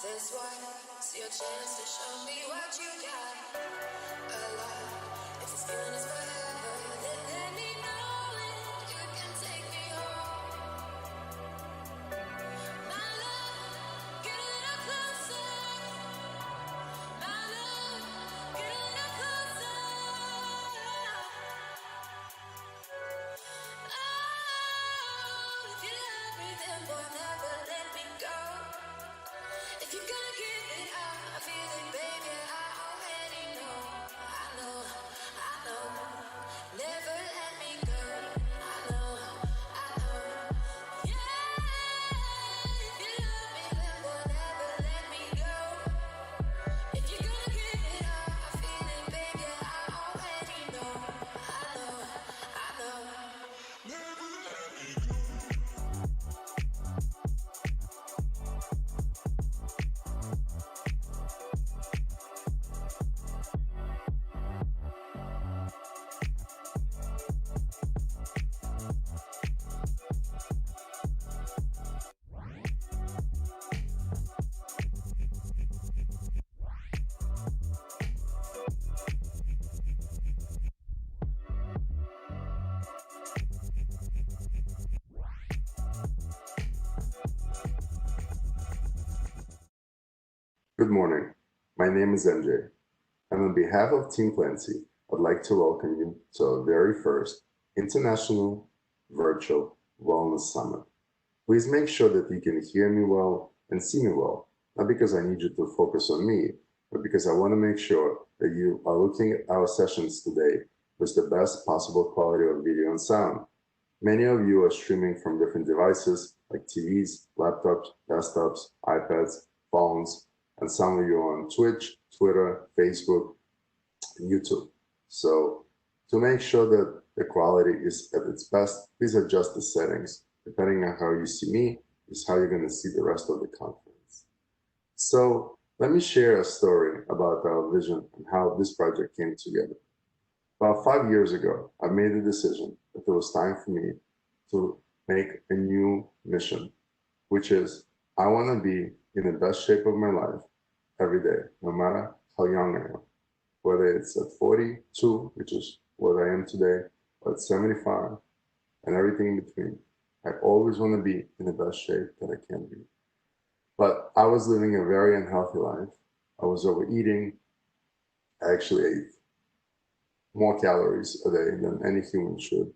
This one's your chance to show me what you got. Alive, if this feeling is forever, then let me know it. You can take me home. My love, get a little closer. My love, get a little closer. Oh, if you love me, then boy, never let me go. If you're gonna give it up, I feel it, baby, I already know. I know, I know. Never let me go. I know, I know. Yeah, if you love me, then boy, never let me go. If you're gonna give it up, I feel it, baby, I already know. I know, I know. Never let me go. Good morning. My name is MJ, and on behalf of Team Plantie, I'd like to welcome you to our very first International Virtual Wellness Summit. Please make sure that you can hear me well and see me well, not because I need you to focus on me, but because I want to make sure that you are looking at our sessions today with the best possible quality of video and sound. Many of you are streaming from different devices like TVs, laptops, desktops, iPads, phones, and some of you are on Twitch, Twitter, Facebook, and YouTube. So to make sure that the quality is at its best, please adjust the settings. Depending on how you see me, is how you're going to see the rest of the conference. So let me share a story about our vision and how this project came together. About 5 years ago, I made the decision that it was time for me to make a new mission, which is I want to be in the best shape of my life every day, no matter how young I am. Whether it's at 42, which is what I am today, or at 75, and everything in between. I always want to be in the best shape that I can be. But I was living a very unhealthy life. I was overeating. I actually ate more calories a day than any human should.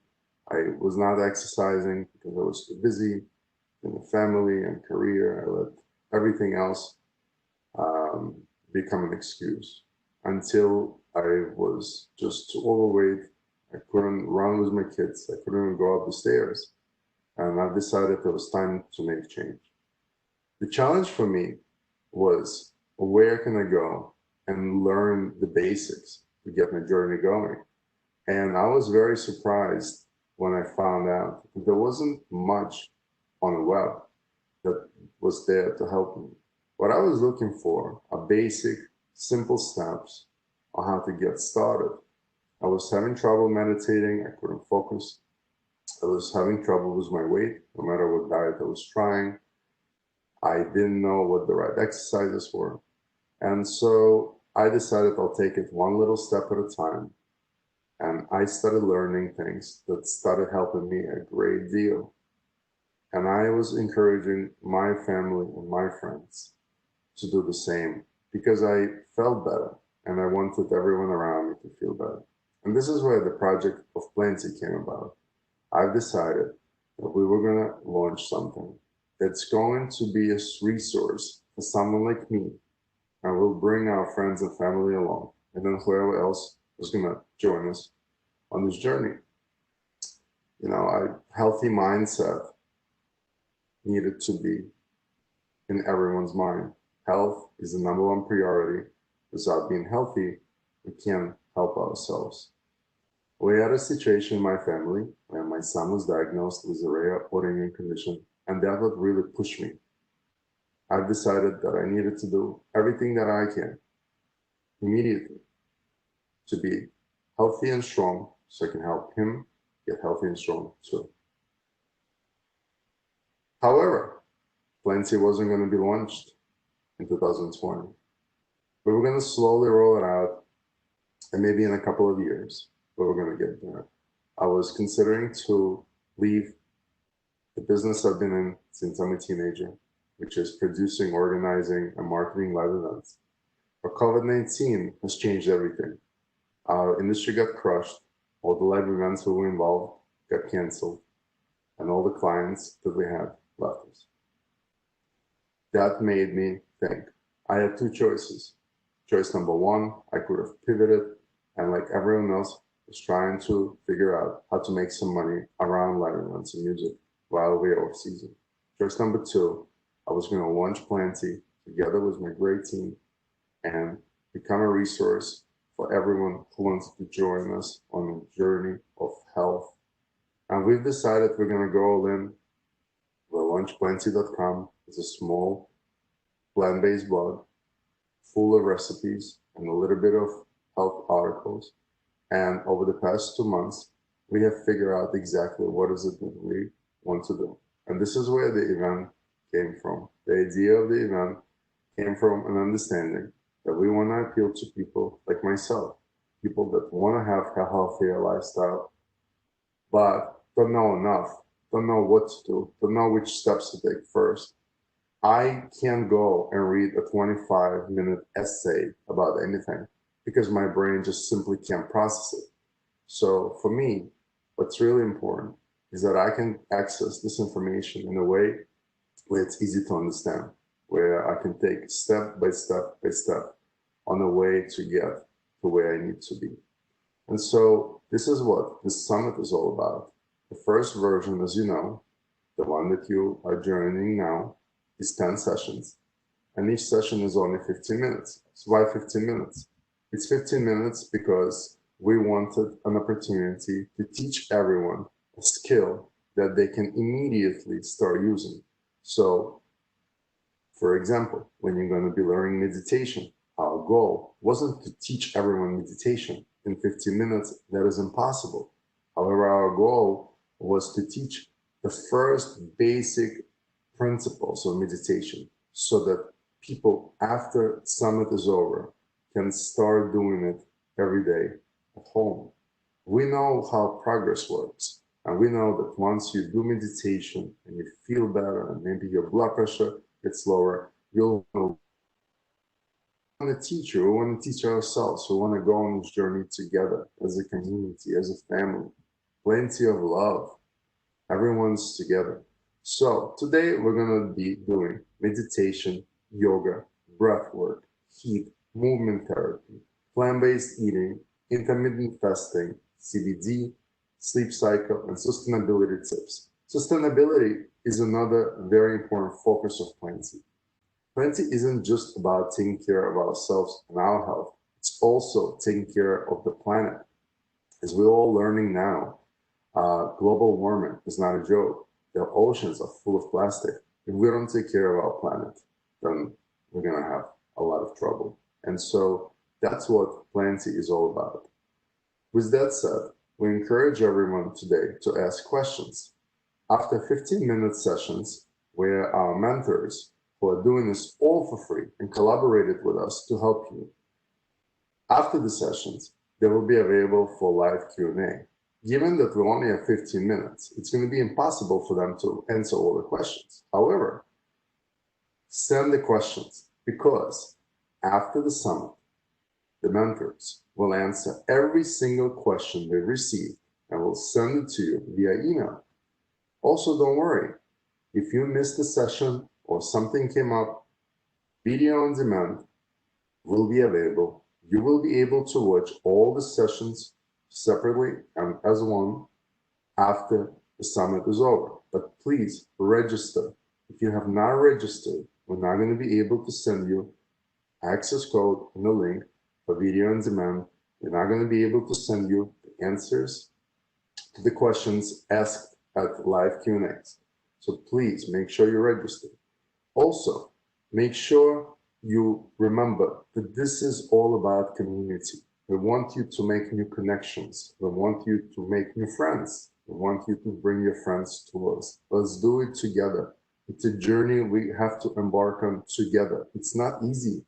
I was not exercising because I was too busy in the family and career. I let everything else become an excuse until I was just too overweight. I couldn't run with my kids. I couldn't even go up the stairs. And I decided it was time to make change. The challenge for me was where can I go and learn the basics to get my journey going? And I was very surprised when I found out that there wasn't much on the web that was there to help me. What I was looking for are basic, simple steps on how to get started. I was having trouble meditating. I couldn't focus. I was having trouble with my weight, no matter what diet I was trying. I didn't know what the right exercises were. And so I decided I'll take it one little step at a time. And I started learning things that started helping me a great deal. And I was encouraging my family and my friends to do the same because I felt better and I wanted everyone around me to feel better. And this is where the project of Plantie came about. I've decided that we were going to launch something that's going to be a resource for someone like me, and we'll bring our friends and family along, and then whoever else is going to join us on this journey. You know, a healthy mindset needed to be in everyone's mind. Health is the number one priority. Without being healthy, we can't help ourselves. We had a situation in my family where my son was diagnosed with a rare autoimmune condition, and that would really push me. I've decided that I needed to do everything that I can immediately to be healthy and strong so I can help him get healthy and strong too. However, Plantie wasn't going to be launched in 2020. We were going to slowly roll it out, and maybe in a couple of years, we were going to get there. I was considering to leave the business I've been in since I'm a teenager, which is producing, organizing, and marketing live events. But COVID-19 has changed everything. Our industry got crushed, all the live events we were involved got canceled, and all the clients that we had left us. That made me think. I had two choices. Choice number one, I could have pivoted, and like everyone else, was trying to figure out how to make some money around live events and music while we were off season. Choice number two, I was going to launch Plantie together with my great team and become a resource for everyone who wants to join us on a journey of health. And we've decided we're going to go all in. We'll launch Plantie.com. It's a small plant-based blog full of recipes and a little bit of health articles. And over the past 2 months, we have figured out exactly what is it that we want to do. And this is where the event came from. The idea of the event came from an understanding that we want to appeal to people like myself, people that want to have a healthier lifestyle, but don't know enough, don't know what to do, don't know which steps to take first. I can't go and read a 25-minute essay about anything because my brain just simply can't process it. So for me, what's really important is that I can access this information in a way where it's easy to understand, where I can take step by step by step on the way to get to where I need to be. And so this is what this summit is all about. The first version, as you know, the one that you are joining now, is 10 sessions. And each session is only 15 minutes. So why 15 minutes? It's 15 minutes because we wanted an opportunity to teach everyone a skill that they can immediately start using. So, for example, when you're going to be learning meditation, our goal wasn't to teach everyone meditation in 15 minutes. That is impossible. However, our goal was to teach the first basic principles of meditation so that people, after summit is over, can start doing it every day at home. We know how progress works. And we know that once you do meditation and you feel better and maybe your blood pressure gets lower, you'll know. We want to teach you, we want to teach ourselves, we want to go on this journey together as a community, as a family. Plenty of love. Everyone's together. So today we're going to be doing meditation, yoga, breathwork, HIIT, movement therapy, plant-based eating, intermittent fasting, CBD, sleep cycle, and sustainability tips. Sustainability is another very important focus of Plantie. Plantie isn't just about taking care of ourselves and our health. It's also taking care of the planet. As we're all learning now, global warming is not a joke. The oceans are full of plastic. If we don't take care of our planet, then we're going to have a lot of trouble. And so that's what Plantie is all about. With that said, we encourage everyone today to ask questions. After 15-minute sessions, where our mentors who are doing this all for free and collaborated with us to help you, after the sessions, they will be available for live Q&A. Given that we only have 15 minutes, it's going to be impossible for them to answer all the questions. However, send the questions because after the summit, the mentors will answer every single question they receive and will send it to you via email. Also, don't worry. If you missed a session or something came up, video on demand will be available. You will be able to watch all the sessions separately and as one after the summit is over. But please register. If you have not registered, we're not going to be able to send you access code and a link for video on demand. We're not going to be able to send you the answers to the questions asked at live Q&As. So please make sure you register. Also, make sure you remember that this is all about community. We want you to make new connections. We want you to make new friends. We want you to bring your friends to us. Let's do it together. It's a journey we have to embark on together. It's not easy.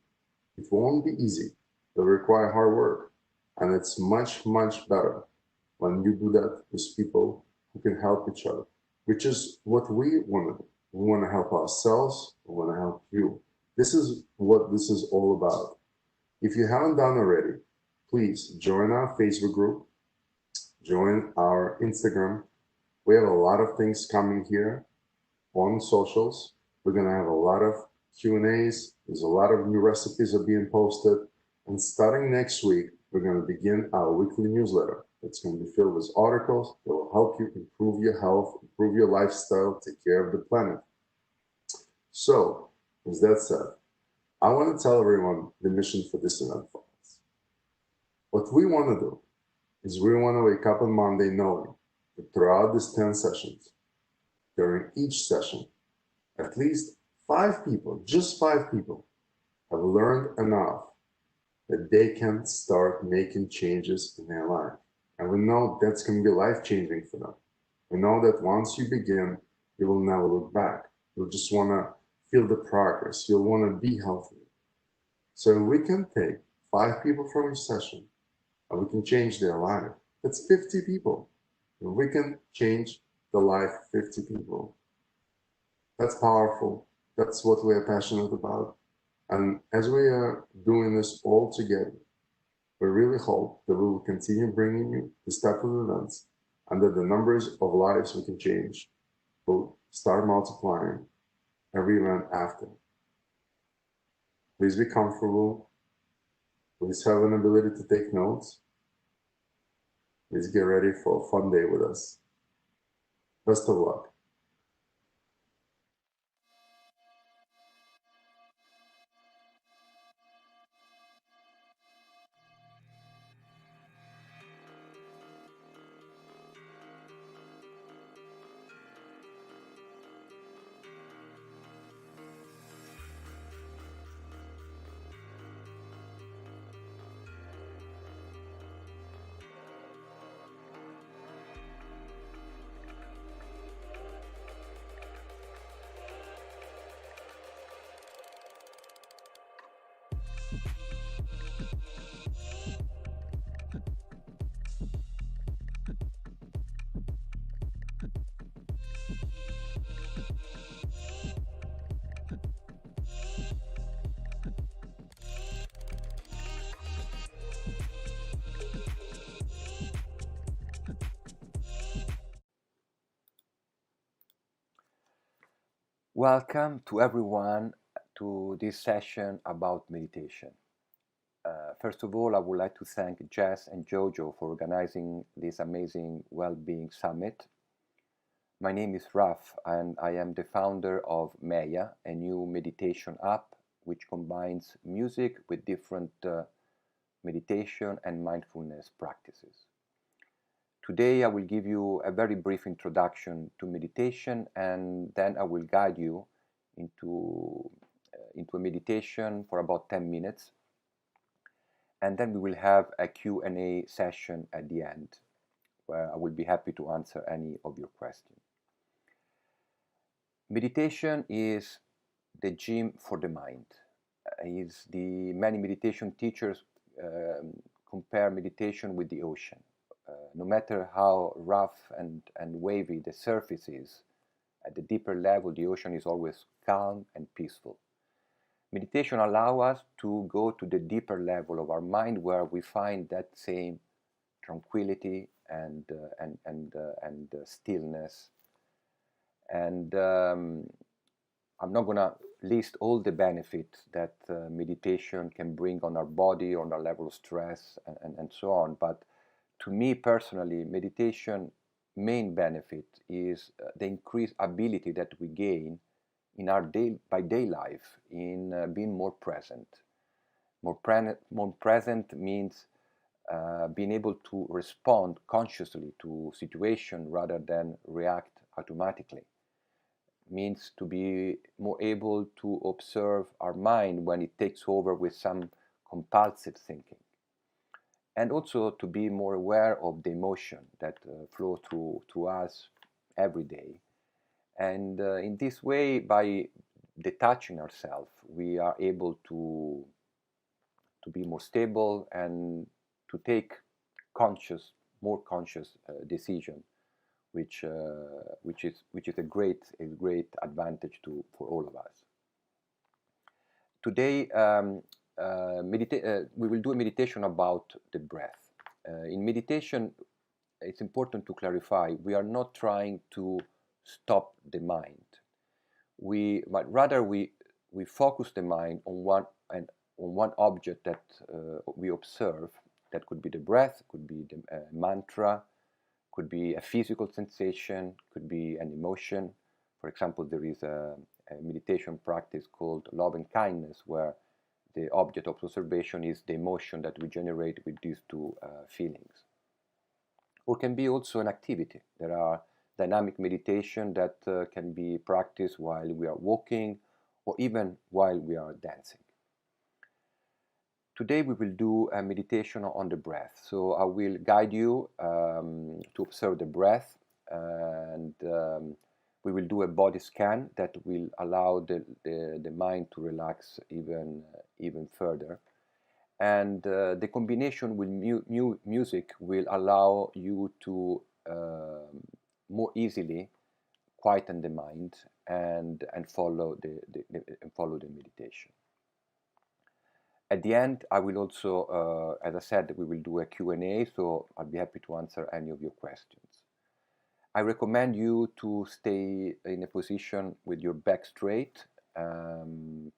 It won't be easy. It'll require hard work. And it's much, much better when you do that with people who can help each other, which is what we want to do. We want to help ourselves. We want to help you. This is what this is all about. If you haven't done already, please join our Facebook group, join our Instagram. We have a lot of things coming here on socials. We're going to have a lot of Q&As. There's a lot of new recipes are being posted. And starting next week, we're going to begin our weekly newsletter. It's going to be filled with articles that will help you improve your health, improve your lifestyle, take care of the planet. So, with that said, I want to tell everyone the mission for this event for us. What we want to do is we want to wake up on Monday knowing that throughout these 10 sessions, during each session, at least 5 people, just 5 people, have learned enough that they can start making changes in their life. And we know that's going to be life-changing for them. We know that once you begin, you will never look back. You'll just want to feel the progress. You'll want to be healthy. So we can take 5 people from each session and we can change their life. That's 50 people. And we can change the life of 50 people. That's powerful. That's what we're passionate about. And as we are doing this all together, we really hope that we will continue bringing you this type of events and that the numbers of lives we can change will start multiplying every event after. Please be comfortable. Please have an ability to take notes. Please get ready for a fun day with us. Best of luck. Welcome to everyone to this session about meditation. First of all, I would like to thank Jess and Jojo for organizing this amazing well-being summit. My name is Raff and I am the founder of MEYA, a new meditation app which combines music with different meditation and mindfulness practices. Today I will give you a very brief introduction to meditation and then I will guide you into a meditation for about 10 minutes. And then we will have a Q&A session at the end where I will be happy to answer any of your questions. Meditation is the gym for the mind. Many meditation teachers compare meditation with the ocean. No matter how rough and wavy the surface is, at the deeper level, the ocean is always calm and peaceful. Meditation allows us to go to the deeper level of our mind where we find that same tranquility and stillness. And I'm not going to list all the benefits that meditation can bring on our body, on our level of stress, and so on. But to me personally, meditation main benefit is the increased ability that we gain in our day-by-day life in being more present. More present means being able to respond consciously to situation rather than react automatically. Means to be more able to observe our mind when it takes over with some compulsive thinking. And also to be more aware of the emotion that flow through us every day. And in this way, by detaching ourselves, we are able to be more stable and to take more conscious decision, which is a great advantage for all of us. Today, we will do a meditation about the breath. In meditation, it's important to clarify, we are not trying to stop the mind. But rather we focus the mind on one object that we observe. That could be the breath, could be the mantra, could be a physical sensation, could be an emotion. For example, there is a meditation practice called love and kindness, where the object of observation is the emotion that we generate with these two feelings. Or can be also an activity. There are dynamic meditation that can be practiced while we are walking or even while we are dancing. Today we will do a meditation on the breath. So I will guide you to observe the breath, and we will do a body scan that will allow the mind to relax even further. And the combination with music will allow you to more easily quieten the mind and follow the meditation. At the end, I will also, as I said, we will do a Q&A, so I'll be happy to answer any of your questions. I recommend you to stay in a position with your back straight,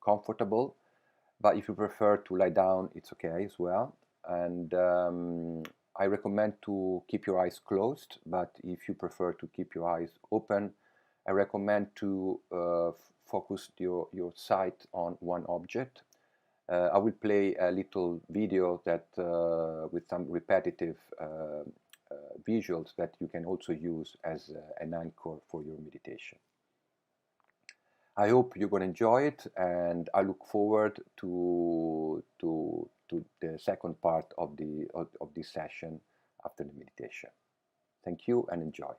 comfortable, but if you prefer to lie down, it's okay as well. And I recommend to keep your eyes closed, but if you prefer to keep your eyes open, I recommend to focus your sight on one object. I will play a little video that with some repetitive visuals that you can also use as an anchor for your meditation. I hope you're going to enjoy it, and I look forward to the second part of this session after the meditation. Thank you and enjoy.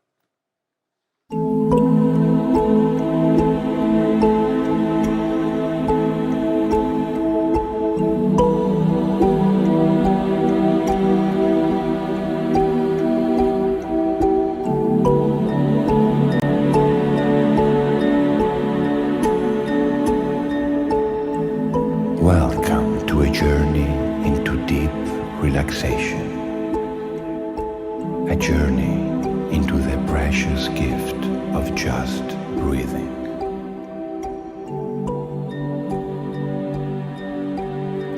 Welcome to a journey into deep relaxation, a journey into the precious gift of just breathing.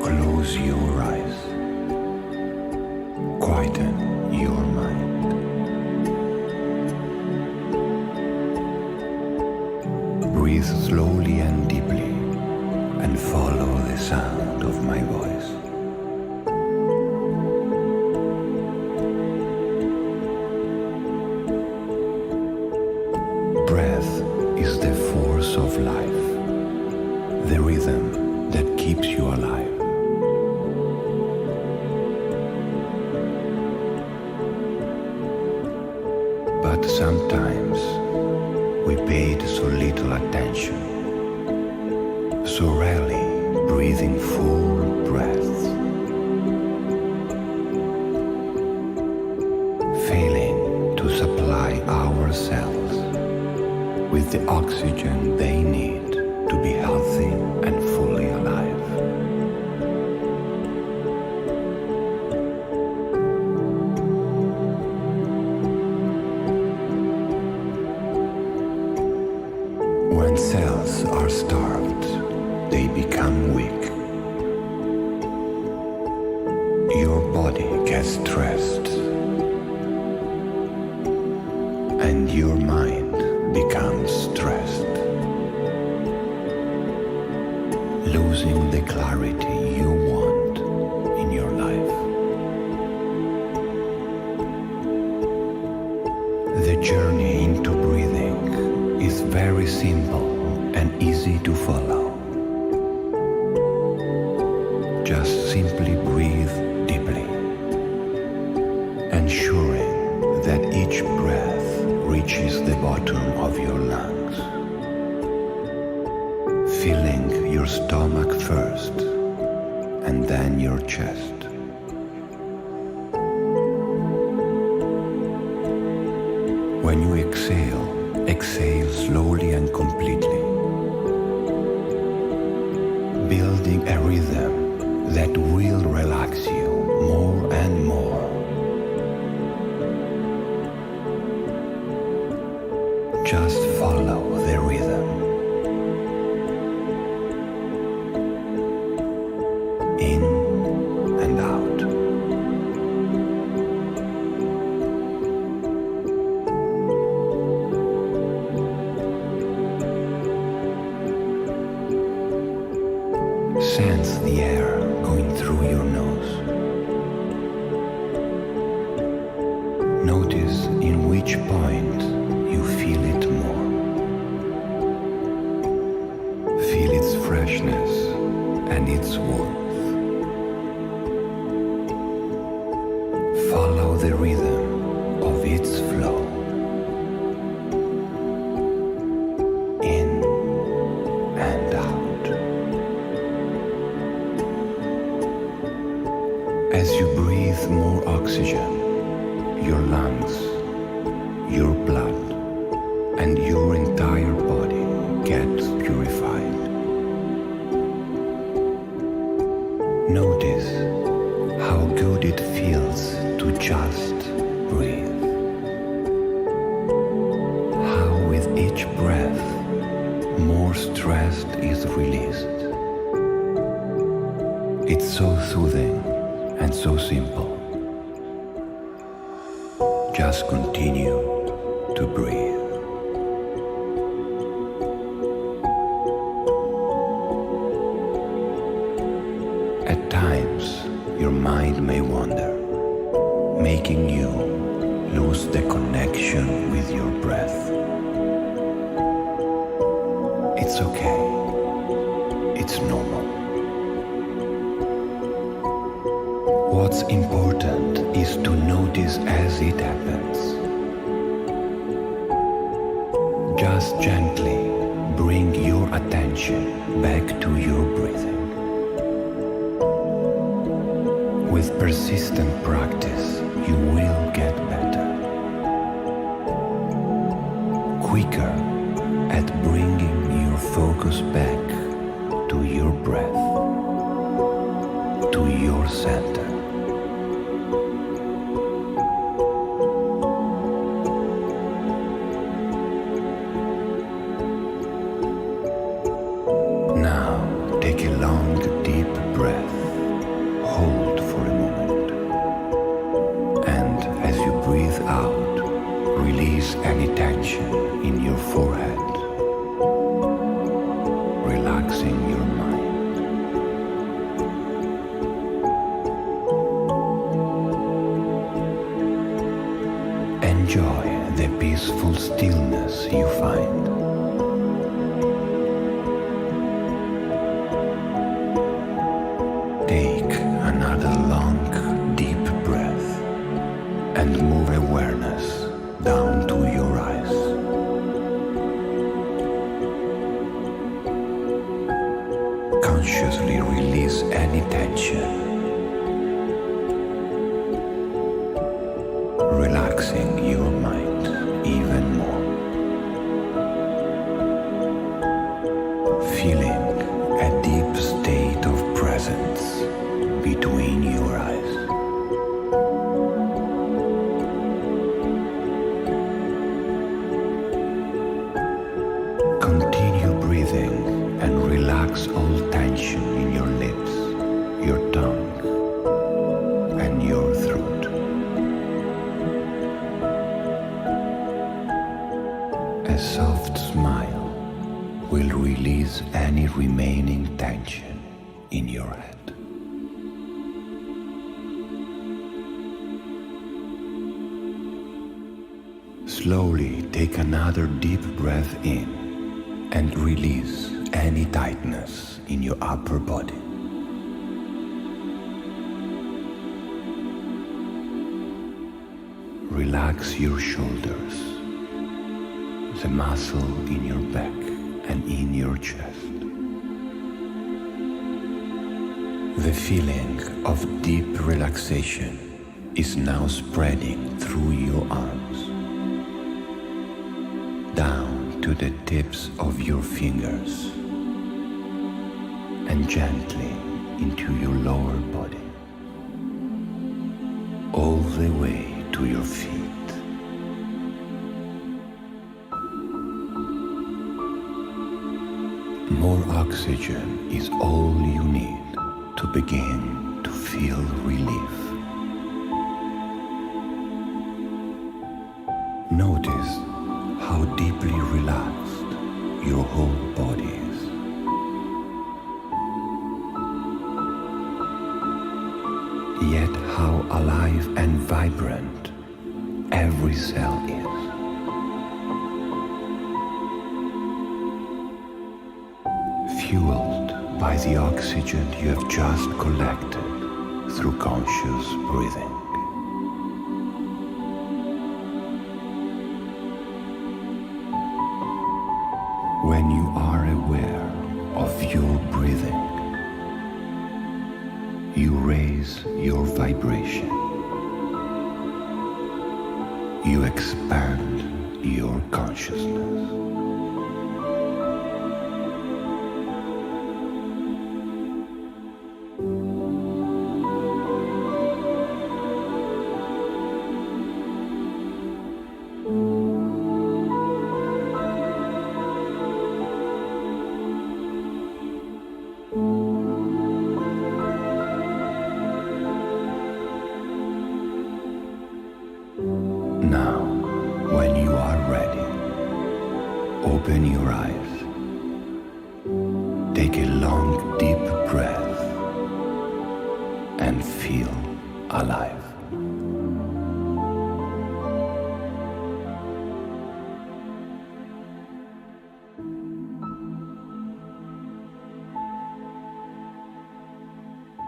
Close your eyes, quieten your mind. Breathe slowly and deeply, and follow the sound of my voice. Breath is the force of life, the rhythm that keeps you alive. But sometimes we paid so little attention, so rarely breathing full breaths, failing to supply our cells with the oxygen they need to be healthy and fully alive. When cells are starved, they become weak. Your body gets stressed, and your mind becomes stressed, losing the clarity you want in your life. The journey into breathing is very simple and easy to follow. Just simply breathe deeply, ensuring that each breath reaches the bottom of your lungs. Filling your stomach first and then your chest. When you exhale, exhale slowly and completely, building a rhythm that will relax you more and more. Just follow the rhythm. In and out. Sense the air going through your nose. Notice in which point you feel it more. Feel its freshness and its warmth. Follow the rhythm of its flow. In and out. As you breathe more oxygen, your lungs, your blood, and your entire body gets purified. Notice how good it feels to just breathe. How with each breath, more stress is released. It's so soothing and so simple. Just continue to breathe. At times, your mind may wander, making you lose the connection with your breath. It's okay. It's normal. What's important is to notice as it happens. Just gently bring your attention back to your breathing. With persistent practice, you will get better. Quicker at bringing your focus back to your breath, to your center. Enjoy the peaceful stillness you find. Take another long, deep breath and move awareness down to your eyes. Consciously release any tension, relaxing your mind even more. Feeling a deep state of presence between your eyes. Continue breathing and relax all tension in your lips, your tongue, and your throat. A soft smile will release any remaining tension in your head. Slowly take another deep breath in and release any tightness in your upper body. Relax your shoulders, the muscle in your back and in your chest. The feeling of deep relaxation is now spreading through your arms, down to the tips of your fingers, and gently into your lower body, all the way to your feet. More oxygen is all you need to begin to feel relief. Notice how deeply relaxed your whole body is. Yet how alive and vibrant every cell is. Fueled by the oxygen you have just collected through conscious breathing. When you are aware of your breathing, you raise your vibration. You expand your consciousness. Now, when you are ready, open your eyes. Take a long, deep breath and feel alive.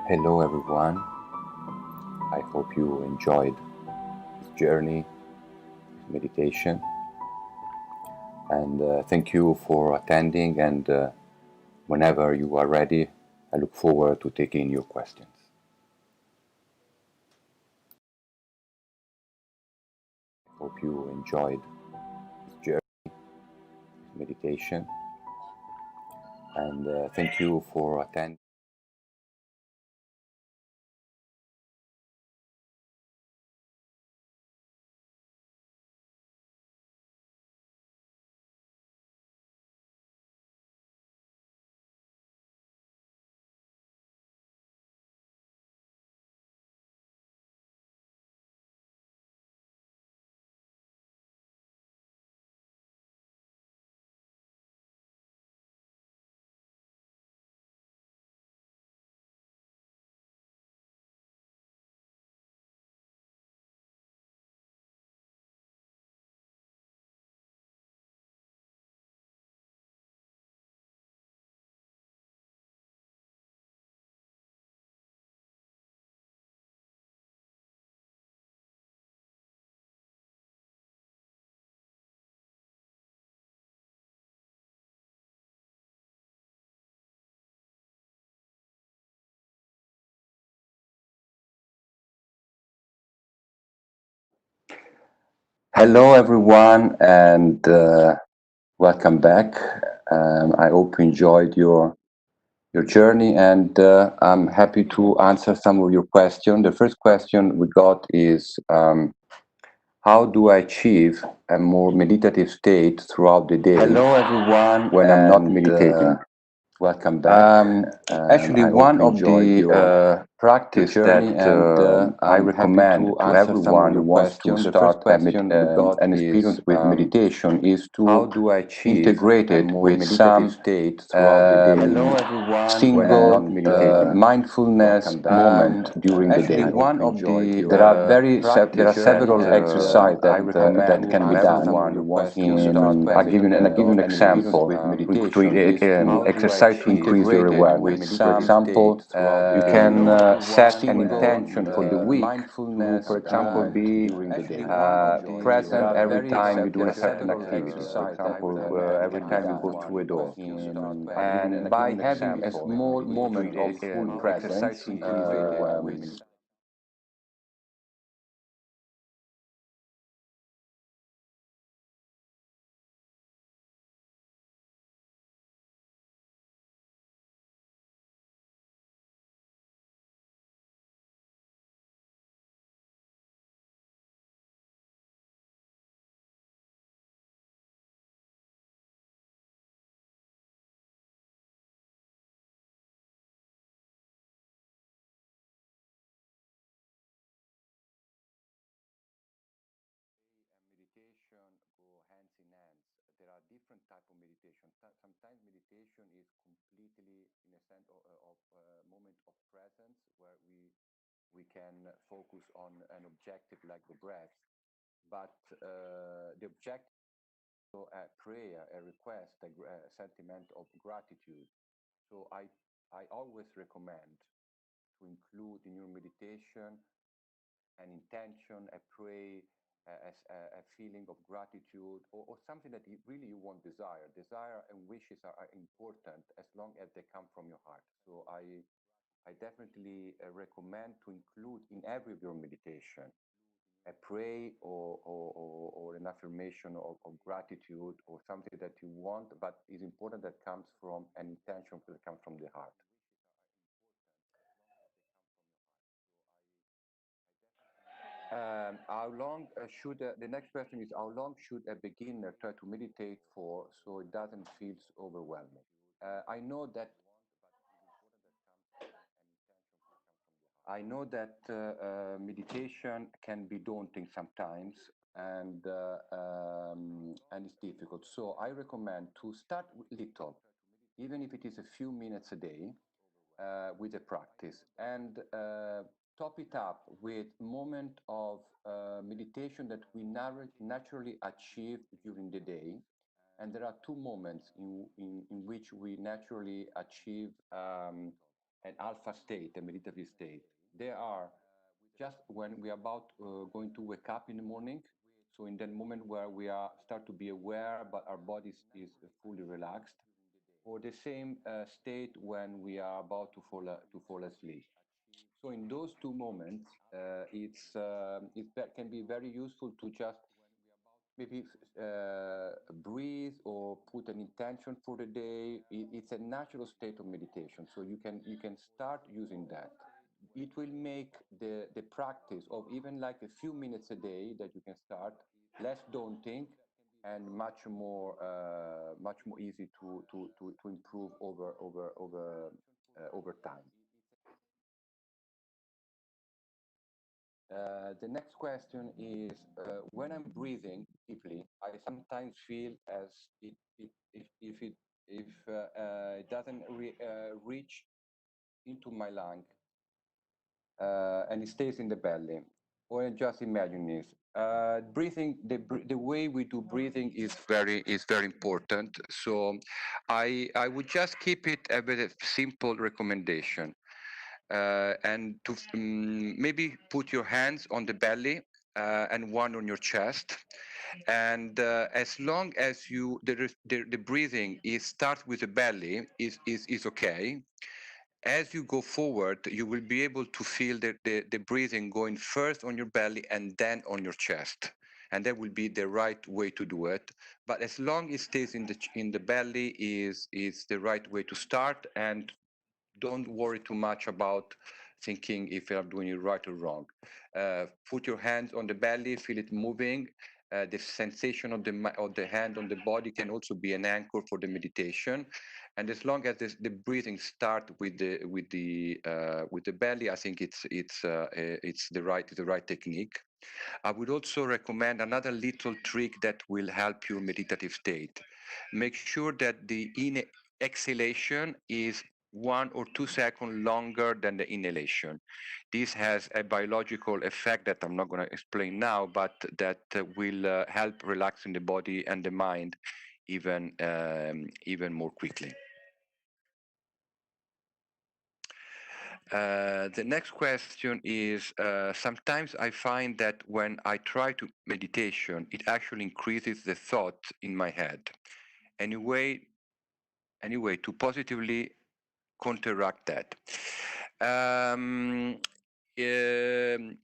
Hello everyone, I hope you enjoyed this journey, this meditation, and thank you for attending, and whenever you are ready, I look forward to taking your questions. I hope you enjoyed this journey, this meditation, and thank you for attending. Hello everyone, and welcome back. I hope you enjoyed your journey, and I'm happy to answer some of your questions. The first question we got is, how do I achieve a more meditative state throughout the day? Hello everyone, when I'm not meditating. Welcome back. Actually, one of the practice that I recommend to everyone who wants to start an experience with meditation is to integrate it with some single mindfulness moment during the day. One of the there are several exercises that can be done. I'll give you an example. Exercise to increase your awareness. For example, you can set an intention for the week to, for example, be present every time you do a certain activity. For example, every time you go through a door. And by having a small moment of presence with meditation go hands in hands. There are different type of meditation. Sometimes meditation is completely in a sense of moment of presence where we can focus on an objective like the breath, but the objective is a prayer, a request, a sentiment of gratitude. So I always recommend to include in your meditation an intention, a pray, a feeling of gratitude, or something that really you want desire. Desire and wishes are important as long as they come from your heart. So I definitely recommend to include in every of your meditation a pray or an affirmation of gratitude or something that you want, but is important that comes from an intention that comes from the heart. How long should the next question is how long should a beginner try to meditate for so it doesn't feel overwhelming? I know that meditation can be daunting sometimes and it's difficult. So I recommend to start little, even if it is a few minutes a day, with the practice and top it up with moment of meditation that we naturally achieve during the day. And there are two moments in which we naturally achieve an alpha state, a meditative state. They are just when we are about going to wake up in the morning. So in that moment where we are start to be aware, but our body is fully relaxed, or the same state when we are about to fall asleep. So in those two moments, it can be very useful to just maybe breathe or put an intention for the day. It's a natural state of meditation, so you can start using that. It will make the practice of even like a few minutes a day that you can start less daunting and much more easy to improve over time. The next question is, when I'm breathing deeply, I sometimes feel as if it doesn't reach into my lung and it stays in the belly. Or just imagine this. Breathing, the way we do breathing is very important. So I would just keep it a very simple recommendation and to maybe put your hands on the belly and one on your chest. And as long as the breathing is start with the belly is okay. As you go forward, you will be able to feel the breathing going first on your belly and then on your chest. And that will be the right way to do it. But as long as it stays in the belly is the right way to start, and don't worry too much about thinking if you are doing it right or wrong. Put your hands on the belly, feel it moving. The sensation of the hand on the body can also be an anchor for the meditation. And as long as the breathing start with the belly, I think it's the right technique. I would also recommend another little trick that will help your meditative state. Make sure that the exhalation is 1 or 2 seconds longer than the inhalation. This has a biological effect that I'm not going to explain now, but that will help relaxing the body and the mind even more quickly. The next question is, sometimes I find that when I try to meditation, it actually increases the thought in my head. Anyway, to positively counteract that? Um, um,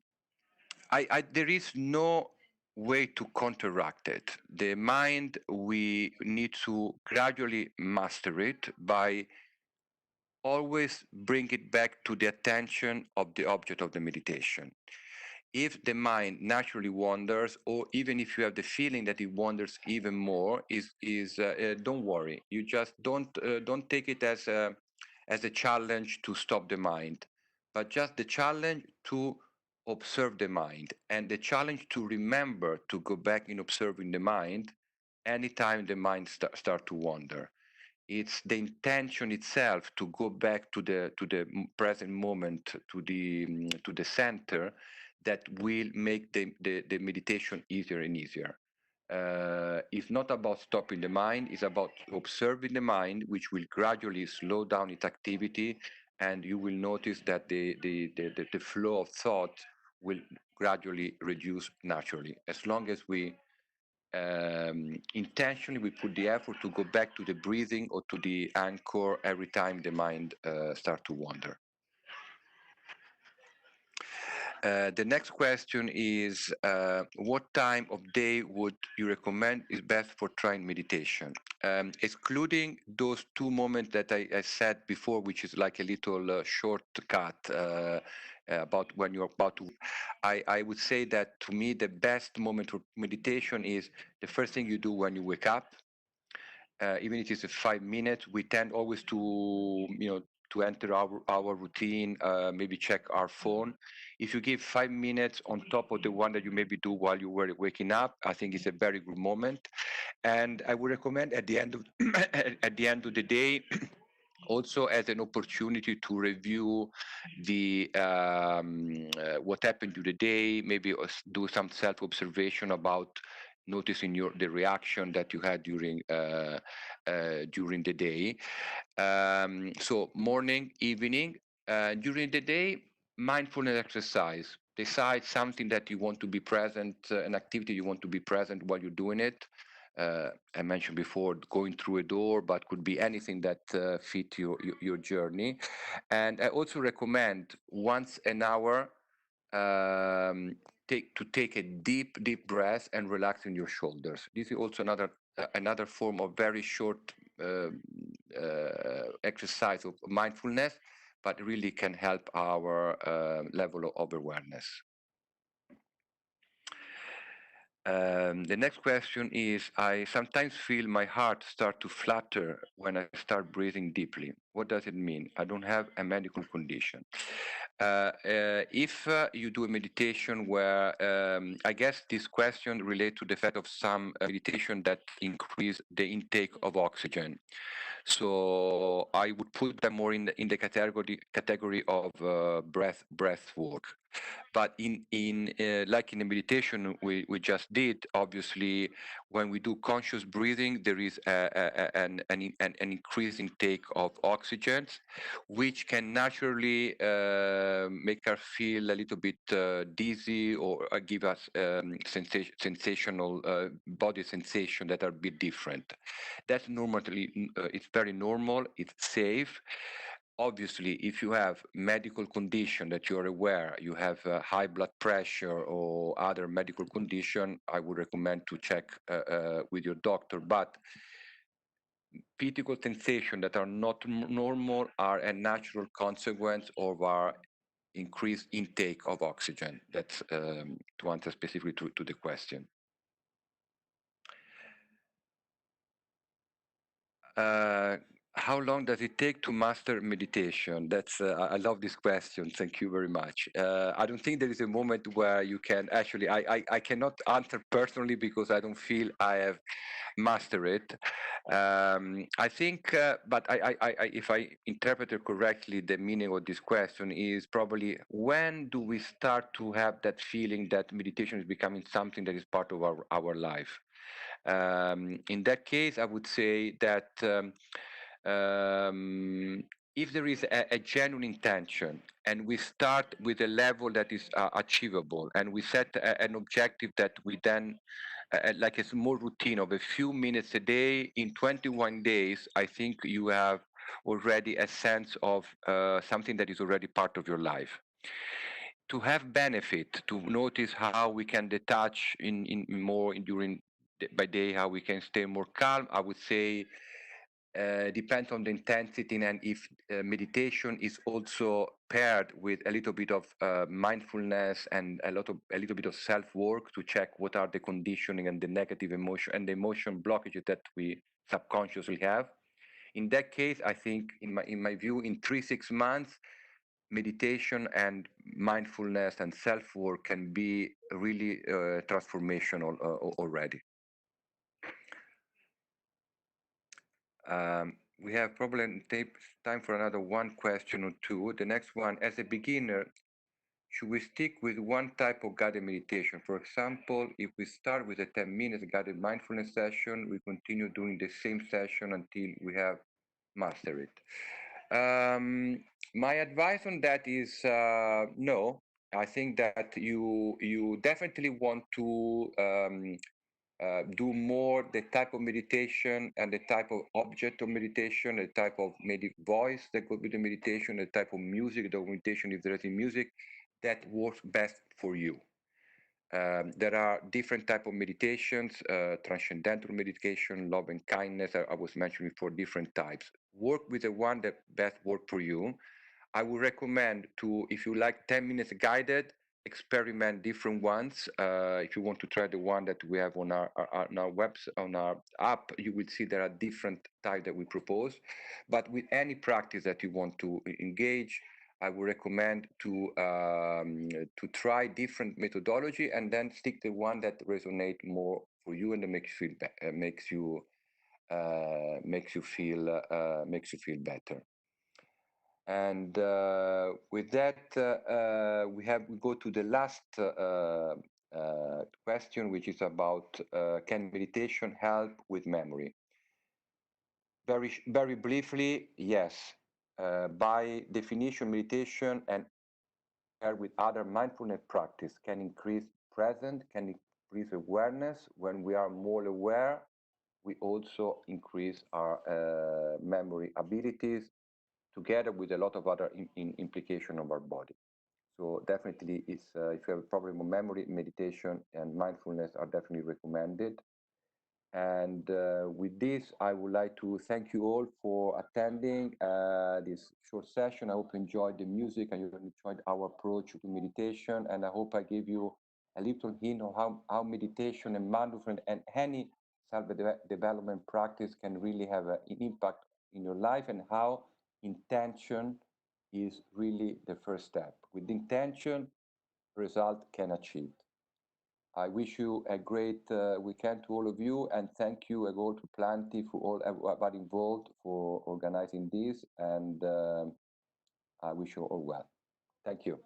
there is no way to counteract it. The mind, we need to gradually master it by always bring it back to the attention of the object of the meditation. If the mind naturally wanders, or even if you have the feeling that it wanders even more, don't worry. You just don't take it as a challenge to stop the mind, but just the challenge to observe the mind, and the challenge to remember to go back in observing the mind anytime the mind start to wander. It's the intention itself to go back to the present moment, to the center, that will make the meditation easier and easier. It's not about stopping the mind, it's about observing the mind, which will gradually slow down its activity, and you will notice that the flow of thought will gradually reduce naturally, as long as we intentionally we put the effort to go back to the breathing or to the anchor every time the mind starts to wander. The next question is, what time of day would you recommend is best for trying meditation? Excluding those 2 moments that I said before, which is like a little shortcut about when you're about to, I would say that to me the best moment for meditation is the first thing you do when you wake up. Even if it's 5 minutes, we tend always to, to enter our routine, maybe check our phone. If you give 5 minutes on top of the one that you maybe do while you were waking up, I think it's a very good moment. And I would recommend at the end of at the end of the day, also as an opportunity to review what happened to the day, maybe do some self-observation about noticing the reaction that you had during the day. So morning, evening, during the day, mindfulness exercise. Decide something that you want to be present, an activity you want to be present while you're doing it. I mentioned before going through a door, but could be anything that fit your journey. And I also recommend once an hour take a deep breath and relax in your shoulders. This is also another form of very short exercise of mindfulness, but really can help our level of awareness. The next question is, I sometimes feel my heart start to flutter when I start breathing deeply. What does it mean? I don't have a medical condition. If you do a meditation where, I guess this question relates to the fact of some meditation that increase the intake of oxygen. So I would put them more in the category of breath work. But like in the meditation we just did, obviously, when we do conscious breathing, there is an increased intake of oxygen, which can naturally make us feel a little bit dizzy, or give us sensational body sensation that are a bit different. That's normally, it's very normal, it's safe. Obviously, if you have medical condition that you're aware, you have high blood pressure or other medical condition, I would recommend to check with your doctor. But physical sensations that are not normal are a natural consequence of our increased intake of oxygen. That's to answer specifically to the question. How long does it take to master meditation? That's I love this question. Thank you very much. I don't think there is a moment where you can actually. I cannot answer personally because I don't feel I have mastered it. I think, but if I interpret it correctly, the meaning of this question is probably, when do we start to have that feeling that meditation is becoming something that is part of our life? In that case, I would say that if there is a genuine intention, and we start with a level that is achievable, and we set an objective that we then, like a small routine of a few minutes a day, in 21 days, I think you have already a sense of something that is already part of your life. To have benefit, to notice how we can detach in more during by day, how we can stay more calm, I would say depends on the intensity, and if meditation is also paired with a little bit of mindfulness and a little bit of self-work to check what are the conditioning and the negative emotion and the emotion blockages that we subconsciously have. In that case, I think, in my view, in 3-6 months, meditation and mindfulness and self-work can be really transformational already. We have probably time for another one question or two. The next one, as a beginner, should we stick with one type of guided meditation? For example, if we start with a 10-minute guided mindfulness session, we continue doing the same session until we have mastered it. My advice on that is no. I think that you definitely want to do more the type of meditation and the type of object of meditation, the type of voice that could be the meditation, the type of music, the meditation, if there is music, that works best for you. There are different type of meditations, transcendental meditation, love and kindness. I was mentioning before, different types. Work with the one that best works for you. I would recommend to, if you like 10 minutes guided, experiment different ones. If you want to try the one that we have on our on our app, you will see there are different types that we propose. But with any practice that you want to engage, I would recommend to try different methodology and then stick the one that resonates more for you and that makes you feel makes you feel better. And with that, we go to the last question, which is about can meditation help with memory? Very briefly, yes. By definition, meditation and with other mindfulness practice can increase present, can increase awareness. When we are more aware, we also increase our memory abilities, together with a lot of other implication of our body. So definitely, if you have a problem with memory, meditation and mindfulness are definitely recommended. And with this, I would like to thank you all for attending this short session. I hope you enjoyed the music and you enjoyed our approach to meditation. And I hope I gave you a little hint of how meditation and mindfulness and any self-development practice can really have an impact in your life, and how intention is really the first step. With intention, result can achieve. I wish you a great weekend to all of you, and thank you again to Plantie for all everybody involved for organizing this, and I wish you all well. Thank you.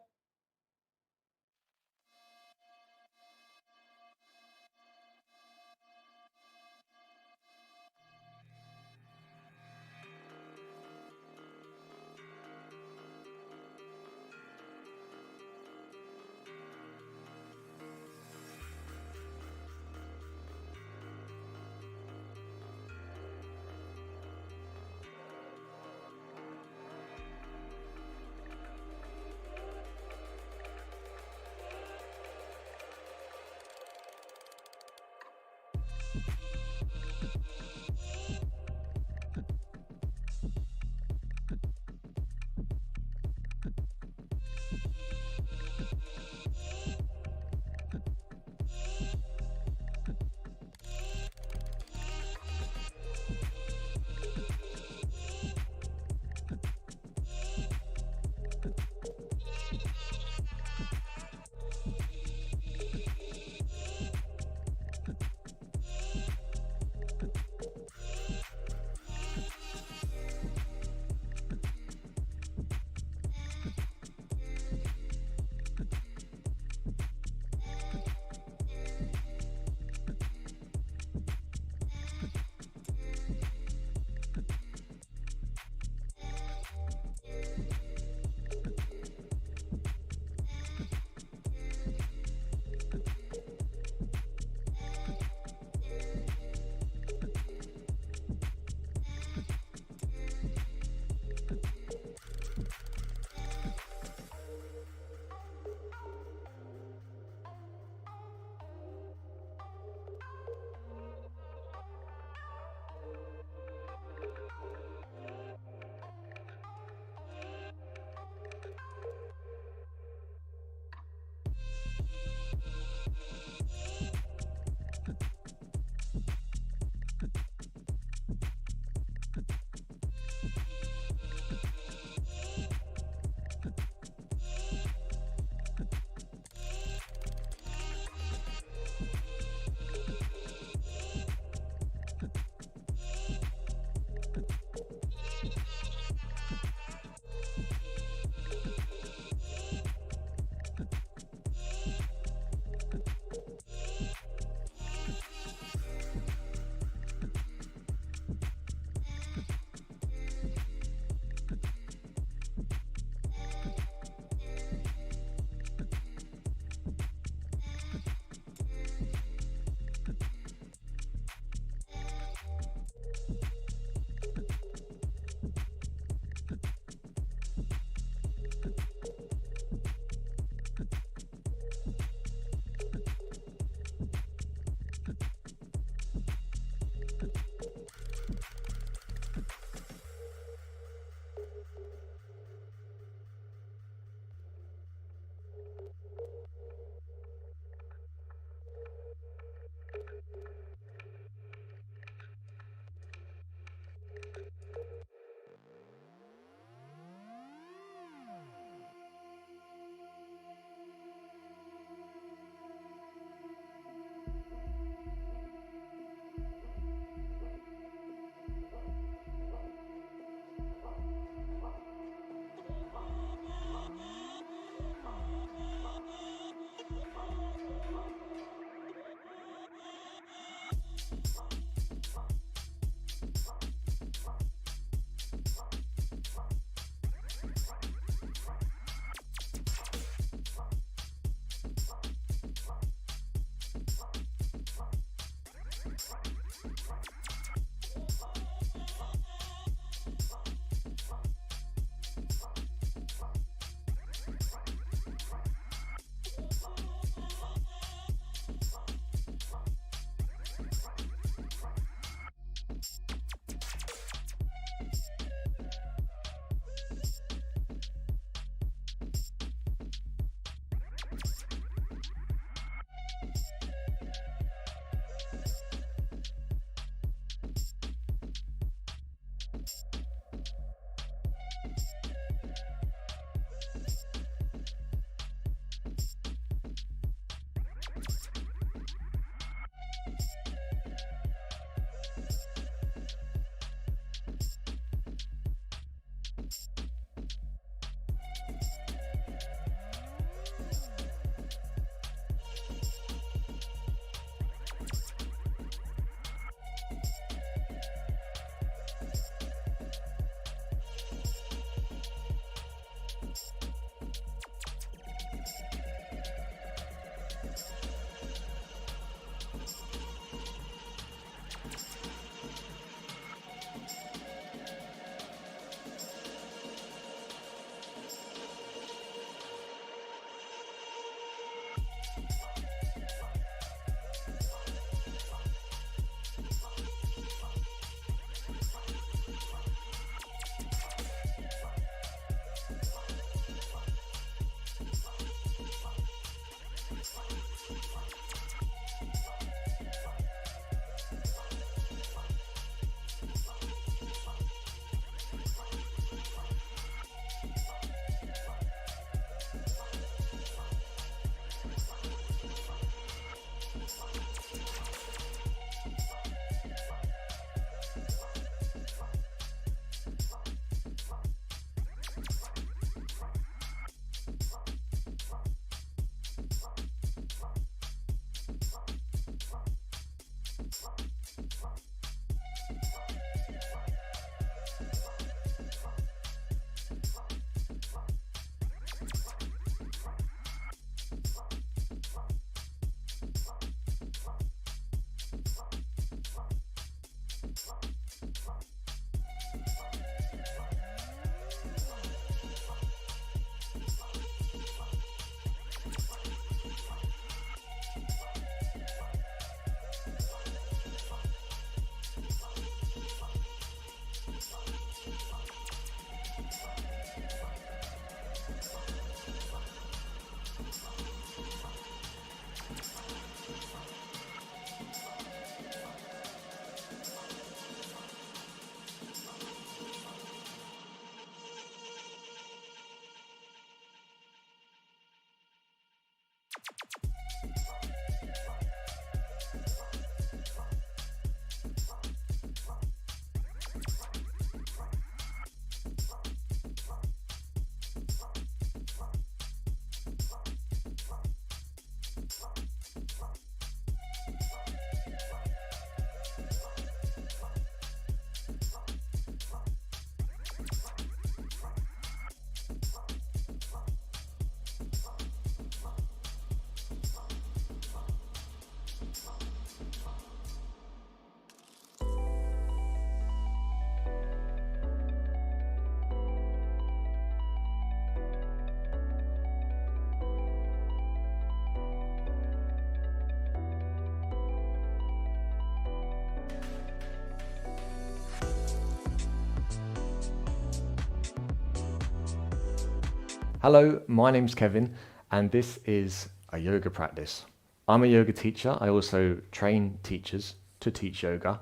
Hello, my name's Kevin, and this is a yoga practice. I'm a yoga teacher. I also train teachers to teach yoga.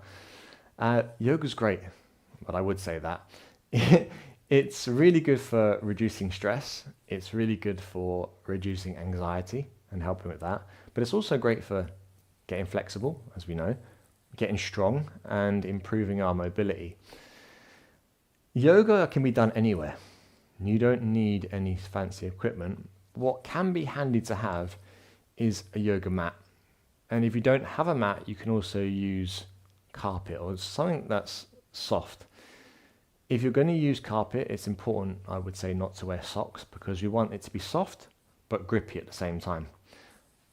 Yoga's great, but I would say that. It's really good for reducing stress. It's really good for reducing anxiety and helping with that. But it's also great for getting flexible, as we know, getting strong and improving our mobility. Yoga can be done anywhere. You don't need any fancy equipment. What can be handy to have is a yoga mat. And if you don't have a mat, you can also use carpet or something that's soft. If you're going to use carpet, it's important, I would say, not to wear socks because you want it to be soft but grippy at the same time.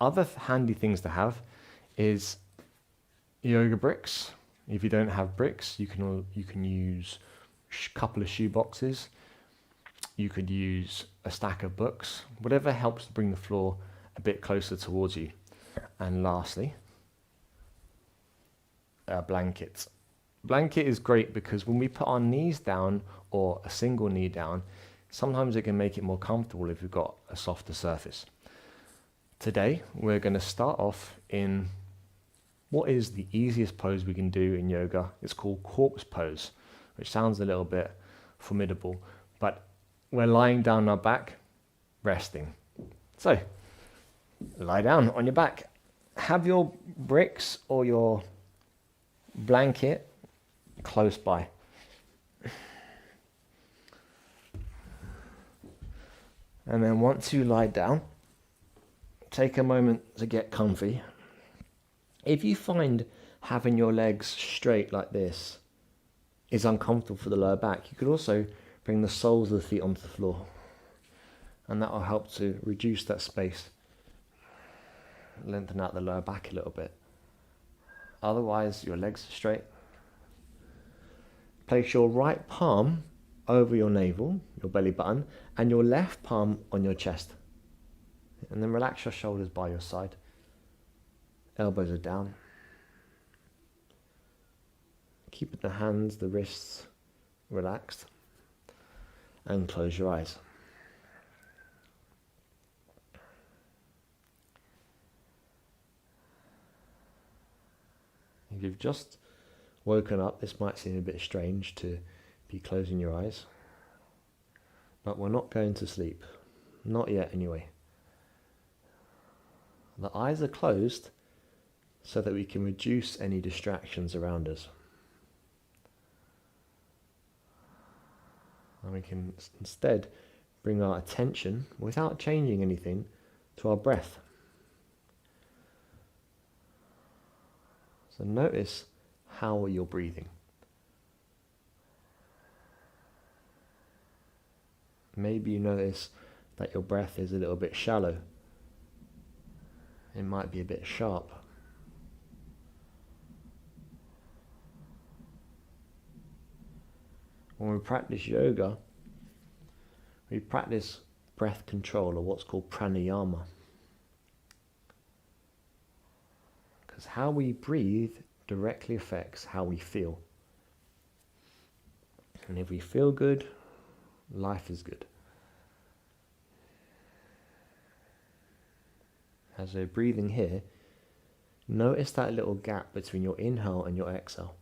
Other handy things to have is yoga bricks. If you don't have bricks, you can use a couple of shoe boxes. You could use a stack of books, whatever helps to bring the floor a bit closer towards you. And lastly, a blanket. Blanket is great because when we put our knees down or a single knee down, sometimes it can make it more comfortable if we've got a softer surface. Today, we're going to start off in what is the easiest pose we can do in yoga. It's called corpse pose, which sounds a little bit formidable, but we're lying down on our back, resting. So, lie down on your back. Have your bricks or your blanket close by. And then once you lie down, take a moment to get comfy. If you find having your legs straight like this is uncomfortable for the lower back, you could also bring the soles of the feet onto the floor. And that will help to reduce that space. Lengthen out the lower back a little bit. Otherwise, your legs are straight. Place your right palm over your navel, your belly button, and your left palm on your chest. And then relax your shoulders by your side. Elbows are down. Keep the hands, the wrists relaxed. And close your eyes. If you've just woken up, this might seem a bit strange to be closing your eyes, but we're not going to sleep. Not yet anyway. The eyes are closed so that we can reduce any distractions around us. And we can instead bring our attention, without changing anything, to our breath. So notice how you're breathing. Maybe you notice that your breath is a little bit shallow. It might be a bit sharp. When we practice yoga, we practice breath control, or what's called pranayama. Because how we breathe directly affects how we feel. And if we feel good, life is good. As we're breathing here, notice that little gap between your inhale and your exhale.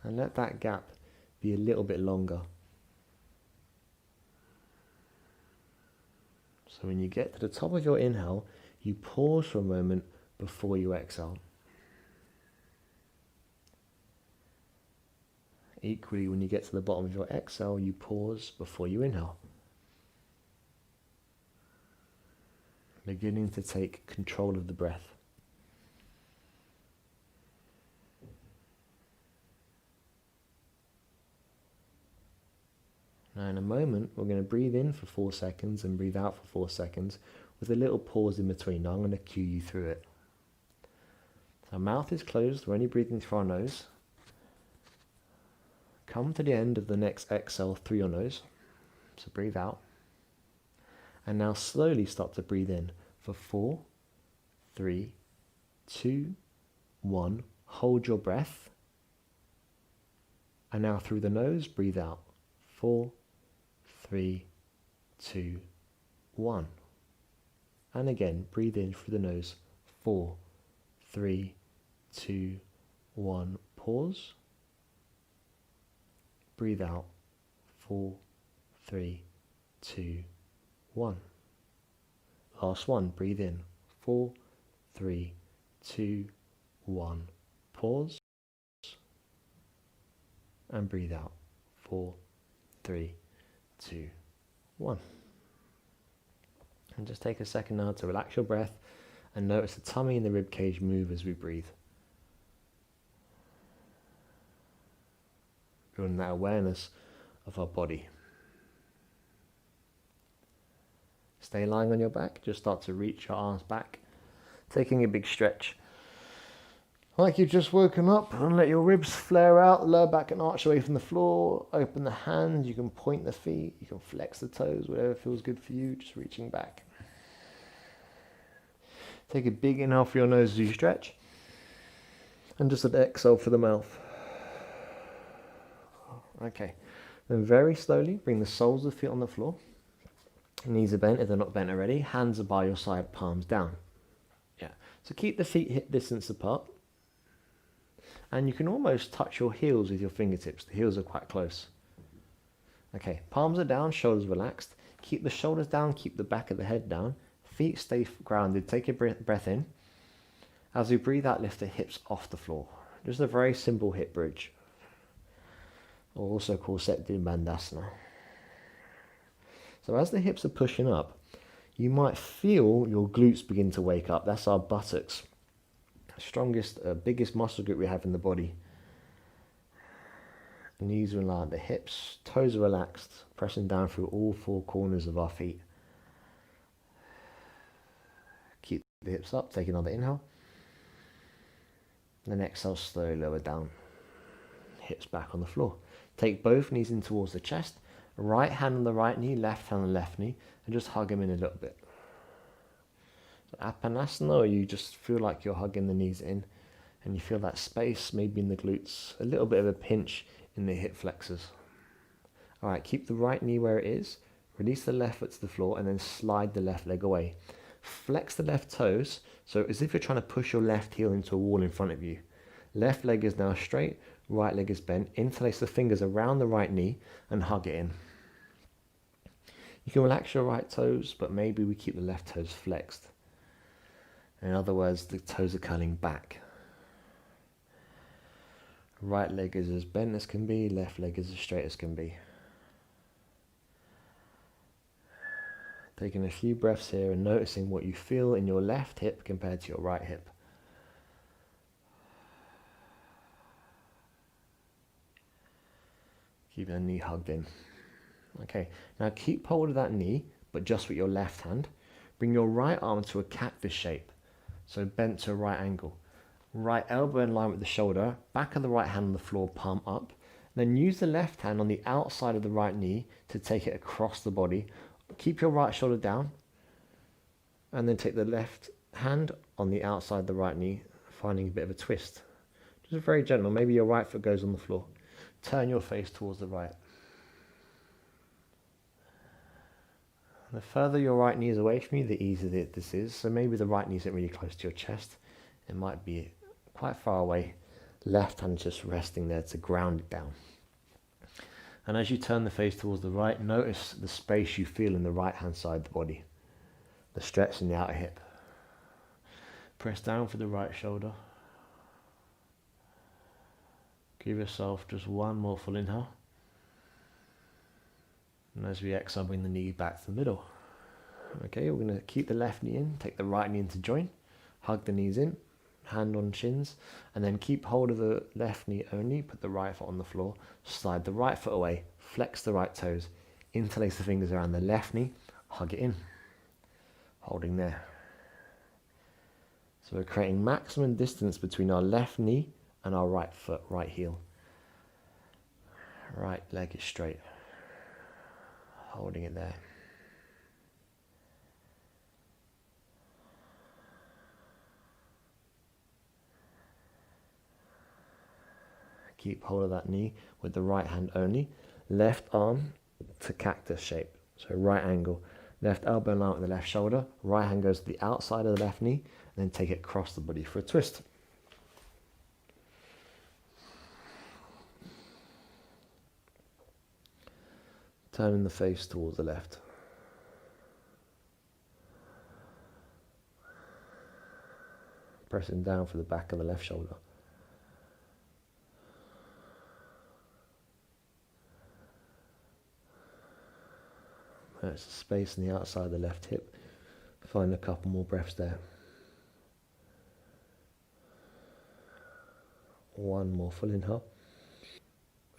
And let that gap be a little bit longer. So when you get to the top of your inhale, you pause for a moment before you exhale. Equally, when you get to the bottom of your exhale, you pause before you inhale. Beginning to take control of the breath. Now in a moment, we're going to breathe in for 4 seconds and breathe out for 4 seconds with a little pause in between. Now I'm going to cue you through it. So our mouth is closed, we're only breathing through our nose. Come to the end of the next exhale through your nose. So breathe out. And now slowly start to breathe in for 4, 3, 2, 1. Hold your breath. And now through the nose, breathe out. 4, 3, 2, 1. And again, breathe in through the nose. 4, 3, 2, 1. Pause. Breathe out. 4, 3, 2, 1. Last one. Breathe in. 4, 3, 2, 1. Pause. And breathe out. 4, 3, 2, 1. And just take a second now to relax your breath and notice the tummy and the rib cage move as we breathe. Building that awareness of our body. Stay lying on your back. Just start to reach your arms back, taking a big stretch. Like you've just woken up, and let your ribs flare out, lower back and arch away from the floor. Open the hands, you can point the feet, you can flex the toes, whatever feels good for you, just reaching back. Take a big inhale for your nose as you stretch, and just an exhale for the mouth. Okay, then very slowly bring the soles of the feet on the floor. Knees are bent if they're not bent already. Hands are by your side, palms down. Yeah, so keep the feet hip distance apart. And you can almost touch your heels with your fingertips. The heels are quite close. Okay, palms are down, shoulders relaxed. Keep the shoulders down, keep the back of the head down. Feet stay grounded. Take a breath in. As we breathe out, lift the hips off the floor. Just a very simple hip bridge. Or also called Setti Bandhasana. So as the hips are pushing up, you might feel your glutes begin to wake up. That's our buttocks. Strongest, biggest muscle group we have in the body. Knees are in line, the hips, toes are relaxed, pressing down through all four corners of our feet. Keep the hips up, take another inhale. Then exhale, slowly lower down. Hips back on the floor. Take both knees in towards the chest. Right hand on the right knee, left hand on the left knee, and just hug them in a little bit. Apanasana, or you just feel like you're hugging the knees in and you feel that space maybe in the glutes, a little bit of a pinch in the hip flexors. Alright, keep the right knee where it is, release the left foot to the floor and then slide the left leg away. Flex the left toes, so as if you're trying to push your left heel into a wall in front of you. Left leg is now straight, right leg is bent. Interlace the fingers around the right knee and hug it in. You can relax your right toes, but maybe we keep the left toes flexed. In other words, the toes are curling back. Right leg is as bent as can be, left leg is as straight as can be. Taking a few breaths here and noticing what you feel in your left hip compared to your right hip. Keeping the knee hugged in. Okay, now keep hold of that knee, but just with your left hand. Bring your right arm to a cactus shape. So bent to a right angle. Right elbow in line with the shoulder, back of the right hand on the floor, palm up. Then use the left hand on the outside of the right knee to take it across the body. Keep your right shoulder down. And then take the left hand on the outside of the right knee, finding a bit of a twist. Just very gentle. Maybe your right foot goes on the floor. Turn your face towards the right. The further your right knee is away from you, the easier this is. So maybe the right knee isn't really close to your chest. It might be quite far away. Left hand just resting there to ground it down. And as you turn the face towards the right, notice the space you feel in the right hand side of the body. The stretch in the outer hip. Press down for the right shoulder. Give yourself just one more full inhale. And as we exhale, bring the knee back to the middle. Okay, we're going to keep the left knee in, take the right knee into join, hug the knees in, hand on shins, and then keep hold of the left knee only, put the right foot on the floor, slide the right foot away, flex the right toes, interlace the fingers around the left knee, hug it in, holding there. So we're creating maximum distance between our left knee and our right foot, right heel. Right leg is straight. Holding it there. Keep hold of that knee with the right hand only. left arm to cactus shape. So right angle, left elbow in line with the left shoulder, right hand goes to the outside of the left knee, and then take it across the body for a twist. Turning the face towards the left. Pressing down for the back of the left shoulder. There's a space on the outside of the left hip. Find a couple more breaths there. One more full inhale.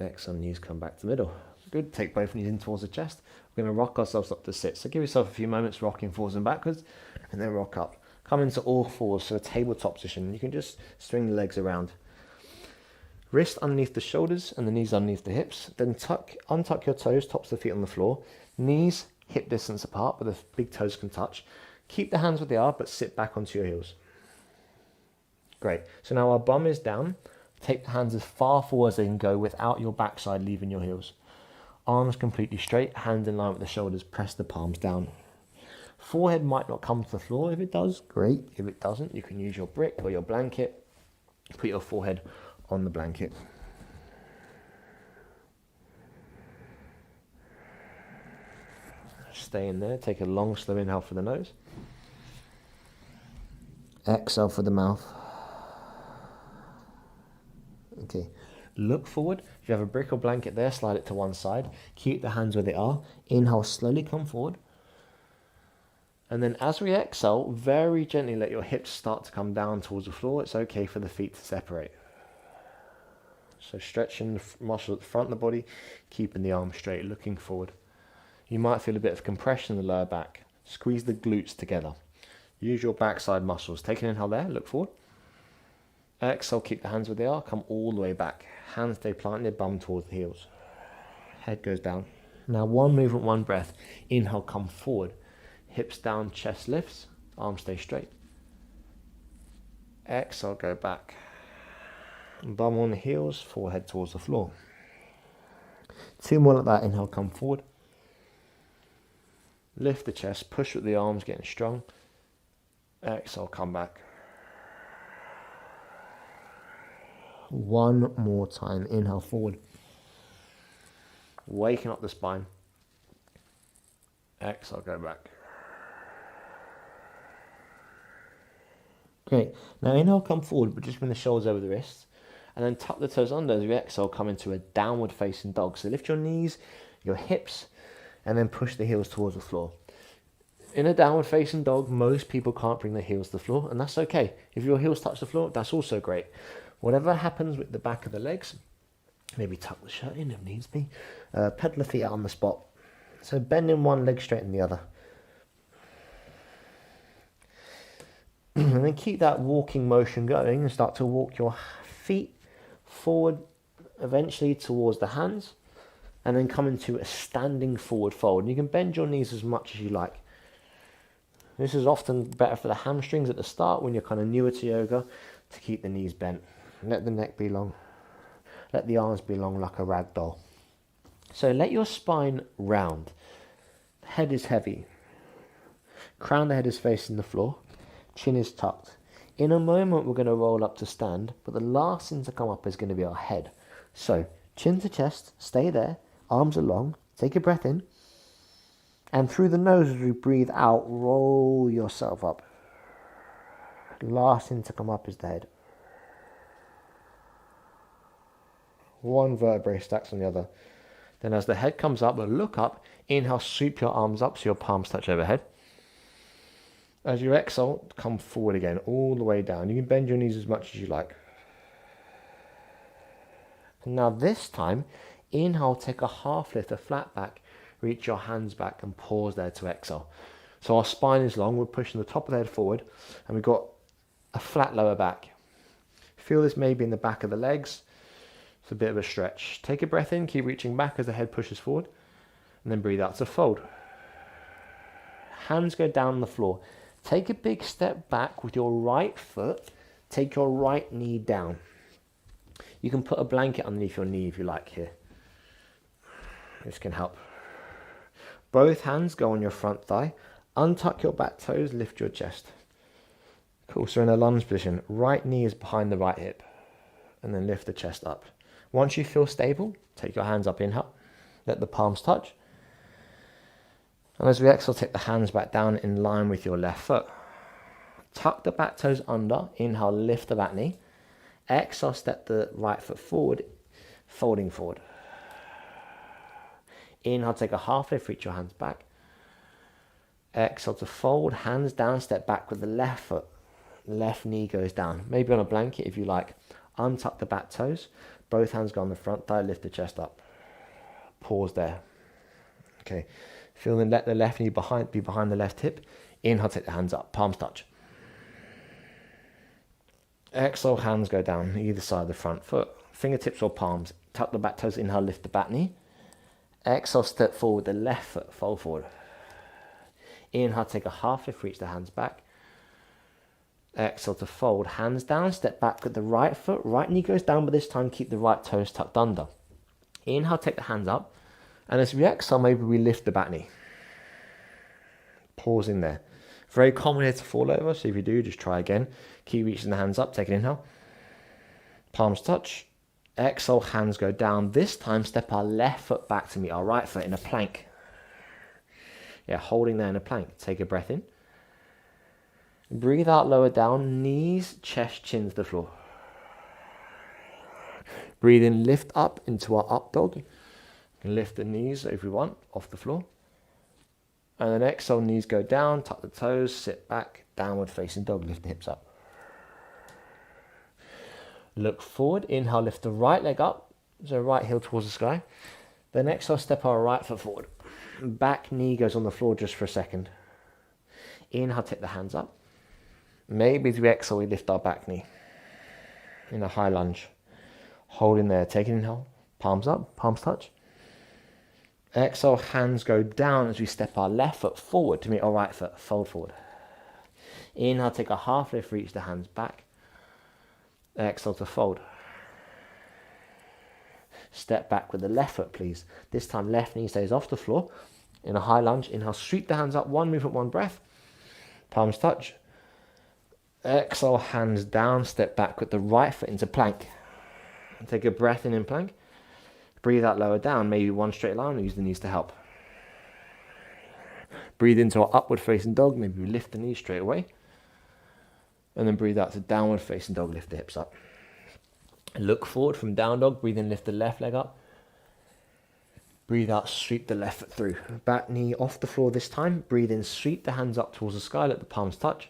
Exhale, knees come back to middle. Good, take both knees in towards the chest. We're going to rock ourselves up to sit. So give yourself a few moments rocking forwards and backwards, and then rock up. Come into all fours, so a tabletop position. You can just swing the legs around. Wrist underneath the shoulders and the knees underneath the hips. Then untuck your toes, tops of the feet on the floor. Knees hip distance apart, but the big toes can touch. Keep the hands where they are, but sit back onto your heels. Great. So now our bum is down. Take the hands as far forward as they can go without your backside leaving your heels. Arms completely straight, hands in line with the shoulders, press the palms down. Forehead might not come to the floor. If it does, great. If it doesn't, you can use your brick or your blanket. Put your forehead on the blanket. Stay in there. Take a long, slow inhale for the nose. Exhale for the mouth. Okay. Look forward. If you have a brick or blanket there, slide it to one side. Keep the hands where they are. Inhale, slowly come forward. And then as we exhale, very gently let your hips start to come down towards the floor. It's okay for the feet to separate. So stretching the muscles at the front of the body, keeping the arms straight, looking forward. You might feel a bit of compression in the lower back. Squeeze the glutes together. Use your backside muscles. Take an inhale there, look forward. Exhale, keep the hands where they are, come all the way back. Hands stay planted, bum towards the heels. Head goes down. Now one movement, one breath. Inhale, come forward. Hips down, chest lifts, arms stay straight. Exhale, go back. Bum on the heels, forehead towards the floor. Two more like that. Inhale, come forward. Lift the chest, push with the arms, getting strong. Exhale, come back. One more time. Inhale, forward. Waking up the spine. Exhale, go back. Great. Now inhale, come forward, but just bring the shoulders over the wrists. And then tuck the toes under as you exhale, come into a downward facing dog. So lift your knees, your hips, and then push the heels towards the floor. In a downward facing dog, most people can't bring their heels to the floor, and that's okay. If your heels touch the floor, that's also great. Whatever happens with the back of the legs, maybe tuck the shirt in if needs be. Pedal the feet out on the spot. So bending one leg, straighten the other. And then keep that walking motion going and start to walk your feet forward, eventually towards the hands, and then come into a standing forward fold. And you can bend your knees as much as you like. This is often better for the hamstrings at the start when you're kind of newer to yoga, to keep the knees bent. Let the neck be long. Let the arms be long like a rag doll. So let your spine round. The head is heavy. Crown of the head is facing the floor. Chin is tucked. In a moment, we're going to roll up to stand, but the last thing to come up is going to be our head. So chin to chest, stay there. Arms are long. Take a breath in. And through the nose, as we breathe out, roll yourself up. Last thing to come up is the head. One vertebrae stacks on the other. Then as the head comes up, we'll look up. Inhale, sweep your arms up so your palms touch overhead. As you exhale, come forward again, all the way down. You can bend your knees as much as you like. And now this time, inhale, take a half lift, a flat back. Reach your hands back and pause there to exhale. So our spine is long, we're pushing the top of the head forward, and we've got a flat lower back. Feel this maybe in the back of the legs. It's a bit of a stretch. Take a breath in, keep reaching back as the head pushes forward, and then breathe out to fold. Hands go down on the floor. Take a big step back with your right foot. Take your right knee down. You can put a blanket underneath your knee if you like here. This can help. Both hands go on your front thigh. Untuck your back toes, lift your chest. Cool, so in a lunge position, right knee is behind the right hip. And then lift the chest up. Once you feel stable, take your hands up, inhale. Let the palms touch. And as we exhale, take the hands back down in line with your left foot. Tuck the back toes under, inhale, lift the back knee. Exhale, step the right foot forward, folding forward. Inhale, take a half lift, reach your hands back. Exhale to fold, hands down, step back with the left foot. Left knee goes down, maybe on a blanket if you like. Untuck the back toes, both hands go on the front thigh, lift the chest up. Pause there. Okay, feel then let the left knee be behind the left hip. Inhale, take the hands up, palms touch. Exhale, hands go down either side of the front foot. Fingertips or palms. Tuck the back toes, inhale, lift the back knee. Exhale, step forward the left foot, fold forward. Inhale, take a half lift, reach the hands back. Exhale to fold, hands down, step back with the right foot. Right knee goes down, but this time keep the right toes tucked under. Inhale, take the hands up. And as we exhale, maybe we lift the back knee. Pause in there. Very common here to fall over, so if you do, just try again. Keep reaching the hands up, take an inhale. Palms touch. Exhale, hands go down. This time, step our left foot back to meet our right foot in a plank. Yeah, holding there in a plank. Take a breath in. Breathe out, lower down, knees, chest, chin to the floor. Breathe in, lift up into our up dog. You can lift the knees if you want, off the floor. And then exhale, knees go down, tuck the toes, sit back, downward facing dog, lift the hips up. Look forward, inhale, lift the right leg up, so right heel towards the sky. Then exhale, step our right foot forward. Back knee goes on the floor just for a second. Inhale, take the hands up. Maybe as we exhale, we lift our back knee in a high lunge. Holding there, take an inhale, palms up, palms touch. Exhale, hands go down as we step our left foot forward to meet our right foot, fold forward. Inhale, take a half lift, reach the hands back. Exhale to fold. Step back with the left foot, please. This time, left knee stays off the floor. In a high lunge, inhale, sweep the hands up, one movement, one breath. Palms touch. Exhale, hands down, step back with the right foot into plank. Take a breath in plank. Breathe out, lower down, maybe one straight line, use the knees to help. Breathe into our upward facing dog, maybe we lift the knees straight away. And then breathe out to downward facing dog, lift the hips up. Look forward from down dog, breathe in, lift the left leg up. Breathe out, sweep the left foot through. Back knee off the floor this time. Breathe in, sweep the hands up towards the sky, let the palms touch.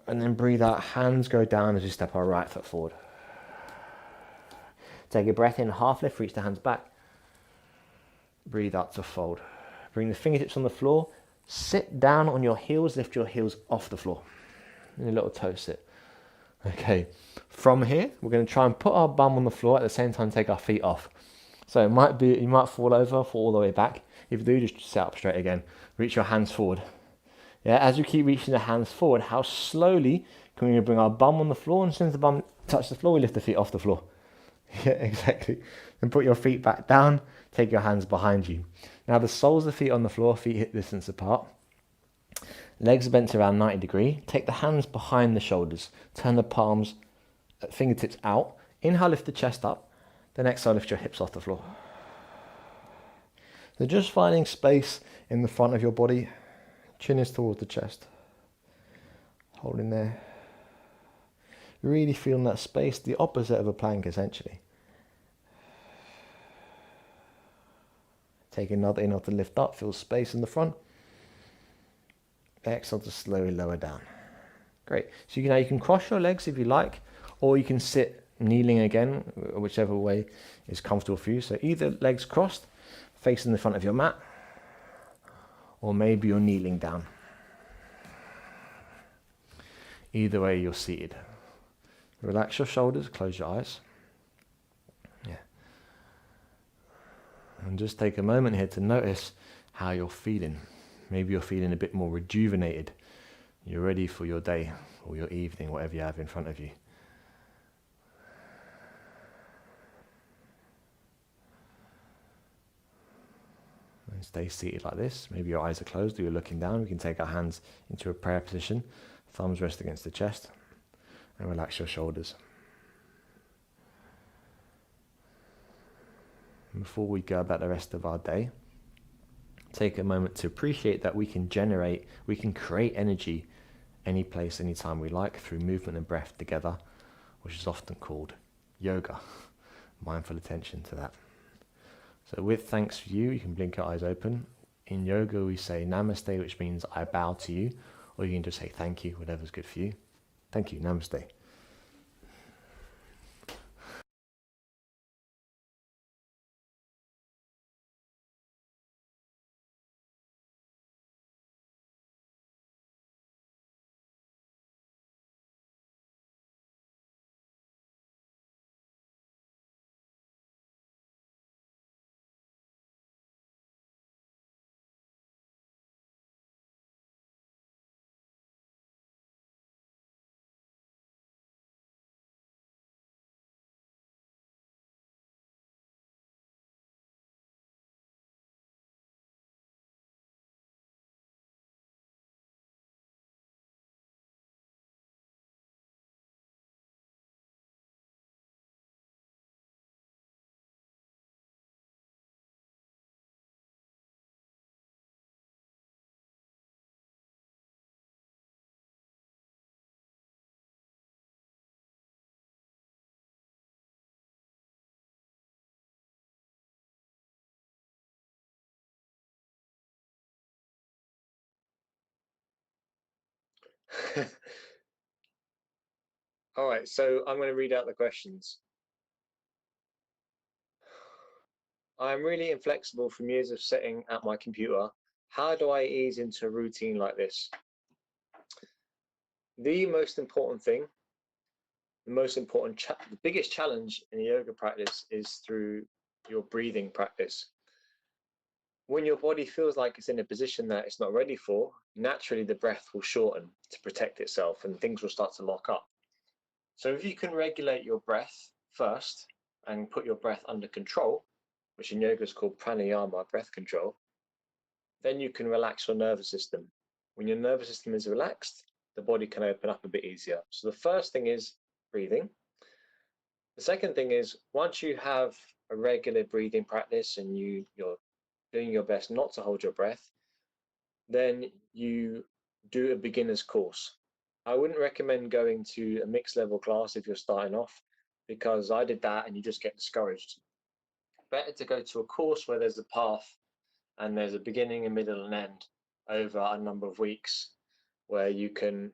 And then breathe out, hands go down as we step our right foot forward. Take a breath in, half lift, reach the hands back. Breathe out to fold. Bring the fingertips on the floor. Sit down on your heels, lift your heels off the floor. In a little toe sit. Okay, from here, we're going to try and put our bum on the floor at the same time take our feet off. So it might be, you might fall over, fall all the way back. If you do, just sit up straight again. Reach your hands forward. Yeah, as you keep reaching the hands forward, how slowly can we bring our bum on the floor, and as soon as the bum touches the floor, we lift the feet off the floor. Yeah, exactly. Then put your feet back down, take your hands behind you. Now the soles of the feet on the floor, feet hip distance apart. Legs are bent around 90 degrees. Take the hands behind the shoulders. Turn the palms, fingertips out. Inhale, lift the chest up. Then exhale, lift your hips off the floor. So just finding space in the front of your body. Chin is towards the chest. Holding there. Really feeling that space, the opposite of a plank essentially. Take another inhale to lift up, feel space in the front. Exhale to slowly lower down. Great. So you can cross your legs if you like, or you can sit kneeling again, whichever way is comfortable for you. So either legs crossed, facing the front of your mat, or maybe you're kneeling down. Either way, you're seated. Relax your shoulders, close your eyes. Yeah. And just take a moment here to notice how you're feeling. Maybe you're feeling a bit more rejuvenated. You're ready for your day or your evening, whatever you have in front of you. and stay seated like this. Maybe your eyes are closed or you're looking down. We can take our hands into a prayer position, thumbs rest against the chest, and relax your shoulders. And before we go about the rest of our day, take a moment to appreciate that we can create energy any place, anytime we like through movement and breath together, which is often called yoga. Mindful attention to that. So with thanks for you, you can blink your eyes open. In yoga, we say namaste, which means I bow to you, or you can just say thank you, whatever's good for you. Thank you, namaste. All right, so I'm going to read out the questions. I'm really inflexible from years of sitting at my computer. How do I ease into a routine like this? The most important thing, the biggest challenge in a yoga practice is through your breathing practice. When your body feels like it's in a position that it's not ready for, naturally the breath will shorten to protect itself and things will start to lock up. So if you can regulate your breath first and put your breath under control, which in yoga is called pranayama, breath control, then you can relax your nervous system. When your nervous system is relaxed, the body can open up a bit easier. So the first thing is breathing. The second thing is, once you have a regular breathing practice and you're doing your best not to hold your breath, then you do a beginner's course. I wouldn't recommend going to a mixed level class if you're starting off, because I did that and you just get discouraged. Better to go to a course where there's a path and there's a beginning, a middle, and end over a number of weeks, where you can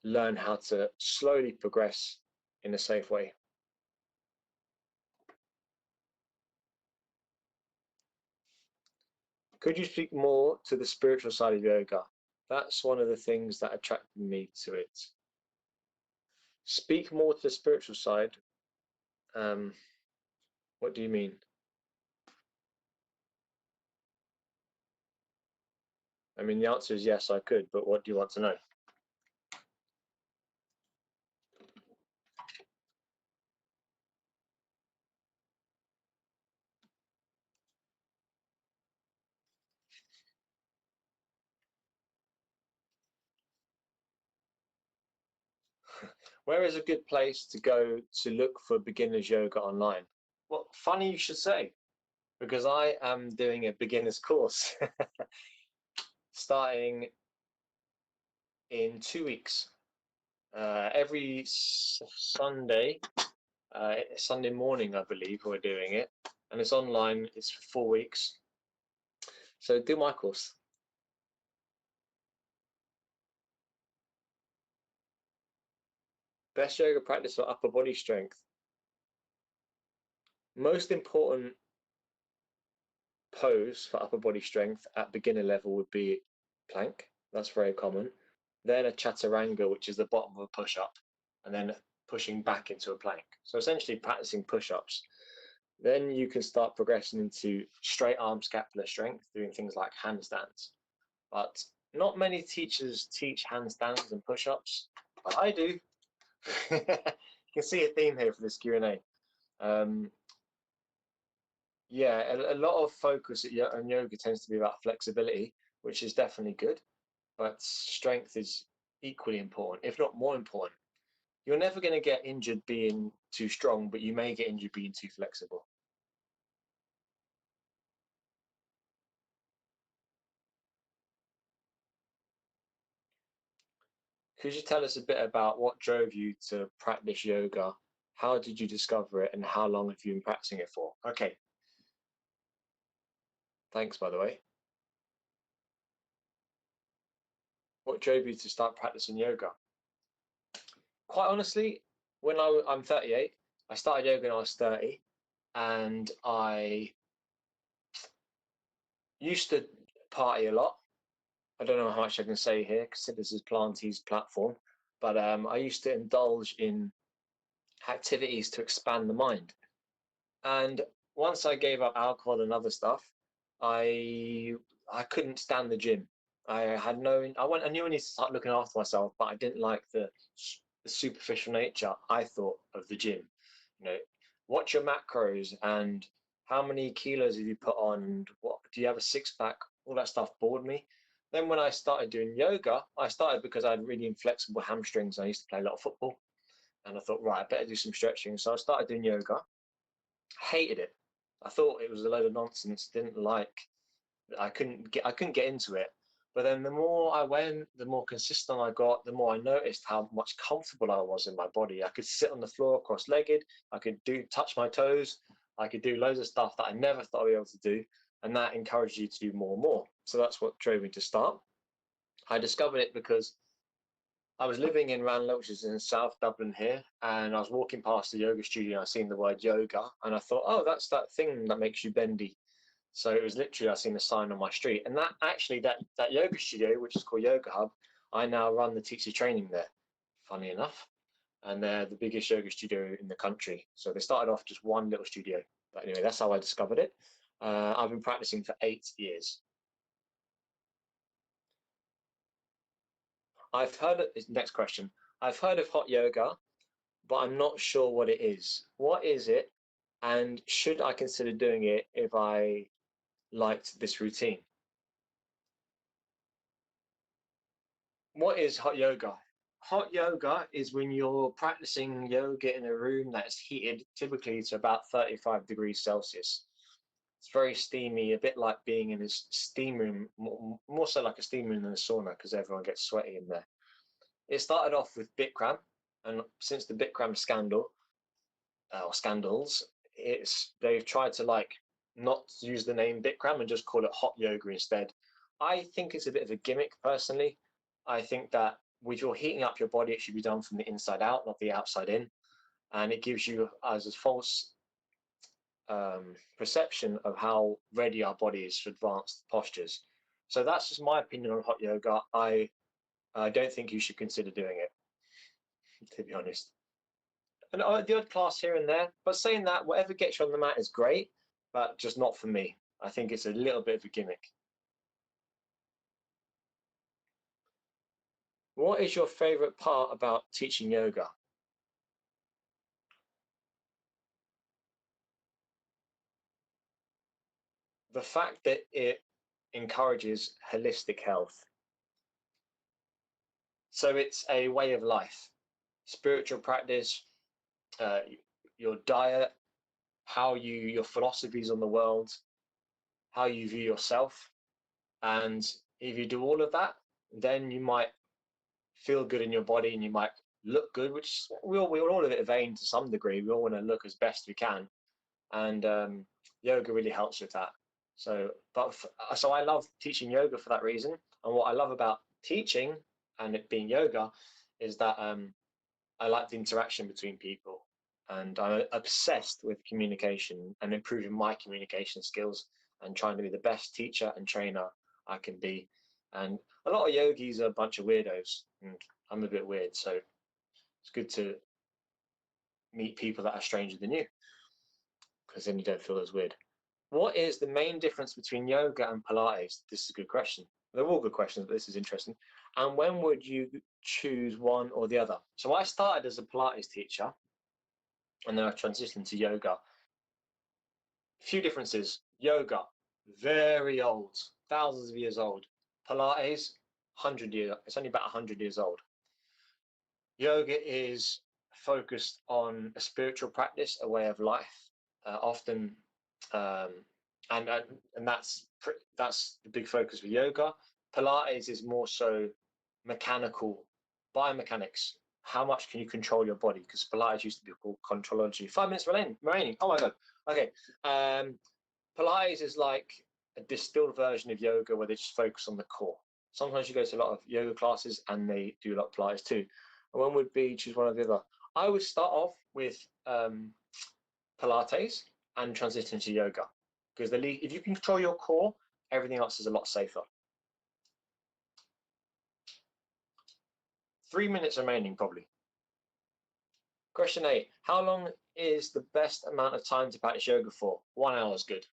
learn how to slowly progress in a safe way. Could you speak more to the spiritual side of yoga? That's one of the things that attracted me to it. Speak more to the spiritual side. What do you mean? I mean, the answer is yes, I could, but what do you want to know? Where is a good place to go to look for beginners yoga online? Well, funny you should say, because I am doing a beginner's course starting in 2 weeks. Every Sunday, Sunday morning, I believe we're doing it, and it's online. It's for 4 weeks. So do my course. Best yoga practice for upper body strength. Most important pose for upper body strength at beginner level would be plank. That's very common. Then a chaturanga, which is the bottom of a push-up, and then pushing back into a plank. So essentially practicing push-ups. Then you can start progressing into straight arm scapular strength, doing things like handstands. But not many teachers teach handstands and push-ups, but I do. You can see a theme here for this Q&A. Yeah, a lot of focus on yoga tends to be about flexibility, which is definitely good, but strength is equally important, if not more important. You're never going to get injured being too strong, but you may get injured being too flexible. Could you tell us a bit about what drove you to practice yoga? How did you discover it, and how long have you been practicing it for? Okay. Thanks, by the way. What drove you to start practicing yoga? Quite honestly, when I'm 38, I started yoga when I was 30, and I used to party a lot. I don't know how much I can say here because this is Plantie's platform, but I used to indulge in activities to expand the mind. And once I gave up alcohol and other stuff, I couldn't stand the gym. I knew I needed to start looking after myself, but I didn't like the superficial nature, I thought, of the gym. You know, watch your macros and how many kilos have you put on, and what do you have a six pack? All that stuff bored me. Then when I started doing yoga, I started because I had really inflexible hamstrings. I used to play a lot of football, and I thought, right, I better do some stretching. So I started doing yoga. Hated it. I thought it was a load of nonsense. Didn't like. I couldn't get into it. But then the more I went, the more consistent I got, the more I noticed how much comfortable I was in my body. I could sit on the floor cross-legged. I could touch my toes. I could do loads of stuff that I never thought I'd be able to do. And that encouraged you to do more and more. So that's what drove me to start. I discovered it because I was living in Ranelagh, which is in South Dublin here, and I was walking past the yoga studio and I seen the word yoga, and I thought, oh, that's that thing that makes you bendy. So it was literally, I seen a sign on my street, and that yoga studio, which is called Yoga Hub, I now run the teacher training there, funny enough, and they're the biggest yoga studio in the country. So they started off just one little studio, but anyway, that's how I discovered it. I've been practicing for 8 years. Next question. I've heard of hot yoga, but I'm not sure what it is. What is it, and should I consider doing it if I liked this routine? What is hot yoga? Hot yoga is when you're practicing yoga in a room that's heated typically to about 35 degrees Celsius. It's very steamy, a bit like being in a steam room, more so like a steam room than a sauna because everyone gets sweaty in there. It started off with Bikram, and since the Bikram scandal, or scandals, they've tried to not use the name Bikram and just call it hot yoga instead. I think it's a bit of a gimmick personally. I think that if you're heating up your body, it should be done from the inside out, not the outside in, and it gives you as a false perception of how ready our body is for advanced postures. So that's just my opinion on hot yoga. I don't think you should consider doing it, to be honest. And the odd class here and there, but saying that, whatever gets you on the mat is great, but just not for me. I think it's a little bit of a gimmick. What is your favorite part about teaching yoga? The fact that it encourages holistic health. So it's a way of life, spiritual practice, your diet, your philosophies on the world, how you view yourself. And if you do all of that, then you might feel good in your body and you might look good, which we're all a bit vain to some degree. We all want to look as best we can. And yoga really helps with that. So I love teaching yoga for that reason. And what I love about teaching and it being yoga is that I like the interaction between people, and I'm obsessed with communication and improving my communication skills and trying to be the best teacher and trainer I can be. And a lot of yogis are a bunch of weirdos, and I'm a bit weird, so it's good to meet people that are stranger than you, because then you don't feel as weird. What is the main difference between yoga and Pilates? This is a good question. They're all good questions, but this is interesting. And when would you choose one or the other? So I started as a Pilates teacher, and then I transitioned to yoga. Few differences. Yoga, very old, thousands of years old. Pilates, 100 years. It's only about 100 years old. Yoga is focused on a spiritual practice, a way of life, often, and that's the big focus with yoga. Pilates is more so mechanical, biomechanics. How much can you control your body? Because Pilates used to be called controlology. 5 minutes remaining. Oh my god. Okay. Pilates is like a distilled version of yoga where they just focus on the core. Sometimes you go to a lot of yoga classes and they do a lot of Pilates too. And one would be choose one or the other. I would start off with Pilates and transition to yoga, because if you can control your core, everything else is a lot safer. 3 minutes remaining, probably. Question 8. How long is the best amount of time to practice yoga for? 1 hour is good.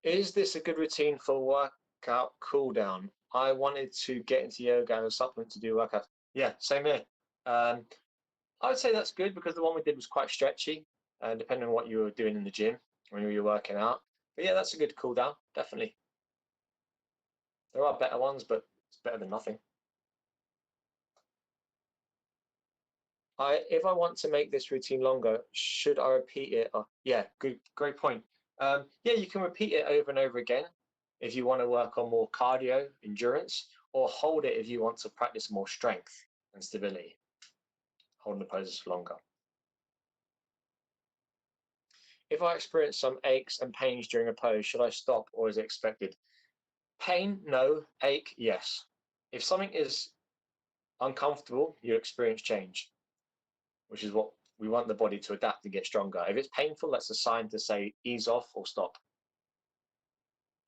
Is this a good routine for workout cool down? I wanted to get into yoga as a supplement to do workout. Yeah, same here. I would say that's good because the one we did was quite stretchy, depending on what you were doing in the gym when you were working out. But yeah, that's a good cool down, definitely. There are better ones, but it's better than nothing. If I want to make this routine longer, should I repeat it? Yeah, great point. Yeah, you can repeat it over and over again if you want to work on more cardio, endurance, or hold it if you want to practice more strength and stability. Holding the poses for longer. If I experience some aches and pains during a pose, should I stop or is it expected? Pain, no. Ache, yes. If something is uncomfortable, you experience change, which is what we want the body to adapt and get stronger. If it's painful, that's a sign to say ease off or stop.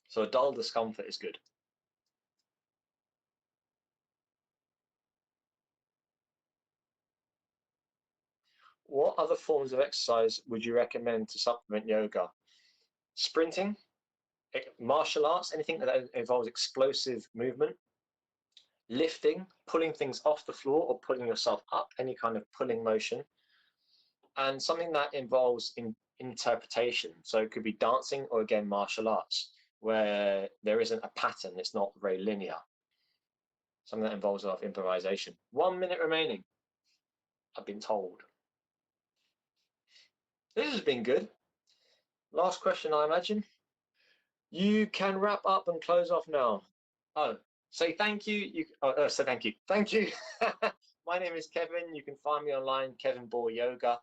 So a dull discomfort is good. What other forms of exercise would you recommend to supplement yoga? Sprinting, martial arts, anything that involves explosive movement, lifting, pulling things off the floor or pulling yourself up, any kind of pulling motion, and something that involves interpretation. So it could be dancing or again martial arts, where there isn't a pattern, it's not very linear. Something that involves a lot of improvisation. 1 minute remaining, I've been told. This has been good. Last question, I imagine. You can wrap up and close off now. Oh, say thank you. Say thank you. Thank you. My name is Kevin. You can find me online, Kevin Boyle Yoga,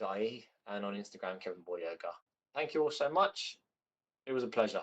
and on Instagram, Kevin Boyle Yoga. Thank you all so much. It was a pleasure.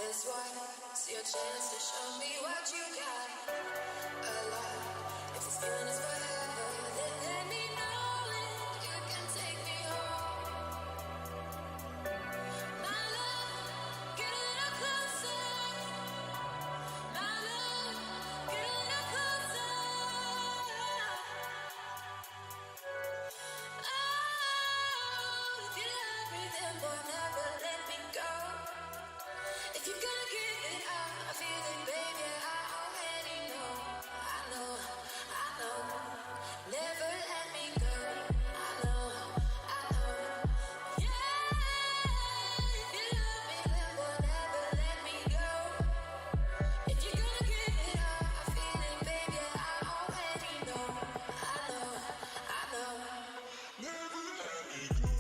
This one's your chance to show me what you got. A lot. If this feeling is forever, then let me know it. You can take me home. My love, get a little closer. My love, get a little closer. Oh, if you love me, then boy, never let me go. If you're gonna give it up, I feel it, baby, I already know. I know, I know. Never let me go. I know, I know. Yeah, if you love me, then boy, never let me go. If you're gonna give it up, I feel it, baby, I already know. I know, I know. Never let me go.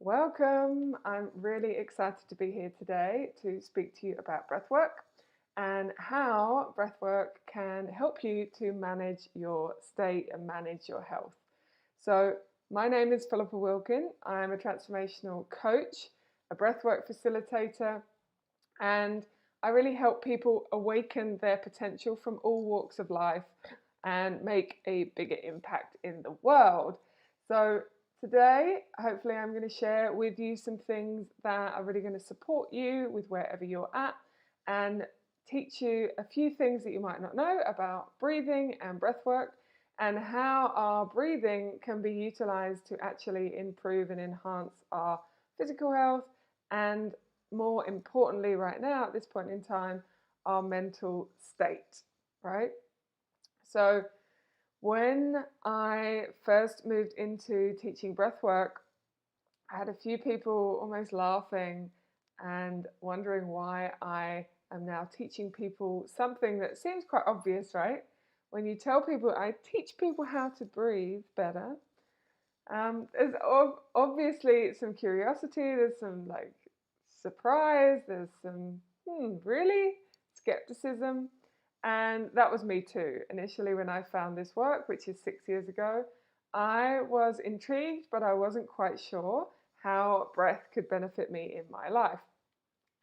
Welcome. I'm really excited to be here today to speak to you about breathwork and how breathwork can help you to manage your state and manage your health. So, my name is Phillipa Wilkins. I'm a transformational coach, a breathwork facilitator, and I really help people awaken their potential from all walks of life and make a bigger impact in the world. So, today, hopefully, I'm going to share with you some things that are really going to support you with wherever you're at and teach you a few things that you might not know about breathing and breathwork and how our breathing can be utilized to actually improve and enhance our physical health and, more importantly, right now at this point in time, our mental state, right? So, when I first moved into teaching breathwork, I had a few people almost laughing and wondering why I am now teaching people something that seems quite obvious, right? When you tell people, I teach people how to breathe better, there's obviously some curiosity, there's some like surprise, there's some, really? Skepticism. And that was me too. Initially, when I found this work, which is 6 years ago, I was intrigued, but I wasn't quite sure how breath could benefit me in my life.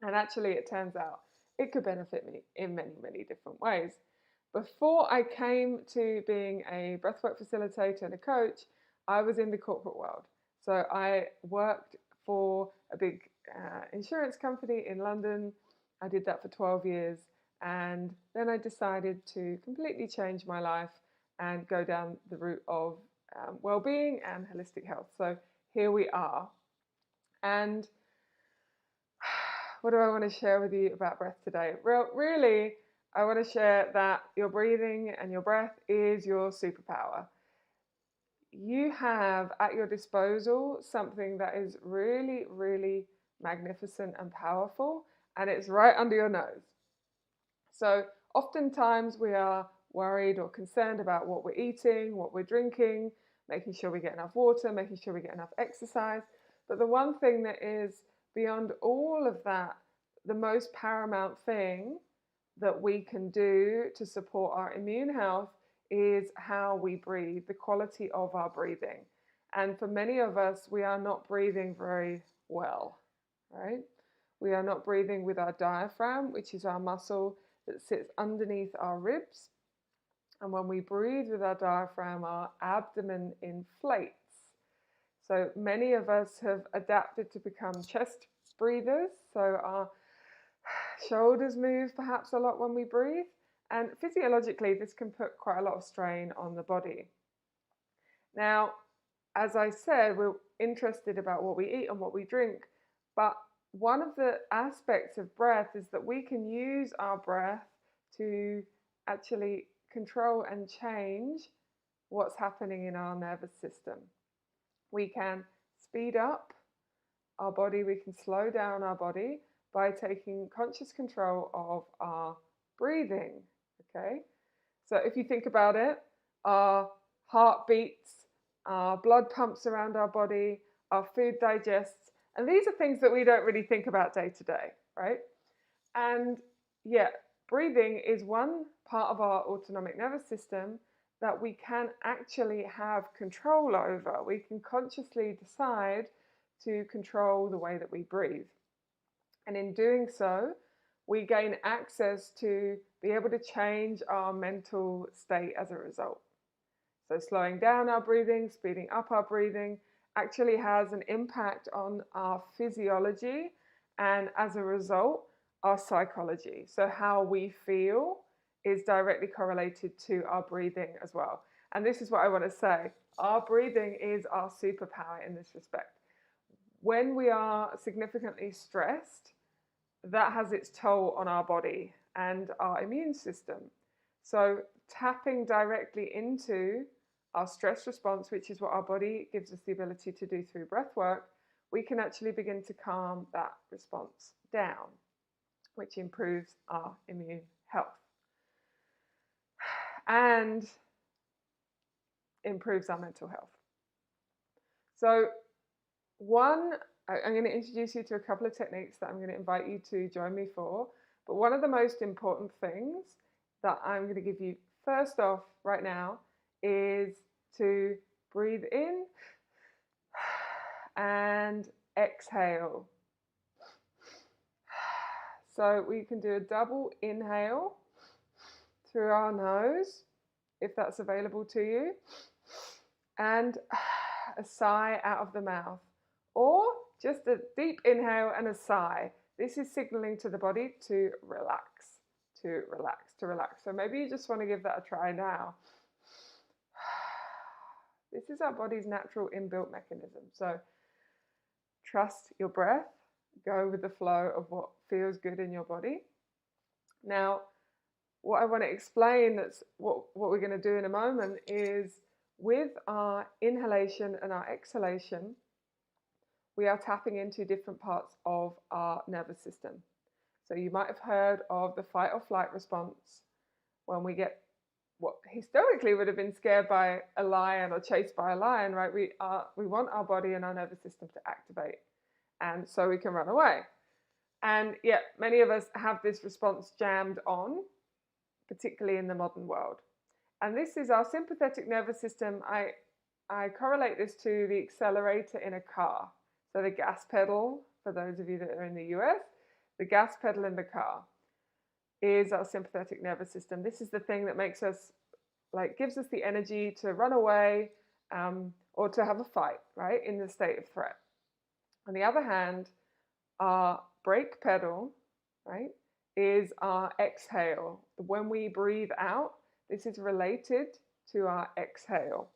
And actually, it turns out it could benefit me in many, many different ways. Before I came to being a breathwork facilitator and a coach, I was in the corporate world. So I worked for a big insurance company in London. I did that for 12 years. And then I decided to completely change my life and go down the route of well-being and holistic health. So here we are. And what do I want to share with you about breath today? Well, really, I want to share that your breathing and your breath is your superpower. You have at your disposal something that is really, really magnificent and powerful, and it's right under your nose. So oftentimes we are worried or concerned about what we're eating, what we're drinking, making sure we get enough water, making sure we get enough exercise. But the one thing that is beyond all of that, the most paramount thing that we can do to support our immune health is how we breathe, the quality of our breathing. And for many of us, we are not breathing very well, right? We are not breathing with our diaphragm, which is our muscle that sits underneath our ribs. And when we breathe with our diaphragm, our abdomen inflates. So many of us have adapted to become chest breathers. So our shoulders move perhaps a lot when we breathe. And physiologically, this can put quite a lot of strain on the body. Now, as I said, we're interested about what we eat and what we drink. But one of the aspects of breath is that we can use our breath to actually control and change what's happening in our nervous system. We can speed up our body, we can slow down our body by taking conscious control of our breathing, okay? So if you think about it, our heart beats, our blood pumps around our body, our food digests, and these are things that we don't really think about day to day, right? And yet, breathing is one part of our autonomic nervous system that we can actually have control over. We can consciously decide to control the way that we breathe. And in doing so, we gain access to be able to change our mental state as a result. So slowing down our breathing, speeding up our breathing actually has an impact on our physiology and as a result, our psychology. So how we feel is directly correlated to our breathing as well. And this is what I want to say. Our breathing is our superpower in this respect. When we are significantly stressed, that has its toll on our body and our immune system. So tapping directly into our stress response, which is what our body gives us the ability to do through breath work, we can actually begin to calm that response down, which improves our immune health and improves our mental health. So I'm going to introduce you to a couple of techniques that I'm going to invite you to join me for. But one of the most important things that I'm going to give you first off right now is to breathe in and exhale. So we can do a double inhale through our nose, if that's available to you, and a sigh out of the mouth, or just a deep inhale and a sigh. This is signaling to the body to relax, to relax, to relax. So maybe you just want to give that a try now. This is our body's natural inbuilt mechanism. So trust your breath, go with the flow of what feels good in your body. Now, what I want to explain, that's what we're going to do in a moment, is with our inhalation and our exhalation, we are tapping into different parts of our nervous system. So you might have heard of the fight or flight response when we get what historically would have been scared by a lion or chased by a lion, right? We want our body and our nervous system to activate, and so we can run away. And yet many of us have this response jammed on, particularly in the modern world. And this is our sympathetic nervous system. I correlate this to the accelerator in a car. So the gas pedal, for those of you that are in the US, the gas pedal in the car. is our sympathetic nervous system. This is the thing that makes us, like, gives us the energy to run away or to have a fight, right, in the state of threat. On the other hand, our brake pedal, right, is our exhale. When we breathe out, this is related to our exhale.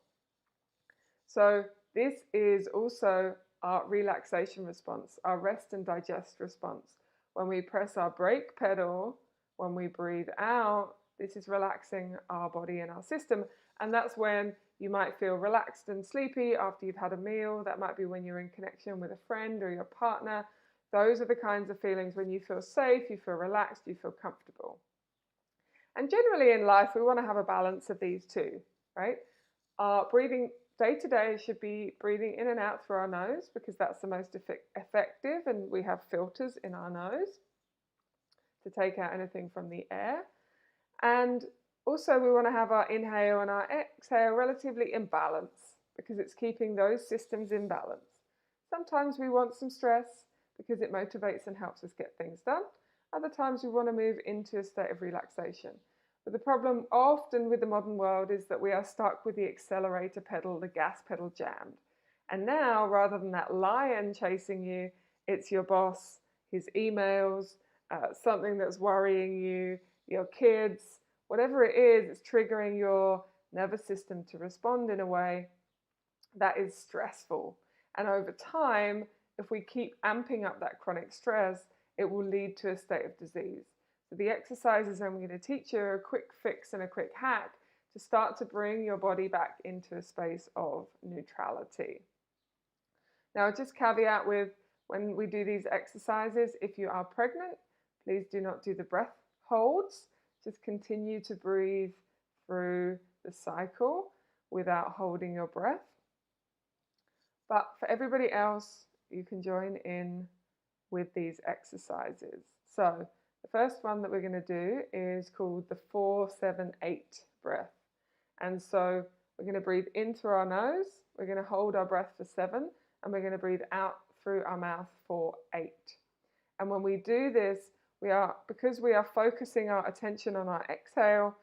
So this is also our relaxation response, our rest and digest response. When we press our brake pedal, when we breathe out, this is relaxing our body and our system. And that's when you might feel relaxed and sleepy after you've had a meal. That might be when you're in connection with a friend or your partner. Those are the kinds of feelings when you feel safe, you feel relaxed, you feel comfortable. And generally in life, we want to have a balance of these two, right? Our breathing day to day should be breathing in and out through our nose, because that's the most effective, and we have filters in our nose to take out anything from the air. And also we want to have our inhale and our exhale relatively in balance, because it's keeping those systems in balance. Sometimes we want some stress because it motivates and helps us get things done. Other times we want to move into a state of relaxation. But the problem often with the modern world is that we are stuck with the accelerator pedal, the gas pedal jammed. And now, rather than that lion chasing you, it's your boss, his emails, something that's worrying you, your kids, whatever it is, it's triggering your nervous system to respond in a way that is stressful. And over time, if we keep amping up that chronic stress, it will lead to a state of disease. So the exercises I'm going to teach you are a quick fix and a quick hack to start to bring your body back into a space of neutrality. Now, just caveat with, when we do these exercises, if you are pregnant, please do not do the breath holds. Just continue to breathe through the cycle without holding your breath. But for everybody else, you can join in with these exercises. So the first one that we're going to do is called the 4-7-8 breath. And so we're going to breathe in through our nose, we're going to hold our breath for 7, and we're going to breathe out through our mouth for 8. And when we do this, because we are focusing our attention on our exhale,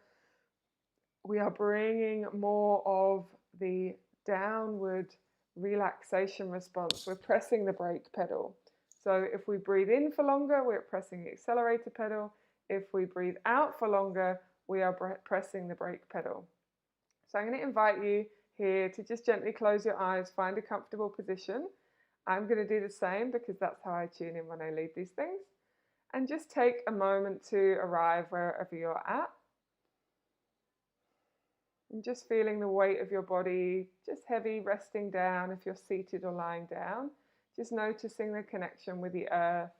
we are bringing more of the downward relaxation response. We're pressing the brake pedal. So if we breathe in for longer, we're pressing the accelerator pedal. If we breathe out for longer, we are pressing the brake pedal. So I'm going to invite you here to just gently close your eyes, find a comfortable position. I'm going to do the same because that's how I tune in when I lead these things. And just take a moment to arrive wherever you're at. And just feeling the weight of your body, just heavy, resting down if you're seated or lying down. Just noticing the connection with the earth.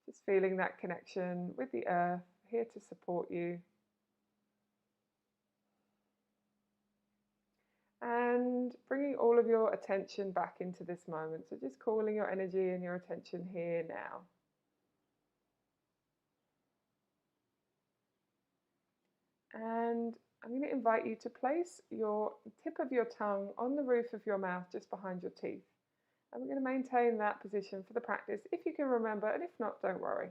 Just feeling that connection with the earth, here to support you. And bringing all of your attention back into this moment. So just calling your energy and your attention here now. And I'm going to invite you to place your tip of your tongue on the roof of your mouth just behind your teeth. And we're going to maintain that position for the practice if you can remember, and if not, don't worry.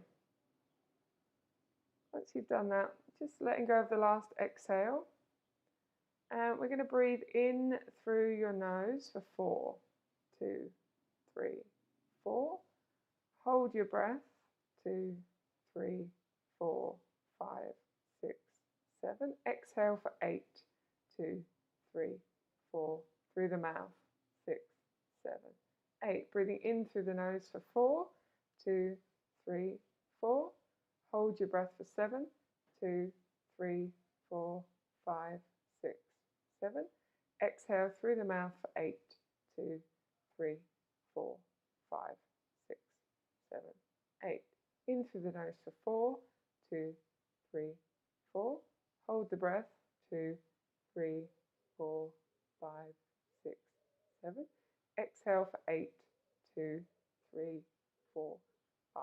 Once you've done that, just letting go of the last exhale. And we're going to breathe in through your nose for 4, 2, 3, 4. Hold your breath. 2, 3, 4, 5, 6, 7. Exhale for 8, 2, 3, 4. Through the mouth. 6, 7, 8. Breathing in through the nose for 4, 2, 3, 4. Hold your breath for 7, 2, 3, 4, 5, 6, 7. Exhale through the mouth for 8, 2, 3, 4, 5, 6, 7, 8. In through the nose for 4, 2, 3, 4. Hold the breath. 2, 3, 4, 5, 6, 7. Exhale for 8, 2, 3, 4, 5,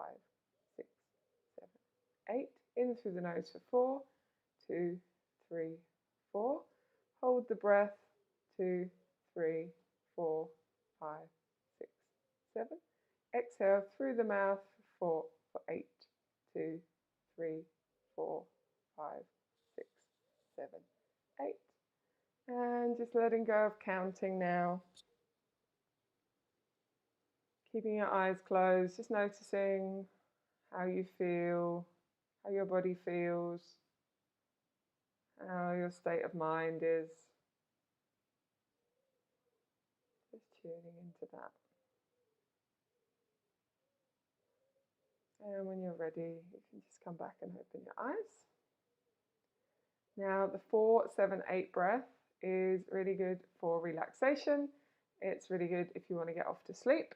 6, 7, 8. In through the nose for 4, 2, 3, 4. Hold the breath. 2, 3, 4, 5, 6, 7. Exhale through the mouth for 8, 2, 3, 4, 5, 6, 7, 8. And just letting go of counting now. Keeping your eyes closed, just noticing how you feel, how your body feels, how your state of mind is. Just tuning into that. And when you're ready, you can just come back and open your eyes. Now, the 4, 7, 8 breath is really good for relaxation. It's really good if you want to get off to sleep.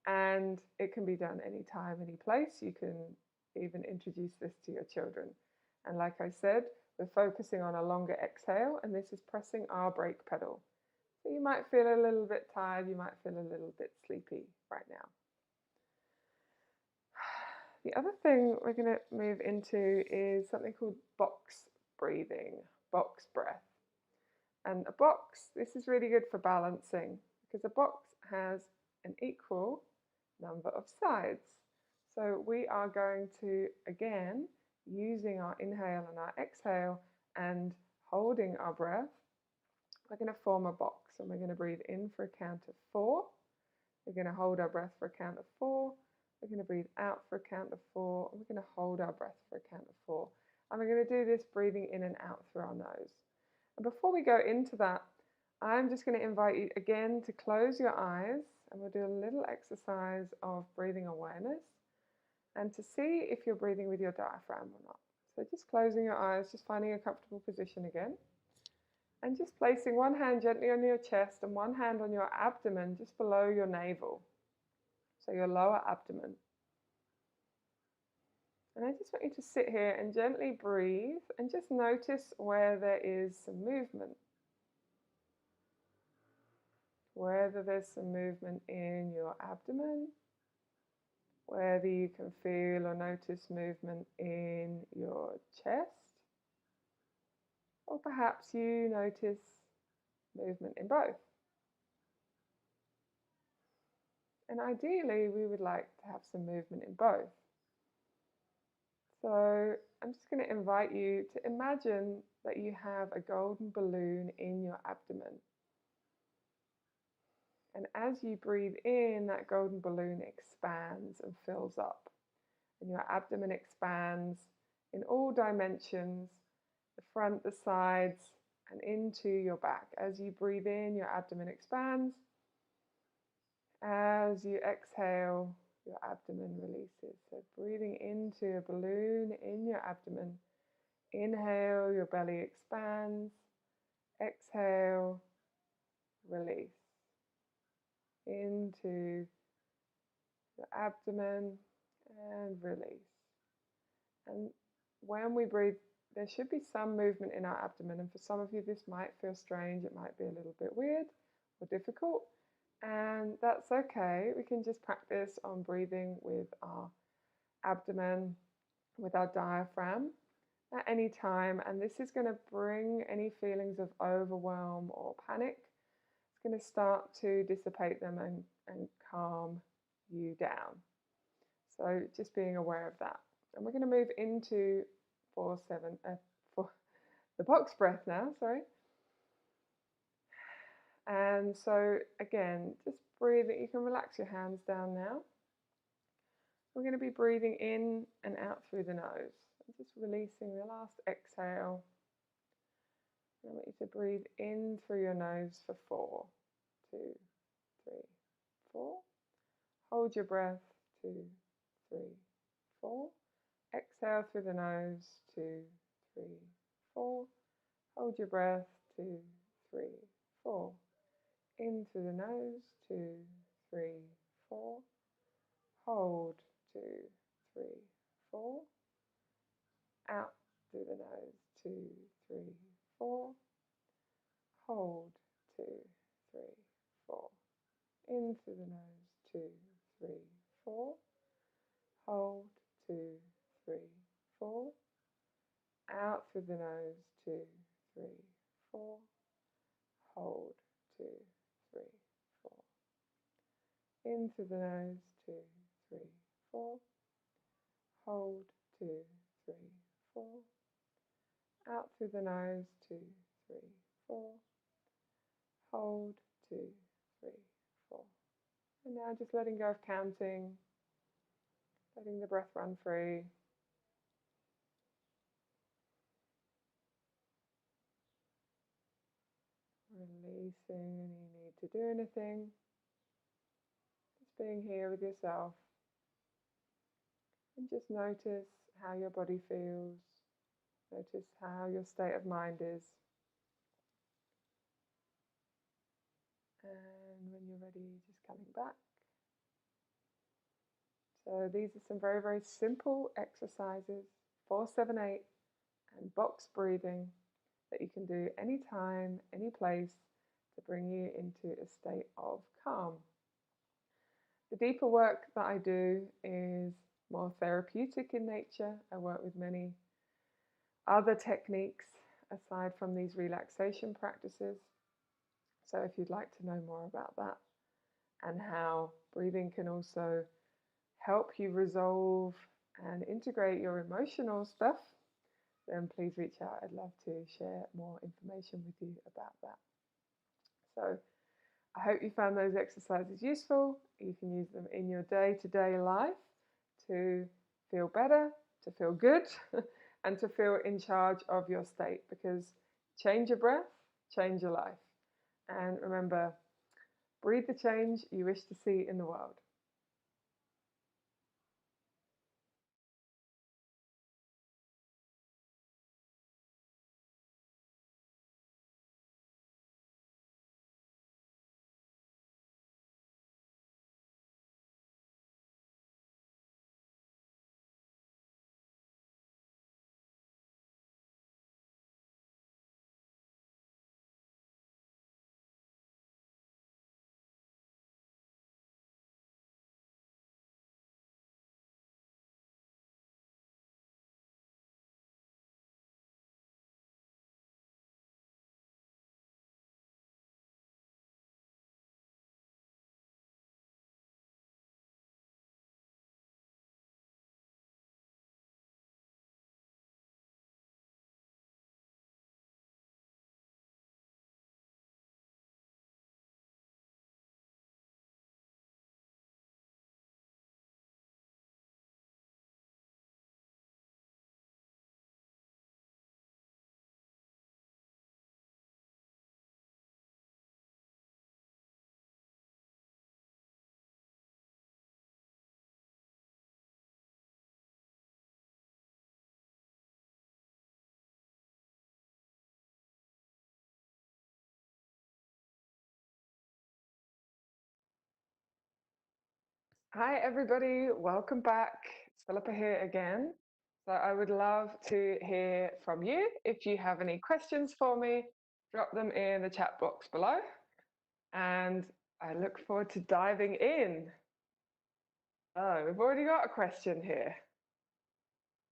And it can be done anytime, any place. You can even introduce this to your children. And like I said, we're focusing on a longer exhale, and this is pressing our brake pedal. So you might feel a little bit tired, you might feel a little bit sleepy right now. The other thing we're going to move into is something called box breathing, box breath. And a box, this is really good for balancing because a box has an equal number of sides. So we are going to, again, using our inhale and our exhale and holding our breath, we're going to form a box, and we're going to breathe in for a count of 4. We're going to hold our breath for a count of 4. We're going to breathe out for a count of 4, and we're going to hold our breath for a count of 4. And we're going to do this breathing in and out through our nose. And before we go into that, I'm just going to invite you again to close your eyes, and we'll do a little exercise of breathing awareness and to see if you're breathing with your diaphragm or not. So just closing your eyes, just finding a comfortable position again, and just placing one hand gently on your chest and one hand on your abdomen just below your navel. So your lower abdomen. And I just want you to sit here and gently breathe and just notice where there is some movement. Whether there's some movement in your abdomen, whether you can feel or notice movement in your chest, or perhaps you notice movement in both. And ideally, we would like to have some movement in both. So I'm just going to invite you to imagine that you have a golden balloon in your abdomen. And as you breathe in, that golden balloon expands and fills up. And your abdomen expands in all dimensions, the front, the sides, and into your back. As you breathe in, your abdomen expands. As you exhale, your abdomen releases. So breathing into a balloon in your abdomen. Inhale, your belly expands. Exhale, release. Into your abdomen and release. And when we breathe, there should be some movement in our abdomen. And for some of you, this might feel strange. It might be a little bit weird or difficult. And that's okay. We can just practice on breathing with our abdomen, with our diaphragm at any time. And this is going to bring any feelings of overwhelm or panic. It's going to start to dissipate them and calm you down. So just being aware of that. And we're going to move into for the box breath now, sorry. And so again, just breathing. You can relax your hands down now. We're going to be breathing in and out through the nose. And just releasing the last exhale. I want you to breathe in through your nose for 4, 2, 3, 4. Hold your breath, 2, 3, 4. Exhale through the nose, 2, 3, 4. Hold your breath, 2, 3, 4. In through the nose, 2, 3, 4. Hold, 2, 3, 4. Out through the nose, 2, 3, 4. Hold, 2, 3, 4. In through the nose, 2, 3, 4. Hold, 2, 3, 4. Out through the nose, 2, 3, 4. Hold, 2, 3, 4. In through the nose, 2, 3, 4. Hold, 2, 3, 4. Out through the nose, 2, 3, 4. Hold, 2, 3, 4. And now just letting go of counting, letting the breath run free. Releasing any need to do anything. Just being here with yourself. And just notice how your body feels. Notice how your state of mind is. And when you're ready, just coming back. So these are some very, very simple exercises, 4, 7, 8, and box breathing that you can do anytime, any place to bring you into a state of calm. The deeper work that I do is more therapeutic in nature. I work with many other techniques aside from these relaxation practices. So if you'd like to know more about that and how breathing can also help you resolve and integrate your emotional stuff, then please reach out. I'd love to share more information with you about that. So I hope you found those exercises useful. You can use them in your day-to-day life to feel better, to feel good, and to feel in charge of your state, because change your breath, change your life. And remember, breathe the change you wish to see in the world. Hi everybody, welcome back. It's Phillipa here again. So I would love to hear from you. If you have any questions for me, drop them in the chat box below. And I look forward to diving in. Oh, we've already got a question here.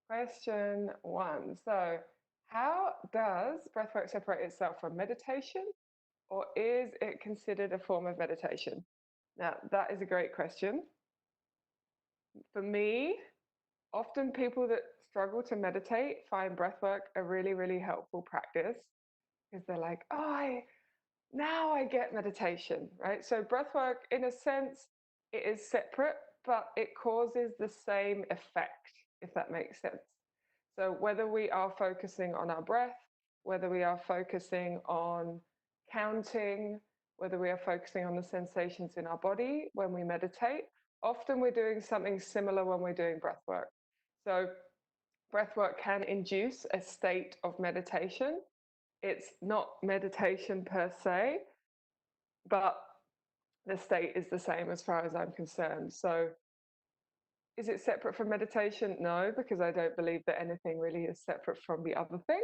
Question 1. So how does breathwork separate itself from meditation, or is it considered a form of meditation? Now, that is a great question. For me, often people that struggle to meditate find breathwork a really, really helpful practice, because they're like, oh, now I get meditation, right? So breathwork, in a sense, it is separate, but it causes the same effect, if that makes sense. So whether we are focusing on our breath, whether we are focusing on counting, whether we are focusing on the sensations in our body when we meditate, often we're doing something similar when we're doing breathwork. So breathwork can induce a state of meditation. It's not meditation per se, but the state is the same as far as I'm concerned. So is it separate from meditation? No, because I don't believe that anything really is separate from the other thing,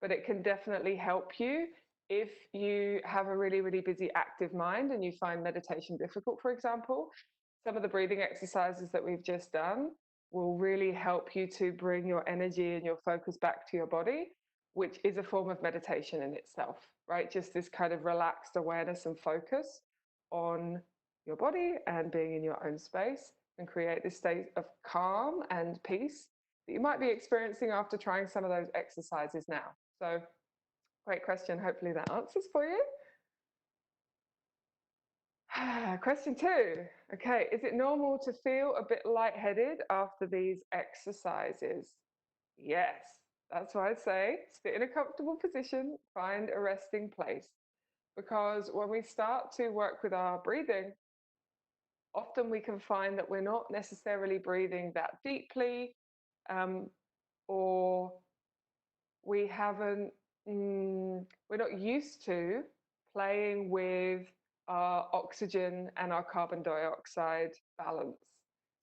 but it can definitely help you if you have a really, really busy active mind and you find meditation difficult, for example. Some of the breathing exercises that we've just done will really help you to bring your energy and your focus back to your body, which is a form of meditation in itself, right? Just this kind of relaxed awareness and focus on your body and being in your own space and create this state of calm and peace that you might be experiencing after trying some of those exercises now. So great question. Hopefully that answers for you. Question 2. Okay, is it normal to feel a bit lightheaded after these exercises? Yes, that's why I say sit in a comfortable position, find a resting place. Because when we start to work with our breathing, often we can find that we're not necessarily breathing that deeply, or we haven't, we're not used to playing with our oxygen and our carbon dioxide balance.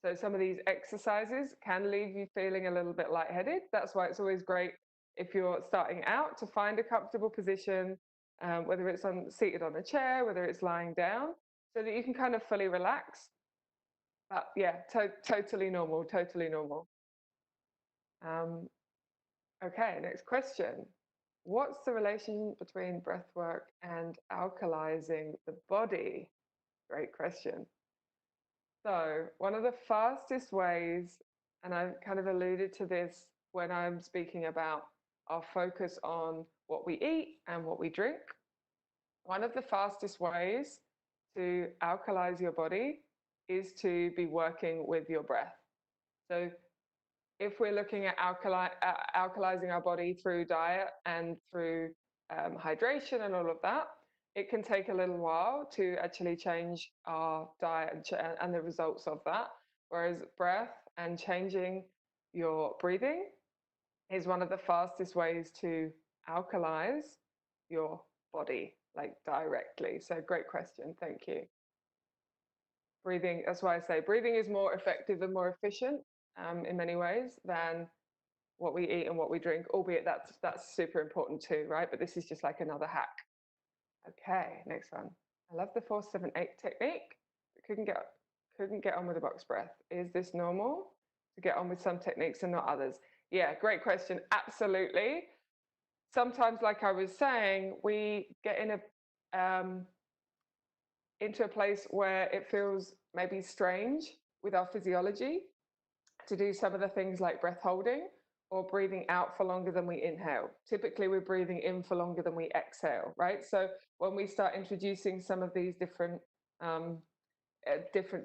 So some of these exercises can leave you feeling a little bit lightheaded. That's why it's always great if you're starting out to find a comfortable position, whether it's seated on a chair, whether it's lying down, so that you can kind of fully relax. But yeah, totally normal, totally normal. Okay, next question. What's the relation between breath work and alkalizing the body? Great question. So one of the fastest ways, and I've kind of alluded to this when I'm speaking about our focus on what we eat and what we drink, one of the fastest ways to alkalize your body is to be working with your breath. So if we're looking at alkalizing our body through diet and through hydration and all of that, it can take a little while to actually change our diet and the results of that. Whereas breath and changing your breathing is one of the fastest ways to alkalize your body, like directly. So great question, thank you. Breathing, that's why I say breathing is more effective and more efficient in many ways than what we eat and what we drink, albeit that's super important too, right? But this is just like another hack. Okay, next one. I love the 4-7-8 technique, but couldn't get on with the box breath. Is this normal to get on with some techniques and not others? Yeah, great question. Absolutely. Sometimes, like I was saying, we get into a place where it feels maybe strange with our physiology to do some of the things like breath holding or breathing out for longer than we inhale. Typically, we're breathing in for longer than we exhale, right? So when we start introducing some of these different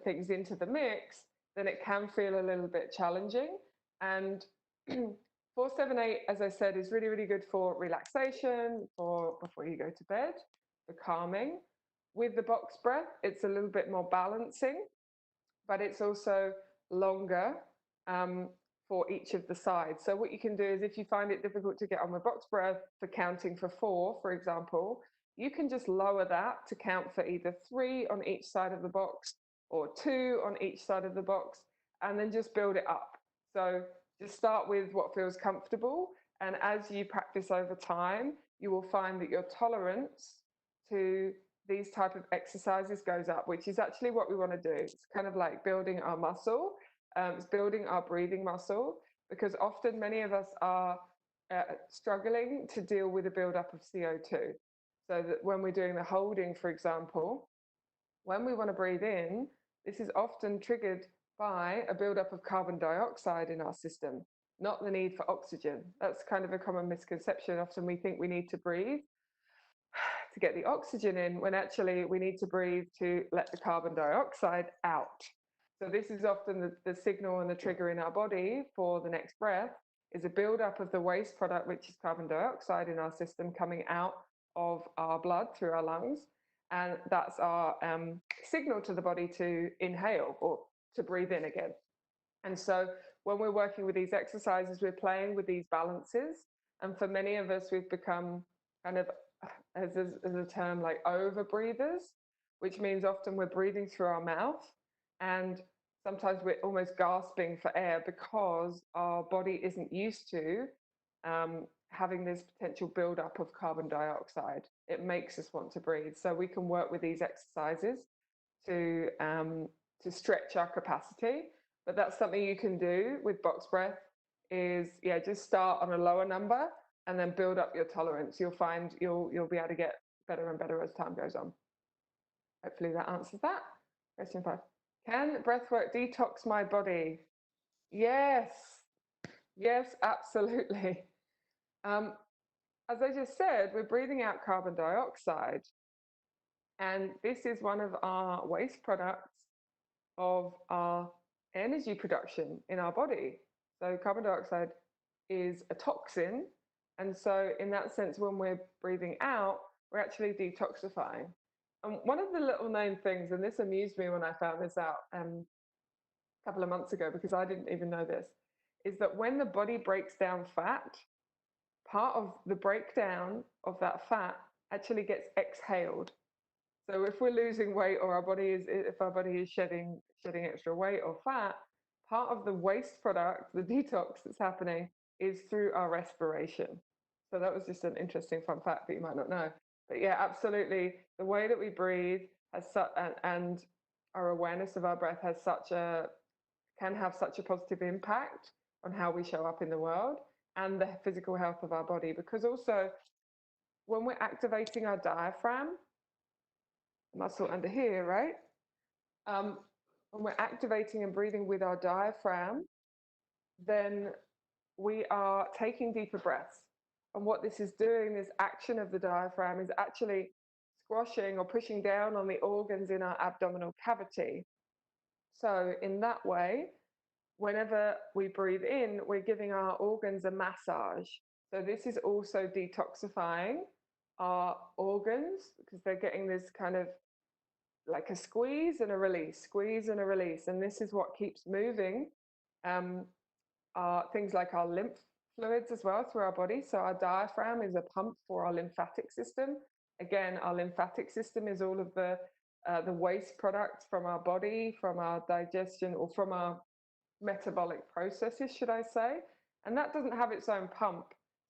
things into the mix, then it can feel a little bit challenging. And 4-7-8, as I said, is really, really good for relaxation, for before you go to bed, for calming. With the box breath, it's a little bit more balancing, but it's also longer for each of the sides. So what you can do is, if you find it difficult to get on with box breath for counting for 4, for example, you can just lower that to count for either 3 on each side of the box or 2 on each side of the box, and then just build it up. So just start with what feels comfortable, and as you practice over time, you will find that your tolerance to these type of exercises goes up, which is actually what we want to do. It's kind of like building our muscle. It's building our breathing muscle, because often many of us are struggling to deal with the buildup of CO2. So that when we're doing the holding, for example, when we want to breathe in, this is often triggered by a buildup of carbon dioxide in our system, not the need for oxygen. That's kind of a common misconception. Often we think we need to breathe to get the oxygen in, when actually we need to breathe to let the carbon dioxide out. So this is often the signal and the trigger in our body for the next breath, is a buildup of the waste product, which is carbon dioxide in our system, coming out of our blood through our lungs. And that's our signal to the body to inhale or to breathe in again. And so when we're working with these exercises, we're playing with these balances. And for many of us, we've become kind of, as a term, like over breathers, which means often we're breathing through our mouth, and sometimes we're almost gasping for air because our body isn't used to having this potential buildup of carbon dioxide. It makes us want to breathe. So we can work with these exercises to stretch our capacity. But that's something you can do with box breath, is just start on a lower number and then build up your tolerance. You'll find you'll be able to get better and better as time goes on. Hopefully that answers that. Question 5. Can breathwork detox my body? Yes, yes, absolutely. As I just said, we're breathing out carbon dioxide, and this is one of our waste products of our energy production in our body. So carbon dioxide is a toxin, and so in that sense, when we're breathing out, we're actually detoxifying. And one of the little known things, and this amused me when I found this out a couple of months ago, because I didn't even know this, is that when the body breaks down fat, part of the breakdown of that fat actually gets exhaled. So if we're losing weight, or if our body is shedding extra weight or fat, part of the waste product, the detox that's happening, is through our respiration. So that was just an interesting fun fact that you might not know. But yeah, absolutely, the way that we breathe has and our awareness of our breath can have such a positive impact on how we show up in the world and the physical health of our body. Because also, when we're activating our diaphragm, muscle under here, right? When we're activating and breathing with our diaphragm, then we are taking deeper breaths. And what this is doing, this action of the diaphragm, is actually squashing or pushing down on the organs in our abdominal cavity. So in that way, whenever we breathe in, we're giving our organs a massage. So this is also detoxifying our organs, because they're getting this kind of like a squeeze and a release, squeeze and a release. And this is what keeps moving things like our lymph fluids as well through our body. So our diaphragm is a pump for our lymphatic system. Again, our lymphatic system is all of the waste products from our body, from our digestion, or from our metabolic processes, should I say. And that doesn't have its own pump.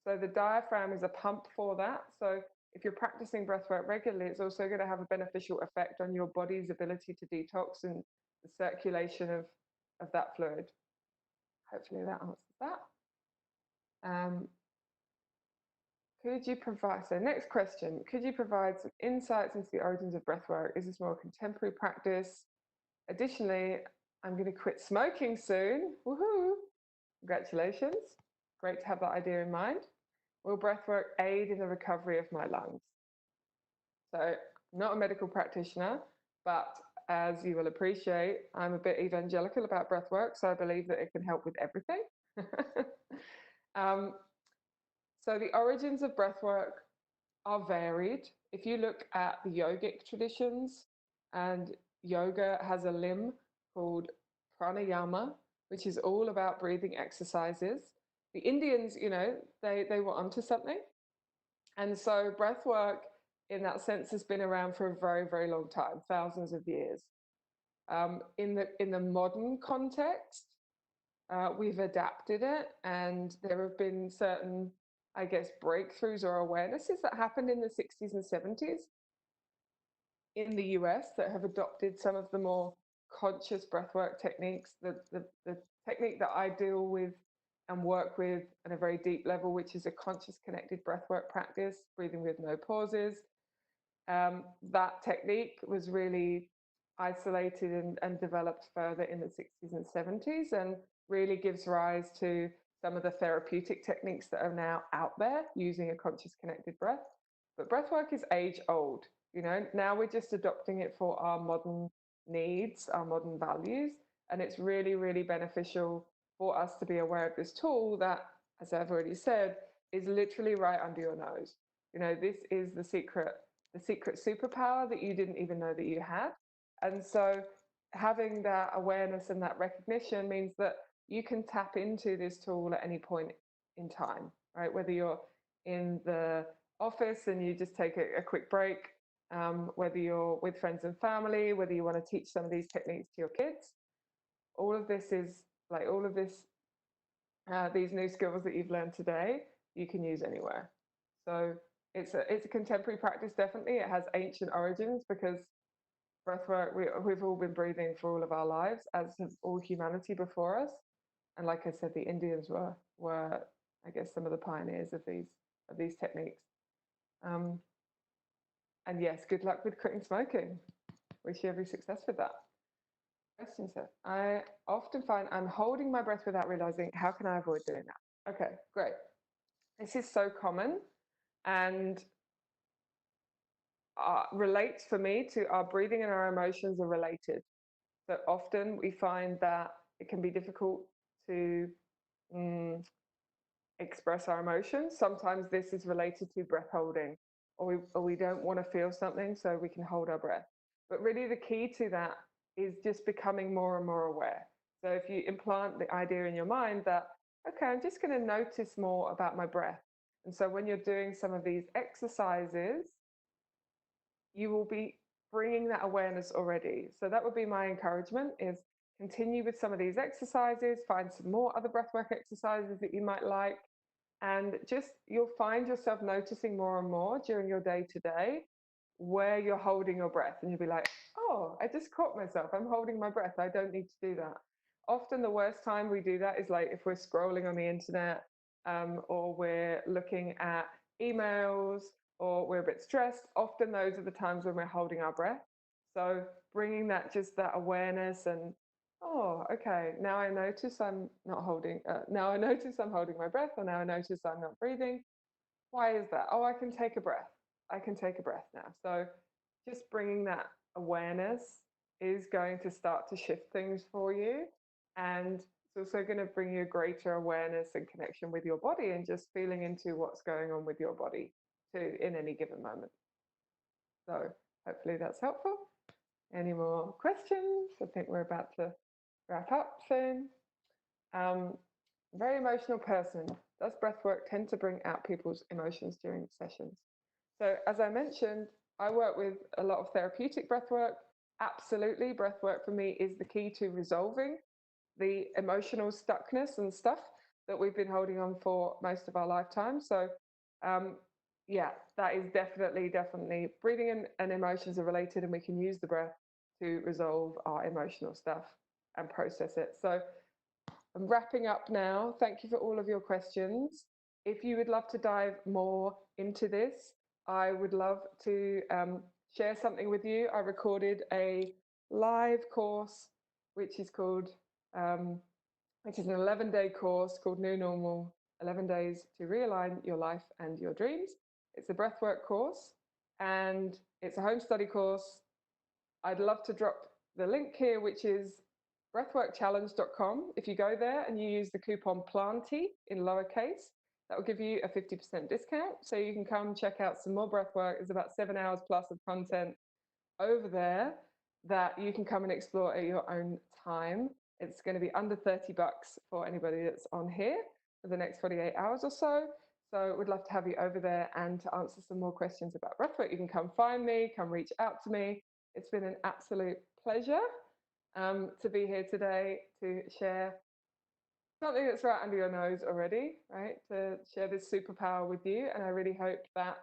So the diaphragm is a pump for that. So if you're practicing breathwork regularly, it's also going to have a beneficial effect on your body's ability to detox and the circulation of that fluid. Hopefully that answers that. Could you provide, so next question, could you provide some insights into the origins of breathwork? Is this more contemporary practice? Additionally, I'm going to quit smoking soon. Woohoo! Congratulations. Great to have that idea in mind. Will breathwork aid in the recovery of my lungs? So, I'm not a medical practitioner, but as you will appreciate, I'm a bit evangelical about breathwork, so I believe that it can help with everything. So the origins of breathwork are varied. If you look at the yogic traditions, and yoga has a limb called pranayama, which is all about breathing exercises. The Indians, they were onto something. And so breathwork, in that sense, has been around for a very, very long time, thousands of years. In the modern context, we've adapted it, and there have been certain, I guess, breakthroughs or awarenesses that happened in the 60s and 70s in the US that have adopted some of the more conscious breathwork techniques. The technique that I deal with and work with at a very deep level, which is a conscious connected breathwork practice, breathing with no pauses. That technique was really isolated and developed further in the 60s and 70s, and really gives rise to some of the therapeutic techniques that are now out there using a conscious connected breath. But breathwork is age old. Now we're just adopting it for our modern needs, our modern values, and it's really, really beneficial for us to be aware of this tool that, as I've already said, is literally right under your nose. This is the secret superpower that you didn't even know that you had. And so having that awareness and that recognition means that you can tap into this tool at any point in time, right? Whether you're in the office and you just take a quick break, whether you're with friends and family, whether you want to teach some of these techniques to your kids, all of this is like these new skills that you've learned today, you can use anywhere. So it's a contemporary practice, definitely. It has ancient origins, because breathwork, we've all been breathing for all of our lives, as have all humanity before us. And like I said, the Indians were I guess, some of the pioneers of these techniques. And yes, good luck with quitting smoking. Wish you every success with that. Question, sir. I often find I'm holding my breath without realizing. How can I avoid doing that? Okay, great. This is so common and relates for me to our breathing and our emotions are related. So often we find that it can be difficult to express our emotions. Sometimes this is related to breath holding, or we don't want to feel something, so we can hold our breath. But really the key to that is just becoming more and more aware. So if you implant the idea in your mind that, okay, I'm just going to notice more about my breath. And so when you're doing some of these exercises, you will be bringing that awareness already. So that would be my encouragement, is continue with some of these exercises, find some more other breathwork exercises that you might like, and just you'll find yourself noticing more and more during your day to day where you're holding your breath, and you'll be like, oh, I just caught myself, I'm holding my breath, I don't need to do that. Often the worst time we do that is like if we're scrolling on the internet, or we're looking at emails, or we're a bit stressed. Often those are the times when we're holding our breath. So bringing that, just that awareness, and oh, okay, now I notice I'm not holding, now I notice I'm holding my breath, or now I notice I'm not breathing. Why is that? Oh, I can take a breath. I can take a breath now. So just bringing that awareness is going to start to shift things for you. And it's also going to bring you greater awareness and connection with your body, and just feeling into what's going on with your body too in any given moment. So hopefully that's helpful. Any more questions? I think we're about to wrap up soon. Very emotional person. Does breathwork tend to bring out people's emotions during sessions? So as I mentioned, I work with a lot of therapeutic breathwork. Absolutely, breathwork for me is the key to resolving the emotional stuckness and stuff that we've been holding on for most of our lifetime. So yeah, that is definitely breathing and emotions are related, and we can use the breath to resolve our emotional stuff and process it. So I'm wrapping up now. Thank you for all of your questions. If you would love to dive more into this, I would love to share something with you. I recorded a live course, which is called, which is an 11-day course called New Normal, 11 Days to Realign Your Life and Your Dreams. It's a breathwork course, and it's a home study course. I'd love to drop the link here, which is breathworkchallenge.com. If you go there and you use the coupon Plantie in lowercase, that will give you a 50% discount. So you can come check out some more breathwork. There's about 7 hours plus of content over there that you can come and explore at your own time. It's going to be under $30 for anybody that's on here for the next 48 hours or so. So we'd love to have you over there and to answer some more questions about breathwork. You can come find me, come reach out to me. It's been an absolute pleasure to be here today to share something that's right under your nose already, right? To share this superpower with you. And I really hope that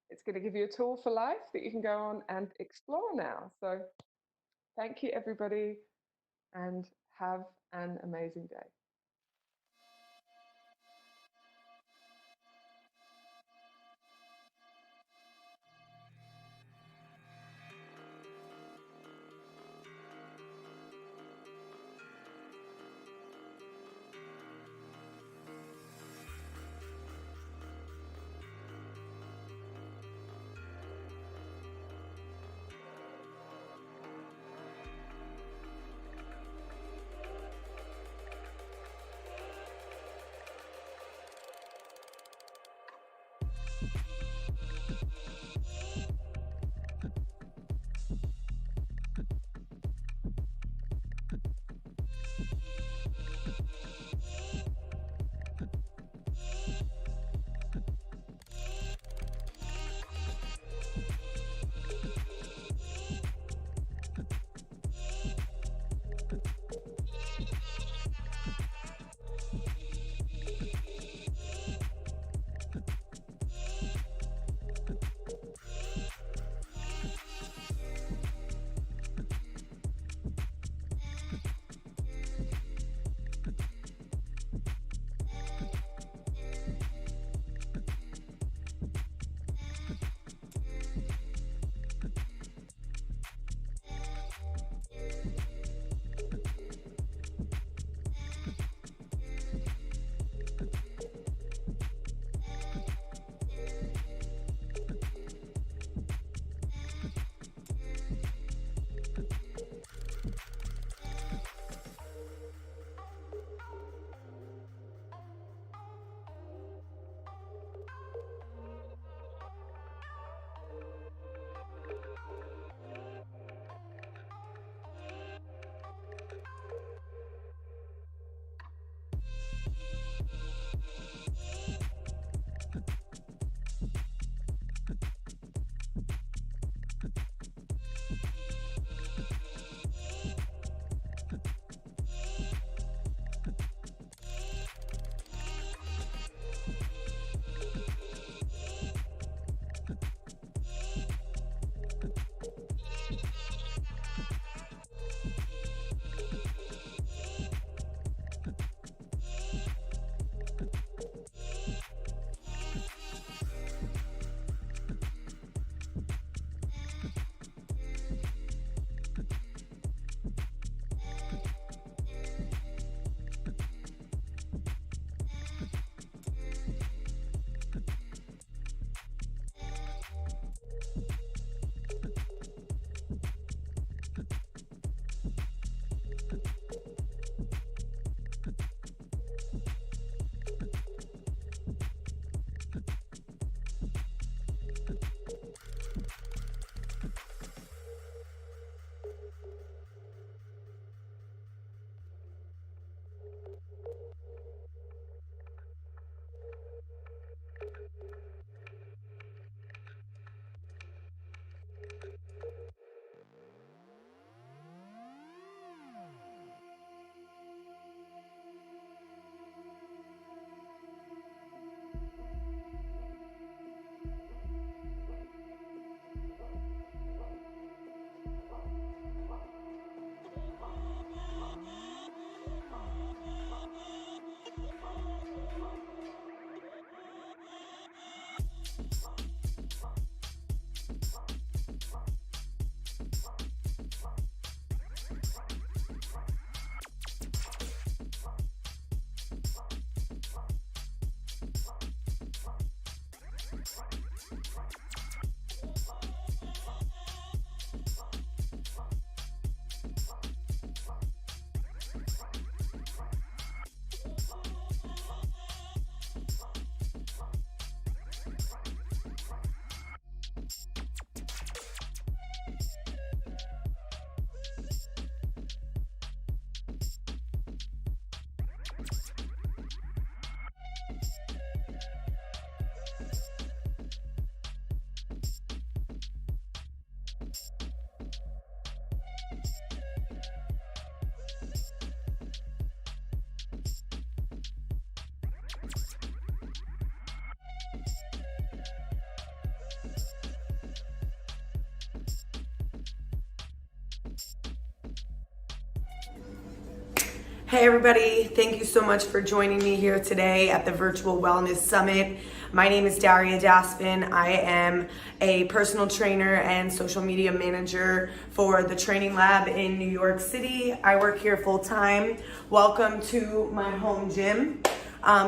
it's going to give you a tool for life that you can go on and explore now. So thank you, everybody, and have an amazing day. Hey everybody, thank you so much for joining me here today at the Virtual Wellness Summit. My name is Daria Daspin. I am a personal trainer and social media manager for the Training Lab in New York City. I work here full time. Welcome to my home gym.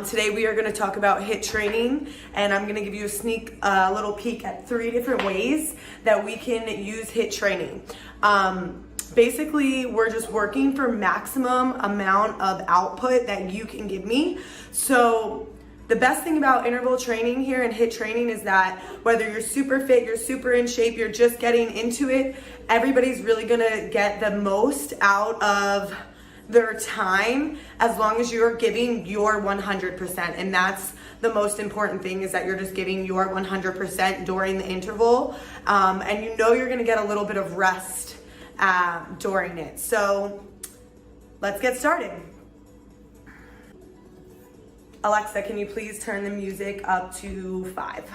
Today we are going to talk about HIIT training, and I'm going to give you a little peek at 3 different ways that we can use HIIT training. Basically, we're just working for maximum amount of output that you can give me. So the best thing about interval training here and HIIT training is that whether you're super fit, you're super in shape, you're just getting into it, everybody's really gonna get the most out of their time as long as you're giving your 100%. And that's the most important thing, is that you're just giving your 100% during the interval. And you know you're gonna get a little bit of rest during it. So let's get started. Alexa, can you please turn the music up to 5?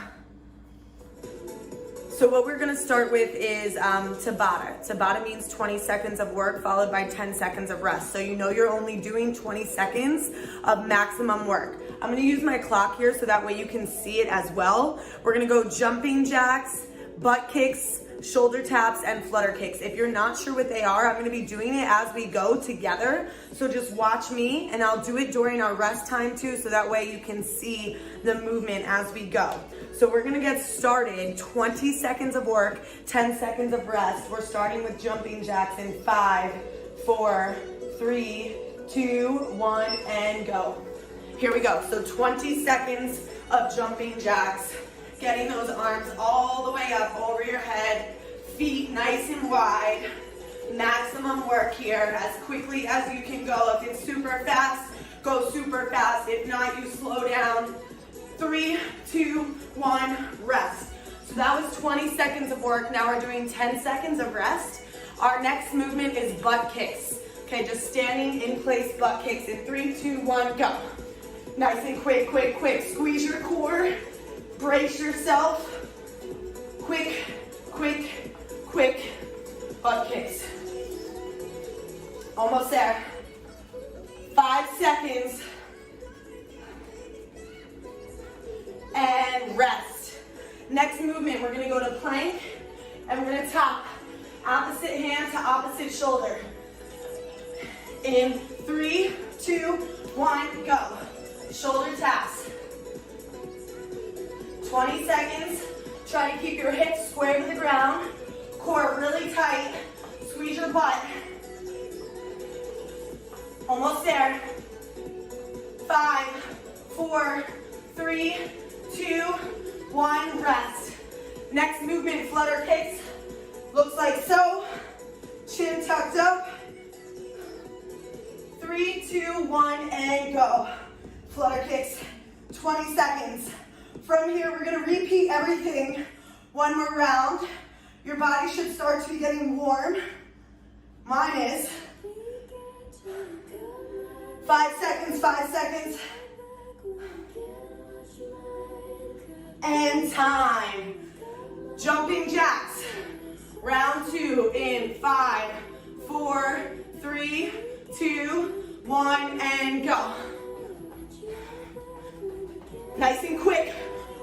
So what we're gonna start with is Tabata. Tabata means 20 seconds of work followed by 10 seconds of rest. So you know you're only doing 20 seconds of maximum work. I'm gonna use my clock here so that way you can see it as well. We're gonna go jumping jacks, butt kicks, shoulder taps, and flutter kicks. If you're not sure what they are, I'm gonna be doing it as we go together. So just watch me, and I'll do it during our rest time too, so that way you can see the movement as we go. So we're gonna get started. 20 seconds of work, 10 seconds of rest. We're starting with jumping jacks in 5, 4, 3, 2, 1, and go. Here we go. So 20 seconds of jumping jacks. Getting those arms all the way up over your head, feet nice and wide. Maximum work here, as quickly as you can go. If it's super fast, go super fast. If not, you slow down. 3, 2, 1, rest. So that was 20 seconds of work. Now we're doing 10 seconds of rest. Our next movement is butt kicks. Okay, just standing in place butt kicks in 3, 2, 1, go. Nice and quick, quick, quick. Squeeze your core. Brace yourself. Quick, quick, quick butt kicks. Almost there. 5 seconds. And rest. Next movement, we're gonna go to plank, and we're gonna tap opposite hand to opposite shoulder. In 3, 2, 1, go. Shoulder taps. 20 seconds. Try to keep your hips square to the ground. Core really tight. Squeeze your butt. Almost there. 5, 4, 3, 2, 1, rest. Next movement, flutter kicks. Looks like so. Chin tucked up. 3, 2, 1, and go. Flutter kicks, 20 seconds. From here, we're gonna repeat everything one more round. Your body should start to be getting warm. Mine is. 5 seconds, 5 seconds. And time. Jumping jacks. Round 2 in 5, 4, 3, 2, 1, and go. Nice and quick.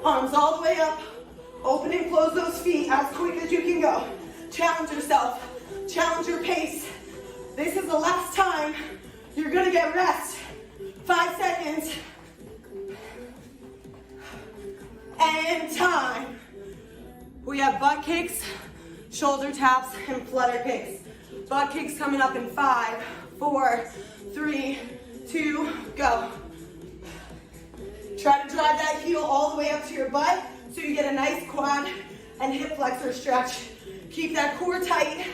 Arms all the way up. Open and close those feet as quick as you can go. Challenge yourself. Challenge your pace. This is the last time you're gonna get rest. 5 seconds. And time. We have butt kicks, shoulder taps, and flutter kicks. Butt kicks coming up in 5, 4, 3, 2, go. Try to drive that heel all the way up to your butt so you get a nice quad and hip flexor stretch. Keep that core tight.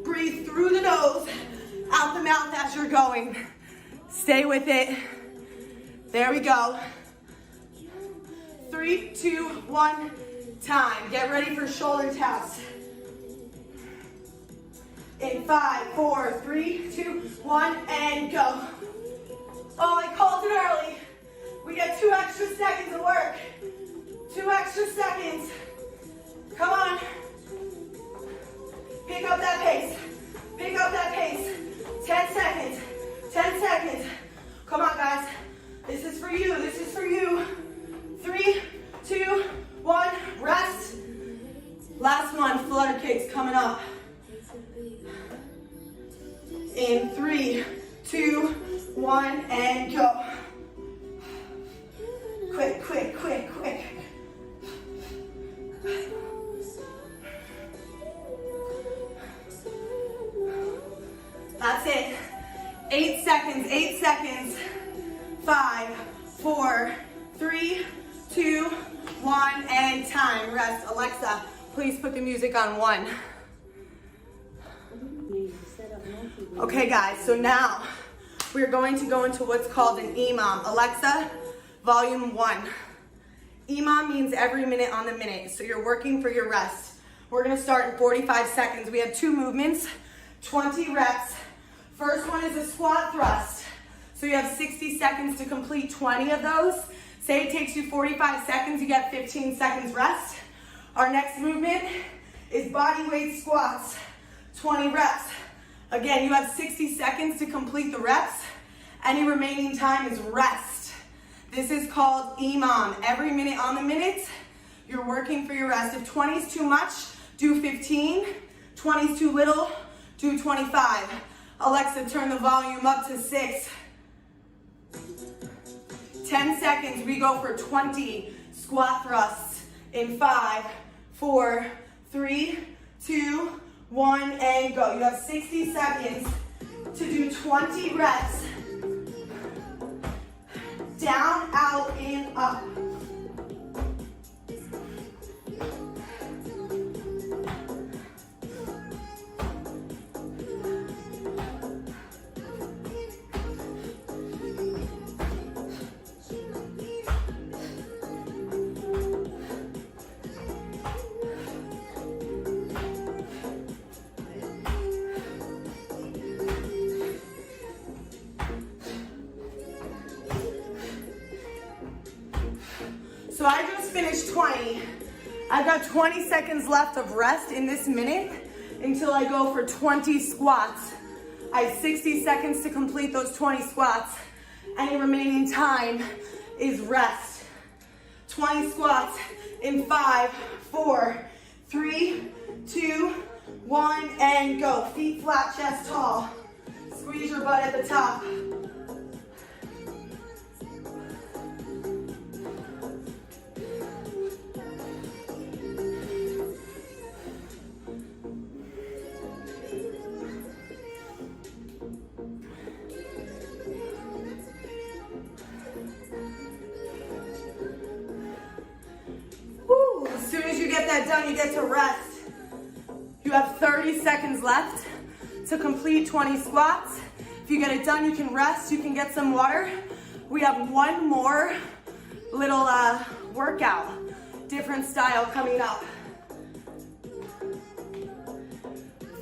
Breathe through the nose, out the mouth as you're going. Stay with it. There we go. 3, 2, 1, time. Get ready for shoulder taps. In 5, 4, 3, 2, 1, and go. Oh, I called it early. We get 2 extra seconds of work. 2 extra seconds. Come on. Pick up that pace. Pick up that pace. 10 seconds. 10 seconds. 1, and go. Quick, quick, quick, quick. That's it. 8 seconds, 8 seconds. 5, 4, 3, 2, 1, and time. Rest. Alexa, please put the music on 1. Okay guys, so now we're going to go into what's called an EMOM. Alexa, volume 1. EMOM means every minute on the minute, so you're working for your rest. We're gonna start in 45 seconds. We have 2 movements, 20 reps. First one is a squat thrust. So you have 60 seconds to complete 20 of those. Say it takes you 45 seconds, you get 15 seconds rest. Our next movement is body weight squats, 20 reps. Again, you have 60 seconds to complete the reps. Any remaining time is rest. This is called EMOM. Every minute on the minute, you're working for your rest. If 20 is too much, do 15. 20 is too little, do 25. Alexa, turn the volume up to 6. 10 seconds, we go for 20 squat thrusts in 5, 4, 3, 2, 1, and go. You have 60 seconds to do 20 reps. Down, out, in, up. So I just finished 20. I've got 20 seconds left of rest in this minute until I go for 20 squats. I have 60 seconds to complete those 20 squats. Any remaining time is rest. 20 squats in 5, 4, 3, 2, 1, and go. Feet flat, chest tall. Squeeze your butt at the top. As soon as you get that done, you get to rest. You have 30 seconds left to complete 20 squats. If you get it done, you can rest, you can get some water. We have one more little workout, different style coming up.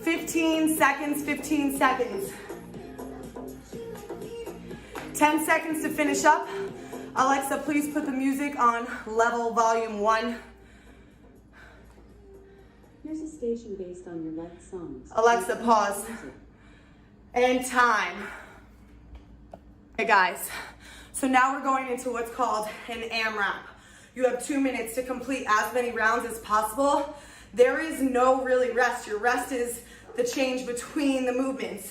15 seconds, 15 seconds. 10 seconds to finish up. Alexa, please put the music on level volume 1. Here's a station based on your liked songs. Alexa, pause. And time. Hey guys, so now we're going into what's called an AMRAP. You have 2 minutes to complete as many rounds as possible. There is no really rest. Your rest is the change between the movements.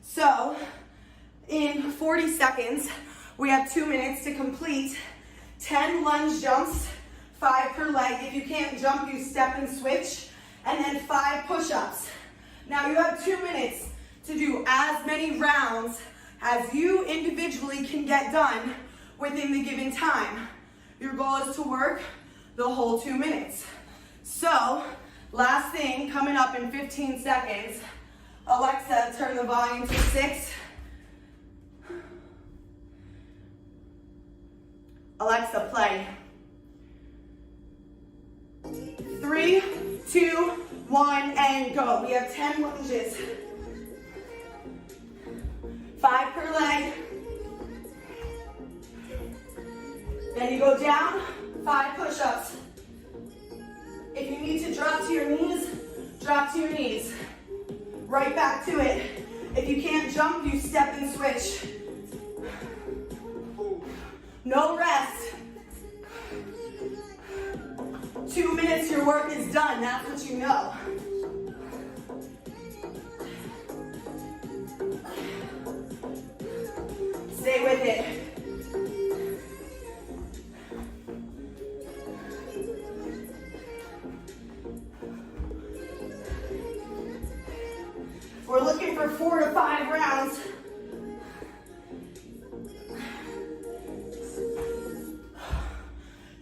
So in 40 seconds, we have 2 minutes to complete 10 lunge jumps, 5 per leg. If you can't jump, you step and switch, and then 5 push-ups. Now you have 2 minutes to do as many rounds as you individually can get done within the given time. Your goal is to work the whole 2 minutes. So, last thing coming up in 15 seconds. Alexa, turn the volume to 6. Alexa, play. 3, 2, 1, and go. We have 10 lunges. 5 per leg. Then you go down, 5 push-ups. If you need to drop to your knees, drop to your knees. Right back to it. If you can't jump, you step and switch. No rest. 2 minutes, your work is done. That's what you know. with it. We're looking for 4 to 5 rounds.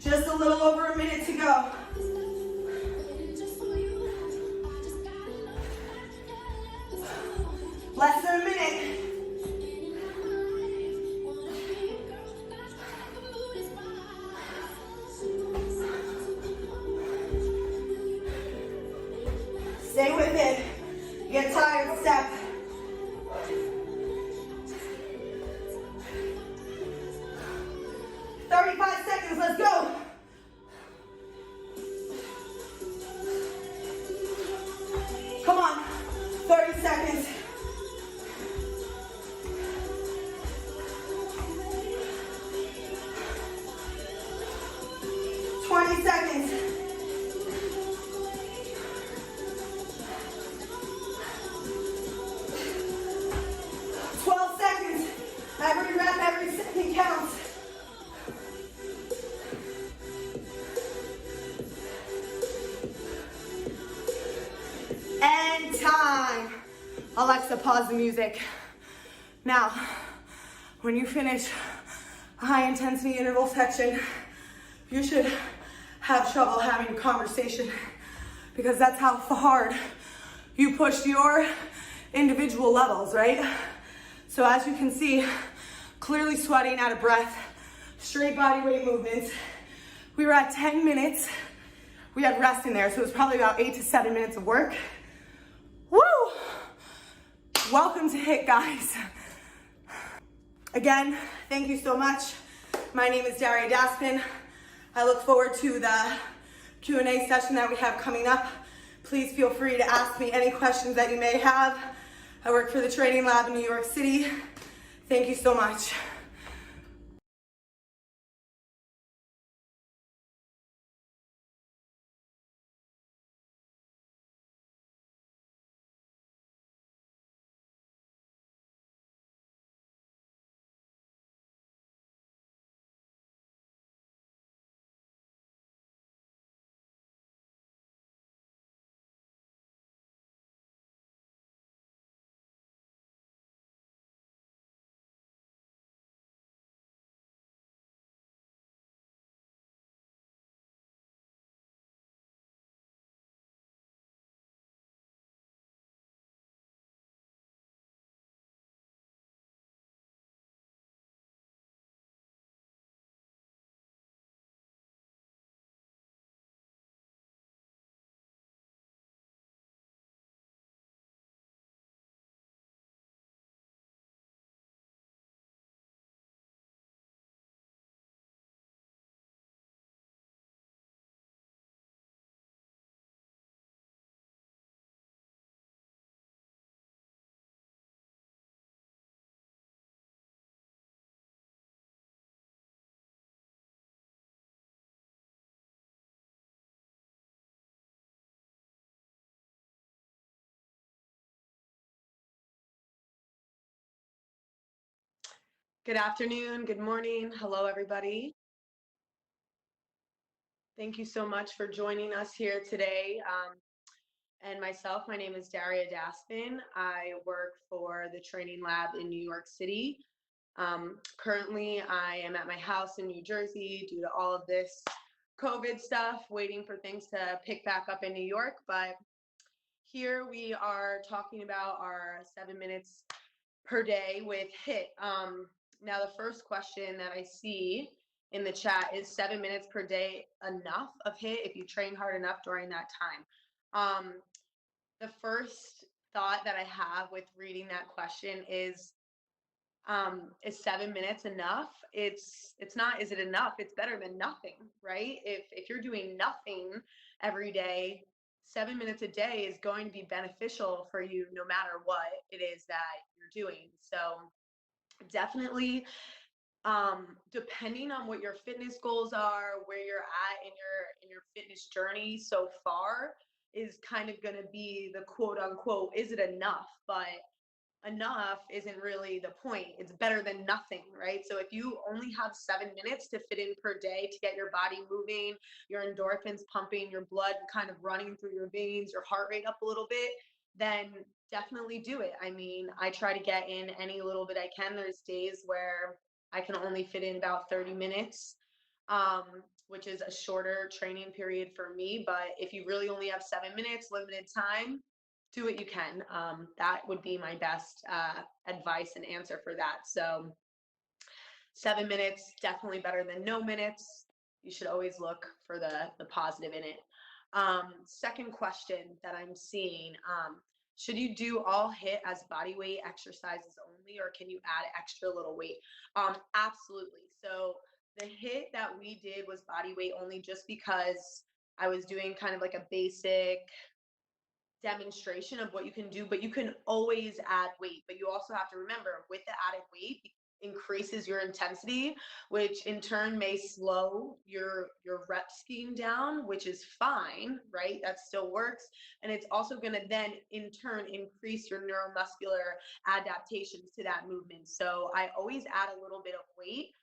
Just a little over a minute to go. Less than a minute. Stay with it. You get tired, step. Let's go. Come on, 30 seconds. Seconds. 12 seconds. Every rep, every second counts. And time. Alexa, pause the music. Now, when you finish a high intensity interval section, you should have trouble having a conversation because that's how hard you push your individual levels, right? So as you can see, clearly sweating, out of breath, straight body weight movements. We were at 10 minutes. We had rest in there, so it was probably about 8 to 7 minutes of work. Woo! Welcome to HIIT, guys. Again, thank you so much. My name is Daria Daspin. I look forward to the Q&A session that we have coming up. Please feel free to ask me any questions that you may have. I work for the training lab in New York City. Thank you so much. Good afternoon, good morning. Hello, everybody. Thank you so much for joining us here today. And myself, my name is Daria Daspin. I work for the training lab in New York City. Currently, I am at my house in New Jersey due to all of this COVID stuff, waiting for things to pick back up in New York. But here we are talking about our 7 minutes per day with HIIT. Now, the first question that I see in the chat is 7 minutes per day enough of HIIT if you train hard enough during that time? The first thought that I have with reading that question is 7 minutes enough? It's not, is it enough? It's better than nothing, right? If you're doing nothing every day, 7 minutes a day is going to be beneficial for you no matter what it is that you're doing. So definitely, depending on what your fitness goals are, where you're at in your fitness journey so far, is kind of going to be the quote unquote, is it enough? But enough isn't really the point. It's better than nothing, right? So if you only have 7 minutes to fit in per day to get your body moving, your endorphins pumping, your blood kind of running through your veins, your heart rate up a little bit, then definitely do it. I mean, I try to get in any little bit I can. There's days where I can only fit in about 30 minutes, which is a shorter training period for me. But if you really only have 7 minutes, limited time, do what you can. That would be my best advice and answer for that. So 7 minutes, definitely better than no minutes. You should always look for the positive in it. Second question that I'm seeing, should you do all HIIT as body weight exercises only, or can you add extra little weight? Absolutely. So the HIIT that we did was body weight only, just because I was doing kind of like a basic demonstration of what you can do, but you can always add weight. But you also have to remember, with the added weight increases your intensity, which in turn may slow your rep scheme down, which is fine, right? That still works. And it's also going to then in turn increase your neuromuscular adaptations to that movement. So I always add a little bit of weight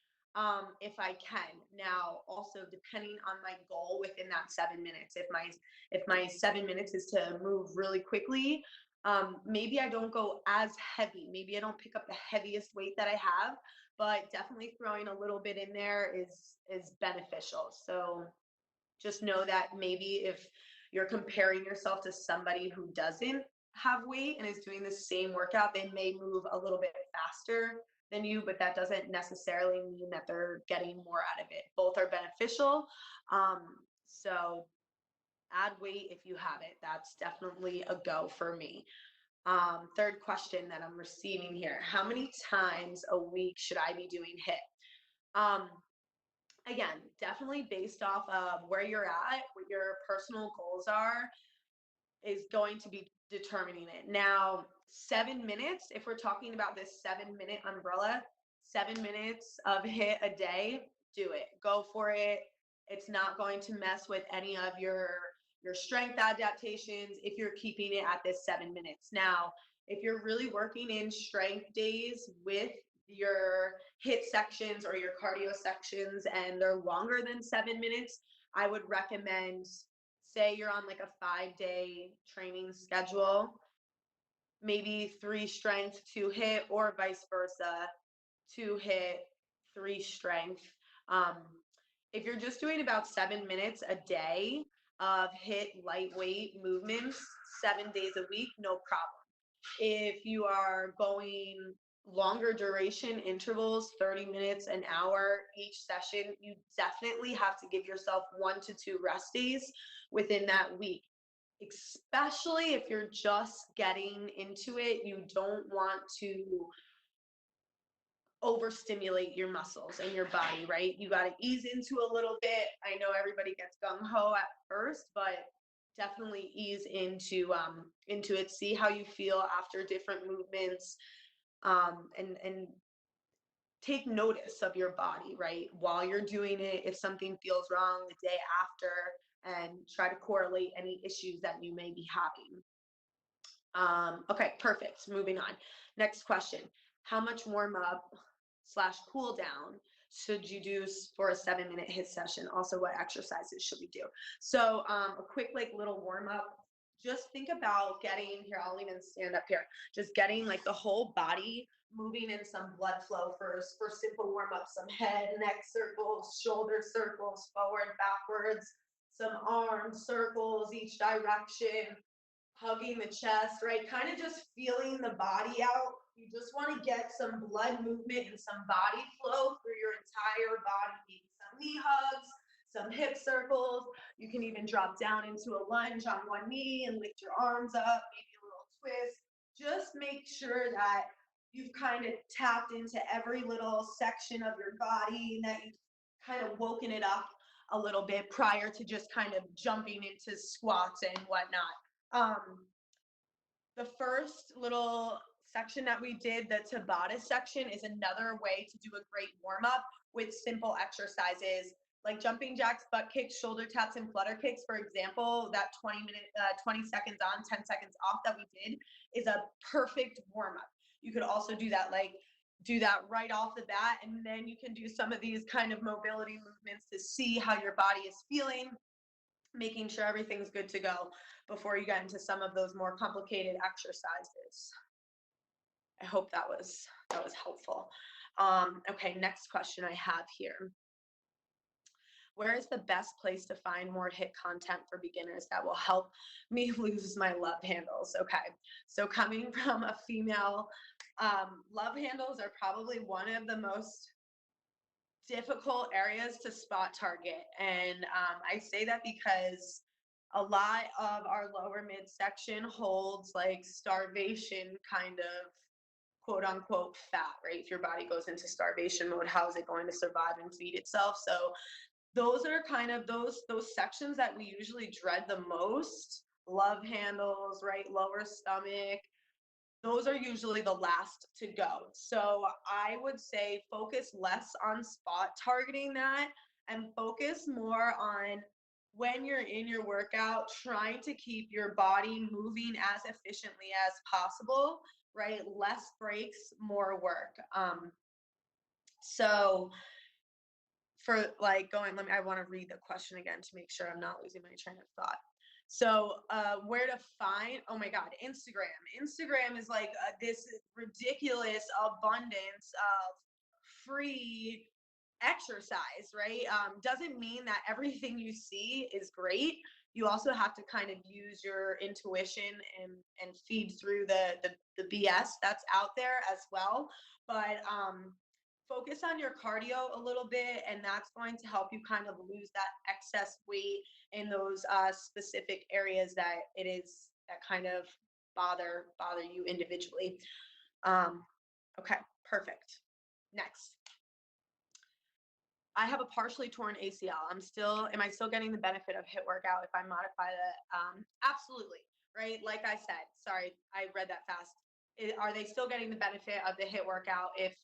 if I can. Now, also depending on my goal within that 7 minutes, if my 7 minutes is to move really quickly, maybe I don't go as heavy. Maybe I don't pick up the heaviest weight that I have, but definitely throwing a little bit in there is beneficial. So just know that maybe if you're comparing yourself to somebody who doesn't have weight and is doing the same workout, they may move a little bit faster than you, but that doesn't necessarily mean that they're getting more out of it. Both are beneficial. So add weight if you have it. That's definitely a go for me. Third question that I'm receiving here: how many times a week should I be doing HIIT? Again, definitely based off of where you're at, what your personal goals are, is going to be determining it. Now, 7 minutes, if we're talking about this 7-minute umbrella, 7 minutes of HIIT a day, do it. Go for it. It's not going to mess with any of your strength adaptations if you're keeping it at this 7 minutes. Now, if you're really working in strength days with your HIIT sections or your cardio sections and they're longer than 7 minutes, I would recommend, say you're on like a 5-day training schedule, maybe 3 strength, 2 HIIT, or vice versa, 2 HIIT, 3 strength. If you're just doing about 7 minutes a day of HIIT lightweight movements 7 days a week, no problem. If you are going longer duration intervals, 30 minutes, an hour each session, you definitely have to give yourself 1 to 2 rest days within that week. Especially if you're just getting into it, you don't want to overstimulate your muscles and your body, right? You got to ease into a little bit. I know everybody gets gung-ho at first, but definitely ease into it. See how you feel after different movements, and take notice of your body, right? While you're doing it, if something feels wrong the day after, and try to correlate any issues that you may be having. Okay, perfect. Moving on. Next question. How much warm-up / cool down should you do for a 7-minute HIIT session? Also, what exercises should we do? So a quick little warm-up. Just think about getting here. I'll even stand up here. Just getting like the whole body moving in some blood flow first for simple warm-up. Some head, neck circles, shoulder circles, forward, backwards, some arm circles each direction, hugging the chest, right? Kind of just feeling the body out. You just want to get some blood movement and some body flow through your entire body. Maybe some knee hugs, some hip circles. You can even drop down into a lunge on one knee and lift your arms up, maybe a little twist. Just make sure that you've kind of tapped into every little section of your body and that you've kind of woken it up a little bit prior to just kind of jumping into squats and whatnot. The first little section that we did, the Tabata section, is another way to do a great warm-up with simple exercises like jumping jacks, butt kicks, shoulder taps, and flutter kicks. For example, that 20 seconds on, 10 seconds off that we did is a perfect warm-up. You could also do that right off the bat, and then you can do some of these kind of mobility movements to see how your body is feeling, making sure everything's good to go before you get into some of those more complicated exercises. I hope that was helpful. Okay, next question I have here. Where is the best place to find more HIIT content for beginners that will help me lose my love handles? Okay, so coming from a female, love handles are probably one of the most difficult areas to spot target. And I say that because a lot of our lower midsection holds like starvation kind of quote unquote fat, right? If your body goes into starvation mode, how is it going to survive and feed itself? So those are kind of those sections that we usually dread the most. Love handles, right? Lower stomach. Those are usually the last to go. So I would say focus less on spot targeting that and focus more on when you're in your workout, trying to keep your body moving as efficiently as possible, right? Less breaks, more work. So for like I want to read the question again to make sure I'm not losing my train of thought. So where to find, oh my God, Instagram. Instagram is like this ridiculous abundance of free exercise, right? Doesn't mean that everything you see is great. You also have to kind of use your intuition and feed through the BS that's out there as well. But focus on your cardio a little bit, and that's going to help you kind of lose that excess weight in those specific areas that kind of bother you individually. Okay, perfect. Next. I have a partially torn ACL. Am I still getting the benefit of HIIT workout if I modify the, absolutely, right? Like I said, sorry, I read that fast. Are they still getting the benefit of the HIIT workout if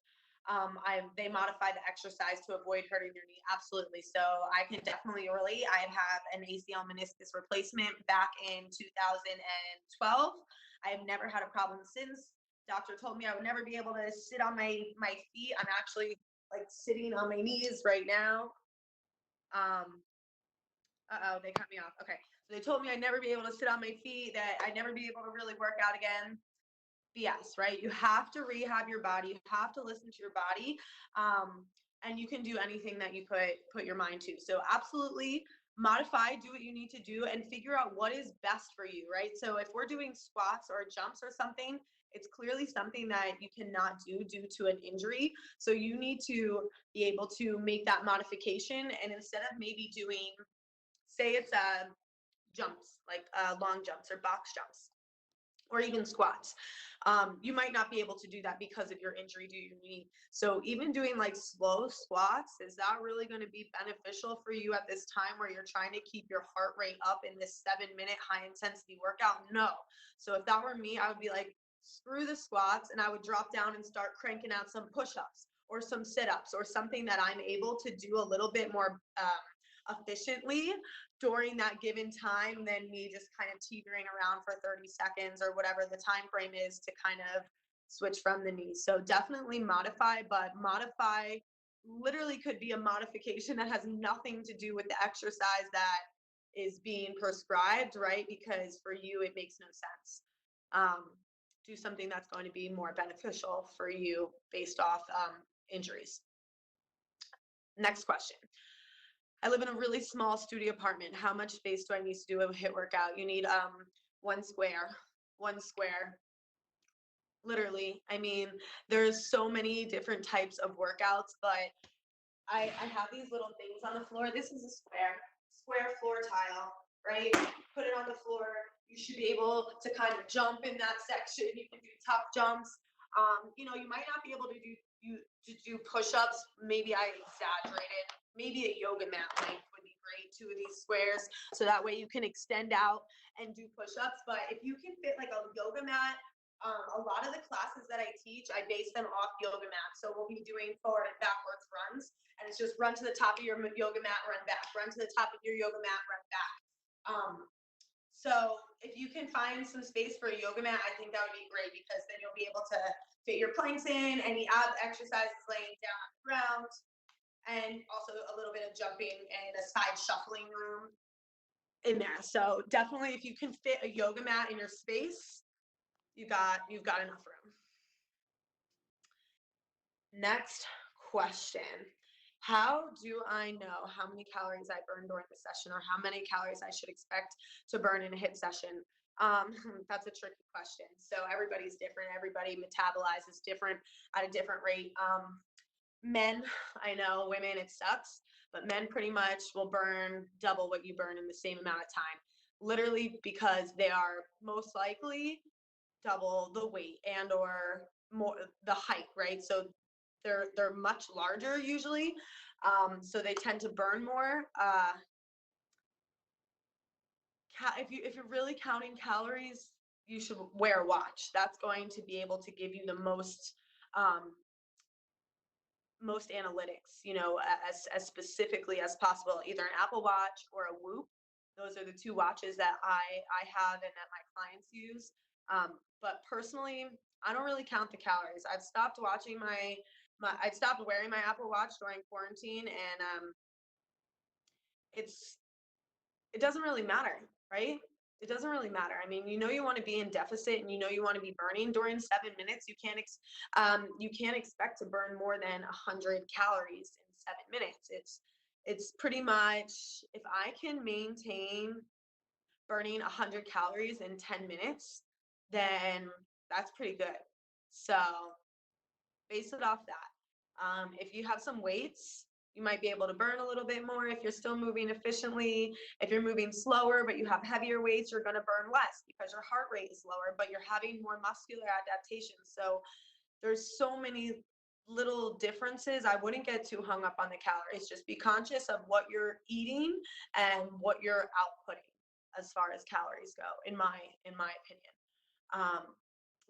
they modify the exercise to avoid hurting their knee? Absolutely. So I can definitely relate. I have an ACL meniscus replacement back in 2012. I have never had a problem since. Doctor told me I would never be able to sit on my feet. I'm actually like sitting on my knees right now. They cut me off. Okay. So they told me I'd never be able to sit on my feet, that I'd never be able to really work out again. BS, right? You have to rehab your body. You have to listen to your body. And you can do anything that you put your mind to. So absolutely modify, do what you need to do, and figure out what is best for you, right? So if we're doing squats or jumps or something, it's clearly something that you cannot do due to an injury. So you need to be able to make that modification. And instead of maybe doing, say it's jumps, like long jumps or box jumps, or even squats, you might not be able to do that because of your injury to your knee. So even doing like slow squats, is that really going to be beneficial for you at this time where you're trying to keep your heart rate up in this 7-minute high intensity workout? No. So if that were me, I would be like, screw the squats, and I would drop down and start cranking out some push-ups or some sit-ups or something that I'm able to do a little bit more efficiently during that given time than me just kind of teetering around for 30 seconds or whatever the time frame is to kind of switch from the knees. So definitely modify, but modify literally could be a modification that has nothing to do with the exercise that is being prescribed, right? Because for you, it makes no sense. Do something that's going to be more beneficial for you based off injuries. Next question. I live in a really small studio apartment. How much space do I need to do a HIIT workout? You need one square. Literally. I mean, there's so many different types of workouts, but I have these little things on the floor. This is a square floor tile, right? Put it on the floor. You should be able to kind of jump in that section. You can do tough jumps. You know, you might not be able to do push-ups. Maybe I exaggerated. Maybe a yoga mat length would be great, 2 of these squares, so that way you can extend out and do push-ups. But if you can fit like a yoga mat, a lot of the classes that I teach, I base them off yoga mats. So we'll be doing forward and backwards runs, and it's just run to the top of your yoga mat, run back, run to the top of your yoga mat, run back. So if you can find some space for a yoga mat, I think that would be great, because then you'll be able to fit your planks in, any ab exercises laying down on the ground, and also a little bit of jumping and a side shuffling room in there. So definitely, if you can fit a yoga mat in your space, you've got enough room. Next question. How do I know how many calories I burn during the session, or how many calories I should expect to burn in a HIIT session? That's a tricky question. So everybody's different. Everybody metabolizes different at a different rate. Men, I know, women, it sucks, but men pretty much will burn double what you burn in the same amount of time, literally, because they are most likely double the weight and or more the height, right? So they're much larger usually, so they tend to burn more. If you're really counting calories, you should wear a watch. That's going to be able to give you the most analytics, you know, as specifically as possible, either an Apple Watch or a Whoop. Those are the two watches that I have and that my clients use. But personally, I don't really count the calories. I've stopped watching I stopped wearing my Apple Watch during quarantine, and it doesn't really matter, right? It doesn't really matter. I mean, you know, you want to be in deficit, and you know, you want to be burning during 7 minutes. You can't expect to burn more than 100 calories in 7 minutes. It's pretty much, if I can maintain burning 100 calories in 10 minutes, then that's pretty good. So base it off that. If you have some weights, you might be able to burn a little bit more if you're still moving efficiently. If you're moving slower, but you have heavier weights, you're going to burn less because your heart rate is lower, but you're having more muscular adaptation. So there's so many little differences. I wouldn't get too hung up on the calories. Just be conscious of what you're eating and what you're outputting as far as calories go, in my opinion.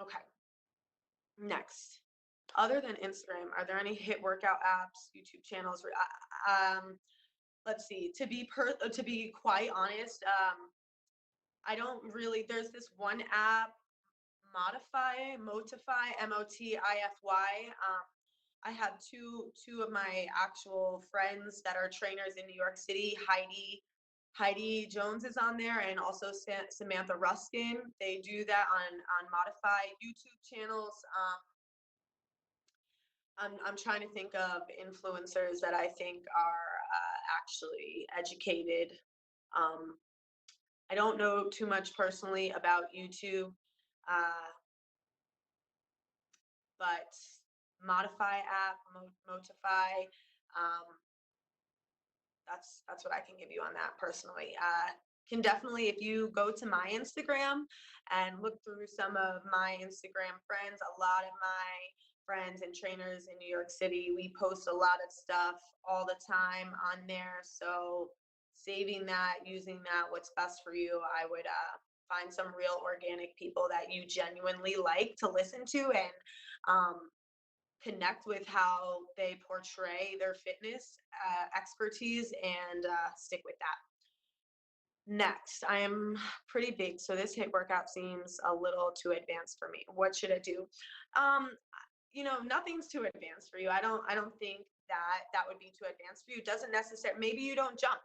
Okay. Next. Other than Instagram, are there any HIIT workout apps, YouTube channels? Let's see. To be quite honest, I don't really. There's this one app, Motify, Motify. I have two of my actual friends that are trainers in New York City. Heidi Jones is on there, and also Samantha Ruskin. They do that on Motify YouTube channels. I'm trying to think of influencers that I think are actually educated. I don't know too much personally about YouTube, but Modify app, Motify, that's what I can give you on that personally. Can definitely, if you go to my Instagram and look through some of my Instagram friends, a lot of my friends and trainers in New York City, we post a lot of stuff all the time on there. So saving that, using that, what's best for you, I would find some real organic people that you genuinely like to listen to, and connect with how they portray their fitness expertise, and stick with that. Next, I am pretty big, so this HIIT workout seems a little too advanced for me. What should I do? You know, nothing's too advanced for you. I don't think that would be too advanced for you. It doesn't necessarily, maybe you don't jump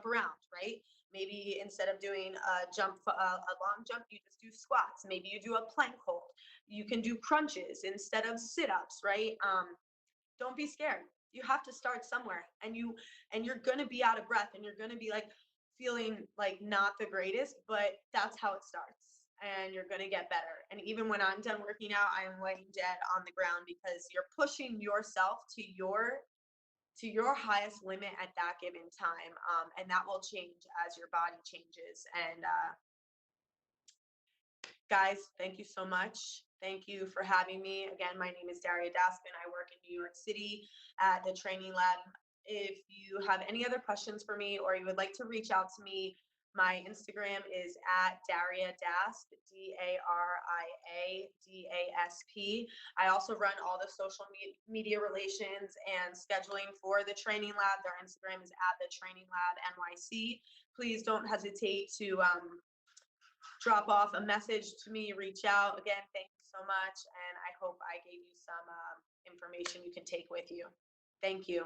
around, right? Maybe instead of doing a long jump, you just do squats. Maybe you do a plank hold. You can do crunches instead of sit-ups, right? Don't be scared. You have to start somewhere, and you're gonna be out of breath, and you're gonna be like feeling like not the greatest, but that's how it starts. And you're going to get better. And even when I'm done working out, I'm laying dead on the ground, because you're pushing yourself to your highest limit at that given time. And that will change as your body changes. And guys, thank you so much. Thank you for having me. Again, my name is Daria Daspin. I work in New York City at the training lab. If you have any other questions for me, or you would like to reach out to me, my Instagram is at Daria Dasp, DariaDasp. I also run all the social media relations and scheduling for the training lab. Their Instagram is at the Training Lab NYC. Please don't hesitate to drop off a message to me, reach out. Again, thank you so much. And I hope I gave you some information you can take with you. Thank you.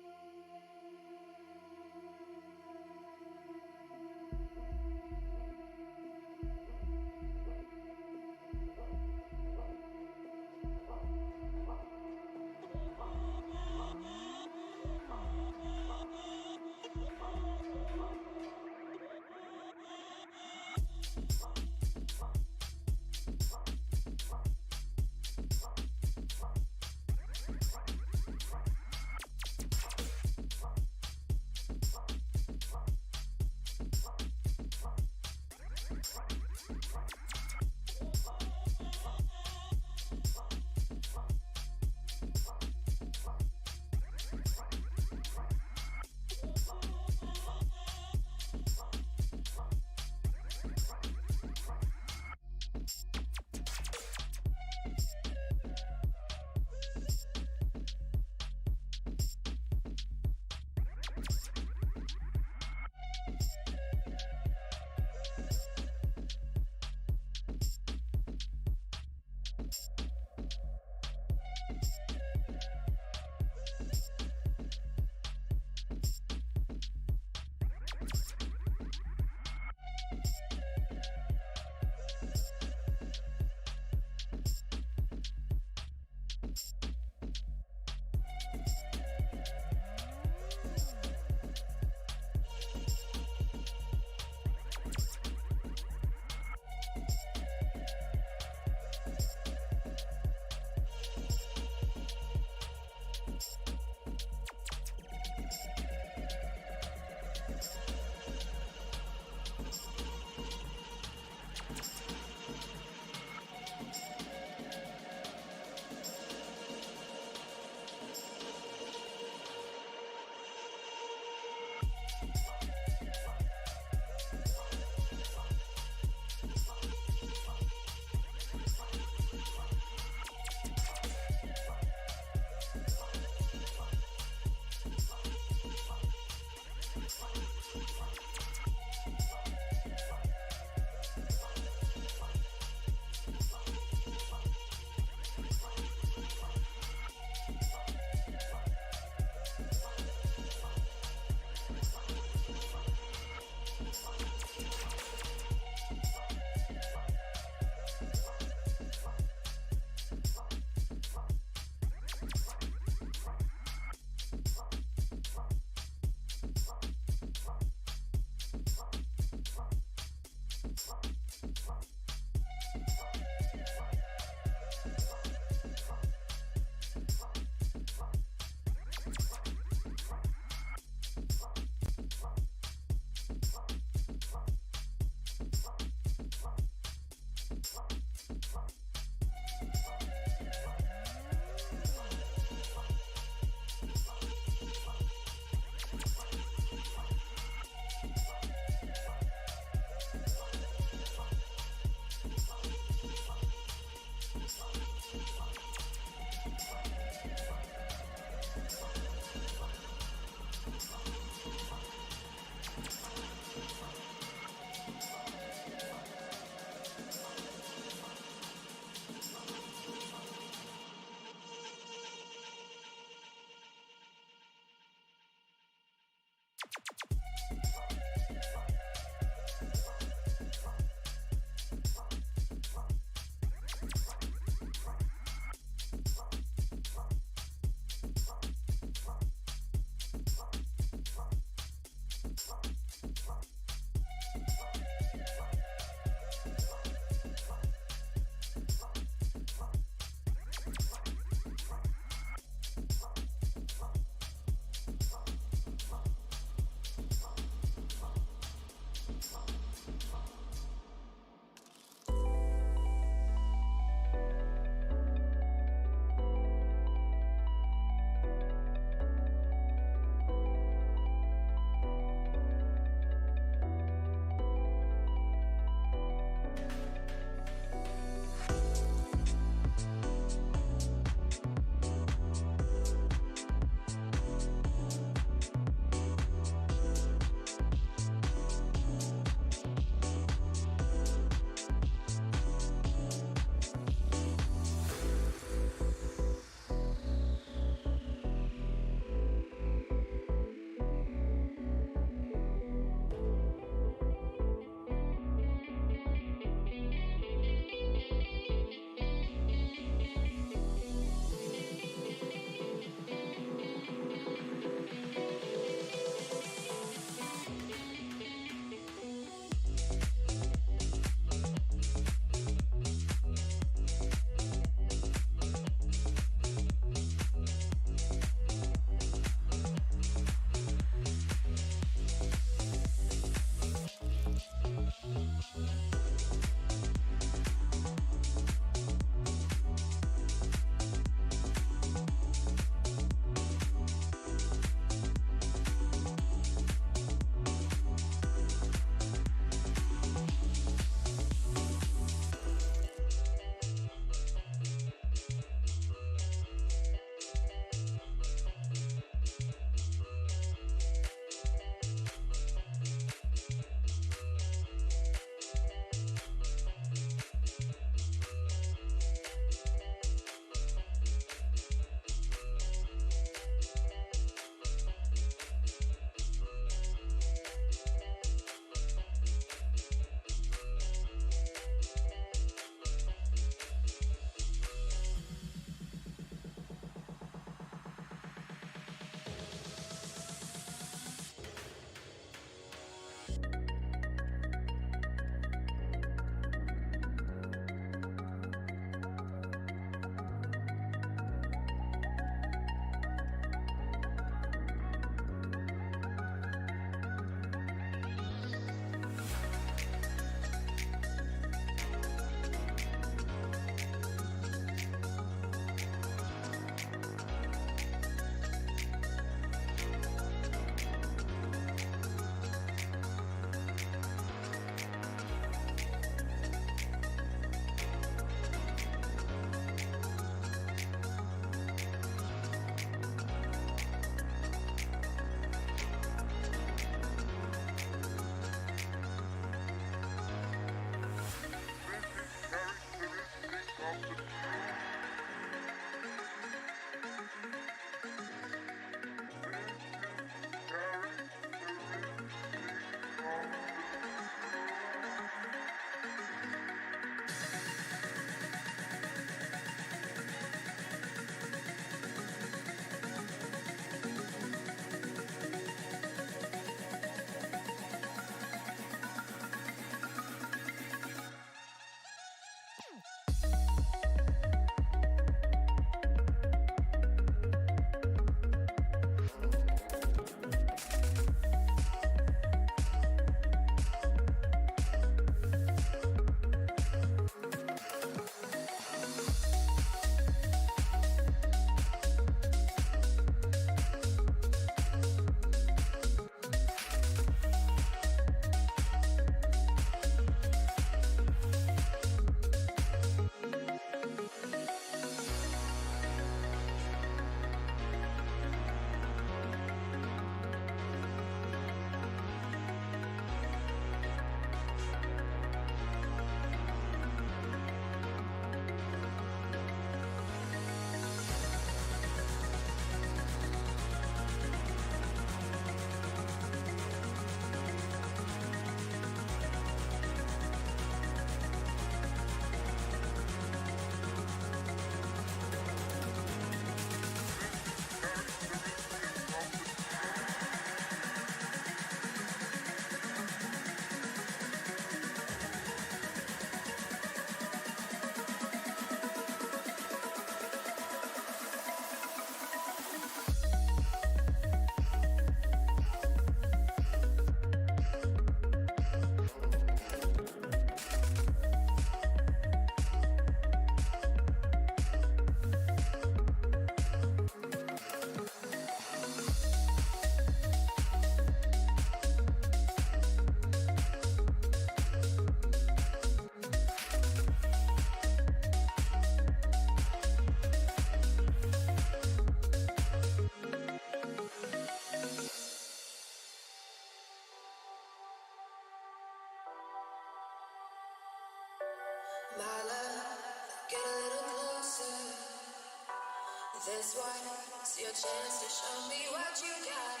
This one's your chance to show me what you got.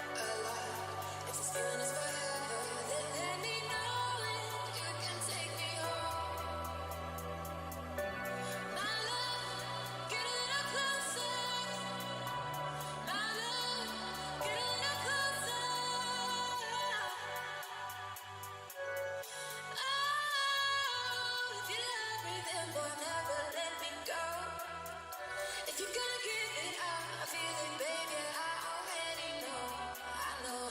A lot. If this feeling is forever, then let me know it. You can take me home. My love, get a little closer. My love, get a little closer. Oh, if you love me, then boy, never let me go. If you're gonna give it up, I feel it, baby, I already know. I know,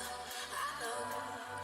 I know.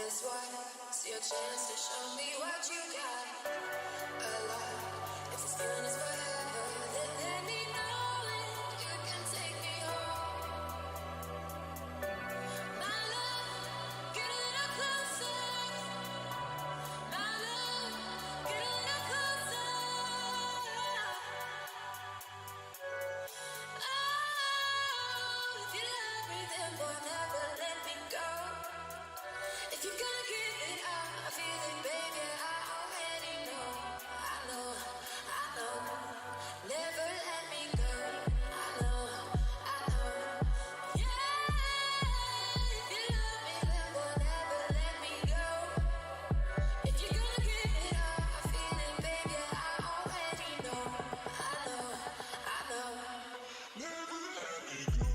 this once, your chance to show me what you got. A lot. If this feeling is forever, then let me know it. You can take me home. My love, get a little closer. My love, get a little closer. Oh, if you love me, then boy, never let me go. If you're gonna give it up, I feel it, baby, I already know. I know, I know. Never let me go. I know, I know. Yeah, if you love me, then boy, never let me go. If you're gonna give it up, I feel it, baby, I already know. I know, I know. Never let me go.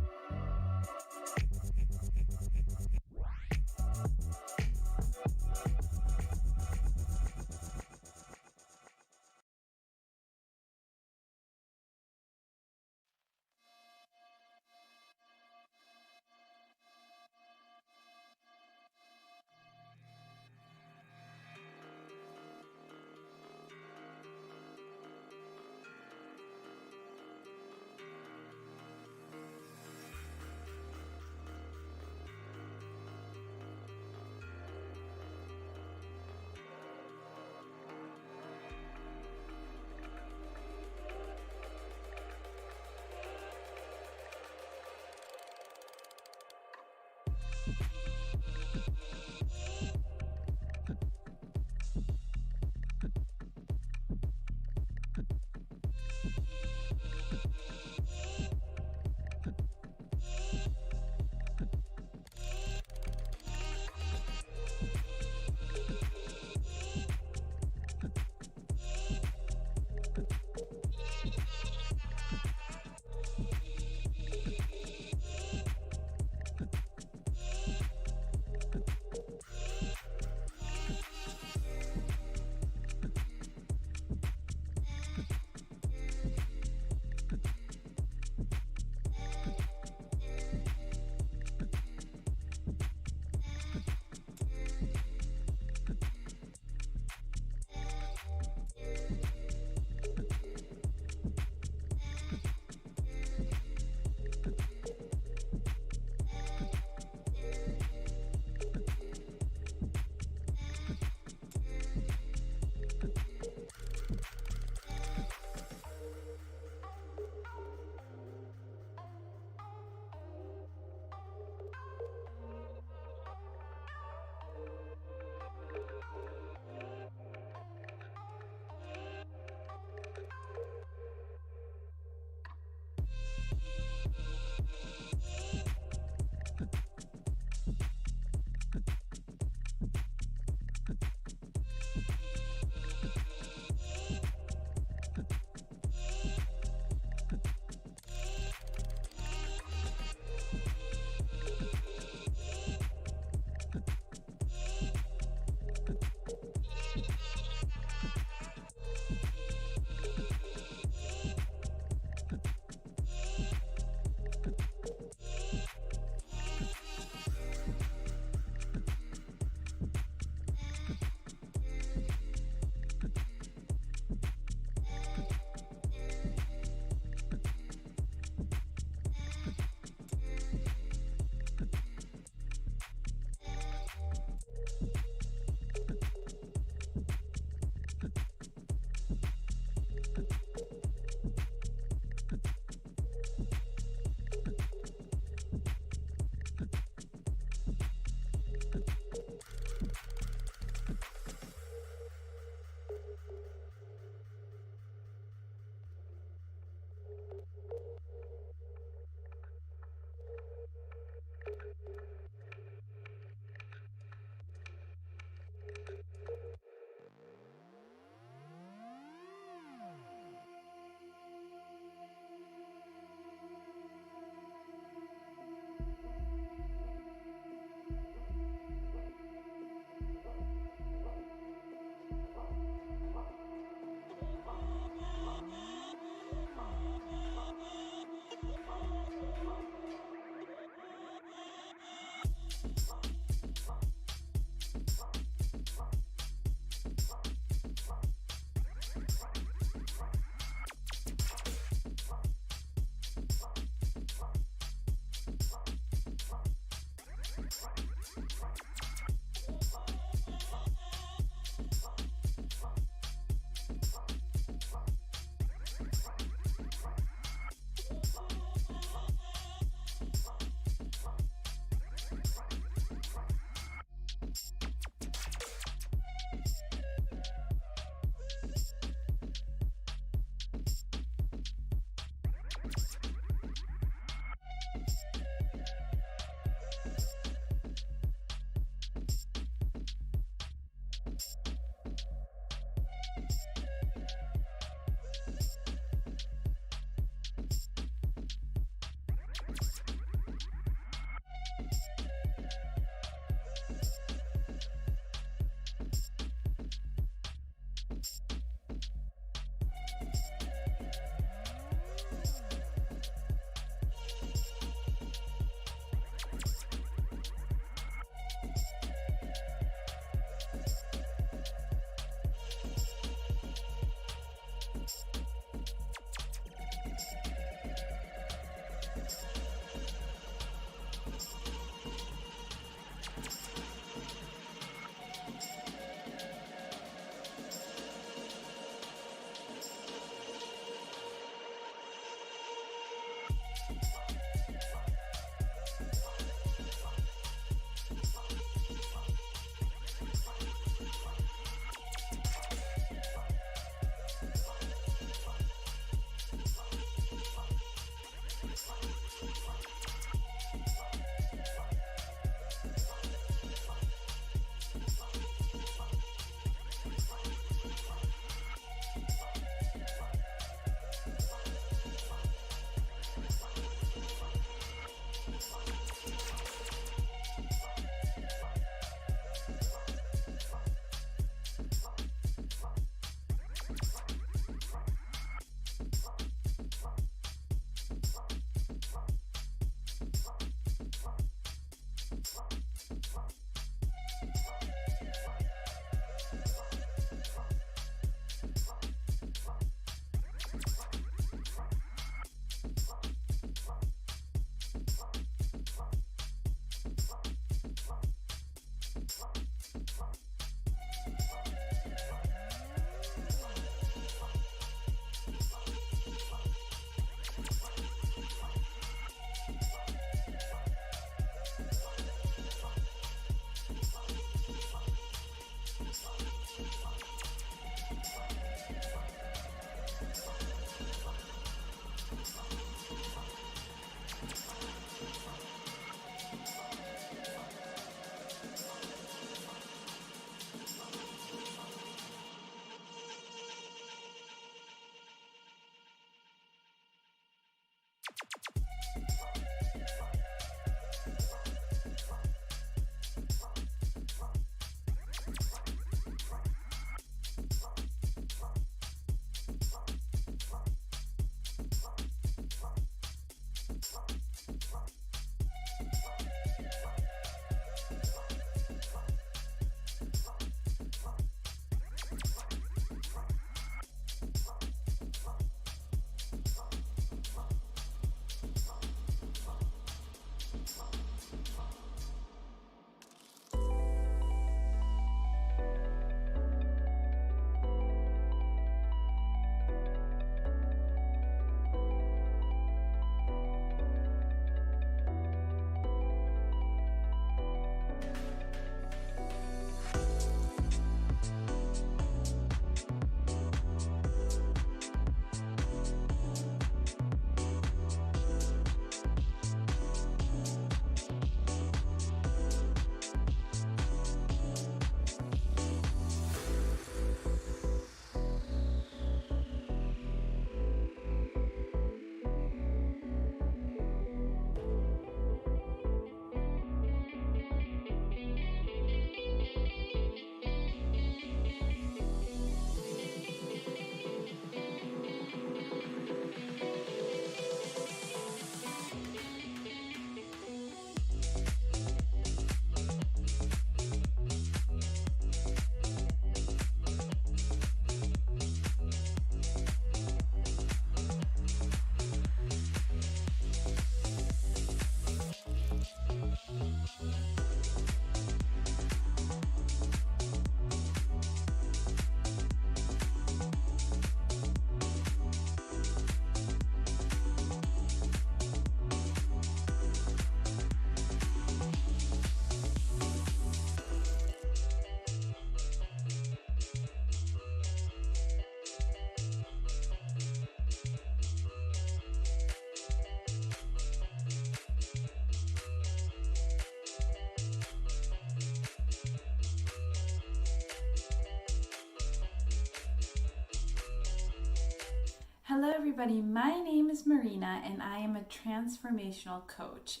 Hello everybody, my name is Marina and I am a transformational coach.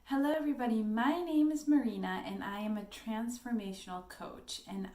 Hello everybody, my name is Marina and I am a transformational coach and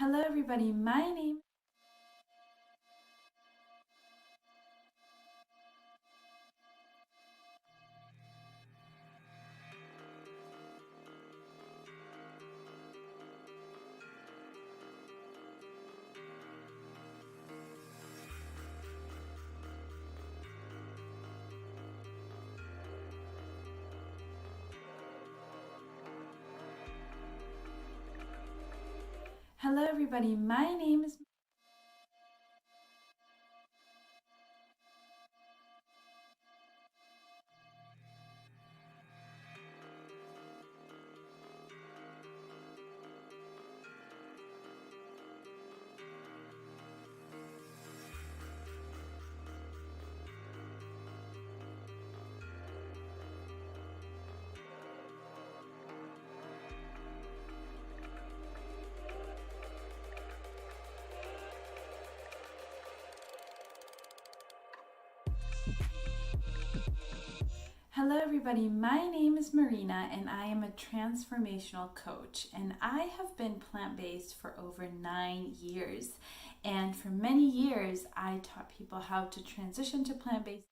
Hello everybody, my name Hello everybody, my name is Hello everybody, my name is Marina and I am a transformational coach, and I have been plant-based for over 9 years, and for many years I taught people how to transition to plant-based.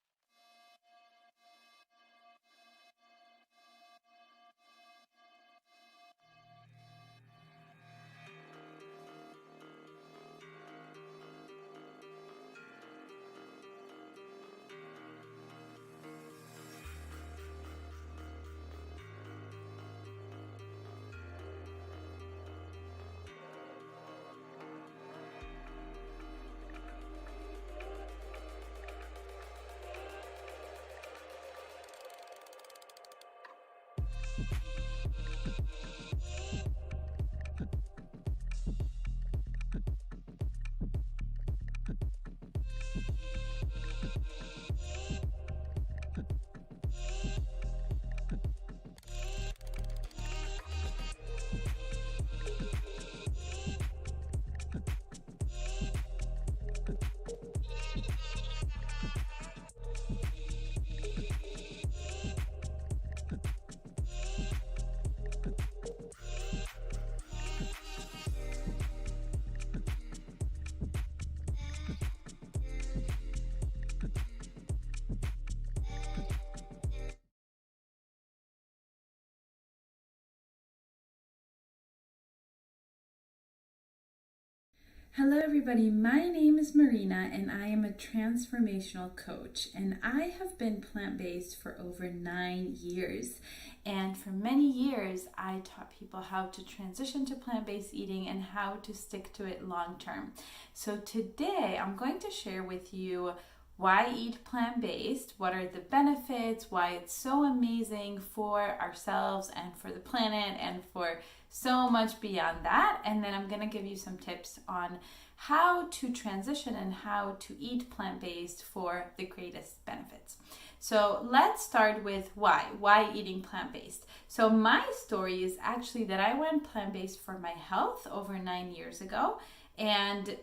Hello everybody, my name is Marina and I am a transformational coach, and I have been plant-based for over 9 years, and for many years I taught people how to transition to plant-based eating and how to stick to it long term. So today I'm going to share with you why eat plant-based, what are the benefits, why it's so amazing for ourselves and for the planet and for so much beyond that. And then I'm going to give you some tips on how to transition and how to eat plant-based for the greatest benefits. So let's start with why eating plant-based. So my story is actually that I went plant-based for my health over 9 years ago. And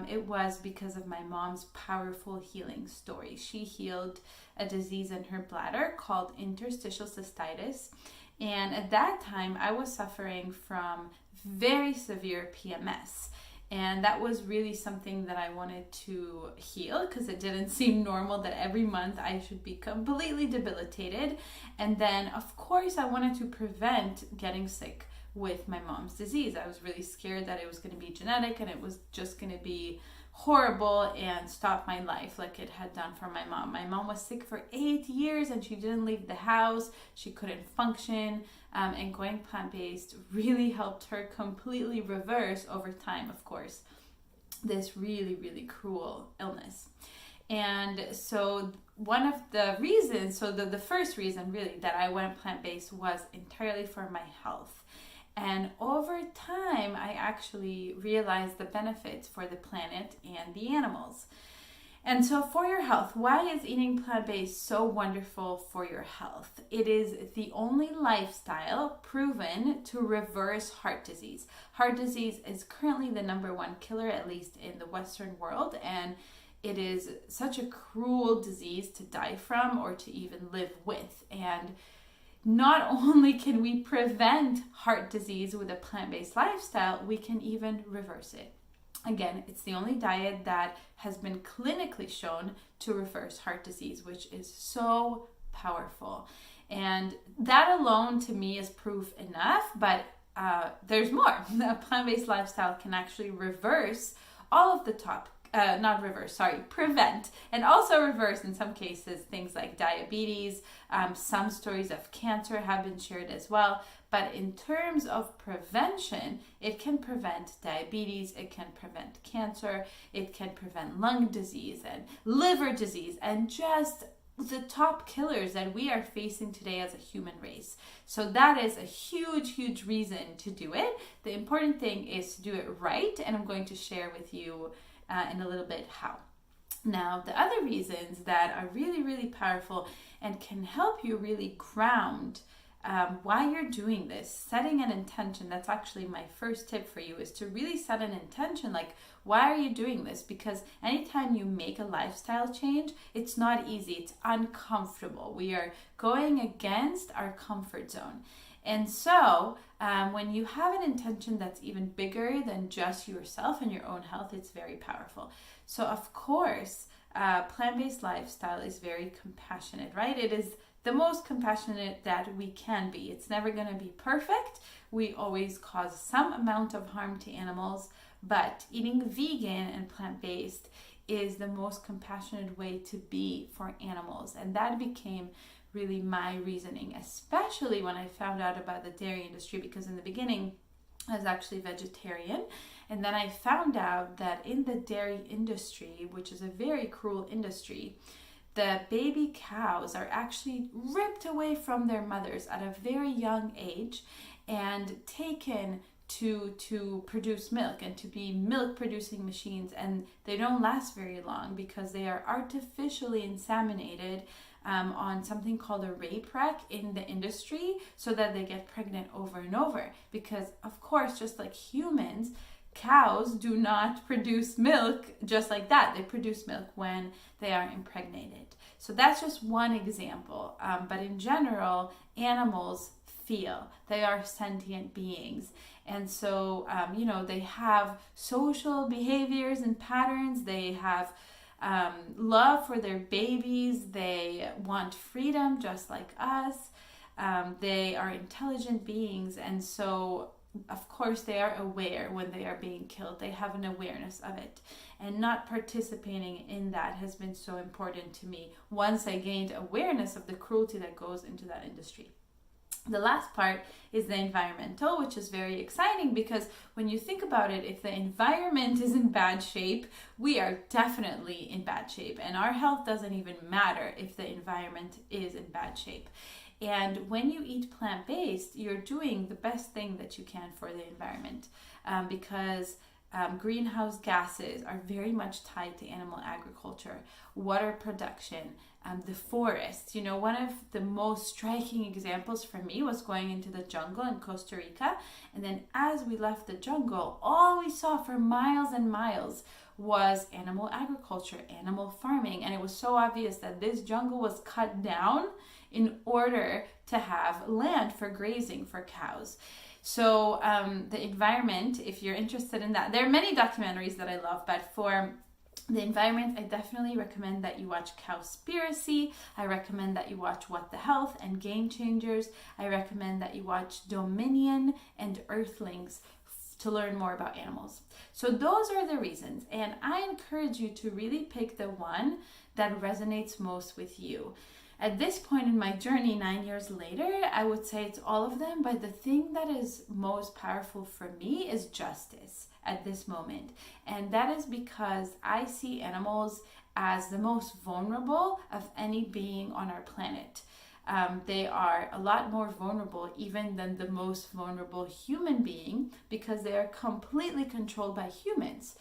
it was because of my mom's powerful healing story. She healed a disease in her bladder called interstitial cystitis. And at that time, I was suffering from very severe PMS. And that was really something that I wanted to heal, because it didn't seem normal that every month I should be completely debilitated. And then, of course, I wanted to prevent getting sick with my mom's disease. I was really scared that it was going to be genetic and it was just going to be horrible and stop my life like it had done for my mom. My mom was sick for 8 years and she didn't leave the house. She couldn't function, and going plant-based really helped her completely reverse over time, of course, this really, really cruel illness. And so one of the reasons, the first reason really that I went plant-based was entirely for my health. And over time, I actually realized the benefits for the planet and the animals. And so for your health, why is eating plant-based so wonderful for your health? It is the only lifestyle proven to reverse heart disease. Heart disease is currently the #1 killer, at least in the Western world, and it is such a cruel disease to die from or to even live with. And not only can we prevent heart disease with a plant-based lifestyle, we can even reverse it. Again, it's the only diet that has been clinically shown to reverse heart disease, which is so powerful. And that alone to me is proof enough, but there's more. A plant-based lifestyle can actually reverse all of the prevent, and also reverse in some cases things like diabetes. Some stories of cancer have been shared as well. But in terms of prevention, it can prevent diabetes, it can prevent cancer, it can prevent lung disease and liver disease, and just the top killers that we are facing today as a human race. So that is a huge, huge reason to do it. The important thing is to do it right, and I'm going to share with you in a little bit how. Now, the other reasons that are really, really powerful and can help you really ground why you're doing this, setting an intention. That's actually my first tip for you, is to really set an intention, like, why are you doing this? Because anytime you make a lifestyle change, it's not easy, it's uncomfortable. We are going against our comfort zone. And so when you have an intention that's even bigger than just yourself and your own health, it's very powerful. So of course, plant-based lifestyle is very compassionate, right? It is the most compassionate that we can be. It's never going to be perfect. We always cause some amount of harm to animals, but eating vegan and plant-based is the most compassionate way to be for animals. And that became really my reasoning, especially when I found out about the dairy industry, because in the beginning I was actually vegetarian. And then I found out that in the dairy industry, which is a very cruel industry, the baby cows are actually ripped away from their mothers at a very young age and taken to produce milk and to be milk producing machines, and they don't last very long because they are artificially inseminated on something called a rape wreck in the industry, so that they get pregnant over and over. Because of course, just like humans, cows do not produce milk just like that. They produce milk when they are impregnated. So that's just one example. But in general, animals feel. They are sentient beings. And so, they have social behaviors and patterns. They have love for their babies. They want freedom just like us. They are intelligent beings. And so, of course, they are aware when they are being killed. They have an awareness of it. And not participating in that has been so important to me once I gained awareness of the cruelty that goes into that industry. The last part is the environmental, which is very exciting, because when you think about it, if the environment is in bad shape, we are definitely in bad shape. And our health doesn't even matter if the environment is in bad shape. And when you eat plant-based, you're doing the best thing that you can for the environment, because greenhouse gases are very much tied to animal agriculture, water production, the forest. One of the most striking examples for me was going into the jungle in Costa Rica. And then as we left the jungle, all we saw for miles and miles was animal agriculture, animal farming. And it was so obvious that this jungle was cut down in order to have land for grazing for cows. So the environment, if you're interested in that, there are many documentaries that I love, but for the environment, I definitely recommend that you watch Cowspiracy. I recommend that you watch What the Health and Game Changers. I recommend that you watch Dominion and Earthlings to learn more about animals. So those are the reasons, and I encourage you to really pick the one that resonates most with you. At this point in my journey, 9 years later, I would say it's all of them, but the thing that is most powerful for me is justice at this moment. And that is because I see animals as the most vulnerable of any being on our planet. They are a lot more vulnerable even than the most vulnerable human being, because they are completely controlled by humans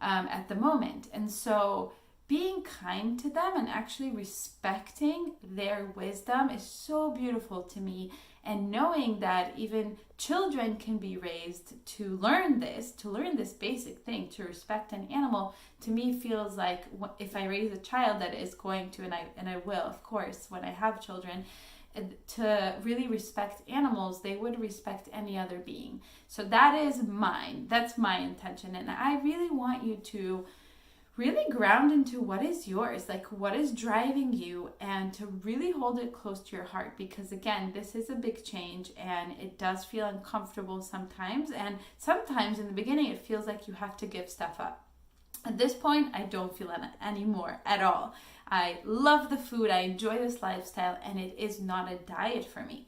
at the moment. And so being kind to them and actually respecting their wisdom is so beautiful to me. And knowing that even children can be raised to learn this basic thing, to respect an animal, to me feels like if I raise a child that is going to, and I will, of course, when I have children, to really respect animals, they would respect any other being. So that is mine. That's my intention. And I really want you to really ground into what is yours, like what is driving you, and to really hold it close to your heart, because again, this is a big change and it does feel uncomfortable sometimes, and sometimes in the beginning it feels like you have to give stuff up. At this point, I don't feel it anymore at all. I love the food, I enjoy this lifestyle, and it is not a diet for me.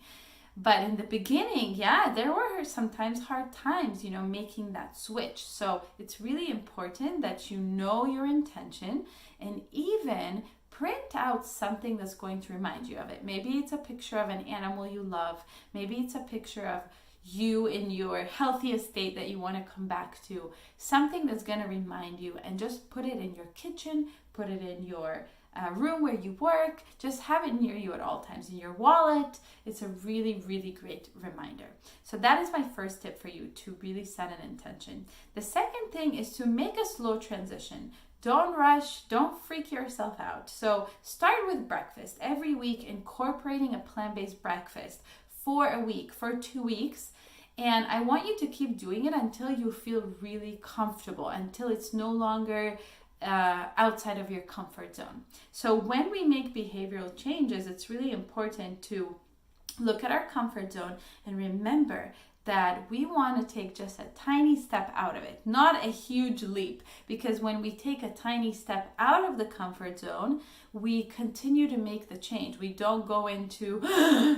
But in the beginning, yeah, there were sometimes hard times, making that switch. So it's really important that you know your intention, and even print out something that's going to remind you of it. Maybe it's a picture of an animal you love. Maybe it's a picture of you in your healthiest state that you want to come back to. Something that's going to remind you, and just put it in your kitchen, put it in your room where you work, just have it near you at all times, in your wallet. It's a really, really great reminder. So that is my first tip for you, to really set an intention. The second thing is to make a slow transition. Don't rush, don't freak yourself out. So start with breakfast. Every week, incorporating a plant-based breakfast for a week, for 2 weeks. And I want you to keep doing it until you feel really comfortable, until it's no longer outside of your comfort zone. So when we make behavioral changes, it's really important to look at our comfort zone and remember that we want to take just a tiny step out of it, not a huge leap, because when we take a tiny step out of the comfort zone, we continue to make the change. We don't go into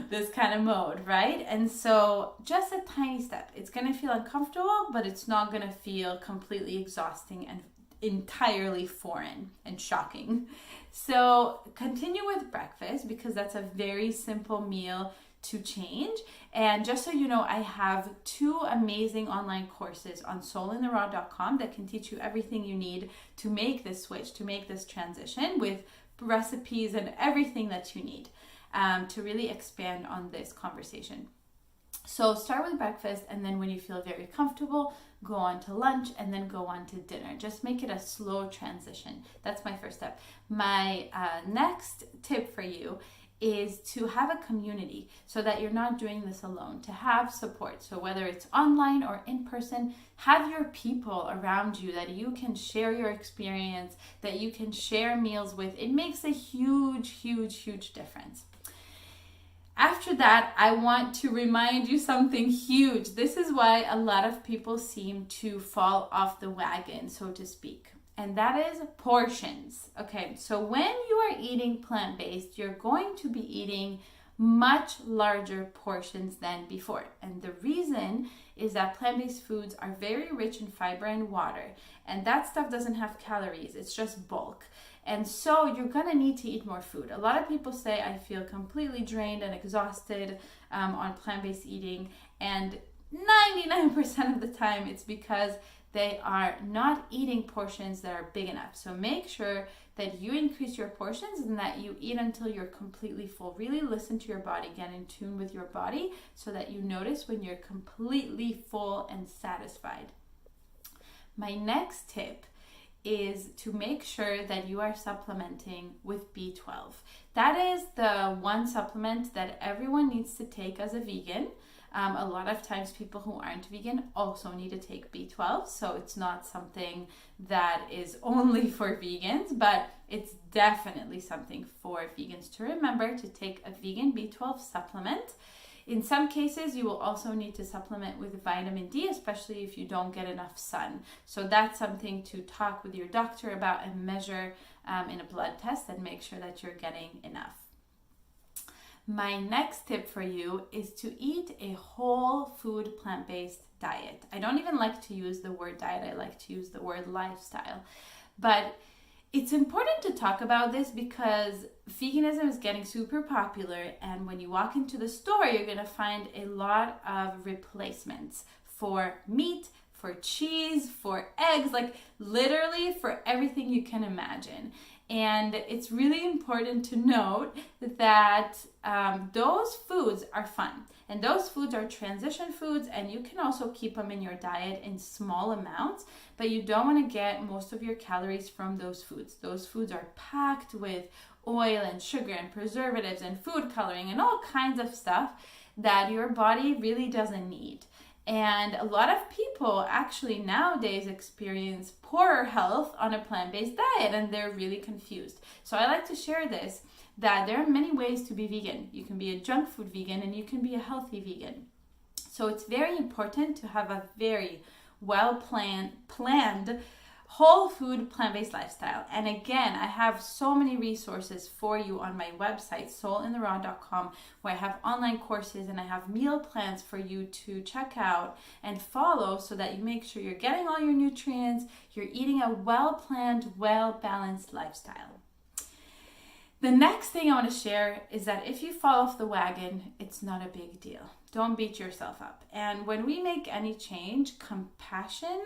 this kind of mode, right? And so just a tiny step. It's going to feel uncomfortable, but it's not going to feel completely exhausting and entirely foreign and shocking. So continue with breakfast, because that's a very simple meal to change. And just so you know, I have 2 amazing online courses on soulintheraw.com that can teach you everything you need to make this switch, to make this transition, with recipes and everything that you need to really expand on this conversation. So start with breakfast, and then when you feel very comfortable, go on to lunch, and then go on to dinner. Just make it a slow transition. That's my first step. My next tip for you is to have a community, so that you're not doing this alone, to have support. So whether it's online or in person, have your people around you that you can share your experience, that you can share meals with. It makes a huge, huge, huge difference. After that, I want to remind you something huge. This is why a lot of people seem to fall off the wagon, so to speak. And that is portions. Okay, so when you are eating plant-based, you're going to be eating much larger portions than before. And the reason is that plant-based foods are very rich in fiber and water. And that stuff doesn't have calories, it's just bulk. And so you're gonna need to eat more food. A lot of people say, I feel completely drained and exhausted on plant-based eating. And 99% of the time, it's because they are not eating portions that are big enough. So make sure that you increase your portions and that you eat until you're completely full. Really listen to your body, get in tune with your body, so that you notice when you're completely full and satisfied. My next tip is to make sure that you are supplementing with B12. That is the one supplement that everyone needs to take as a vegan. A lot of times people who aren't vegan also need to take B12, so it's not something that is only for vegans, but it's definitely something for vegans to remember to take a vegan B12 supplement. In some cases, you will also need to supplement with vitamin D, especially if you don't get enough sun. So that's something to talk with your doctor about and measure in a blood test and make sure that you're getting enough. My next tip for you is to eat a whole food plant-based diet. I don't even like to use the word diet, I like to use the word lifestyle. But it's important to talk about this because veganism is getting super popular, and when you walk into the store, you're gonna find a lot of replacements for meat, for cheese, for eggs, like literally for everything you can imagine. And it's really important to note that those foods are fun. And those foods are transition foods, and you can also keep them in your diet in small amounts, but you don't want to get most of your calories from those foods. Those foods are packed with oil and sugar and preservatives and food coloring and all kinds of stuff that your body really doesn't need. And a lot of people actually nowadays experience poorer health on a plant-based diet, and they're really confused. So I like to share this, that there are many ways to be vegan. You can be a junk food vegan and you can be a healthy vegan. So it's very important to have a very well planned whole food plant-based lifestyle. And again, I have so many resources for you on my website, soulintheraw.com, where I have online courses and I have meal plans for you to check out and follow so that you make sure you're getting all your nutrients, you're eating a well-planned, well-balanced lifestyle. The next thing I want to share is that if you fall off the wagon, it's not a big deal. Don't beat yourself up. And when we make any change, compassion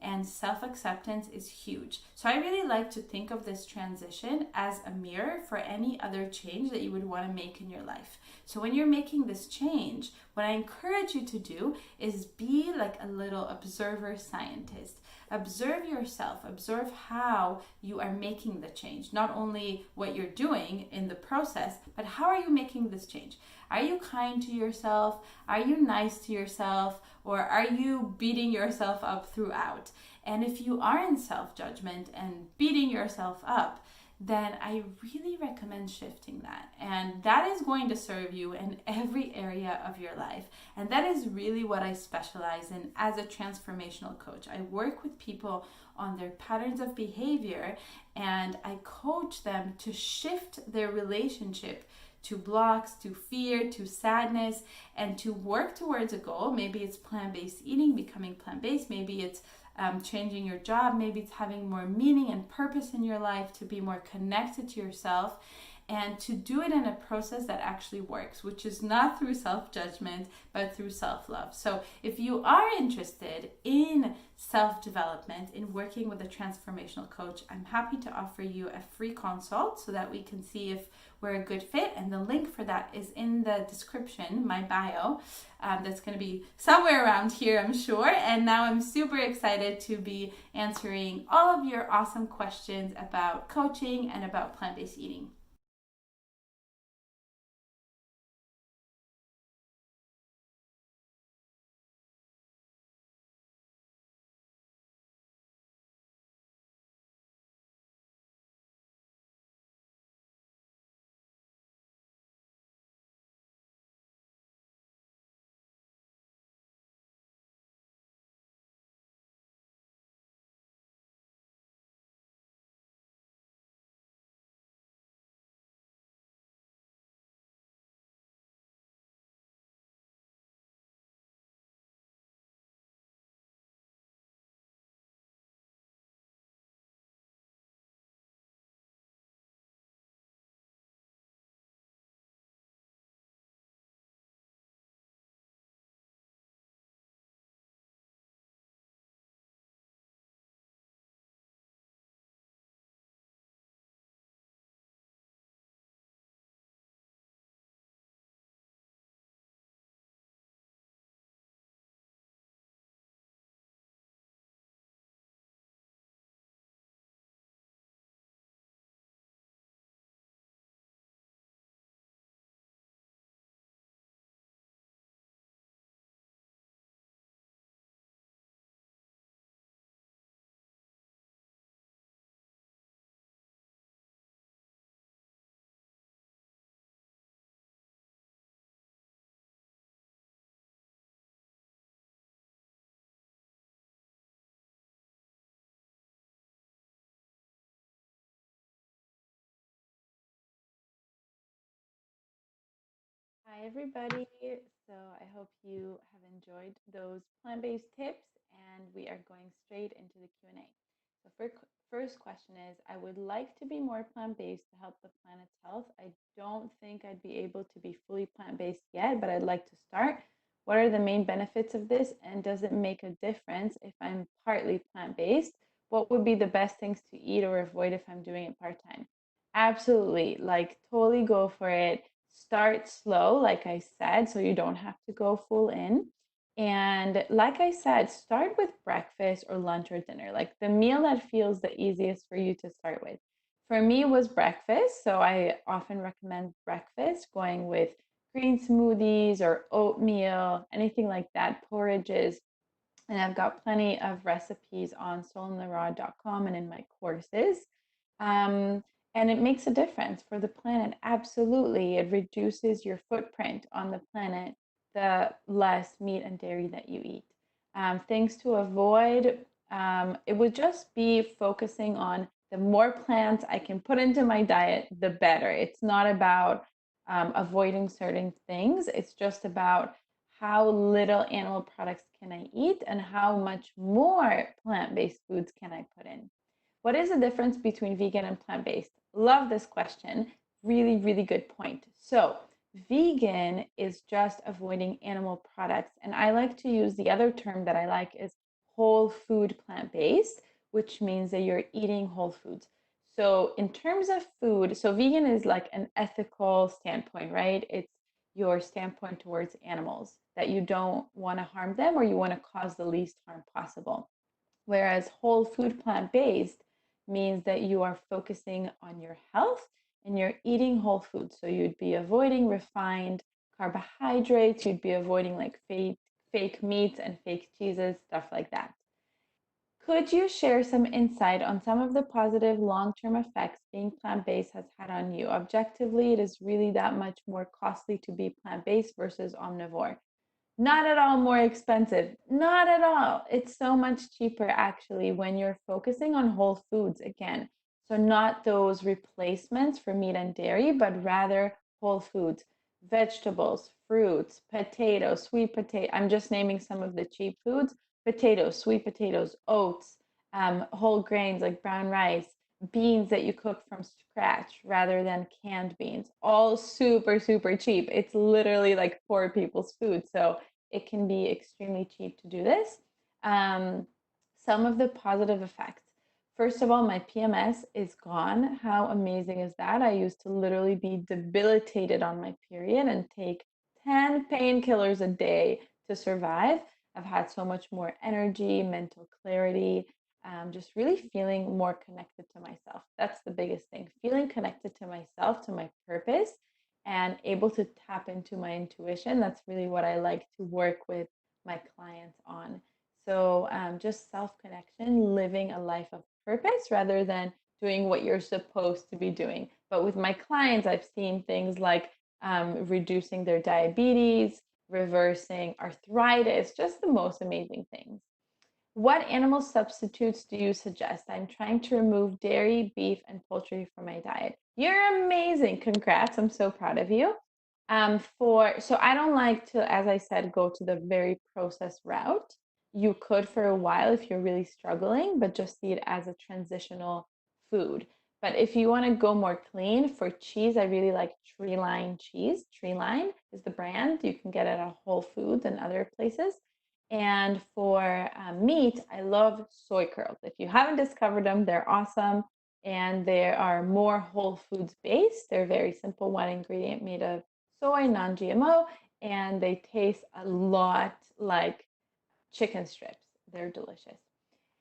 and self-acceptance is huge. So I really like to think of this transition as a mirror for any other change that you would want to make in your life. So when you're making this change, what I encourage you to do is be like a little observer scientist. Observe yourself, observe how you are making the change, not only what you're doing in the process, but how are you making this change? Are you kind to yourself? Are you nice to yourself? Or are you beating yourself up throughout? And if you are in self-judgment and beating yourself up, then I really recommend shifting that. And that is going to serve you in every area of your life. And that is really what I specialize in as a transformational coach. I work with people on their patterns of behavior and I coach them to shift their relationship to blocks, to fear, to sadness, and to work towards a goal. Maybe it's plant-based eating, becoming plant-based. Maybe it's changing your job. Maybe it's having more meaning and purpose in your life, to be more connected to yourself, and to do it in a process that actually works, which is not through self-judgment, but through self-love. So if you are interested in self-development, in working with a transformational coach, I'm happy to offer you a free consult so that we can see if we're a good fit. And the link for that is in the description, my bio. That's going to be somewhere around here, I'm sure. And now I'm super excited to be answering all of your awesome questions about coaching and about plant-based eating. Hi everybody. So I hope you have enjoyed those plant-based tips and we are going straight into the Q&A. So first question is, I would like to be more plant-based to help the planet's health. I don't think I'd be able to be fully plant-based yet, but I'd like to start. What are the main benefits of this, and does it make a difference if I'm partly plant-based? What would be the best things to eat or avoid if I'm doing it part-time? Absolutely, like totally go for it. Start slow, like I said, so you don't have to go full in. And like I said, start with breakfast or lunch or dinner, like the meal that feels the easiest for you to start with. For me, it was breakfast. So I often recommend breakfast, going with green smoothies or oatmeal, anything like that, porridges. And I've got plenty of recipes on soulintheraw.com and in my courses. Um, and it makes a difference for the planet. Absolutely. It reduces your footprint on the planet the less meat and dairy that you eat. Things to avoid, it would just be focusing on the more plants I can put into my diet, the better. It's not about avoiding certain things, it's just about how little animal products can I eat and how much more plant-based foods can I put in. What is the difference between vegan and plant-based? Love this question. Really, really good point. So, vegan is just avoiding animal products. And I like to use the other term that I like is whole food plant-based, which means that you're eating whole foods. So, in terms of food, so vegan is like an ethical standpoint, right? It's your standpoint towards animals that you don't want to harm them or you want to cause the least harm possible. Whereas whole food plant-based means that you are focusing on your health and you're eating whole foods. So you'd be avoiding refined carbohydrates, you'd be avoiding like fake meats and fake cheeses, stuff like that. Could you share some insight on some of the positive long-term effects being plant-based has had on you? Objectively, it is really that much more costly to be plant-based versus omnivore. Not at all more expensive. Not at all. It's so much cheaper actually when you're focusing on whole foods again. So not those replacements for meat and dairy, but rather whole foods, vegetables, fruits, potatoes, sweet potato. I'm just naming some of the cheap foods: potatoes, sweet potatoes, oats, whole grains like brown rice, beans that you cook from scratch rather than canned beans. All super, super cheap. It's literally like poor people's food. So it can be extremely cheap to do this. Some of the positive effects. First of all, my PMS is gone. How amazing is that? I used to literally be debilitated on my period and take 10 painkillers a day to survive. I've had so much more energy, mental clarity, just really feeling more connected to myself. That's the biggest thing. Feeling connected to myself, to my purpose, and able to tap into my intuition. That's really what I like to work with my clients on. So just self-connection, living a life of purpose rather than doing what you're supposed to be doing. But with my clients, I've seen things like reducing their diabetes, reversing arthritis, just the most amazing things. What animal substitutes do you suggest? I'm trying to remove dairy, beef, and poultry from my diet. You're amazing. Congrats. I'm so proud of you. So I don't like to, as I said, go to the very processed route. You could for a while if you're really struggling, but just see it as a transitional food. But if you want to go more clean, for cheese, I really like Treeline cheese. Treeline is the brand. You can get it at Whole Foods and other places. And for meat, I love soy curls. If you haven't discovered them, they're awesome. And they are more whole foods based. They're very simple, one ingredient made of soy, non-GMO, and they taste a lot like chicken strips. They're delicious.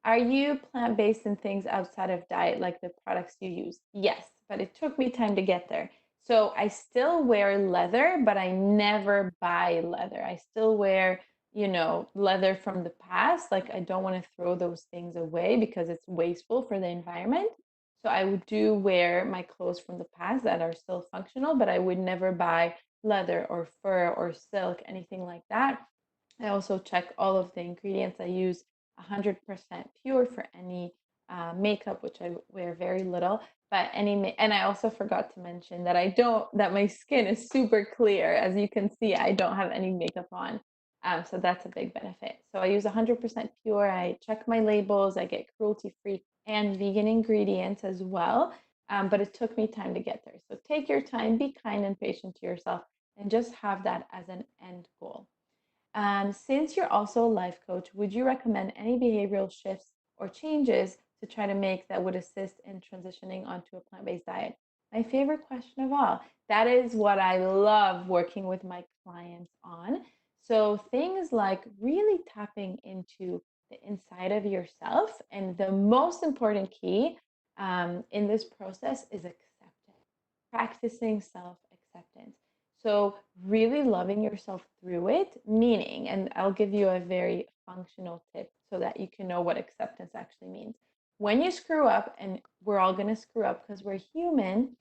Are you plant-based in things outside of diet, like the products you use? Yes, but it took me time to get there. So I still wear leather, but I never buy leather. I still wear, leather from the past. Like I don't want to throw those things away because it's wasteful for the environment. So I would do wear my clothes from the past that are still functional, but I would never buy leather or fur or silk, anything like that. I also check all of the ingredients. I use 100% pure for any makeup, which I wear very little. But and I also forgot to mention that that my skin is super clear. As you can see, I don't have any makeup on. So that's a big benefit. So I use 100% pure. I check my labels. I get cruelty-free and vegan ingredients as well. But it took me time to get there. So take your time, be kind and patient to yourself, and just have that as an end goal. Since you're also a life coach, would you recommend any behavioral shifts or changes to try to make that would assist in transitioning onto a plant-based diet? My favorite question of all. That is what I love working with my clients on. So things like really tapping into the inside of yourself. And the most important key, in this process is acceptance, practicing self-acceptance. So really loving yourself through it, meaning, and I'll give you a very functional tip so that you can know what acceptance actually means. When you screw up, and we're all going to screw up because we're human,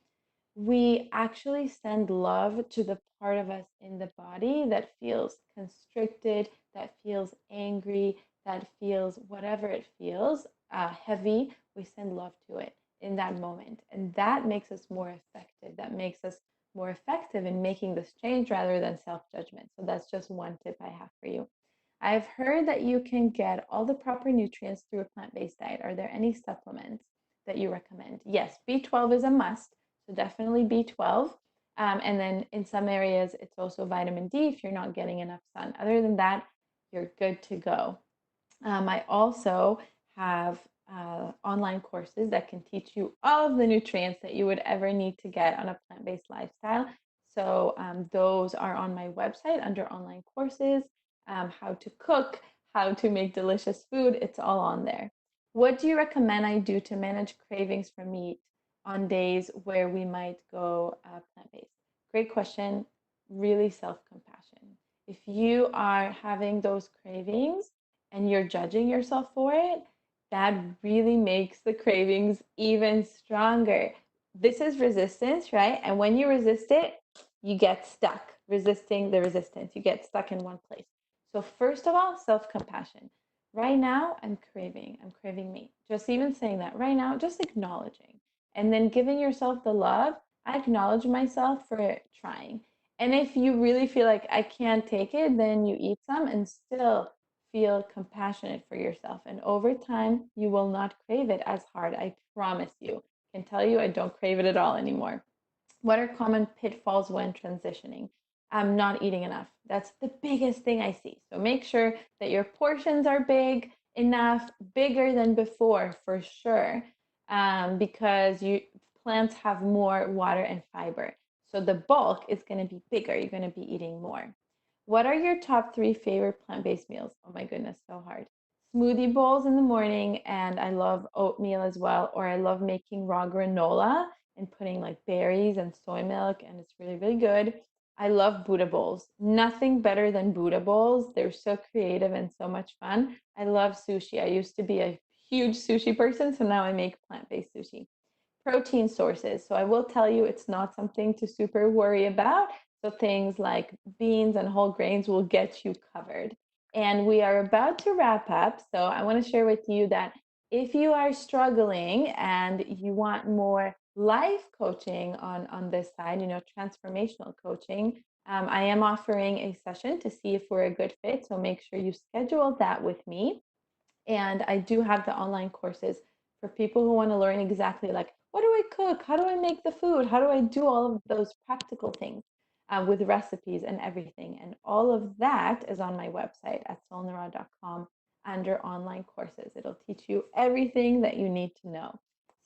we actually send love to the part of us in the body that feels constricted, that feels angry, that feels whatever it feels, heavy. We send love to it in that moment. And that makes us more effective. That makes us more effective in making this change rather than self judgment. So that's just one tip I have for you. I've heard that you can get all the proper nutrients through a plant based diet. Are there any supplements that you recommend? Yes, B12 is a must. So definitely B12. And then in some areas, it's also vitamin D if you're not getting enough sun. Other than that, you're good to go. I also have online courses that can teach you all of the nutrients that you would ever need to get on a plant-based lifestyle. So those are on my website under online courses, how to cook, how to make delicious food. It's all on there. What do you recommend I do to manage cravings for meat on days where we might go plant-based? Great question. Really self-compassion. If you are having those cravings and you're judging yourself for it, that really makes the cravings even stronger. This is resistance, right? And when you resist it, you get stuck resisting the resistance. You get stuck in one place. So first of all, self-compassion. Right now, I'm craving meat. Just even saying that right now, just acknowledging. And then giving yourself the love. I acknowledge myself for trying. And if you really feel like I can't take it, then you eat some and still feel compassionate for yourself. And over time, you will not crave it as hard. I promise you. I can tell you I don't crave it at all anymore. What are common pitfalls when transitioning? I'm not eating enough. That's the biggest thing I see. So make sure that your portions are big enough, bigger than before for sure, because plants have more water and fiber. So the bulk is going to be bigger. You're going to be eating more. What are your top 3 favorite plant-based meals? Oh my goodness, so hard. Smoothie bowls in the morning, and I love oatmeal as well, or I love making raw granola and putting like berries and soy milk, and it's really, really good. I love Buddha bowls. Nothing better than Buddha bowls. They're so creative and so much fun. I love sushi. I used to be a huge sushi person, so now I make plant-based sushi. Protein sources. So I will tell you it's not something to super worry about. So things like beans and whole grains will get you covered. And we are about to wrap up. So I want to share with you that if you are struggling and you want more life coaching on this side, transformational coaching, I am offering a session to see if we're a good fit. So make sure you schedule that with me. And I do have the online courses for people who want to learn exactly like, what do I cook? How do I make the food? How do I do all of those practical things with recipes and everything? And all of that is on my website at solnara.com under online courses. It'll teach you everything that you need to know.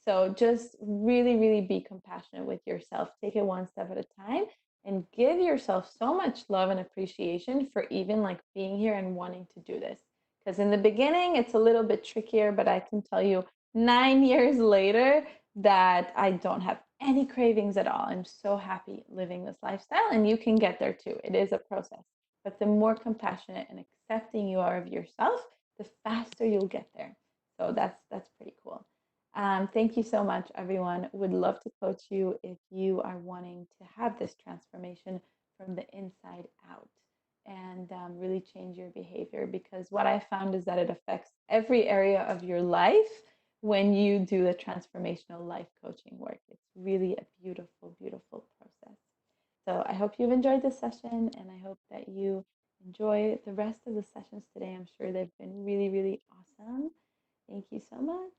So just really, really be compassionate with yourself. Take it one step at a time and give yourself so much love and appreciation for even like being here and wanting to do this. Because in the beginning, it's a little bit trickier, but I can tell you 9 years later that I don't have any cravings at all. I'm so happy living this lifestyle, and you can get there too. It is a process. But the more compassionate and accepting you are of yourself, the faster you'll get there. So that's pretty cool. Thank you so much, everyone. Would love to coach you if you are wanting to have this transformation from the inside out and really change your behavior, because what I found is that it affects every area of your life when you do the transformational life coaching work. It's really a beautiful, beautiful process. So I hope you've enjoyed this session, and I hope that you enjoy the rest of the sessions today. I'm sure they've been really, really awesome. Thank you so much.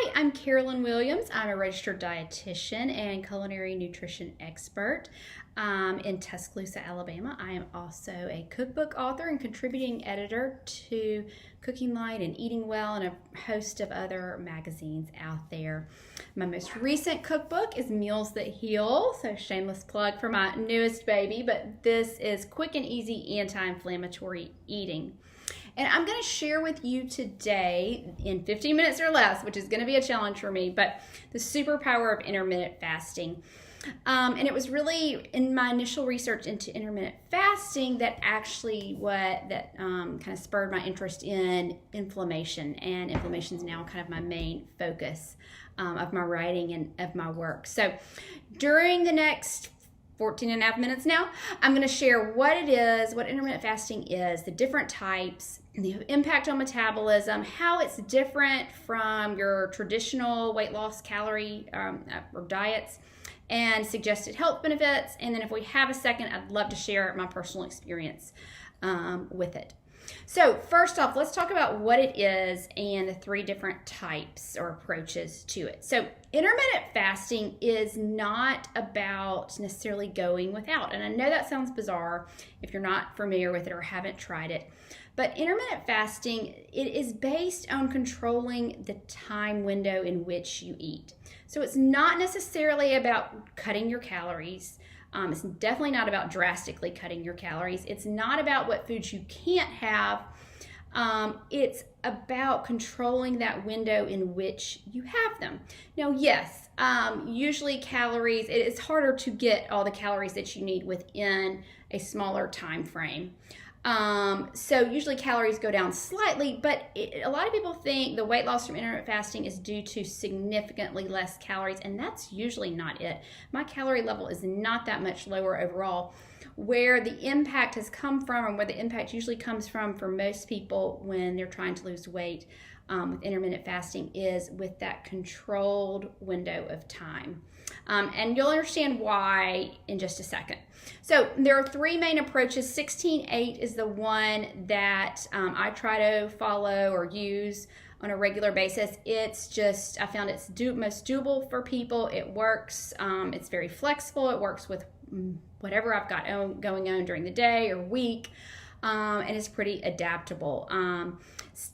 Hi, I'm Carolyn Williams. I'm a registered dietitian and culinary nutrition expert in Tuscaloosa, Alabama. I am also a cookbook author and contributing editor to Cooking Light and Eating Well and a host of other magazines out there. My most recent cookbook is Meals That Heal, so shameless plug for my newest baby, but this is quick and easy anti-inflammatory eating. And I'm going to share with you today in 15 minutes or less, which is going to be a challenge for me, but the superpower of intermittent fasting. And it was really in my initial research into intermittent fasting that actually kind of spurred my interest in inflammation. And inflammation is now kind of my main focus of my writing and of my work. So during the next 14 and a half minutes now, I'm going to share what it is, what intermittent fasting is, the different types, the impact on metabolism, how it's different from your traditional weight loss calorie or diets, and suggested health benefits. And then if we have a second, I'd love to share my personal experience with it. So first off, let's talk about what it is and the three different types or approaches to it. So intermittent fasting is not about necessarily going without. And I know that sounds bizarre if you're not familiar with it or haven't tried it. But intermittent fasting, it is based on controlling the time window in which you eat. So it's not necessarily about cutting your calories. It's definitely not about drastically cutting your calories. It's not about what foods you can't have. It's about controlling that window in which you have them. Now, yes, usually calories, it's harder to get all the calories that you need within a smaller time frame. So usually calories go down slightly, but a lot of people think the weight loss from intermittent fasting is due to significantly less calories, and that's usually not it. My calorie level is not that much lower overall. Where the impact has come from, and where the impact usually comes from for most people when they're trying to lose weight with intermittent fasting, is with that controlled window of time. And you'll understand why in just a second. So there are three main approaches. 16-8 is the one that I try to follow or use on a regular basis. It's just, I found it's most doable for people. It works. It's very flexible. It works with whatever I've got going on during the day or week. And it's pretty adaptable.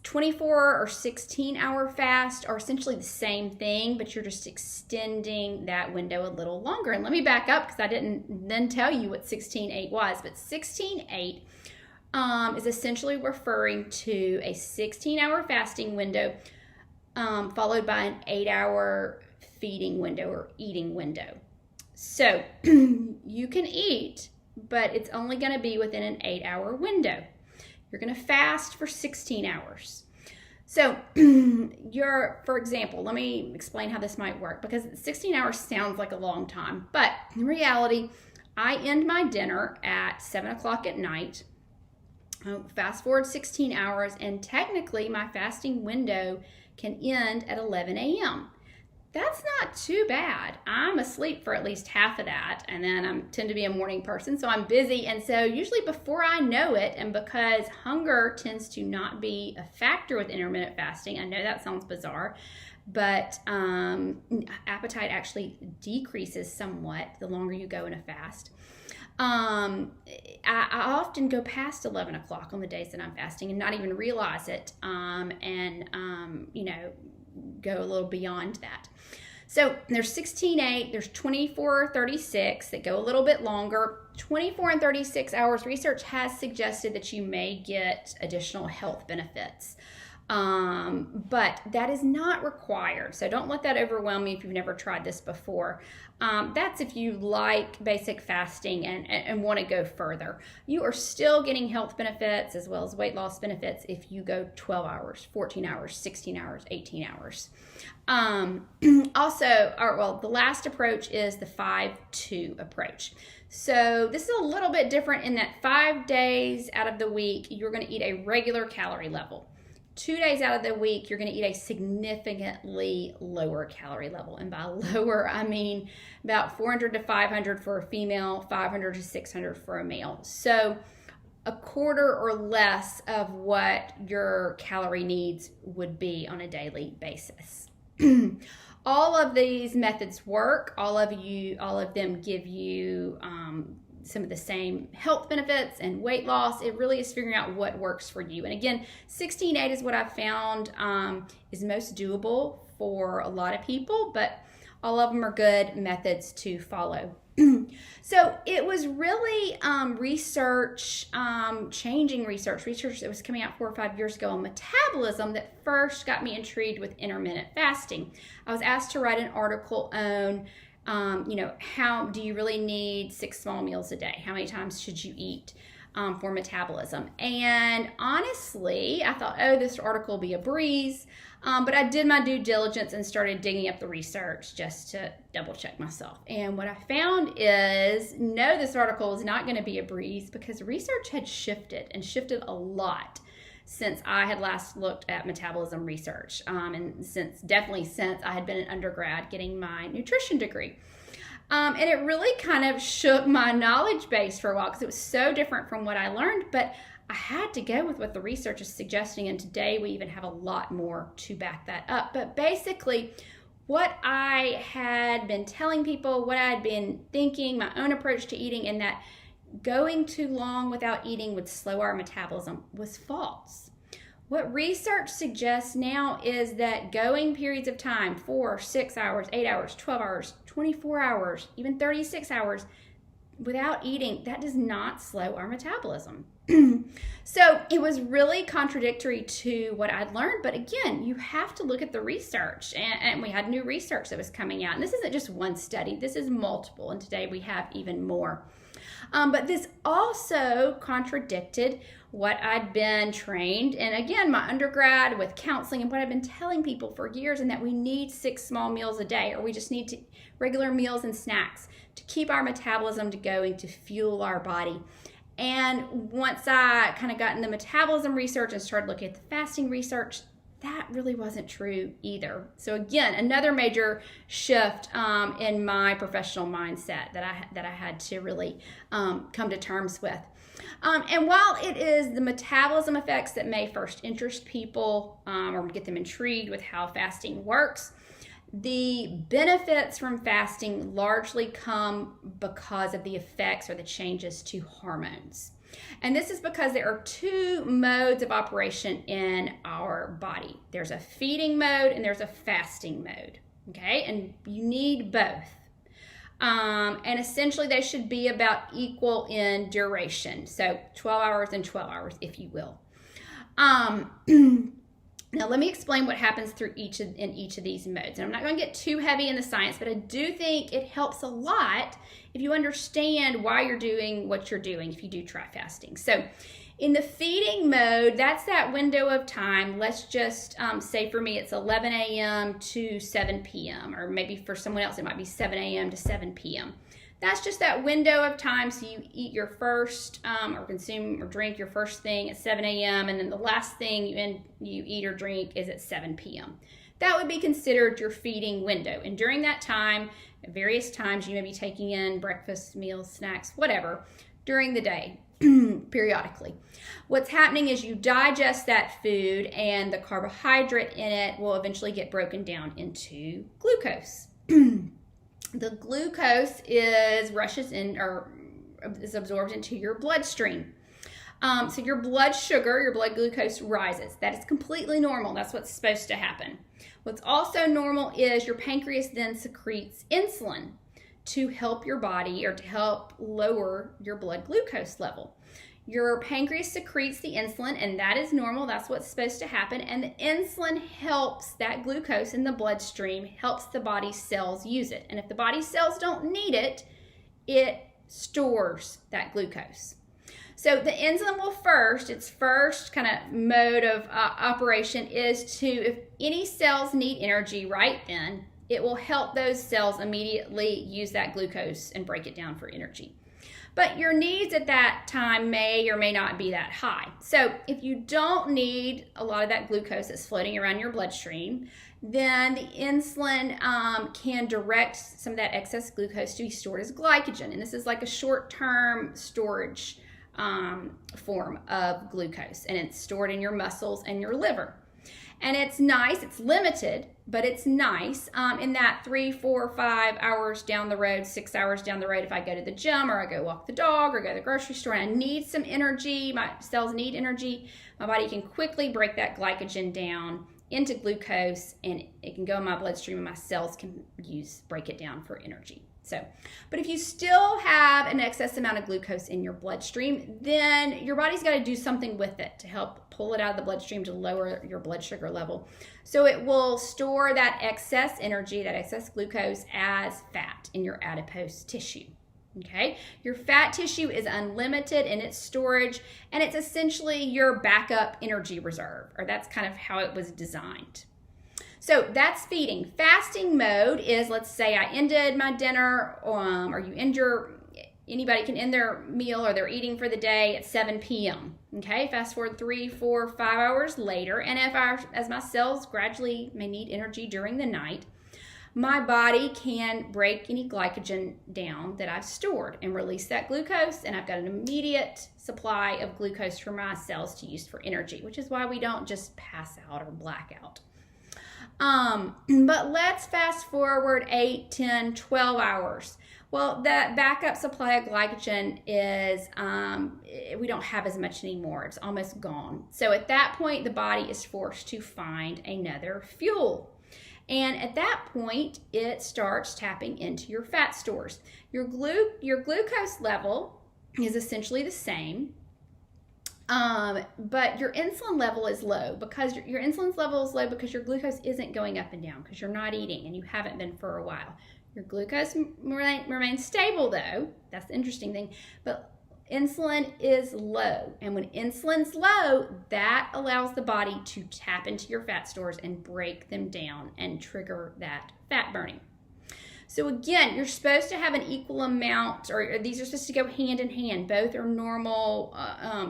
24 or 16-hour fast are essentially the same thing, but you're just extending that window a little longer. And let me back up because I didn't then tell you what 16-8 was. But 16-8 is essentially referring to a 16-hour fasting window followed by an 8-hour feeding window or eating window. So you can eat, but it's only going to be within an 8-hour window. You're going to fast for 16 hours. So for example, let me explain how this might work, because 16 hours sounds like a long time, but in reality, I end my dinner at 7 o'clock at night. Fast forward 16 hours, and technically my fasting window can end at 11 a.m. That's not too bad. I'm asleep for at least half of that, and then I tend to be a morning person, so I'm busy. And so usually before I know it, and because hunger tends to not be a factor with intermittent fasting, I know that sounds bizarre, but appetite actually decreases somewhat the longer you go in a fast. I often go past 11 o'clock on the days that I'm fasting and not even realize it, go a little beyond that. So there's 16-8, there's 24-36 that go a little bit longer. 24 and 36 hours, research has suggested that you may get additional health benefits. But that is not required. So don't let that overwhelm you if you've never tried this before. That's if you like basic fasting and want to go further. You are still getting health benefits as well as weight loss benefits if you go 12 hours, 14 hours, 16 hours, 18 hours. The last approach is the 5-2 approach. So this is a little bit different in that 5 days out of the week, you're going to eat a regular calorie level. 2 days out of the week, you're going to eat a significantly lower calorie level. And by lower, I mean about 400 to 500 for a female, 500 to 600 for a male. So a quarter or less of what your calorie needs would be on a daily basis. All of these methods work. All of them give you some of the same health benefits and weight loss. It really is figuring out what works for you. And again, 16-8 is what I've found is most doable for a lot of people, but all of them are good methods to follow. So it was really changing research that was coming out 4 or 5 years ago on metabolism that first got me intrigued with intermittent fasting. I was asked to write an article on, how do you really need 6 small meals a day? How many times should you eat for metabolism? And honestly, I thought, this article will be a breeze. But I did my due diligence and started digging up the research just to double check myself. And what I found is, no, this article is not going to be a breeze because research had shifted a lot since I had last looked at metabolism research. And since I had been an undergrad getting my nutrition degree. And it really kind of shook my knowledge base for a while because it was so different from what I learned. But I had to go with what the research is suggesting, and today we even have a lot more to back that up. But basically, what I had been telling people, what I had been thinking, my own approach to eating, and that going too long without eating would slow our metabolism was false. What research suggests now is that going periods of time, 4, 6 hours, 8 hours, 12 hours, 24 hours, even 36 hours, without eating, that does not slow our metabolism. So it was really contradictory to what I'd learned. But again, you have to look at the research. And we had new research that was coming out. And this isn't just one study. This is multiple. And today we have even more. But this also contradicted what I'd been trained. And again, my undergrad with counseling and what I've been telling people for years, and that we need 6 small meals a day, or we just need regular meals and snacks to keep our metabolism going, to fuel our body. And once I kind of got in the metabolism research and started looking at the fasting research, that really wasn't true either. So again, another major shift in my professional mindset that I had to really come to terms with. And while it is the metabolism effects that may first interest people or get them intrigued with how fasting works, the benefits from fasting largely come because of the effects or the changes to hormones. And this is because there are 2 modes of operation in our body. There's a feeding mode and there's a fasting mode, okay? And you need both. And essentially they should be about equal in duration. So 12 hours and 12 hours, if you will. Now, let me explain what happens in each of these modes. And I'm not going to get too heavy in the science, but I do think it helps a lot if you understand why you're doing what you're doing if you do try fasting. So in the feeding mode, that's that window of time. Let's just say for me, it's 11 a.m. to 7 p.m. Or maybe for someone else, it might be 7 a.m. to 7 p.m. That's just that window of time. So you eat your first or consume or drink your first thing at 7 a.m. and then the last thing you eat or drink is at 7 p.m. That would be considered your feeding window. And during that time, at various times, you may be taking in breakfast, meals, snacks, whatever, during the day, periodically. What's happening is you digest that food and the carbohydrate in it will eventually get broken down into glucose. The glucose is absorbed into your bloodstream. So your blood sugar, your blood glucose rises. That is completely normal. That's what's supposed to happen. What's also normal is your pancreas then secretes insulin to help your body or to help lower your blood glucose level. Your pancreas secretes the insulin, and that is normal. That's what's supposed to happen. And the insulin helps that glucose in the bloodstream, helps the body's cells use it. And if the body's cells don't need it, it stores that glucose. So the insulin will its first kind of mode of operation is to, if any cells need energy right then, it will help those cells immediately use that glucose and break it down for energy. But your needs at that time may or may not be that high. So if you don't need a lot of that glucose that's floating around your bloodstream, then the insulin can direct some of that excess glucose to be stored as glycogen. And this is like a short-term storage form of glucose. And it's stored in your muscles and your liver. And it's nice, it's limited, but it's nice in that 3, 4, 5 hours down the road, 6 hours down the road, if I go to the gym or I go walk the dog or go to the grocery store and I need some energy, my cells need energy, my body can quickly break that glycogen down into glucose, and it can go in my bloodstream and my cells can break it down for energy. So, but if you still have an excess amount of glucose in your bloodstream, then your body's got to do something with it to help pull it out of the bloodstream to lower your blood sugar level. So it will store that excess energy, that excess glucose, as fat in your adipose tissue. Okay, your fat tissue is unlimited in its storage, and it's essentially your backup energy reserve, or that's kind of how it was designed. So that's feeding. Fasting mode is, let's say I ended my dinner, or anybody can end their meal or they're eating for the day at 7 p.m. Okay, fast forward 3, 4, 5 hours later, and as my cells gradually may need energy during the night, my body can break any glycogen down that I've stored and release that glucose, and I've got an immediate supply of glucose for my cells to use for energy, which is why we don't just pass out or black out. But let's fast forward 8, 10, 12 hours. Well, that backup supply of glycogen is, we don't have as much anymore. It's almost gone. So at that point, the body is forced to find another fuel. And at that point, it starts tapping into your fat stores. Your glucose level is essentially the same, but your insulin level is low because your insulin level is low because your glucose isn't going up and down because you're not eating and you haven't been for a while. Your glucose remains stable though. That's the interesting thing. But insulin is low, and when insulin's low, that allows the body to tap into your fat stores and break them down and trigger that fat burning. So again, you're supposed to have an equal amount, or these are supposed to go hand in hand. Both are normal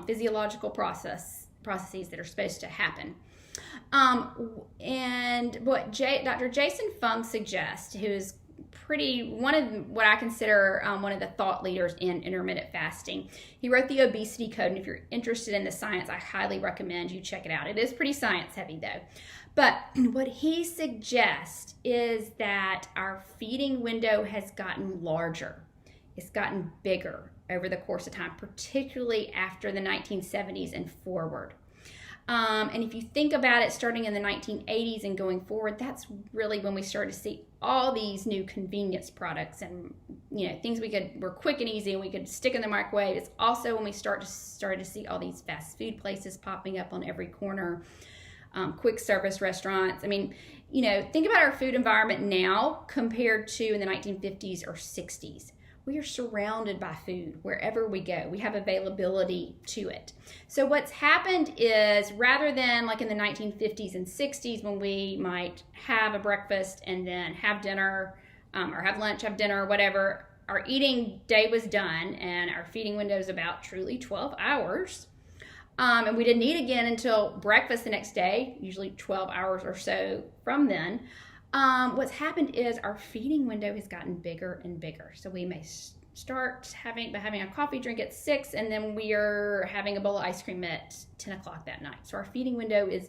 physiological processes that are supposed to happen. And what Dr. Jason Fung suggests, who is one of what I consider one of the thought leaders in intermittent fasting. He wrote the obesity code, and if you're interested in the science, I highly recommend you check it out. It is pretty science heavy though. But what he suggests is that our feeding window has gotten larger. It's gotten bigger over the course of time, particularly after the 1970s and forward. And if you think about it, starting in the 1980s and going forward, that's really when we started to see all these new convenience products and things were quick and easy and we could stick in the microwave. It's also when we started to see all these fast food places popping up on every corner, quick service restaurants. I mean, think about our food environment now compared to in the 1950s or 60s. We are surrounded by food wherever we go. We have availability to it. So what's happened is, rather than like in the 1950s and 60s when we might have a breakfast and then have dinner or have lunch, have dinner, whatever, our eating day was done and our feeding window is about truly 12 hours. And we didn't eat again until breakfast the next day, usually 12 hours or so from then. What's happened is our feeding window has gotten bigger and bigger. So we may start having a coffee drink at 6, and then we are having a bowl of ice cream at 10 o'clock that night. So our feeding window is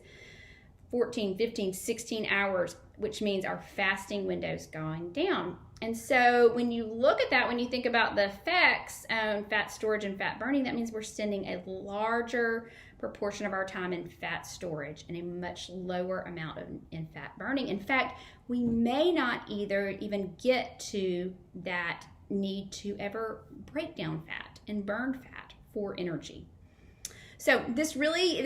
14, 15, 16 hours, which means our fasting window is going down. And so when you look at that, when you think about the effects on fat storage and fat burning, that means we're spending a larger proportion of our time in fat storage and a much lower amount in fat burning. In fact, we may not even get to that need to ever break down fat and burn fat for energy. So this really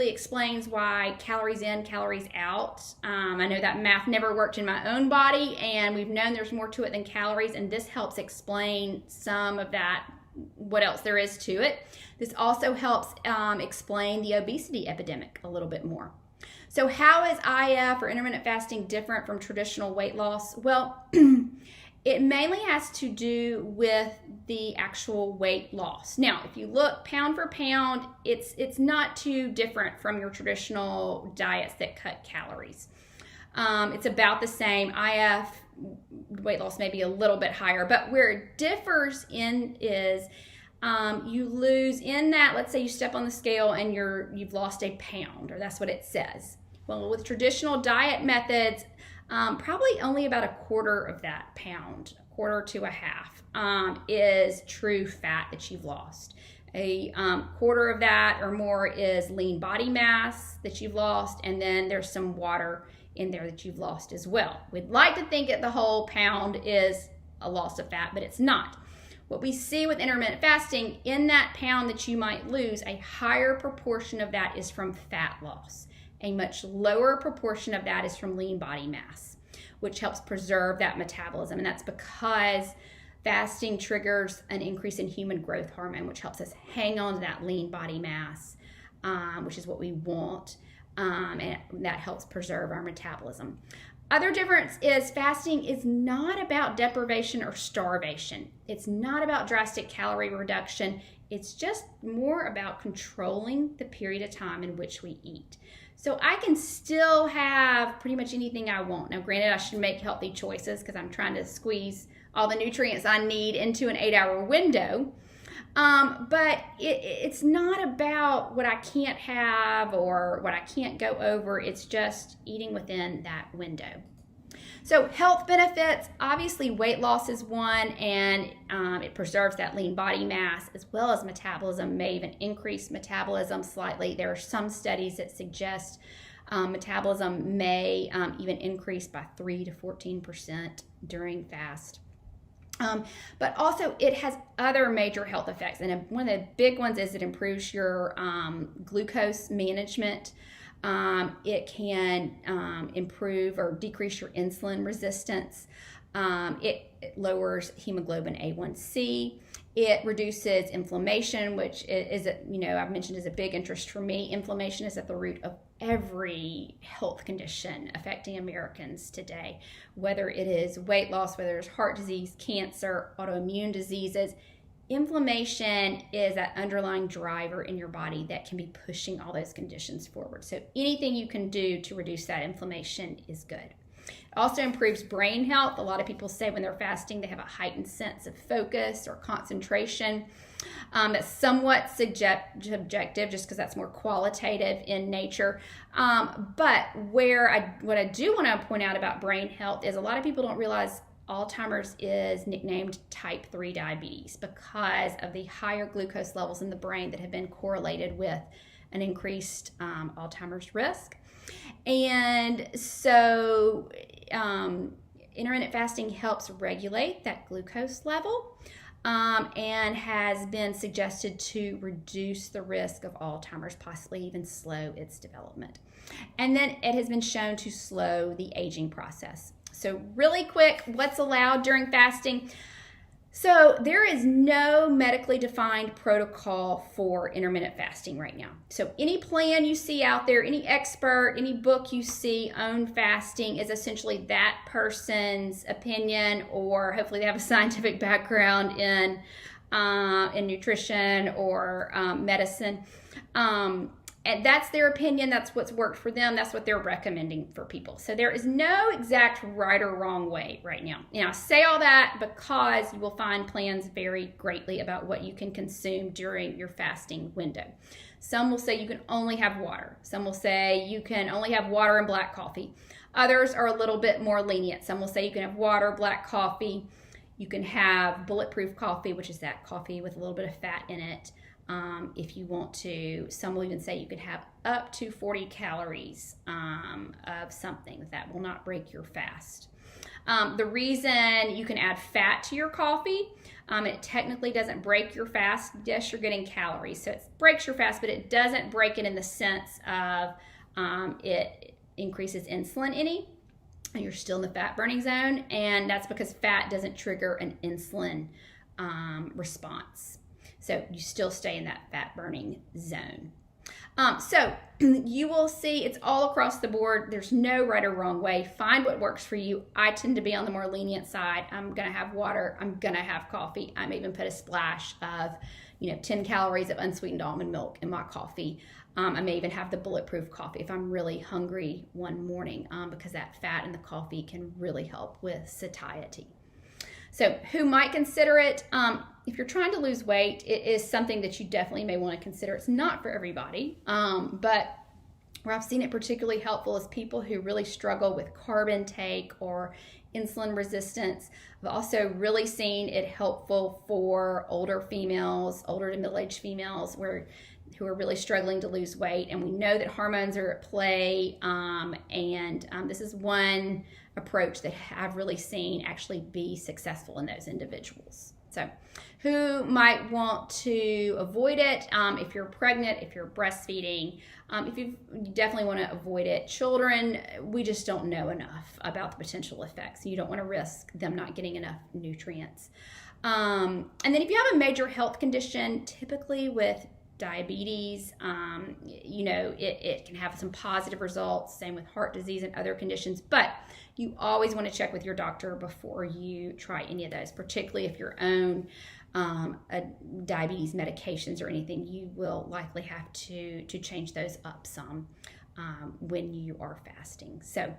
explains why calories in, calories out. I know that math never worked in my own body, and we've known there's more to it than calories, and this helps explain some of that, what else there is to it. This also helps explain the obesity epidemic a little bit more. So how is IF or intermittent fasting different from traditional weight loss? Well, it mainly has to do with the actual weight loss. Now, if you look pound for pound, it's not too different from your traditional diets that cut calories. It's about the same. IF weight loss may be a little bit higher, but where it differs in is you lose in that. Let's say you step on the scale and you've lost a pound, or that's what it says. Well, with traditional diet methods, probably only about a quarter of that pound, a quarter to a half, is true fat that you've lost. A quarter of that or more is lean body mass that you've lost, and then there's some water in there that you've lost as well. We'd like to think that the whole pound is a loss of fat, but it's not. What we see with intermittent fasting, in that pound that you might lose, a higher proportion of that is from fat loss. A much lower proportion of that is from lean body mass, which helps preserve that metabolism. And that's because fasting triggers an increase in human growth hormone, which helps us hang on to that lean body mass, which is what we want, and that helps preserve our metabolism. Other difference is fasting is not about deprivation or starvation. It's not about drastic calorie reduction. It's just more about controlling the period of time in which we eat. So I can still have pretty much anything I want. Now, granted, I should make healthy choices because I'm trying to squeeze all the nutrients I need into an 8-hour window. But it's not about what I can't have or what I can't go over. It's just eating within that window. So health benefits, obviously weight loss is one, and it preserves that lean body mass as well as metabolism, may even increase metabolism slightly. There are some studies that suggest metabolism may even increase by 3 to 14% during fast. But also it has other major health effects, and one of the big ones is it improves your glucose management. It can improve or decrease your insulin resistance. It lowers hemoglobin A1C. It reduces inflammation, which is, I've mentioned is a big interest for me. Inflammation is at the root of every health condition affecting Americans today, whether it is weight loss, whether it's heart disease, cancer, autoimmune diseases. Inflammation is that underlying driver in your body that can be pushing all those conditions forward. So anything you can do to reduce that inflammation is good. It also improves brain health. A lot of people say when they're fasting they have a heightened sense of focus or concentration. That's somewhat subjective just because that's more qualitative in nature. But what I do want to point out about brain health is a lot of people don't realize Alzheimer's is nicknamed type 3 diabetes because of the higher glucose levels in the brain that have been correlated with an increased Alzheimer's risk. And so intermittent fasting helps regulate that glucose level and has been suggested to reduce the risk of Alzheimer's, possibly even slow its development. And then it has been shown to slow the aging process. So really quick, what's allowed during fasting? So there is no medically defined protocol for intermittent fasting right now. So any plan you see out there, any expert, any book you see on fasting is essentially that person's opinion, or hopefully they have a scientific background in nutrition or medicine. And that's their opinion. That's what's worked for them. That's what they're recommending for people. So there is no exact right or wrong way right now. I say all that because you will find plans vary greatly about what you can consume during your fasting window. Some will say you can only have water. Some will say you can only have water and black coffee. Others are a little bit more lenient. Some will say you can have water, black coffee. You can have bulletproof coffee, which is that coffee with a little bit of fat in it. If you want to. Some will even say you could have up to 40 calories of something that will not break your fast. The reason you can add fat to your coffee, it technically doesn't break your fast. Yes, you're getting calories, so it breaks your fast, but it doesn't break it in the sense of it increases insulin any, and you're still in the fat burning zone, and that's because fat doesn't trigger an insulin response. So you still stay in that fat burning zone. So you will see it's all across the board. There's no right or wrong way. Find what works for you. I tend to be on the more lenient side. I'm going to have water. I'm going to have coffee. I may even put a splash of 10 calories of unsweetened almond milk in my coffee. I may even have the bulletproof coffee if I'm really hungry one morning because that fat in the coffee can really help with satiety. So who might consider it? If you're trying to lose weight, it is something that you definitely may want to consider. It's not for everybody, but Where I've seen it particularly helpful is people who really struggle with carb intake or insulin resistance. I've also really seen it helpful for older females, older to middle-aged females who are really struggling to lose weight. And we know that hormones are at play. This is one approach that I've really seen actually be successful in those individuals. So who might want to avoid it? If you're pregnant, if you're breastfeeding, if you definitely want to avoid it. Children, we just don't know enough about the potential effects. You don't want to risk them not getting enough nutrients. And then if you have a major health condition, typically with diabetes, it can have some positive results, same with heart disease and other conditions, but you always want to check with your doctor before you try any of those, particularly if you're on diabetes medications or anything. You will likely have to change those up some when you are fasting. So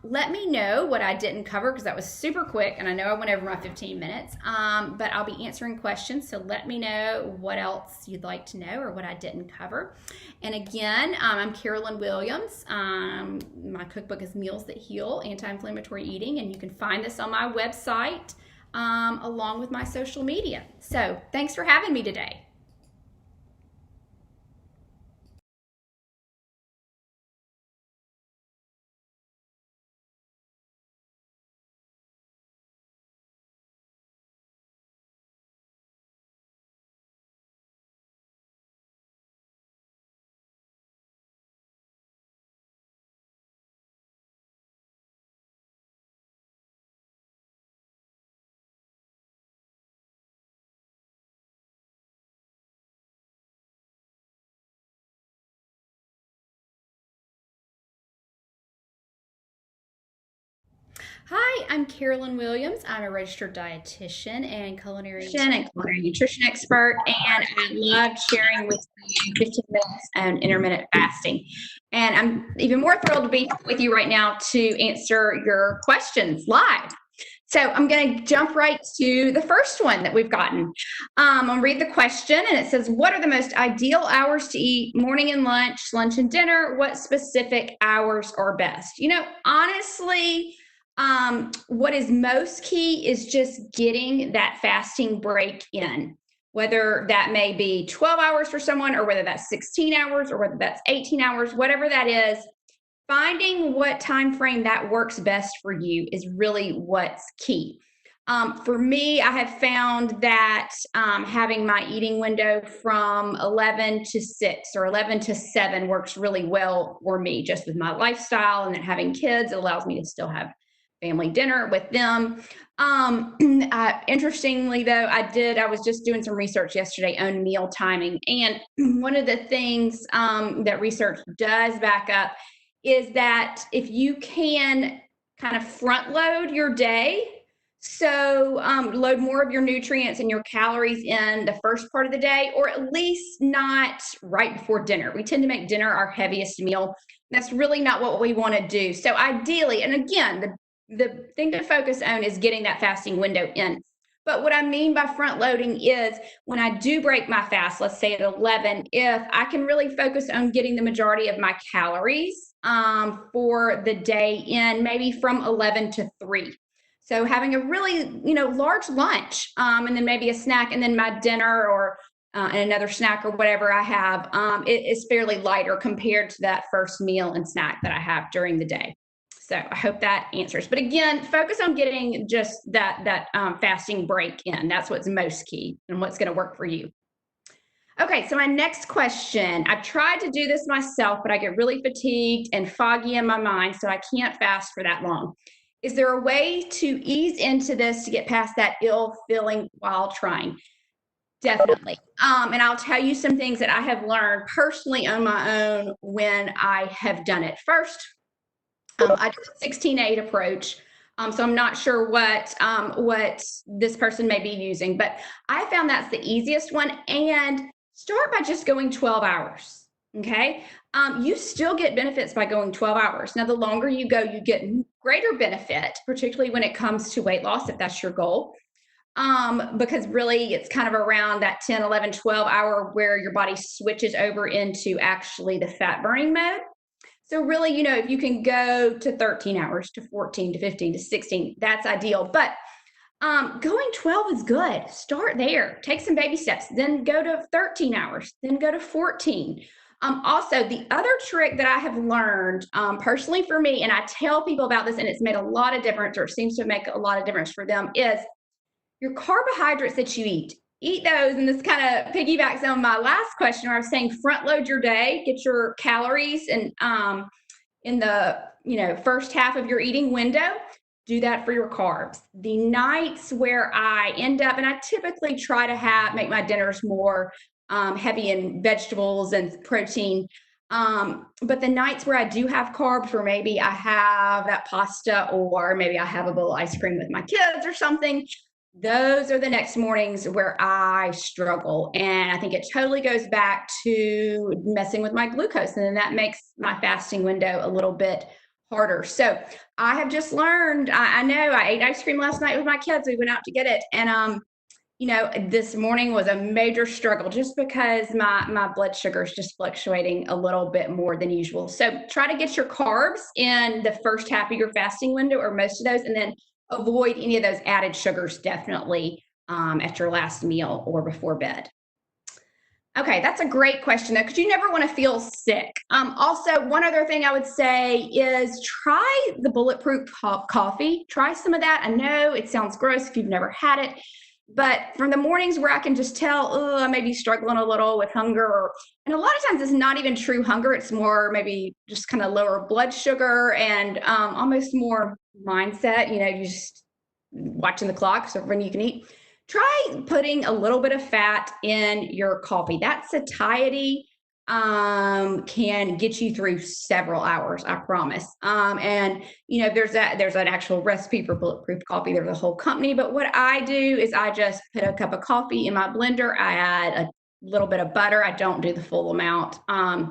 let me know what I didn't cover, because that was super quick and I know I went over my 15 minutes, but I'll be answering questions. So let me know what else you'd like to know or what I didn't cover. And again, I'm Carolyn Williams. My cookbook is Meals That Heal, Anti-Inflammatory Eating, and you can find this on my website along with my social media. So thanks for having me today. Hi, I'm Carolyn Williams. I'm a registered dietitian and culinary nutrition expert, and I love sharing with you 15 minutes on intermittent fasting. And I'm even more thrilled to be with you right now to answer your questions live. So I'm going to jump right to the first one that we've gotten. I'll read the question, and it says, what are the most ideal hours to eat morning and lunch and dinner? What specific hours are best? Honestly, what is most key is just getting that fasting break in, whether that may be 12 hours for someone, or whether that's 16 hours, or whether that's 18 hours, whatever that is. Finding what time frame that works best for you is really what's key. For me, I have found that having my eating window from 11 to 6 or 11 to 7 works really well for me, just with my lifestyle, and then having kids, it allows me to still have family dinner with them. Interestingly though, I was just doing some research yesterday on meal timing. And one of the things that research does back up is that if you can kind of front load your day, so load more of your nutrients and your calories in the first part of the day, or at least not right before dinner. We tend to make dinner our heaviest meal. That's really not what we want to do. So ideally, and again, the thing to focus on is getting that fasting window in. But what I mean by front loading is when I do break my fast, let's say at 11, if I can really focus on getting the majority of my calories for the day in, maybe from 11 to 3. So having a really, large lunch, and then maybe a snack, and then my dinner or and another snack or whatever I have, it is fairly lighter compared to that first meal and snack that I have during the day. So I hope that answers. But again, focus on getting just that fasting break in. That's what's most key and what's going to work for you. Okay, so my next question. I've tried to do this myself, but I get really fatigued and foggy in my mind, so I can't fast for that long. Is there a way to ease into this to get past that ill feeling while trying? Definitely. And I'll tell you some things that I have learned personally on my own when I have done it. First, I do a 16-8 approach. So I'm not sure what this person may be using, but I found that's the easiest one. And start by just going 12 hours. Okay. You still get benefits by going 12 hours. Now, the longer you go, you get greater benefit, particularly when it comes to weight loss, if that's your goal. because really it's kind of around that 10, 11, 12 hour where your body switches over into actually the fat burning mode. So really, you know, if you can go to 13 hours, to 14, to 15, to 16, that's ideal. But going 12 is good. Start there. Take some baby steps. Then go to 13 hours. Then go to 14. Also, the other trick that I have learned personally for me, and I tell people about this, and it's made a lot of difference, or it seems to make a lot of difference for them, is your carbohydrates that you eat those. And this kind of piggybacks on my last question where I was saying front load your day, get your calories and in the first half of your eating window. Do that for your carbs. The nights where I end up, and I typically try to make my dinners more heavy in vegetables and protein. But the nights where I do have carbs, where maybe I have that pasta, or maybe I have a bowl of ice cream with my kids or something, those are the next mornings where I struggle. And I think it totally goes back to messing with my glucose. And then that makes my fasting window a little bit harder. So I have just learned, I know I ate ice cream last night with my kids. We went out to get it. And, this morning was a major struggle just because my blood sugar is just fluctuating a little bit more than usual. So try to get your carbs in the first half of your fasting window, or most of those, and then avoid any of those added sugars definitely at your last meal or before bed. Okay, that's a great question though, because you never want to feel sick. Also, one other thing I would say is try the bulletproof coffee. Try some of that. I know it sounds gross if you've never had it, but from the mornings where I can just tell, I may be struggling a little with hunger, and a lot of times it's not even true hunger. It's more maybe just kind of lower blood sugar and almost more mindset, you just watching the clock so when you can eat. Try putting a little bit of fat in your coffee. That satiety can get you through several hours, I promise. And there's an actual recipe for bulletproof coffee. There's a whole company, but what I do is I just put a cup of coffee in my blender. I add a little bit of butter. I don't do the full amount. I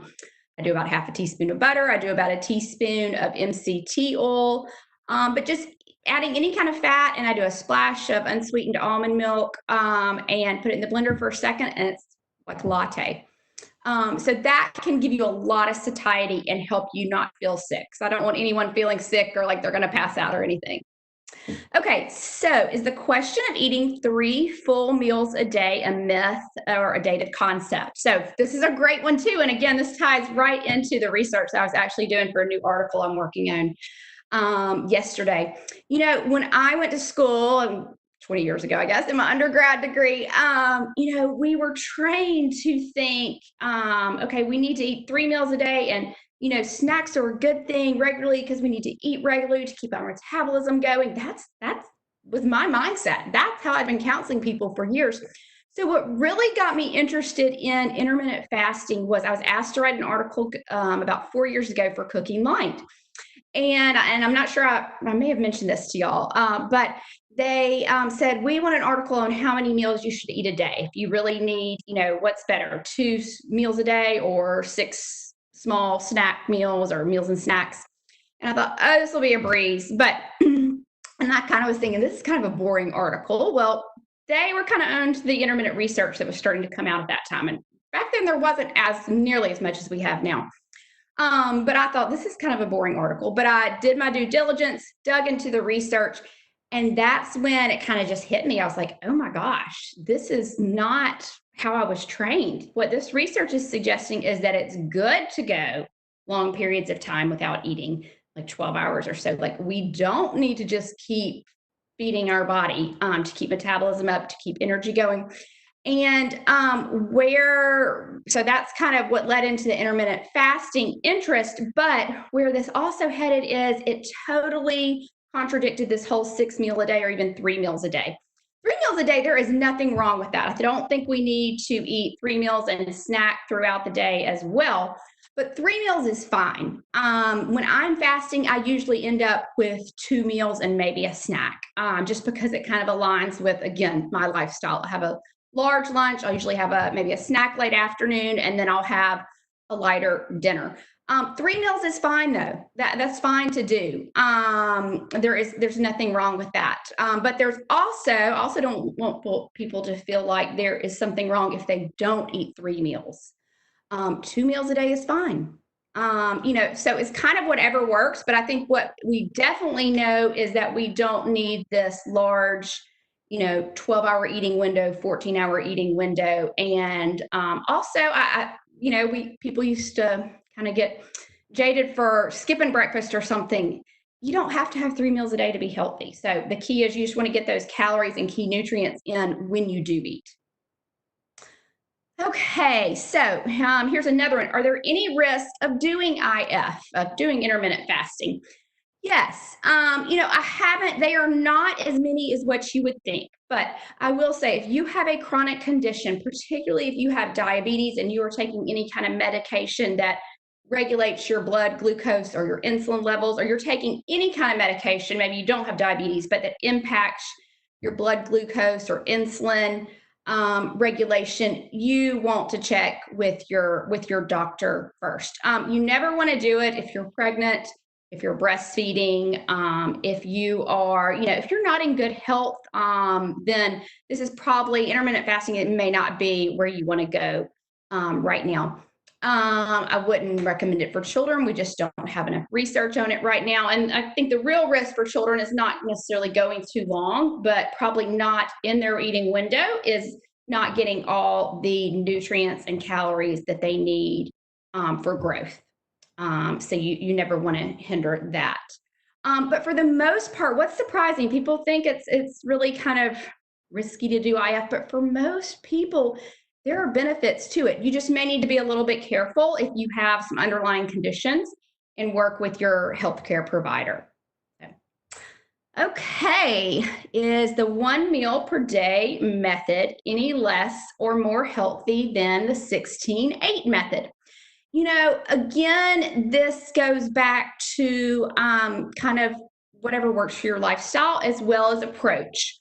do about half a teaspoon of butter. I do about a teaspoon of MCT oil, but just adding any kind of fat, and I do a splash of unsweetened almond milk and put it in the blender for a second, and it's like latte. So that can give you a lot of satiety and help you not feel sick. So I don't want anyone feeling sick or like they're going to pass out or anything. Okay, so is the question of eating 3 full meals a day a myth or a dated concept? So this is a great one too. And again, this ties right into the research that I was actually doing for a new article I'm working on yesterday. When I went to school 20 years ago, I guess, in my undergrad degree, we were trained to think, okay, we need to eat 3 meals a day, and snacks are a good thing regularly because we need to eat regularly to keep our metabolism going. That was my mindset. That's how I've been counseling people for years. So what really got me interested in intermittent fasting was I was asked to write an article about 4 years ago for Cooking Light. And I'm not sure, I may have mentioned this to y'all, but they said, we want an article on how many meals you should eat a day. If you really need, what's better, 2 meals a day or 6 small snack meals or meals and snacks. And I thought, this will be a breeze. But, and I kind of was thinking, this is kind of a boring article. Well, they were kind of owned to the intermittent research that was starting to come out at that time. And back then there wasn't nearly as much as we have now. But I thought this is kind of a boring article, but I did my due diligence, dug into the research, and that's when it kind of just hit me. I was like, oh my gosh, this is not how I was trained. What this research is suggesting is that it's good to go long periods of time without eating, like 12 hours or so. Like, we don't need to just keep feeding our body to keep metabolism up, to keep energy going. And so that's kind of what led into the intermittent fasting interest. But where this also headed is it totally contradicted this whole 6 meal a day or even 3 meals a day. 3 meals a day, there is nothing wrong with that. I don't think we need to eat 3 meals and snack throughout the day as well. But 3 meals is fine. When I'm fasting, I usually end up with 2 meals and maybe a snack, just because it kind of aligns with, again, my lifestyle. I have a large lunch. I'll usually have maybe a snack late afternoon, and then I'll have a lighter dinner. 3 meals is fine though. That's fine to do. There's nothing wrong with that. But there's also don't want people to feel like there is something wrong if they don't eat 3 meals. 2 meals a day is fine. So it's kind of whatever works. But I think what we definitely know is that we don't need this large, 12-hour eating window, 14-hour eating window. And also, people used to kind of get jaded for skipping breakfast or something. You don't have to have 3 meals a day to be healthy. So the key is you just want to get those calories and key nutrients in when you do eat. Okay, so here's another one. Are there any risks of doing IF, of doing intermittent fasting? Yes. They are not as many as what you would think, but I will say if you have a chronic condition, particularly if you have diabetes and you are taking any kind of medication that regulates your blood glucose or your insulin levels, or you're taking any kind of medication, maybe you don't have diabetes, but that impacts your blood glucose or insulin regulation, you want to check with your doctor first. You never want to do it if you're pregnant, if you're breastfeeding, if you are, if you're not in good health, then this is probably intermittent fasting. It may not be where you want to go right now. I wouldn't recommend it for children. We just don't have enough research on it right now. And I think the real risk for children is not necessarily going too long, but probably not in their eating window, is not getting all the nutrients and calories that they need for growth. So you never want to hinder that. But for the most part, what's surprising, people think it's really kind of risky to do IF, but for most people, there are benefits to it. You just may need to be a little bit careful if you have some underlying conditions and work with your healthcare provider. Okay, is the 1 meal per day method any less or more healthy than the 16-8 method? Again, this goes back to kind of whatever works for your lifestyle as well as approach.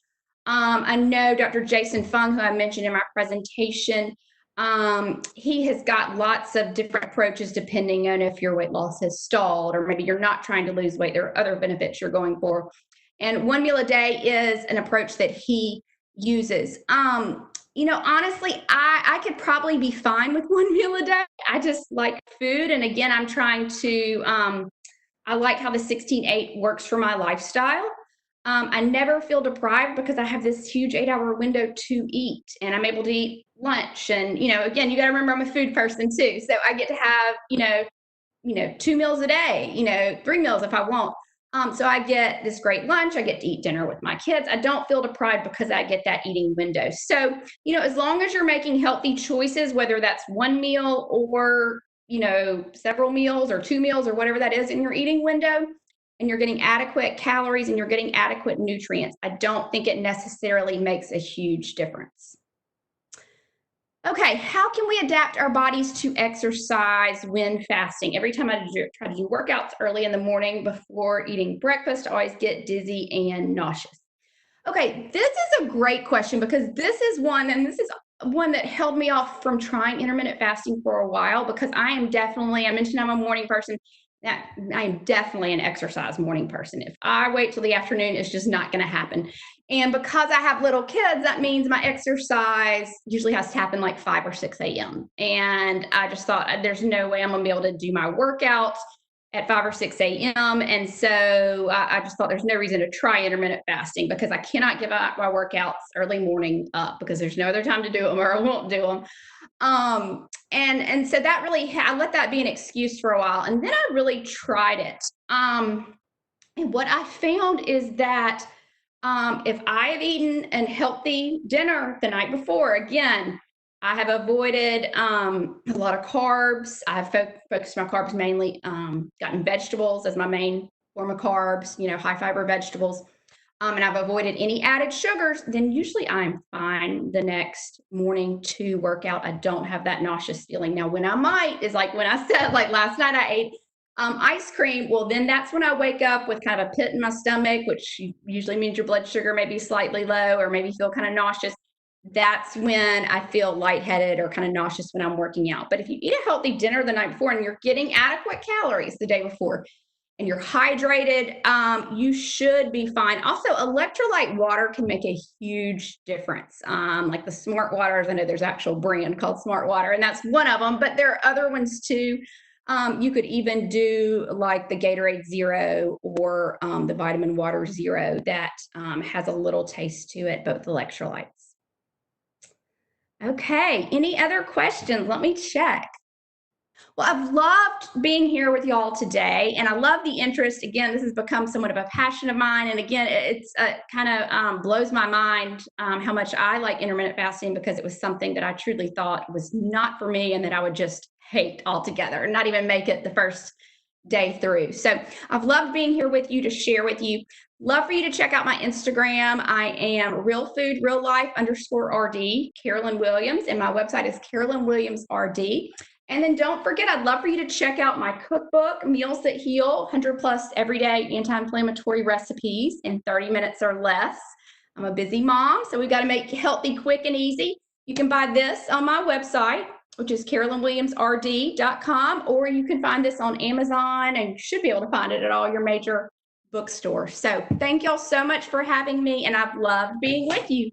I know Dr. Jason Fung, who I mentioned in my presentation, he has got lots of different approaches depending on if your weight loss has stalled or maybe you're not trying to lose weight. There are other benefits you're going for. And 1 meal a day is an approach that he uses. Honestly, I could probably be fine with 1 meal a day. I just like food. And again, I'm trying to, I like how the 16-8 works for my lifestyle. I never feel deprived because I have this huge 8-hour window to eat, and I'm able to eat lunch. And, again, you got to remember I'm a food person too. So I get to have, 2 meals a day, 3 meals if I want. So I get this great lunch. I get to eat dinner with my kids. I don't feel deprived because I get that eating window. So, as long as you're making healthy choices, whether that's 1 meal or, several meals or 2 meals or whatever that is in your eating window, and you're getting adequate calories and you're getting adequate nutrients, I don't think it necessarily makes a huge difference. Okay, how can we adapt our bodies to exercise when fasting? Every time I try to do workouts early in the morning before eating breakfast, I always get dizzy and nauseous. Okay, this is a great question because this is one that held me off from trying intermittent fasting for a while because I mentioned I'm a morning person. I'm definitely an exercise morning person. If I wait till the afternoon, it's just not going to happen. And because I have little kids, that means my exercise usually has to happen like 5 or 6 a.m. And I just thought there's no way I'm going to be able to do my workouts at 5 or 6 a.m. And so I just thought there's no reason to try intermittent fasting because I cannot give up my workouts early morning up because there's no other time to do them or I won't do them. And so that really, I let that be an excuse for a while. And then I really tried it. And what I found is that if I have eaten a healthy dinner the night before, again, I have avoided a lot of carbs. I have focused my carbs mainly, gotten vegetables as my main form of carbs, high fiber vegetables. And I've avoided any added sugars, then usually I'm fine the next morning to work out. I don't have that nauseous feeling. Now, when I might is like when I said, like last night I ate ice cream. Well, then that's when I wake up with kind of a pit in my stomach, which usually means your blood sugar may be slightly low or maybe feel kind of nauseous. that's when I feel lightheaded or kind of nauseous when I'm working out. But if you eat a healthy dinner the night before and you're getting adequate calories the day before and you're hydrated, you should be fine. Also, electrolyte water can make a huge difference. Like the Smart Waters, I know there's an actual brand called Smart Water, and that's one of them, but there are other ones too. You could even do like the Gatorade Zero or the Vitamin Water Zero that has a little taste to it, both electrolytes. Okay, any other questions? Let me check. Well, I've loved being here with y'all today, and I love the interest. Again, this has become somewhat of a passion of mine, and again, it's kind of blows my mind how much I like intermittent fasting, because it was something that I truly thought was not for me and that I would just hate altogether and not even make it the first day through. So I've loved being here with you to share with you. Love for you to check out my Instagram. I am realfoodreallife_RD, Carolyn Williams, and my website is Carolyn Williams RD. And then don't forget, I'd love for you to check out my cookbook, Meals That Heal, 100 plus everyday anti-inflammatory recipes in 30 minutes or less. I'm a busy mom, so we've got to make healthy, quick, and easy. You can buy this on my website, which is carolynwilliamsrd.com, or you can find this on Amazon, and you should be able to find it at all your major bookstores. So thank y'all so much for having me, and I've loved being with you.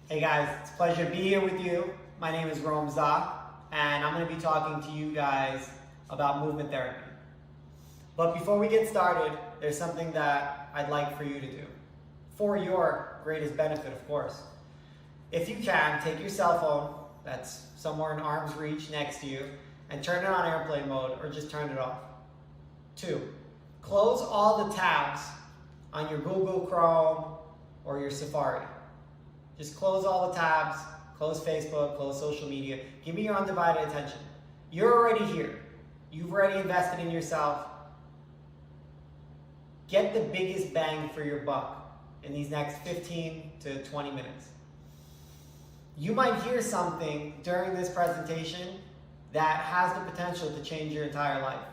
Hey guys, it's a pleasure to be here with you. My name is Romza, and I'm going to be talking to you guys about movement therapy. But before we get started, there's something that I'd like for you to do. For your greatest benefit, of course. If you can, take your cell phone, that's somewhere in arm's reach next to you, and turn it on airplane mode, or just turn it off. 2, close all the tabs on your Google Chrome or your Safari. Just close all the tabs, close Facebook, close social media. Give me your undivided attention. You're already here. You've already invested in yourself. Get the biggest bang for your buck in these next 15 to 20 minutes. You might hear something during this presentation that has the potential to change your entire life.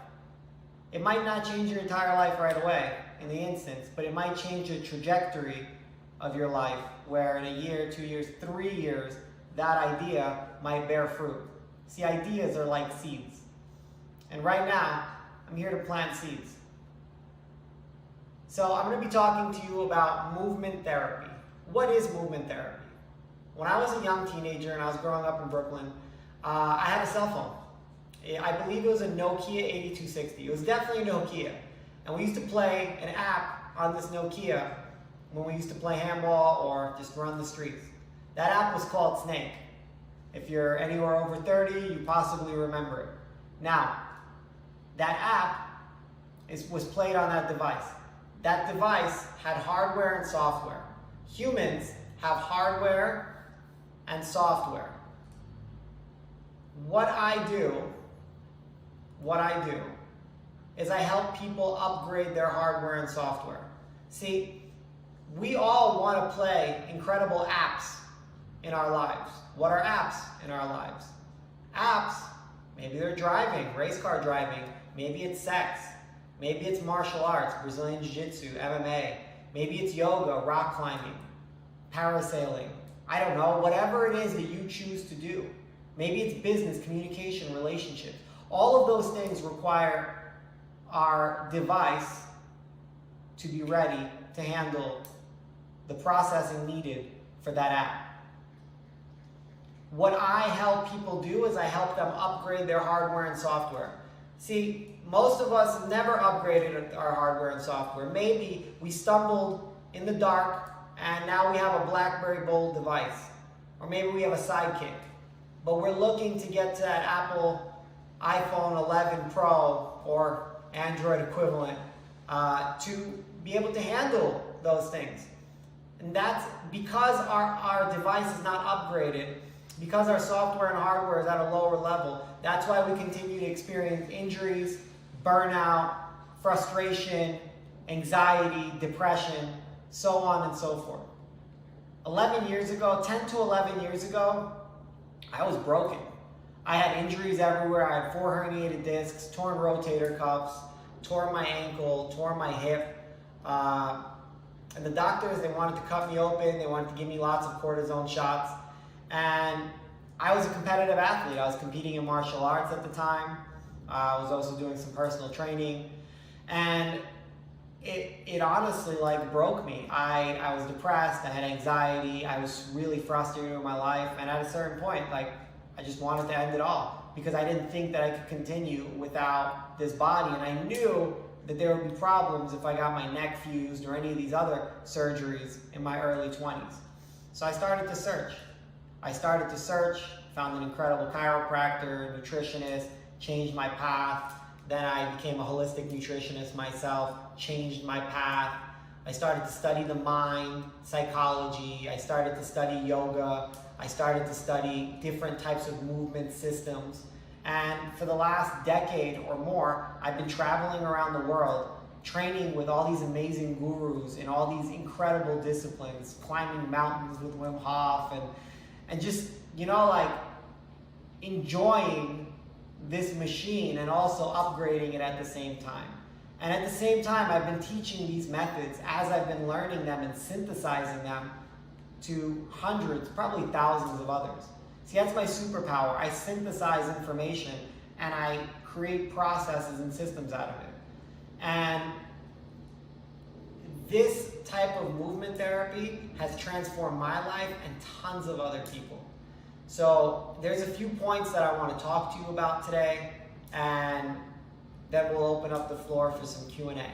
It might not change your entire life right away in the instance, but it might change the trajectory of your life, where in a year, 2 years, 3 years, that idea might bear fruit. See, ideas are like seeds. And right now, I'm here to plant seeds. So I'm going to be talking to you about movement therapy. What is movement therapy? When I was a young teenager and I was growing up in Brooklyn, I had a cell phone. I believe it was a Nokia 8260. It was definitely a Nokia. And we used to play an app on this Nokia when we used to play handball or just run the streets. That app was called Snake. If you're anywhere over 30, you possibly remember it. Now, that app was played on that device. That device had hardware and software. Humans have hardware and software. What I do is I help people upgrade their hardware and software. See, we all want to play incredible apps in our lives. What are apps in our lives? Apps, maybe they're driving, race car driving, maybe it's sex, maybe it's martial arts, Brazilian Jiu-Jitsu, MMA, maybe it's yoga, rock climbing, parasailing, I don't know, whatever it is that you choose to do. Maybe it's business, communication, relationships. All of those things require our device to be ready to handle the processing needed for that app. What I help people do is I help them upgrade their hardware and software. See, most of us never upgraded our hardware and software. Maybe we stumbled in the dark and now we have a BlackBerry Bold device. Or maybe we have a Sidekick. But we're looking to get to that Apple iPhone 11 Pro or Android equivalent to be able to handle those things. And that's because our device is not upgraded, because our software and hardware is at a lower level. That's why we continue to experience injuries, burnout, frustration, anxiety, depression, so on and so forth. 10 to 11 years ago, I was broken. I had injuries everywhere. I had 4 herniated discs, torn rotator cuffs, tore my ankle, tore my hip. And the doctors, they wanted to cut me open. They wanted to give me lots of cortisone shots. And I was a competitive athlete. I was competing in martial arts at the time. I was also doing some personal training. And it honestly broke me. I was depressed. I had anxiety. I was really frustrated with my life. And at a certain point, I just wanted to end it all because I didn't think that I could continue without this body. And I knew that there would be problems if I got my neck fused or any of these other surgeries in my early 20s. So I started to search. Found an incredible chiropractor, nutritionist, changed my path. Then I became a holistic nutritionist myself, changed my path. I started to study the mind, psychology. I started to study yoga. I started to study different types of movement systems. And for the last decade or more, I've been traveling around the world, training with all these amazing gurus in all these incredible disciplines, climbing mountains with Wim Hof, and just, enjoying this machine and also upgrading it at the same time. And at the same time, I've been teaching these methods as I've been learning them and synthesizing them to hundreds, probably thousands of others. See, that's my superpower. I synthesize information and I create processes and systems out of it. And this type of movement therapy has transformed my life and tons of other people. So there's a few points that I want to talk to you about today, and then we'll open up the floor for some Q&A.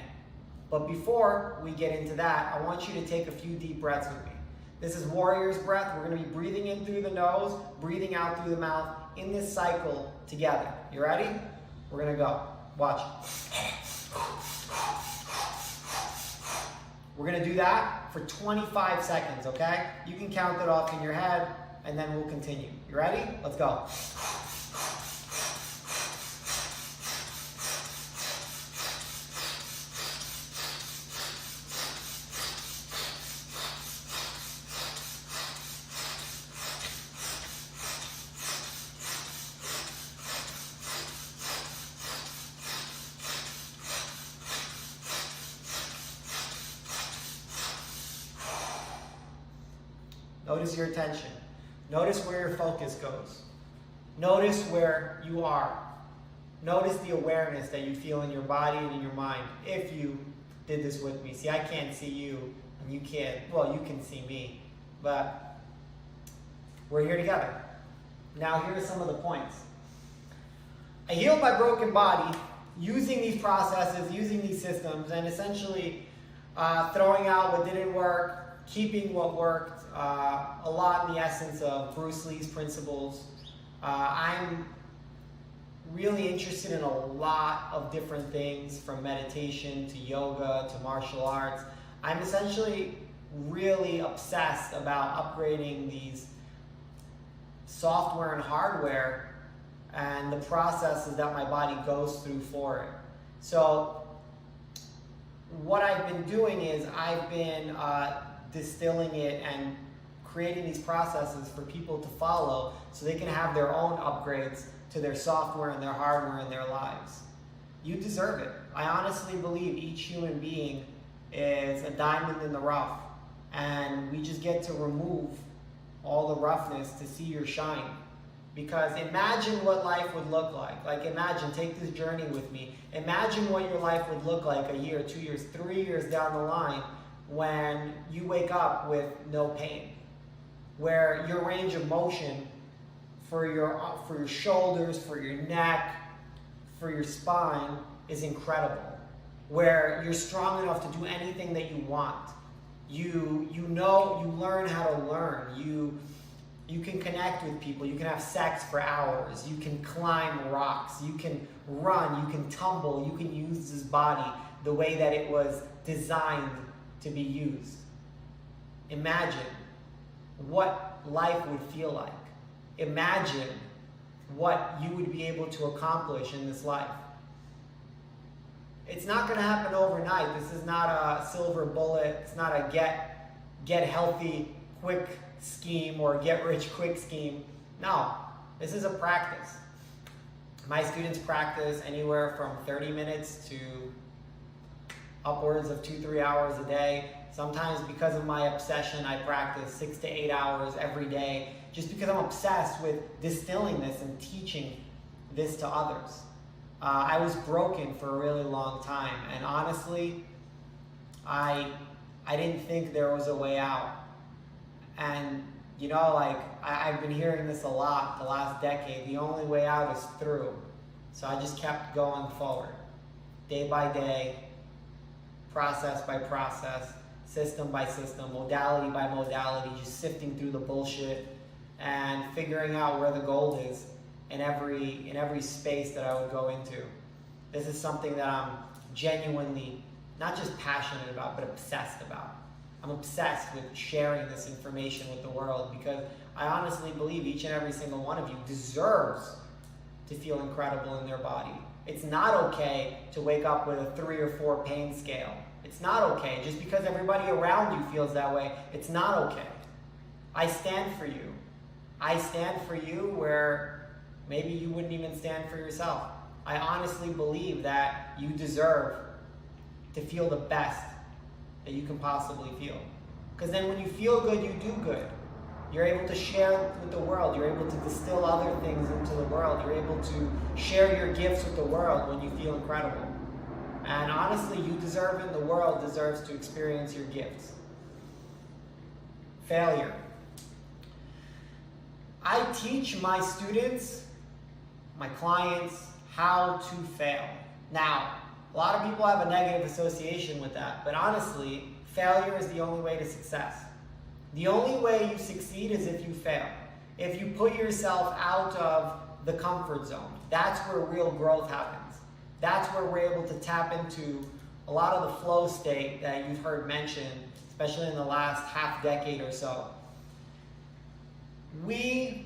But before we get into that, I want you to take a few deep breaths with me. This is warrior's breath. We're going to be breathing in through the nose, breathing out through the mouth in this cycle together. You ready? We're going to go. Watch. We're going to do that for 25 seconds, okay? You can count it off in your head, and then we'll continue. You ready? Let's go. Notice your attention. Notice where your focus goes. Notice where you are. Notice the awareness that you feel in your body and in your mind if you did this with me. See, I can't see you, and you can't, well, you can see me, but we're here together. Now, here are some of the points. I healed my broken body using these processes, using these systems, and essentially throwing out what didn't work, keeping what worked, a lot in the essence of Bruce Lee's principles. I'm really interested in a lot of different things, from meditation to yoga to martial arts. I'm essentially really obsessed about upgrading these software and hardware and the processes that my body goes through for it. So what I've been doing is I've been distilling it and creating these processes for people to follow so they can have their own upgrades to their software and their hardware in their lives. You deserve it. I honestly believe each human being is a diamond in the rough, and we just get to remove all the roughness to see your shine. Because imagine what life would look like. Like, imagine, take this journey with me. Imagine what your life would look like a year, 2 years, 3 years down the line when you wake up with no pain, where your range of motion for your shoulders, for your neck, for your spine is incredible, where you're strong enough to do anything that you want. You learn how to learn. You can connect with people. You can have sex for hours. You can climb rocks. You can run. You can tumble. You can use this body the way that it was designed to be used. Imagine what life would feel like. Imagine what you would be able to accomplish in this life. It's not going to happen overnight. This is not a silver bullet. It's not a get healthy quick scheme or get rich quick scheme. No, this is a practice. My students practice anywhere from 30 minutes to upwards of 2-3 hours a day. Sometimes, because of my obsession, I practice 6 to 8 hours every day, just because I'm obsessed with distilling this and teaching this to others. I was broken for a really long time, and honestly, I didn't think there was a way out. And I've been hearing this a lot the last decade. The only way out is through. So I just kept going forward, day by day, process by process, system by system, modality by modality, just sifting through the bullshit and figuring out where the gold is in every space that I would go into. This is something that I'm genuinely not just passionate about, but obsessed about. I'm obsessed with sharing this information with the world because I honestly believe each and every single one of you deserves to feel incredible in their body. It's not okay to wake up with a 3 or 4 pain scale. It's not okay. Just because everybody around you feels that way, it's not okay. I stand for you. I stand for you where maybe you wouldn't even stand for yourself. I honestly believe that you deserve to feel the best that you can possibly feel. Because then when you feel good, you do good. You're able to share with the world. You're able to distill other things into the world. You're able to share your gifts with the world when you feel incredible. And honestly, you deserve it, the world deserves to experience your gifts. Failure. I teach my students, my clients, how to fail. Now, a lot of people have a negative association with that, but honestly, failure is the only way to success. The only way you succeed is if you fail. If you put yourself out of the comfort zone, that's where real growth happens. That's where we're able to tap into a lot of the flow state that you've heard mentioned, especially in the last half decade or so. We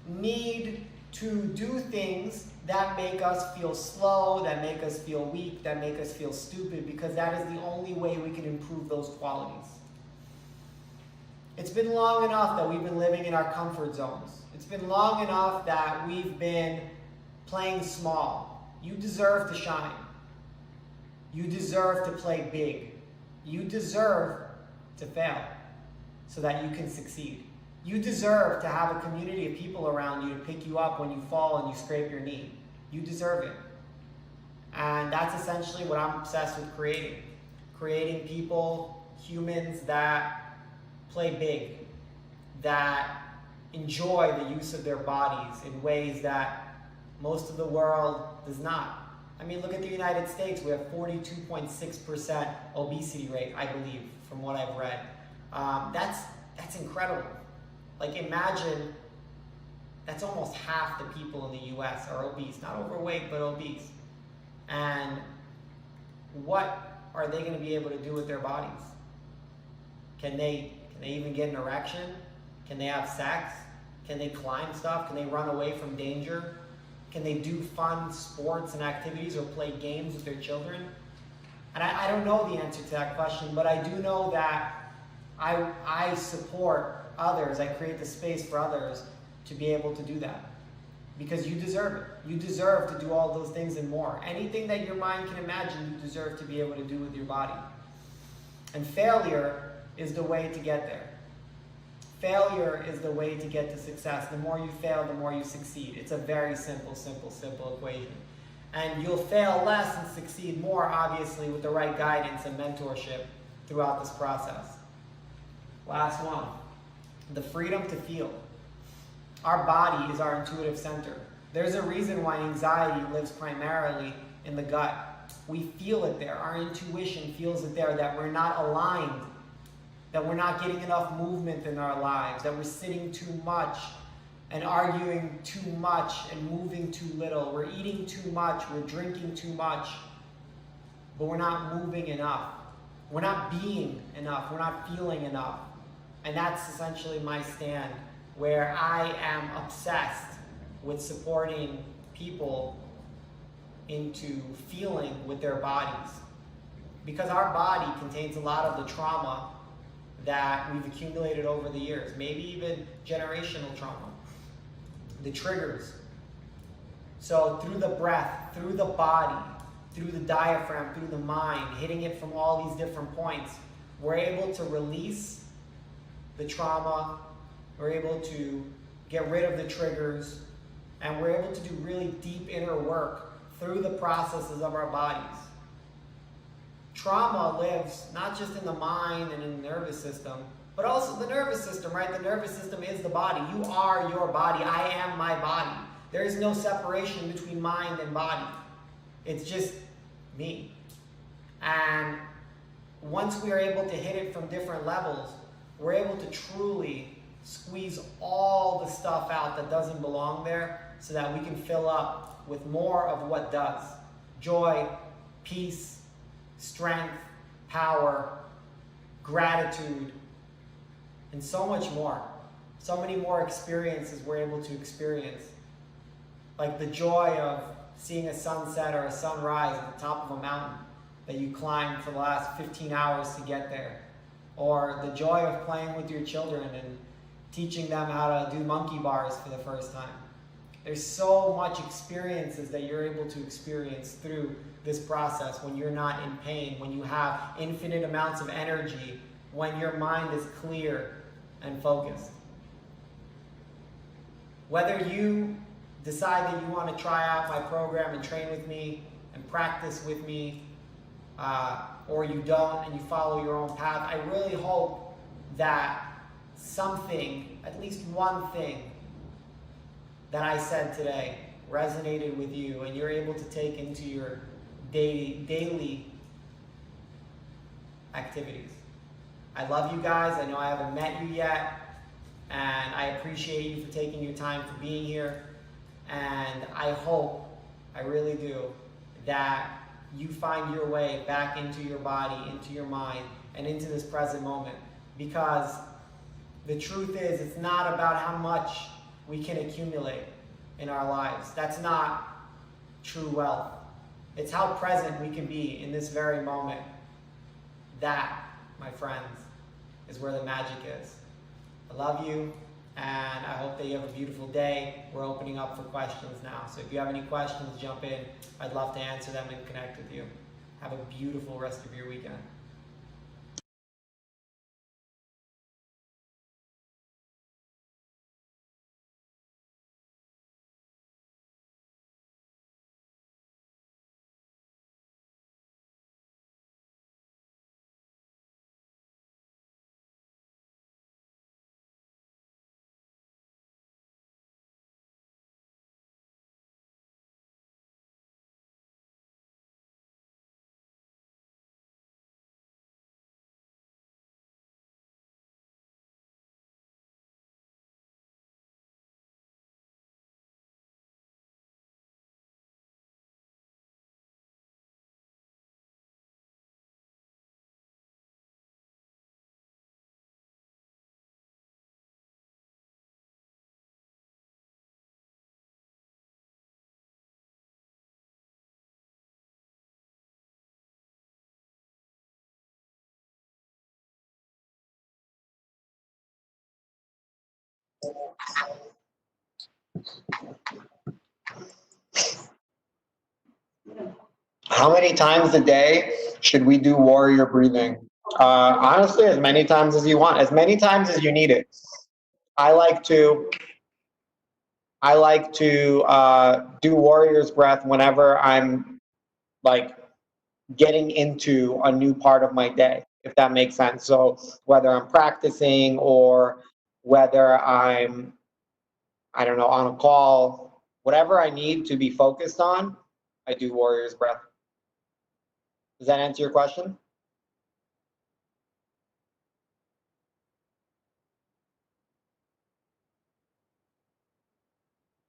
need to do things that make us feel slow, that make us feel weak, that make us feel stupid, because that is the only way we can improve those qualities. It's been long enough that we've been living in our comfort zones. It's been long enough that we've been playing small. You deserve to shine. You deserve to play big. You deserve to fail so that you can succeed. You deserve to have a community of people around you to pick you up when you fall and you scrape your knee. You deserve it. And that's essentially what I'm obsessed with creating. Creating people, humans that play big, that enjoy the use of their bodies in ways that most of the world does not. I mean, look at the United States. We have 42.6% obesity rate, I believe, from what I've read. That's incredible. Like, imagine that's almost half the people in the US are obese, not overweight, but obese. And what are they going to be able to do with their bodies? Can they even get an erection? Can they have sex? Can they climb stuff? Can they run away from danger? Can they do fun sports and activities or play games with their children? And I don't know the answer to that question, but I do know that I support others. I create the space for others to be able to do that. Because you deserve it. You deserve to do all those things and more. Anything that your mind can imagine, you deserve to be able to do with your body. And failure is the way to get there. Failure is the way to get to success. The more you fail, the more you succeed. It's a very simple equation. And you'll fail less and succeed more, obviously, with the right guidance and mentorship throughout this process. Last one, the freedom to feel. Our body is our intuitive center. There's a reason why anxiety lives primarily in the gut. We feel it there. Our intuition feels it there, that we're not aligned, that we're not getting enough movement in our lives, that we're sitting too much and arguing too much and moving too little. We're eating too much, we're drinking too much, but we're not moving enough. We're not being enough, we're not feeling enough. And that's essentially my stand, where I am obsessed with supporting people into feeling with their bodies. Because our body contains a lot of the trauma that we've accumulated over the years, maybe even generational trauma, the triggers. So through the breath, through the body, through the diaphragm, through the mind, hitting it from all these different points, we're able to release the trauma, we're able to get rid of the triggers, and we're able to do really deep inner work through the processes of our bodies. Trauma lives not just in the mind and in the nervous system, but also the nervous system, right? The nervous system is the body. You are your body. I am my body. There is no separation between mind and body. It's just me. And once we are able to hit it from different levels, we're able to truly squeeze all the stuff out that doesn't belong there so that we can fill up with more of what does. Joy, peace, strength, power, gratitude, and so much more. So many more experiences we're able to experience. Like the joy of seeing a sunset or a sunrise at the top of a mountain that you climbed for the last 15 hours to get there. Or the joy of playing with your children and teaching them how to do monkey bars for the first time. There's so much experiences that you're able to experience through this process when you're not in pain, when you have infinite amounts of energy, when your mind is clear and focused. Whether you decide that you want to try out my program and train with me and practice with me, or you don't and you follow your own path. I really hope that something, at least one thing that I said today resonated with you and you're able to take into your daily activities. I love you guys. I know I haven't met you yet, and I appreciate you for taking your time for being here. And I hope, I really do, that you find your way back into your body, into your mind, and into this present moment. Because the truth is, it's not about how much we can accumulate in our lives. That's not true wealth. It's how present we can be in this very moment. That, my friends, is where the magic is. I love you, and I hope that you have a beautiful day. We're opening up for questions now. So if you have any questions, jump in. I'd love to answer them and connect with you. Have a beautiful rest of your weekend. How many times a day should we do warrior breathing? Honestly, as many times as you want, as many times as you need it. I like to do warrior's breath whenever I'm like getting into a new part of my day, if that makes sense. So whether I'm practicing or whether I'm, I don't know, on a call, whatever I need to be focused on, I do warrior's breath. Does that answer your question?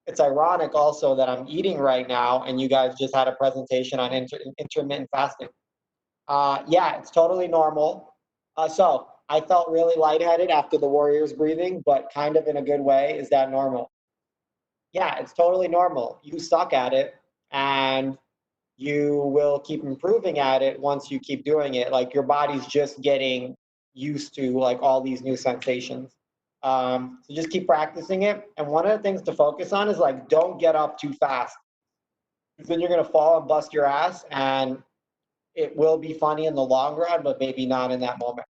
It's ironic also that I'm eating right now and you guys just had a presentation on intermittent fasting. Yeah, it's totally normal. So I felt really lightheaded after the warrior's breathing, but kind of in a good way. Is that normal? Yeah, it's totally normal. You suck at it and you will keep improving at it once you keep doing it. Like your body's just getting used to like all these new sensations. So just keep practicing it. And one of the things to focus on is like, don't get up too fast. Because then you're gonna fall and bust your ass, and it will be funny in the long run, but maybe not in that moment.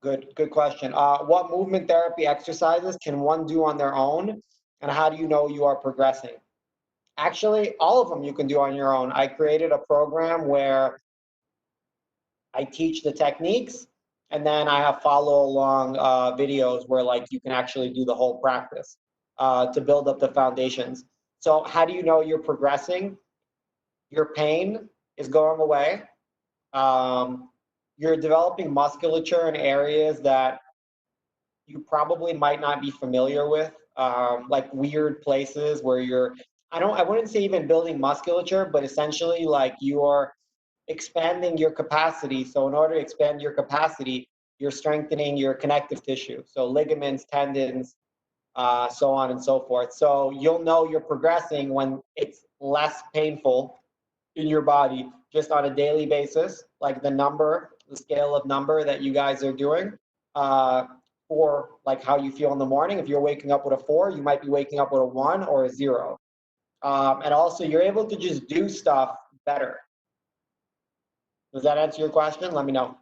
Good question. What movement therapy exercises can one do on their own? And how do you know you are progressing? Actually, all of them you can do on your own. I created a program where I teach the techniques, and then I have follow along videos where like you can actually do the whole practice to build up the foundations. So how do you know you're progressing? Your pain is going away. You're developing musculature in areas that you probably might not be familiar with, like weird places where you're, I wouldn't say even building musculature, but essentially like you're expanding your capacity. So in order to expand your capacity, you're strengthening your connective tissue. So ligaments, tendons, so on and so forth. So you'll know you're progressing when it's less painful in your body just on a daily basis, like the scale of number that you guys are doing, or like how you feel in the morning. If you're waking up with a 4, you might be waking up with a 1 or a 0. And also you're able to just do stuff better. Does that answer your question? Let me know.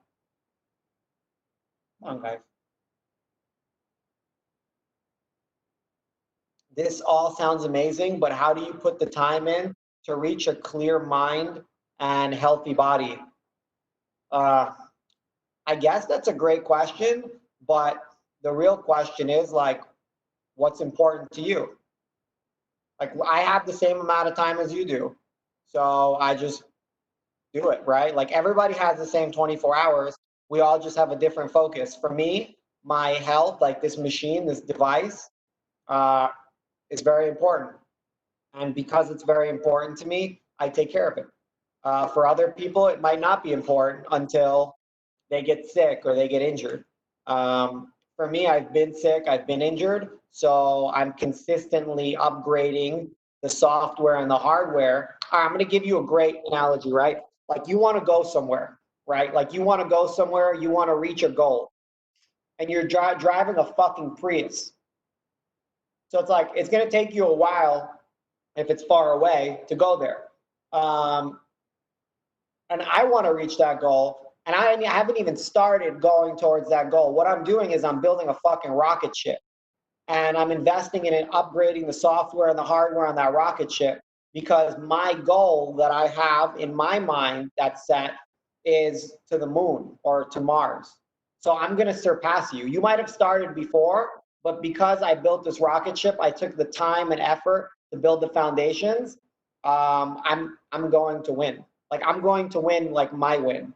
Come on, guys. this all sounds amazing, but how do you put the time in to reach a clear mind and healthy body? I guess that's a great question, but the real question is like, what's important to you? Like, I have the same amount of time as you do, so I just do it, right? Like, everybody has the same 24 hours. We all just have a different focus. For me, my health, like this machine, this device, is very important. And because it's very important to me, I take care of it. For other people, it might not be important until they get sick or they get injured. For me, I've been sick, I've been injured, so I'm consistently upgrading the software and the hardware. All right, I'm gonna give you a great analogy, right? Like, you wanna go somewhere, right? Like, you wanna go somewhere, you wanna reach a goal, and you're driving a fucking Prius. So it's like, it's gonna take you a while, if it's far away, to go there. And I wanna reach that goal, and I haven't even started going towards that goal. What I'm doing is I'm building a fucking rocket ship, and I'm investing in it, upgrading the software and the hardware on that rocket ship, because my goal that I have in my mind that's set is to the moon or to Mars. So I'm gonna surpass you. You might have started before, but because I built this rocket ship, I took the time and effort to build the foundations. I'm going to win. Like, I'm going to win, like my win.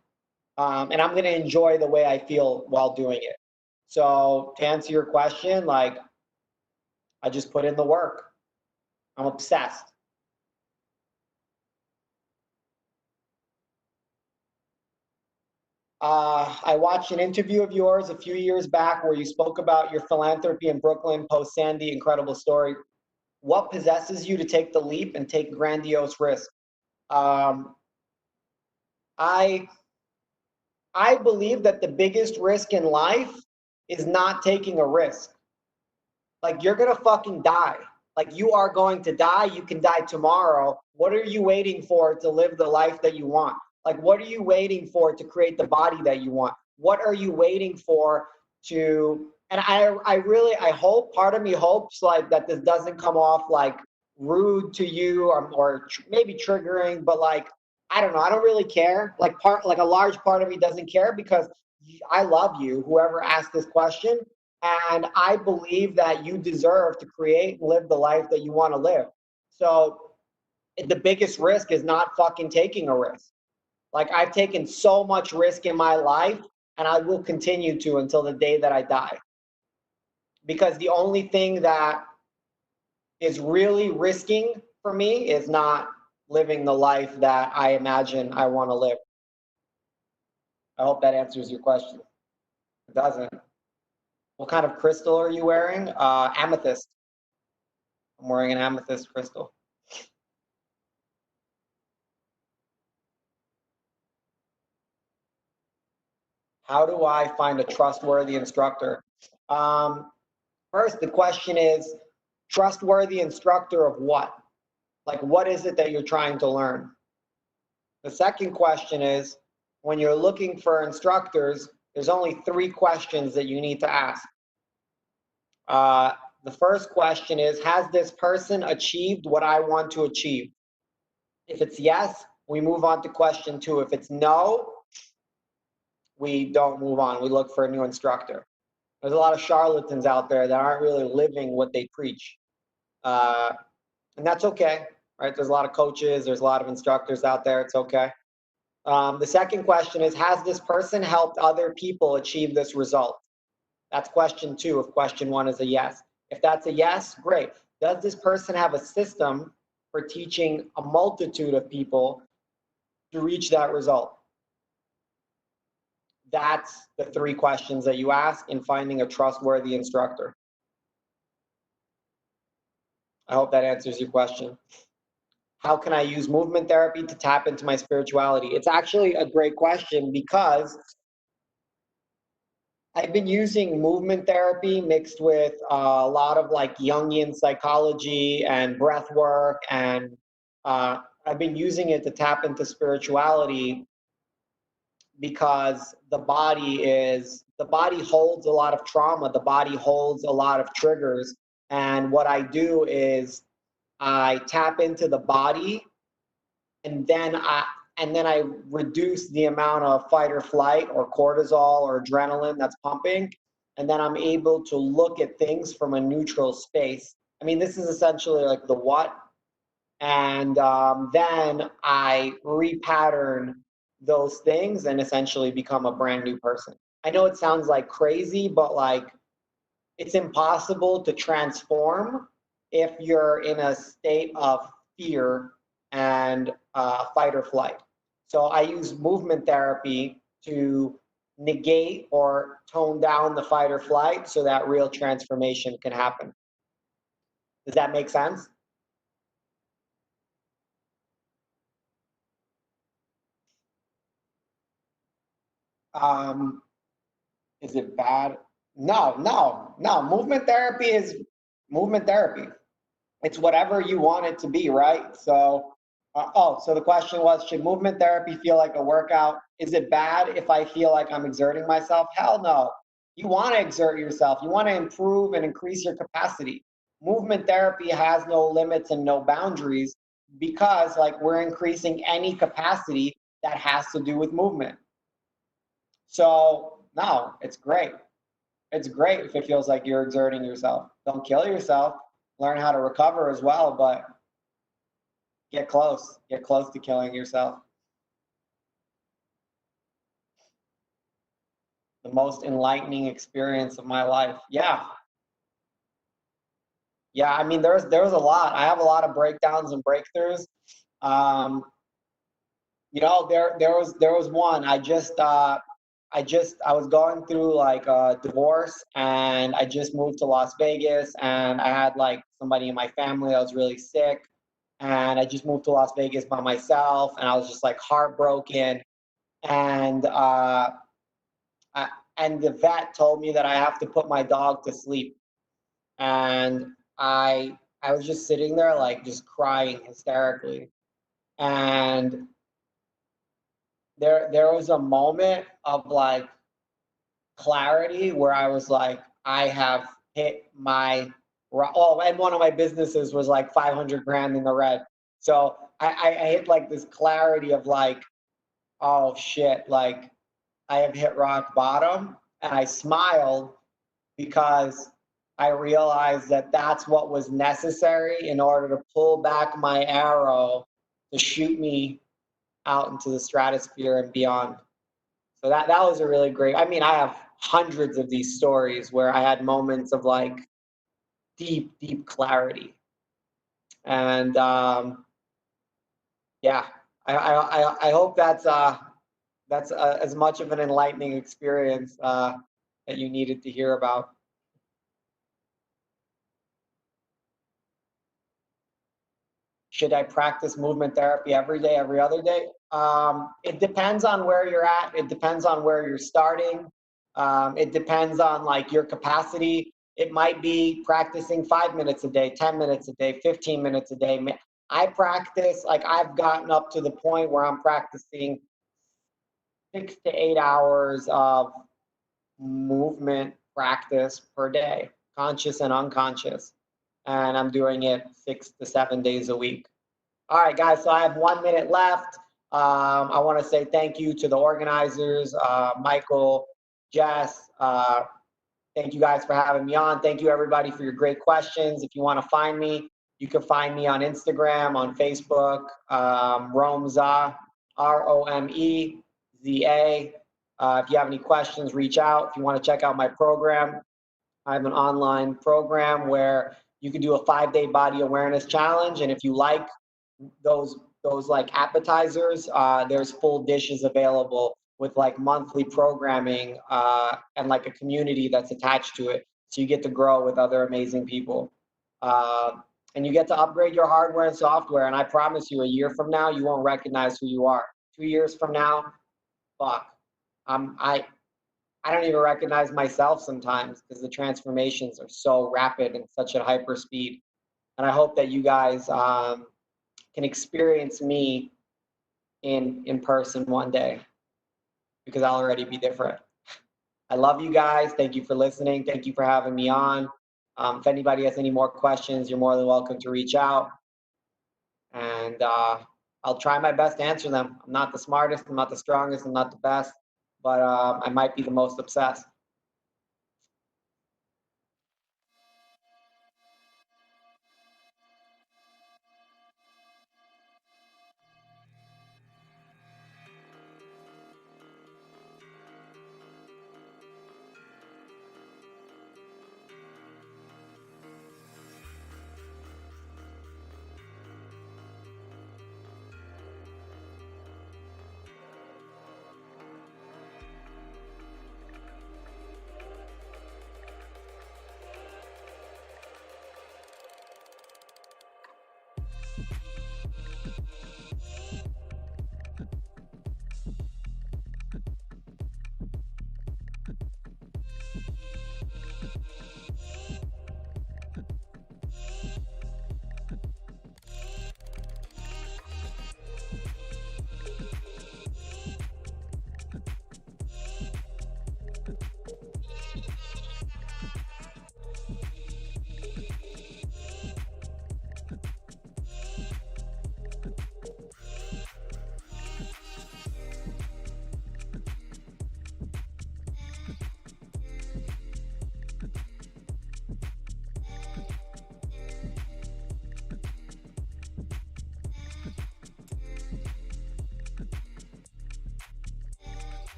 And I'm gonna enjoy the way I feel while doing it. So to answer your question, like, I just put in the work. I'm obsessed. I watched an interview of yours a few years back where you spoke about your philanthropy in Brooklyn post-Sandy. Incredible story. What possesses you to take the leap and take grandiose risks? I believe that the biggest risk in life is not taking a risk. Like, you're gonna fucking die. Like, you are going to die. You can die tomorrow. What are you waiting for to live the life that you want? Like, what are you waiting for to create the body that you want? What are you waiting for to, and I hope, part of me hopes like that this doesn't come off like rude to you or maybe triggering, but like, I don't know, I don't really care. Like a large part of me doesn't care because I love you, whoever asked this question. And I believe that you deserve to create and live the life that you want to live. So the biggest risk is not fucking taking a risk. Like, I've taken so much risk in my life, and I will continue to until the day that I die. Because the only thing that is really risking for me is not living the life that I imagine I want to live. I hope that answers your question. It doesn't. What kind of crystal are you wearing? Amethyst. I'm wearing an amethyst crystal. How do I find a trustworthy instructor? First, the question is, trustworthy instructor of what? Like, what is it that you're trying to learn? The second question is, when you're looking for instructors, there's only 3 questions that you need to ask. The first question is, has this person achieved what I want to achieve? If it's yes, we move on to question 2. If it's no, we don't move on. We look for a new instructor. There's a lot of charlatans out there that aren't really living what they preach. And that's okay, right? There's a lot of coaches, there's a lot of instructors out there, it's okay. The second question is, has this person helped other people achieve this result? That's question 2 if question 1 is a yes. If that's a yes, great. Does this person have a system for teaching a multitude of people to reach that result? That's the 3 questions that you ask in finding a trustworthy instructor. I hope that answers your question. How can I use movement therapy to tap into my spirituality? It's actually a great question because I've been using movement therapy mixed with a lot of like Jungian psychology and breath work, and I've been using it to tap into spirituality because the body holds a lot of trauma, the body holds a lot of triggers, And what I do is I tap into the body, and then I reduce the amount of fight or flight or cortisol or adrenaline that's pumping. And then I'm able to look at things from a neutral space. I mean, this is essentially like the what. And then I repattern those things and essentially become a brand new person. I know it sounds like crazy, but like it's impossible to transform if you're in a state of fear and fight or flight. So I use movement therapy to negate or tone down the fight or flight so that real transformation can happen. Does that make sense? Is it bad? No. Movement therapy is movement therapy. It's whatever you want it to be, right? So, so the question was, should movement therapy feel like a workout? Is it bad if I feel like I'm exerting myself? Hell no. You want to exert yourself. You want to improve and increase your capacity. Movement therapy has no limits and no boundaries because like we're increasing any capacity that has to do with movement. So no, it's great. It's great if it feels like you're exerting yourself. Don't kill yourself. Learn how to recover as well, but get close to killing yourself. The most enlightening experience of my life. Yeah, I mean, there was a lot. I have a lot of breakdowns and breakthroughs. You know, there was one. I was going through like a divorce, and I just moved to Las Vegas, and I had like somebody in my family that was really sick, and I just moved to Las Vegas by myself, and I was just like heartbroken, and the vet told me that I have to put my dog to sleep, and I was just sitting there like just crying hysterically, and there was a moment of like clarity where I was like, I have hit my, and one of my businesses was like 500 grand in the red. So I hit like this clarity of like, oh shit, like I have hit rock bottom. And I smiled because I realized that that's what was necessary in order to pull back my arrow to shoot me out into the stratosphere and beyond. So that was a really great, I mean, I have hundreds of these stories where I had moments of like deep clarity. And yeah, I hope that's as much of an enlightening experience that you needed to hear about. Should I practice movement therapy every day, every other day? It depends on where you're at. It depends on where you're starting. It depends on like your capacity. It might be practicing 5 minutes a day, 10 minutes a day, 15 minutes a day. I practice, like I've gotten up to the point where I'm practicing 6 to 8 hours of movement practice per day, conscious and unconscious. And I'm doing it 6 to 7 days a week. All right, guys, so I have 1 minute left. I want to say thank you to the organizers, Michael, Jess. Thank you guys for having me on. Thank you, everybody, for your great questions. If you want to find me, you can find me on Instagram, on Facebook, Romeza, Romeza. If you have any questions, reach out. If you want to check out my program, I have an online program where you can do a 5-day body awareness challenge. And if you like those like appetizers, there's full dishes available with like monthly programming and like a community that's attached to it. So you get to grow with other amazing people. And you get to upgrade your hardware and software. And I promise you, a year from now, you won't recognize who you are. 2 years from now, fuck. I don't even recognize myself sometimes because the transformations are so rapid and such at hyper speed. And I hope that you guys can experience me in person one day, because I'll already be different. I love you guys. Thank you for listening. Thank you for having me on. If anybody has any more questions, you're more than welcome to reach out. And I'll try my best to answer them. I'm not the smartest, I'm not the strongest, I'm not the best, but I might be the most obsessed.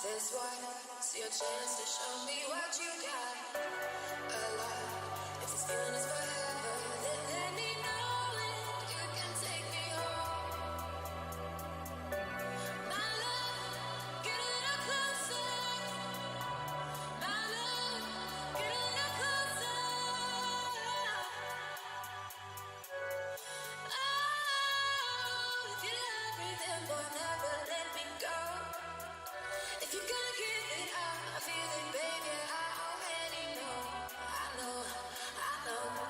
This one's your chance to show me what you got. Alive. If this feeling is forever, then let me know it. You can take me home. My love, get a little closer. My love, get a little closer. Oh, if you love me, then boy, never let me go. If you're gonna give it up, I feel it, baby, I already know. I know, I know.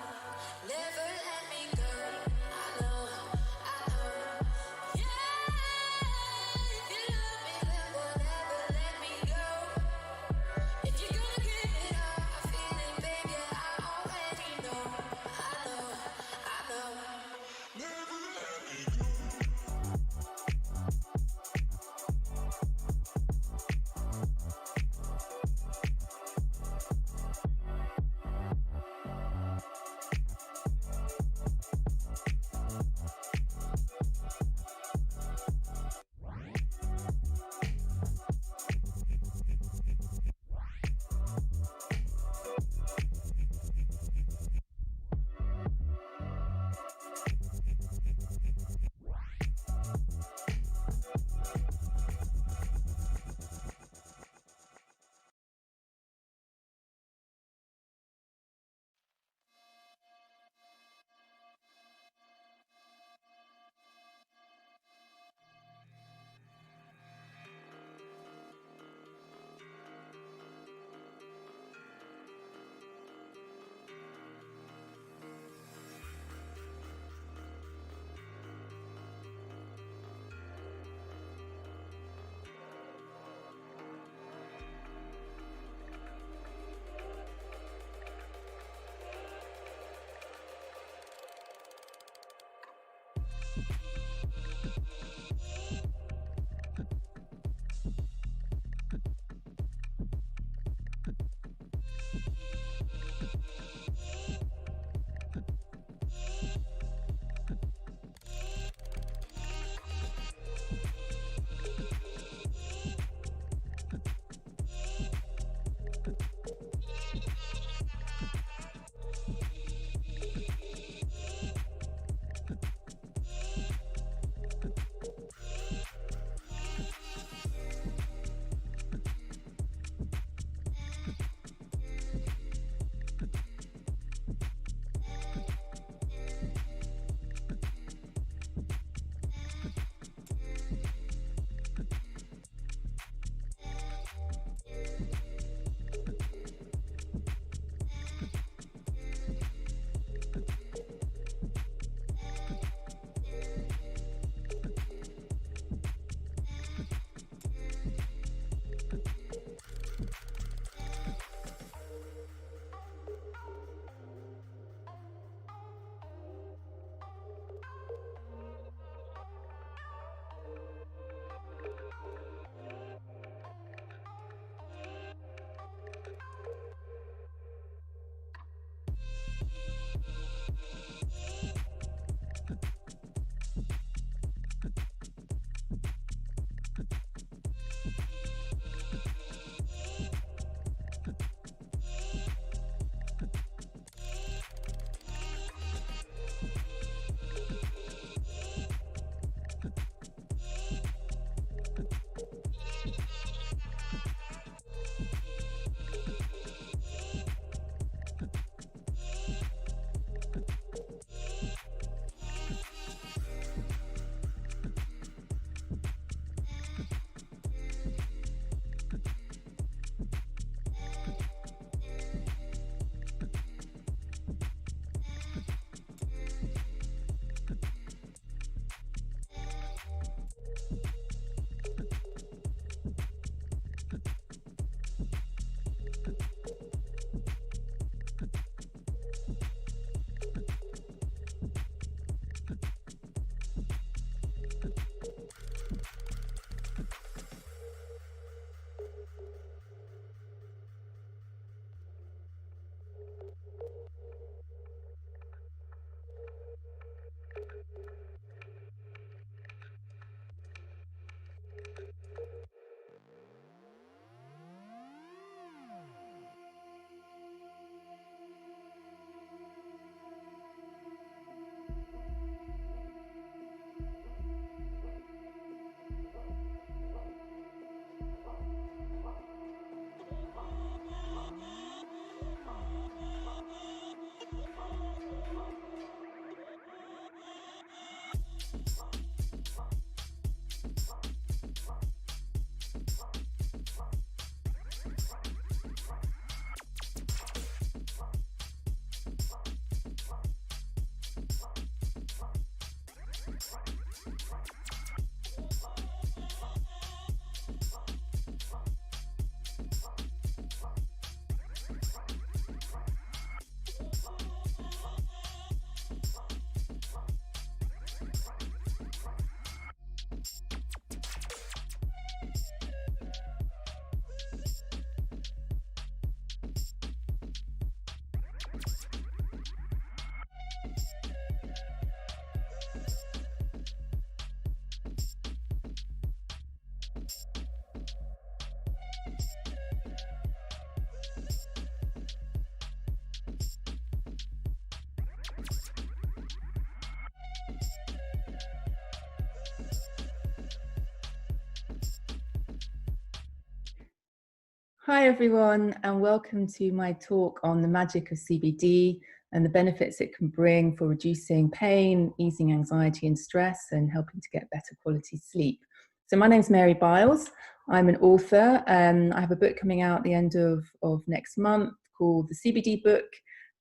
Hi everyone, and welcome to my talk on the magic of CBD and the benefits it can bring for reducing pain, easing anxiety and stress, and helping to get better quality sleep. So my name's Mary Biles. I'm an author, and I have a book coming out at the end of next month called The CBD Book,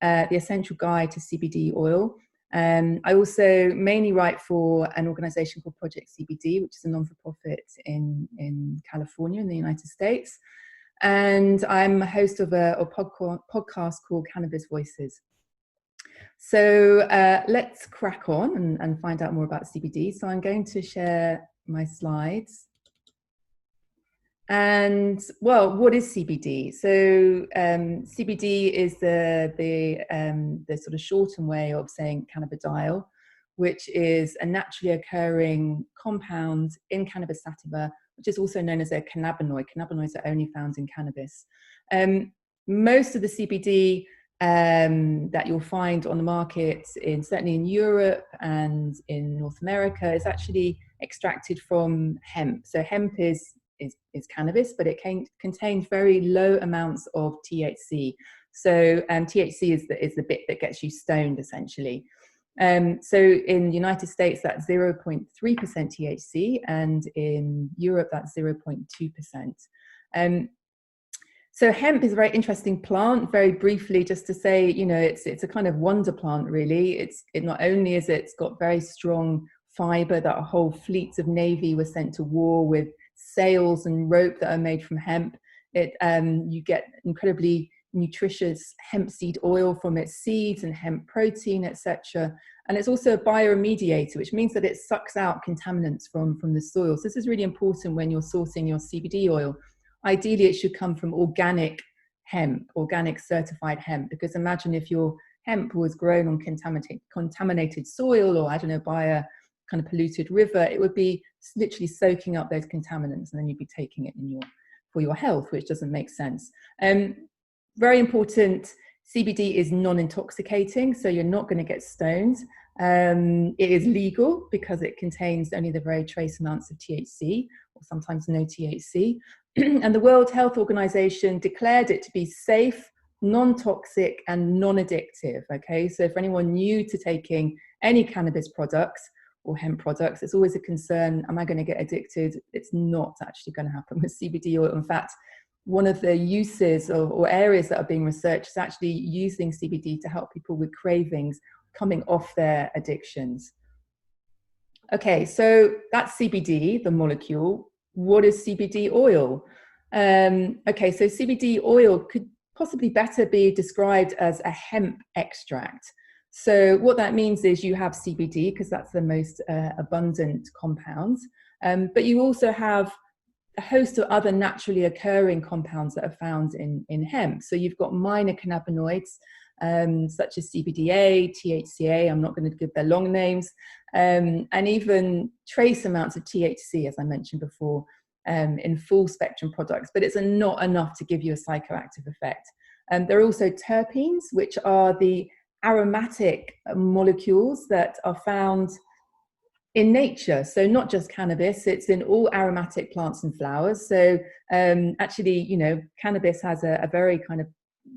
The Essential Guide to CBD Oil. I also mainly write for an organization called Project CBD, which is a non-for-profit in California in the United States. And I'm a host of a podcast called Cannabis Voices. So let's crack on and find out more about CBD. So I'm going to share my slides. And well, what is CBD? So CBD is the sort of shortened way of saying cannabidiol, which is a naturally occurring compound in cannabis sativa, which is also known as a cannabinoid. Cannabinoids are only found in cannabis. Most of the CBD that you'll find on the market, certainly in Europe and in North America, is actually extracted from hemp. So hemp is cannabis, but it contains very low amounts of THC. So THC is the bit that gets you stoned, essentially. So in the United States, that's 0.3% THC, and in Europe, that's 0.2%. So hemp is a very interesting plant. Very briefly, just to say, you know, it's a kind of wonder plant, really. It not only is it's got very strong fiber that whole fleets of Navy were sent to war with sails and rope that are made from hemp. You get incredibly nutritious hemp seed oil from its seeds and hemp protein, etc. And it's also a bioremediator, which means that it sucks out contaminants from the soil. So this is really important when you're sourcing your CBD oil. Ideally, it should come from organic hemp, organic certified hemp, because imagine if your hemp was grown on contaminated soil, or I don't know, by a kind of polluted river, it would be literally soaking up those contaminants, and then you'd be taking it for your health, which doesn't make sense. Very important, CBD is non-intoxicating, so you're not going to get stoned. It is legal because it contains only the very trace amounts of THC, or sometimes no THC. And the World Health Organization declared it to be safe, non-toxic, and non-addictive. Okay, so for anyone new to taking any cannabis products or hemp products, it's always a concern, am I going to get addicted? It's not actually going to happen with CBD oil. In fact, one of the uses or areas that are being researched is actually using CBD to help people with cravings coming off their addictions. Okay, so that's CBD, the molecule. What is CBD oil? Okay, so CBD oil could possibly better be described as a hemp extract. So what that means is you have CBD, because that's the most abundant compounds, but you also have a host of other naturally occurring compounds that are found in hemp. So you've got minor cannabinoids, such as CBDA, THCA, I'm not going to give their long names, and even trace amounts of THC, as I mentioned before, in full spectrum products, but it's not enough to give you a psychoactive effect. There are also terpenes, which are the aromatic molecules that are found in nature. So not just cannabis, it's in all aromatic plants and flowers. So actually, you know, cannabis has a very kind of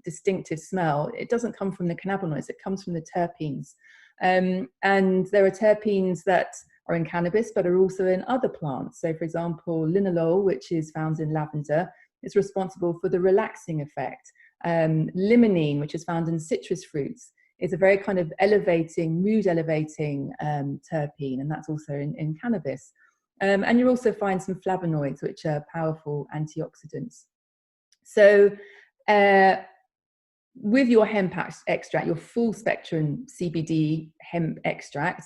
distinctive smell. It doesn't come from the cannabinoids, it comes from the terpenes. And there are terpenes that are in cannabis, but are also in other plants. So for example, linalool, which is found in lavender, is responsible for the relaxing effect. Limonene, which is found in citrus fruits, is a very kind of elevating, mood elevating terpene, and that's also in cannabis. And you'll also find some flavonoids, which are powerful antioxidants. So with your hemp extract, your full spectrum CBD hemp extract,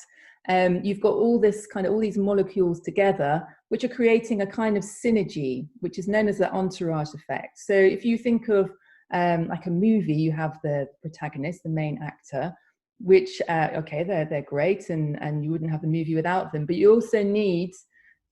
you've got all these molecules together, which are creating a kind of synergy, which is known as the entourage effect. So if you think of like a movie, you have the protagonist, the main actor, which, okay, they're great, and you wouldn't have the movie without them, but you also need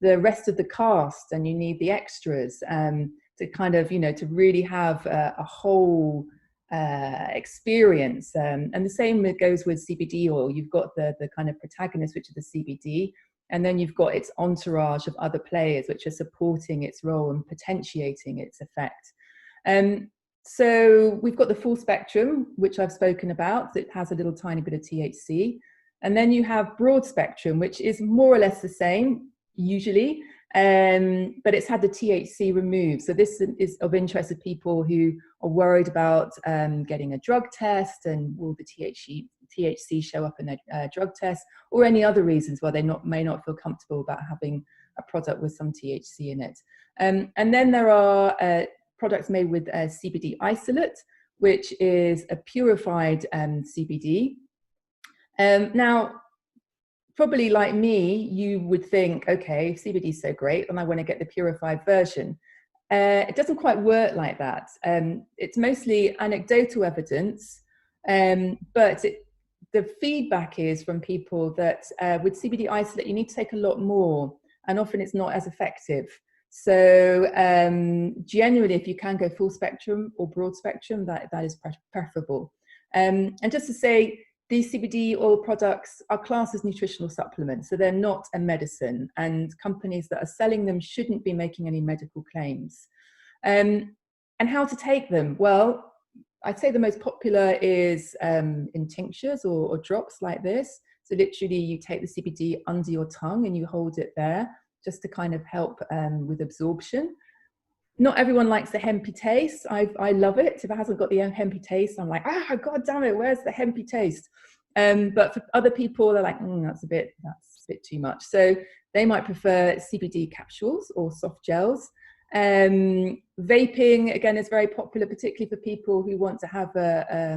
the rest of the cast, and you need the extras to kind of, you know, to really have a whole experience. And the same goes with CBD oil. You've got the kind of protagonist, which is the CBD, and then you've got its entourage of other players, which are supporting its role and potentiating its effect. So we've got the full spectrum, which I've spoken about, that has a little tiny bit of THC. And then you have broad spectrum, which is more or less the same, usually, but it's had the THC removed. So this is of interest to people who are worried about getting a drug test, and will the THC show up in a drug test, or any other reasons why they may not feel comfortable about having a product with some THC in it. And then there are products made with CBD isolate, which is a purified CBD. Now, probably like me, you would think, okay, CBD is so great, and I want to get the purified version. It doesn't quite work like that. It's mostly anecdotal evidence, but the feedback is from people that with CBD isolate, you need to take a lot more, and often it's not as effective. So generally, if you can go full spectrum or broad spectrum, that is preferable. And just to say, these CBD oil products are classed as nutritional supplements, so they're not a medicine, and companies that are selling them shouldn't be making any medical claims. And how to take them? Well, I'd say the most popular is in tinctures or drops like this. So literally you take the CBD under your tongue and you hold it there just to kind of help with absorption. Not everyone likes the hempy taste. I love it. If it hasn't got the hempy taste, I'm like, God damn it, where's the hempy taste? But for other people, they're like, that's a bit too much. So they might prefer CBD capsules or soft gels. Vaping, again, is very popular, particularly for people who want to have a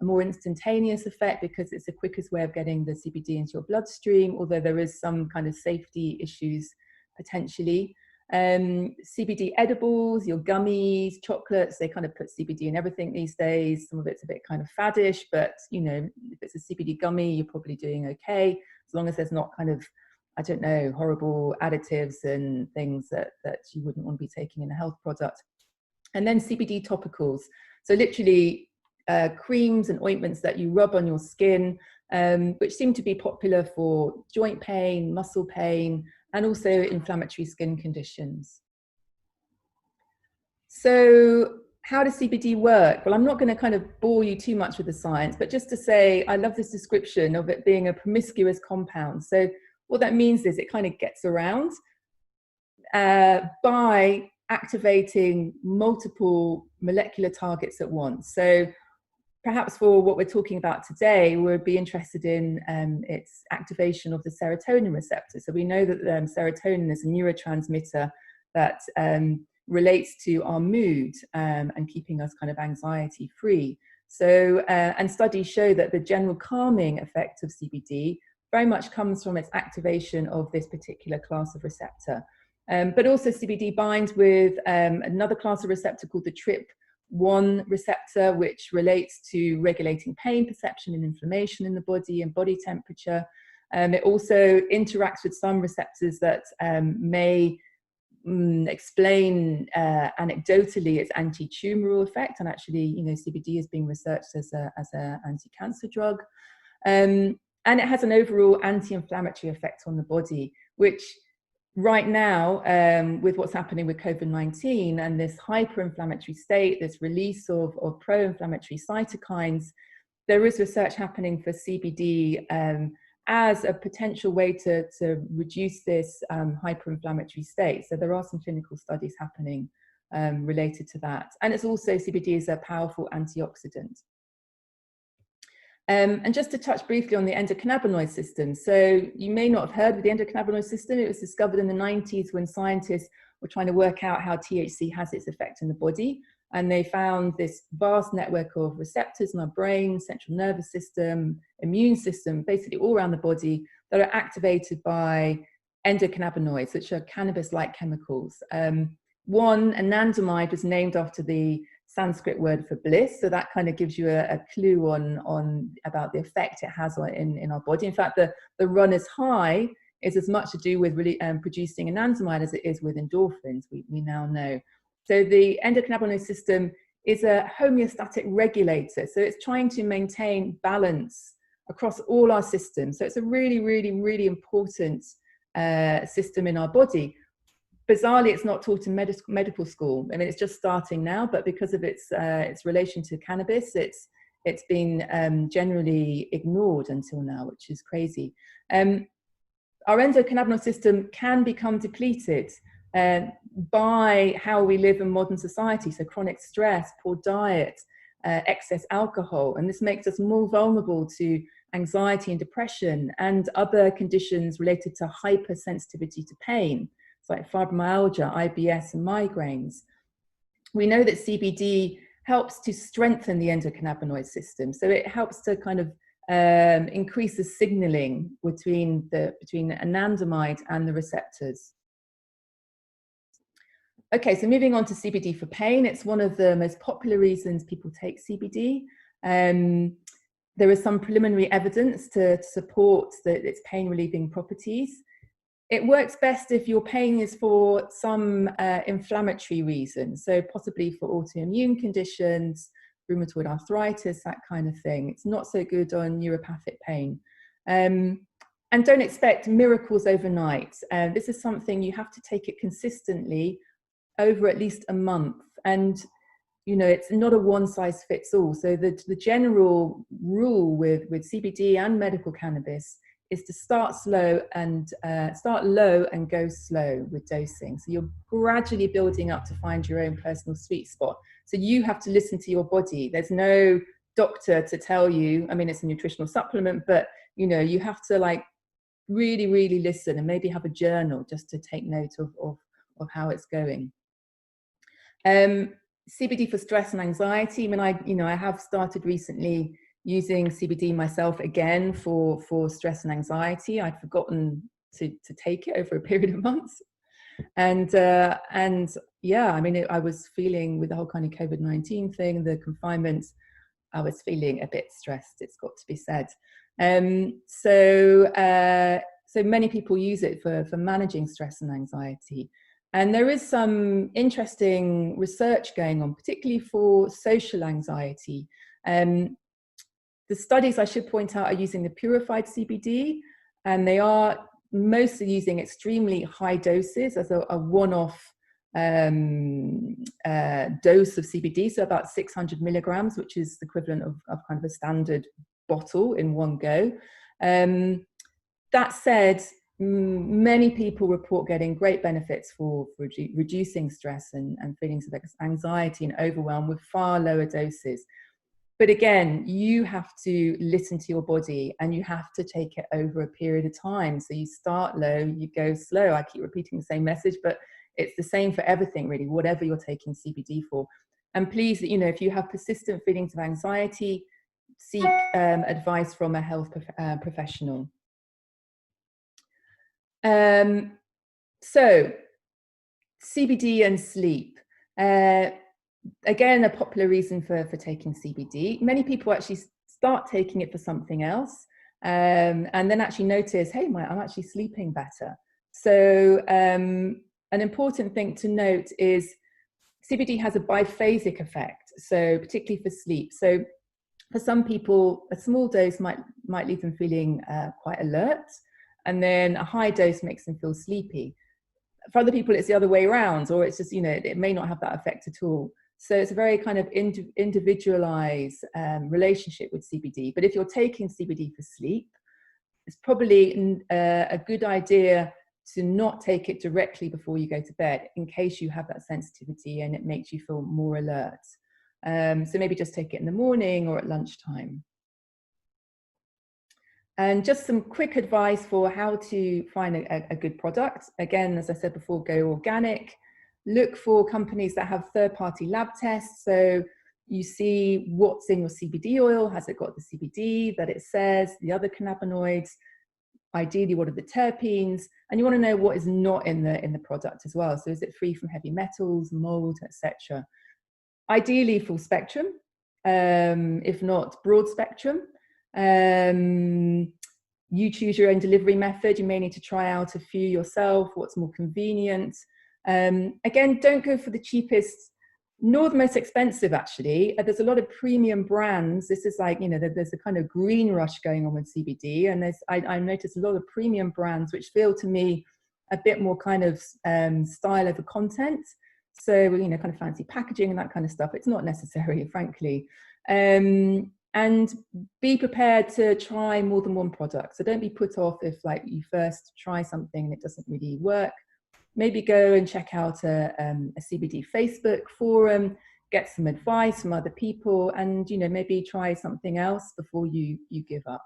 more instantaneous effect, because it's the quickest way of getting the CBD into your bloodstream, although there is some kind of safety issues potentially. CBD edibles, your gummies, chocolates, they kind of put CBD in everything these days. Some of it's a bit kind of faddish, but you know, if it's a CBD gummy, you're probably doing okay, as long as there's not kind of, I don't know, horrible additives and things that you wouldn't want to be taking in a health product. And then CBD topicals, so literally creams and ointments that you rub on your skin, which seem to be popular for joint pain, muscle pain, and also inflammatory skin conditions. So how does CBD work? Well, I'm not going to kind of bore you too much with the science, but just to say, I love this description of it being a promiscuous compound. So what that means is it kind of gets around by activating multiple molecular targets at once. So perhaps for what we're talking about today, we'd be interested in its activation of the serotonin receptor. So we know that serotonin is a neurotransmitter that relates to our mood and keeping us kind of anxiety free. So, and studies show that the general calming effect of CBD very much comes from its activation of this particular class of receptor. But also CBD binds with another class of receptor called the TRP1 receptor, which relates to regulating pain perception and inflammation in the body and body temperature. It also interacts with some receptors that may explain anecdotally its anti-tumoral effect, and actually, you know, CBD is being researched as an anti-cancer drug, and it has an overall anti-inflammatory effect on the body, which right now, with what's happening with COVID-19 and this hyper-inflammatory state, this release of pro-inflammatory cytokines, there is research happening for CBD as a potential way to reduce this hyper-inflammatory state. So there are some clinical studies happening related to that. And it's also, CBD is a powerful antioxidant. And just to touch briefly on the endocannabinoid system. So you may not have heard of the endocannabinoid system. It was discovered in the 90s when scientists were trying to work out how THC has its effect in the body. And they found this vast network of receptors in our brain, central nervous system, immune system, basically all around the body, that are activated by endocannabinoids, which are cannabis-like chemicals. One, anandamide, was named after the Sanskrit word for bliss, so that kind of gives you a clue on about the effect it has in our body. In fact, the runner's high is as much to do with really producing anandamide as it is with endorphins, we now know. So the endocannabinoid system is a homeostatic regulator, so it's trying to maintain balance across all our systems. So it's a really, really, really important system in our body. bizarrely, it's not taught in medical school. I mean, it's just starting now, but because of its relation to cannabis, it's been generally ignored until now, which is crazy. Our endocannabinoid system can become depleted by how we live in modern society. So chronic stress, poor diet, excess alcohol, and this makes us more vulnerable to anxiety and depression and other conditions related to hypersensitivity to pain, like fibromyalgia, IBS, and migraines. We know that CBD helps to strengthen the endocannabinoid system. So it helps to kind of increase the signaling between anandamide and the receptors. Okay, so moving on to CBD for pain. It's one of the most popular reasons people take CBD. There is some preliminary evidence to support its pain relieving properties. It works best if your pain is for some inflammatory reason, so possibly for autoimmune conditions, rheumatoid arthritis, that kind of thing. It's not so good on neuropathic pain. And don't expect miracles overnight. This is something you have to take it consistently over at least a month. And, you know, it's not a one size fits all. So the general rule with CBD and medical cannabis is to start low and go slow with dosing. So you're gradually building up to find your own personal sweet spot. So you have to listen to your body. There's no doctor to tell you. I mean, it's a nutritional supplement, but you know, you have to like really, really listen and maybe have a journal just to take note of how it's going. CBD for stress and anxiety. I mean, I have started recently using CBD myself again for stress and anxiety. I'd forgotten to take it over a period of months. And yeah, I mean, I was feeling with the whole kind of COVID-19 thing, the confinement, I was feeling a bit stressed, it's got to be said. So many people use it for managing stress and anxiety. And there is some interesting research going on, particularly for social anxiety. The studies, I should point out, are using the purified CBD, and they are mostly using extremely high doses as a one-off dose of CBD, so about 600 milligrams, which is the equivalent of kind of a standard bottle in one go. That said, many people report getting great benefits for reducing stress and feelings of anxiety and overwhelm with far lower doses. But again, you have to listen to your body and you have to take it over a period of time. So you start low, you go slow. I keep repeating the same message, but it's the same for everything really, whatever you're taking CBD for. And please, you know, if you have persistent feelings of anxiety, seek advice from a health professional. So CBD and sleep. Again, a popular reason for taking CBD. Many people actually start taking it for something else and then actually notice, hey, I'm actually sleeping better. So an important thing to note is CBD has a biphasic effect, so particularly for sleep. So for some people, a small dose might leave them feeling quite alert, and then a high dose makes them feel sleepy. For other people, it's the other way around, or it's just, you know, it may not have that effect at all. So it's a very kind of individualized relationship with CBD. But if you're taking CBD for sleep, it's probably a good idea to not take it directly before you go to bed in case you have that sensitivity and it makes you feel more alert. So maybe just take it in the morning or at lunchtime. And just some quick advice for how to find a good product. Again, as I said before, go organic. Look for companies that have third-party lab tests. So you see what's in your CBD oil. Has it got the CBD that it says, the other cannabinoids? Ideally, what are the terpenes? And you want to know what is not in the product as well. So is it free from heavy metals, mold, etc.? Ideally, full spectrum. If not, broad spectrum. You choose your own delivery method. You may need to try out a few yourself, what's more convenient. Again, don't go for the cheapest nor the most expensive, actually. There's a lot of premium brands. This is like, you know, there's a kind of green rush going on with CBD, and I noticed a lot of premium brands which feel to me a bit more kind of style over content. So, you know, kind of fancy packaging and that kind of stuff. It's not necessary, frankly. And be prepared to try more than one product. So don't be put off if like you first try something and it doesn't really work. Maybe go and check out a CBD Facebook forum, get some advice from other people, and, you know, maybe try something else before you give up.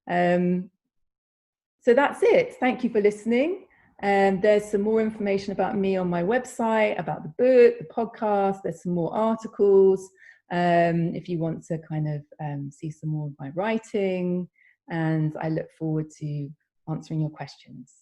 So that's it. Thank you for listening. There's some more information about me on my website, about the book, the podcast. There's some more articles if you want to kind of see some more of my writing. And I look forward to answering your questions.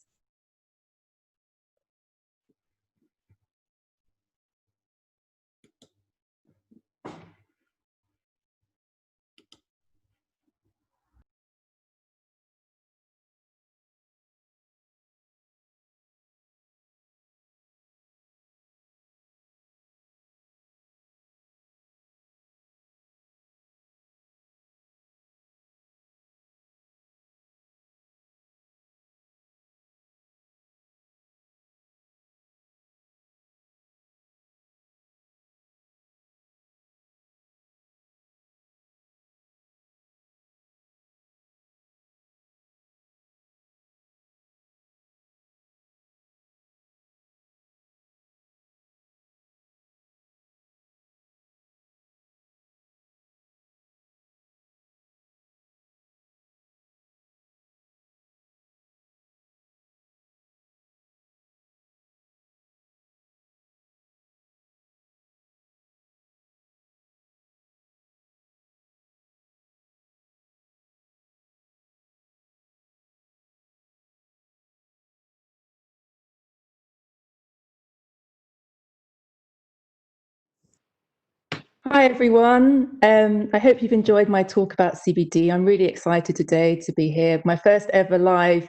Hi everyone, I hope you've enjoyed my talk about CBD. I'm really excited today to be here, my first ever live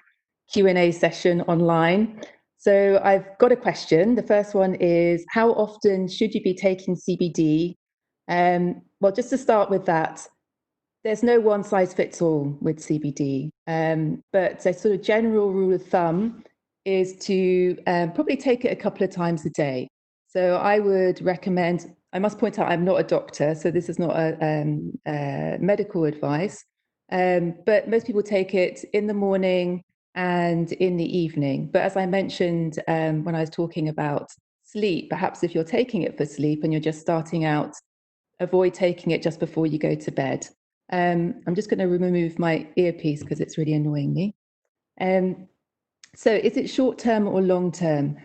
Q&A session online. So I've got a question. The first one is, how often should you be taking CBD? Well, just to start with that, there's no one size fits all with CBD, but a sort of general rule of thumb is to probably take it a couple of times a day. So I would recommend, I must point out I'm not a doctor, so this is not a medical advice, but most people take it in the morning and in the evening. But as I mentioned when I was talking about sleep, perhaps if you're taking it for sleep and you're just starting out, avoid taking it just before you go to bed. I'm just going to remove my earpiece because it's really annoying me. So is it short term or long term?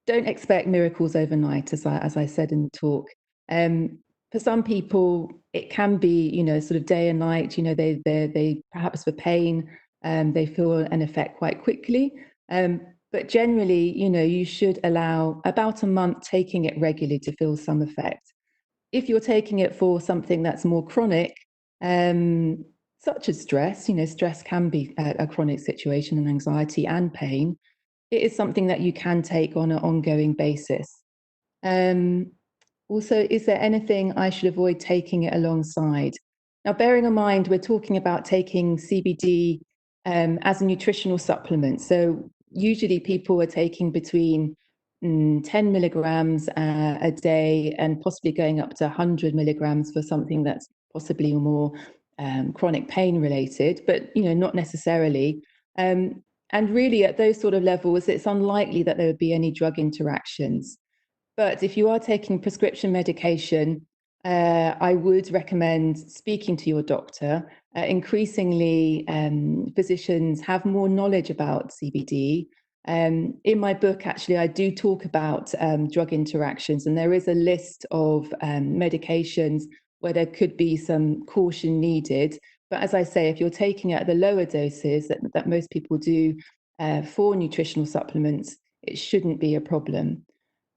Don't expect miracles overnight, as I said in the talk. For some people, it can be, you know, sort of day and night. You know, they perhaps for pain, they feel an effect quite quickly. But generally, you know, you should allow about a month taking it regularly to feel some effect. If you're taking it for something that's more chronic, such as stress, you know, stress can be a chronic situation, and anxiety and pain, it is something that you can take on an ongoing basis. Also, is there anything I should avoid taking it alongside? Now, bearing in mind, we're talking about taking CBD as a nutritional supplement. So usually people are taking between 10 milligrams a day and possibly going up to 100 milligrams for something that's possibly more chronic pain related, but, you know, not necessarily. And really at those sort of levels, it's unlikely that there would be any drug interactions. But if you are taking prescription medication, I would recommend speaking to your doctor. Increasingly, physicians have more knowledge about CBD. In my book, actually, I do talk about drug interactions, and there is a list of medications where there could be some caution needed. But as I say, if you're taking it at the lower doses that most people do for nutritional supplements, it shouldn't be a problem.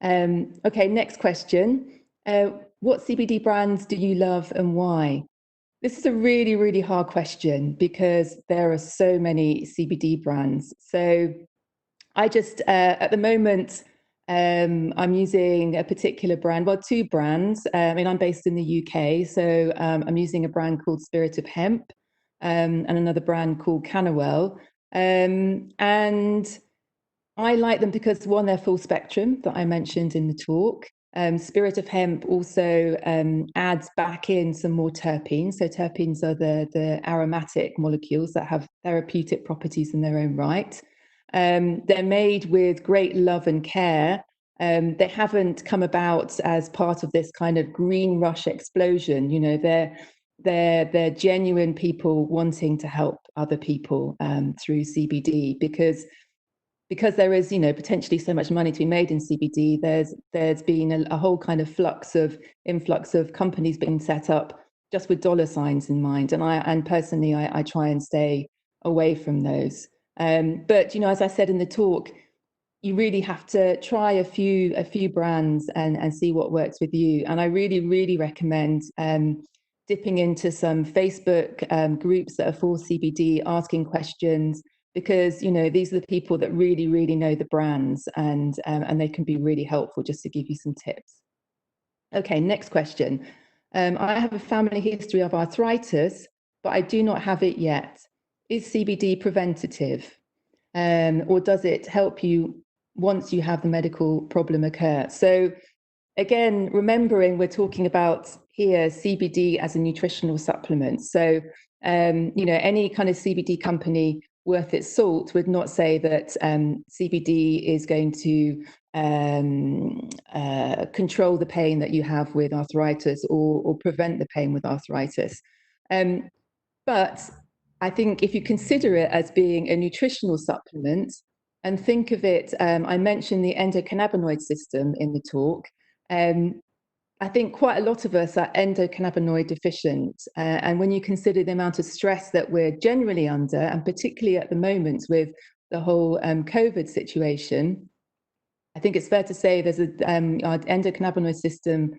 Okay, next question. What CBD brands do you love and why? This is a really, really hard question because there are so many CBD brands. So I just, at the moment, I'm using a particular brand, well, two brands. I mean, I'm based in the UK, so I'm using a brand called Spirit of Hemp and another brand called Cannawell. And I like them because, one, they're full spectrum that I mentioned in the talk. Spirit of Hemp also adds back in some more terpenes. So terpenes are the aromatic molecules that have therapeutic properties in their own right. They're made with great love and care. They haven't come about as part of this kind of green rush explosion. You know, they're genuine people wanting to help other people through CBD, because there is, you know, potentially so much money to be made in CBD. There's been a whole kind of influx of companies being set up just with dollar signs in mind, and personally I try and stay away from those. But, you know, as I said in the talk, you really have to try a few brands and see what works with you. And I really recommend dipping into some Facebook groups that are for CBD, asking questions, because, you know, these are the people that really know the brands, and they can be really helpful just to give you some tips. Okay, next question. I have a family history of arthritis, but I do not have it yet. Is CBD preventative, or does it help you once you have the medical problem occur? So again, remembering we're talking about here CBD as a nutritional supplement. So, you know, any kind of CBD company worth its salt would not say that CBD is going to control the pain that you have with arthritis, or prevent the pain with arthritis. But I think if you consider it as being a nutritional supplement, and think of it, I mentioned the endocannabinoid system in the talk. I think quite a lot of us are endocannabinoid deficient. And when you consider the amount of stress that we're generally under, and particularly at the moment with the whole COVID situation, I think it's fair to say there's our endocannabinoid system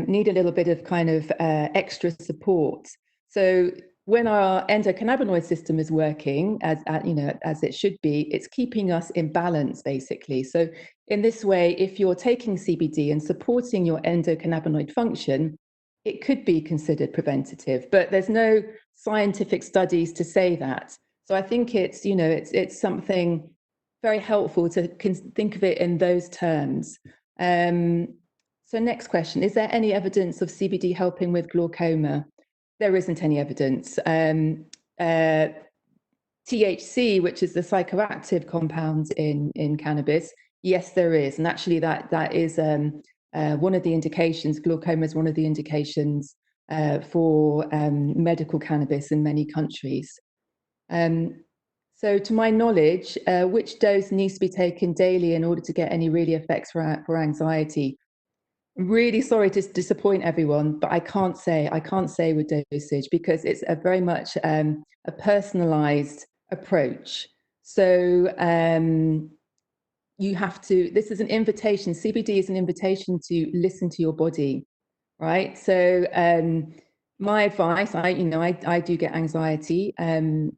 need a little bit of kind of extra support. So when our endocannabinoid system is working as you know, as it should be, it's keeping us in balance, basically. So in this way, if you're taking CBD and supporting your endocannabinoid function, it could be considered preventative, but there's no scientific studies to say that. So I think it's, you know, it's something very helpful to think of it in those terms. So next question, is there any evidence of CBD helping with glaucoma? There isn't any evidence. THC, which is the psychoactive compound in cannabis, yes, there is. And actually that is one of the indications. Glaucoma is one of the indications for medical cannabis in many countries. So to my knowledge, which dose needs to be taken daily in order to get any really effects for anxiety? I'm really sorry to disappoint everyone, but I can't say with dosage, because it's a very much a personalized approach. So you have to, this is an invitation, CBD is an invitation to listen to your body, right? So my advice, I do get anxiety, and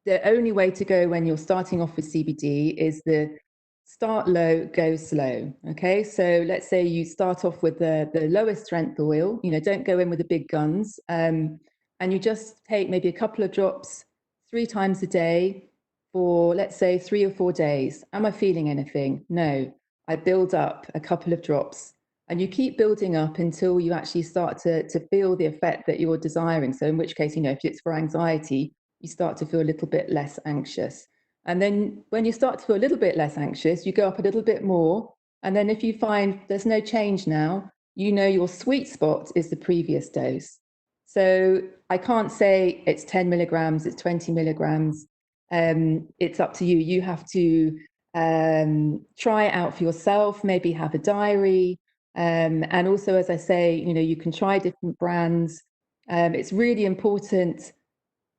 the only way to go when you're starting off with CBD is the start low, go slow. Okay, so let's say you start off with the lowest strength oil. You know, don't go in with the big guns, and you just take maybe a couple of drops 3 times a day for, let's say, 3 or 4 days. Am I feeling anything? No. I build up a couple of drops, and you keep building up until you actually start to feel the effect that you're desiring. So in which case, you know, if it's for anxiety, you start to feel a little bit less anxious. And then when you start to feel a little bit less anxious, you go up a little bit more. And then if you find there's no change now, you know your sweet spot is the previous dose. So I can't say it's 10 milligrams, it's 20 milligrams. It's up to you. You have to try it out for yourself, maybe have a diary. And also, as I say, you know, you can try different brands. It's really important,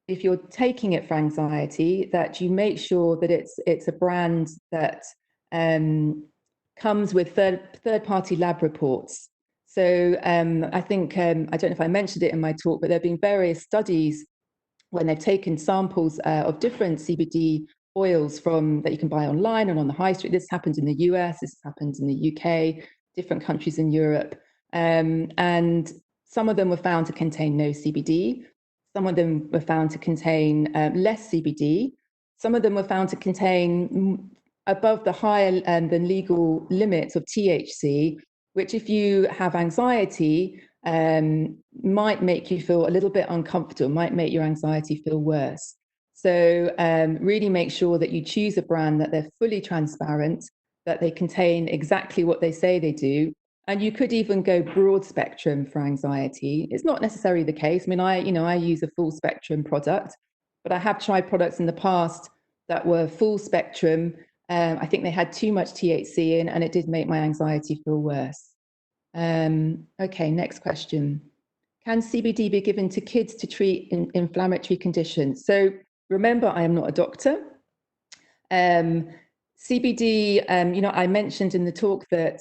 if you're taking it for anxiety, that you make sure that it's a brand that comes with third-party lab reports. So I think, I don't know if I mentioned it in my talk, but there have been various studies when they've taken samples of different CBD oils that you can buy online and on the high street. This happened in the US, this happened in the UK, different countries in Europe. And some of them were found to contain no CBD. Some of them were found to contain less CBD. some of them were found to contain above the higher than legal limits of THC, which if you have anxiety, might make you feel a little bit uncomfortable, might make your anxiety feel worse. So really make sure that you choose a brand that they're fully transparent, that they contain exactly what they say they do. And you could even go broad spectrum for anxiety. It's not necessarily the case. I mean, I use a full spectrum product, but I have tried products in the past that were full spectrum. I think they had too much THC in, and it did make my anxiety feel worse. Okay, next question. Can CBD be given to kids to treat inflammatory conditions? So remember, I am not a doctor. CBD, I mentioned in the talk that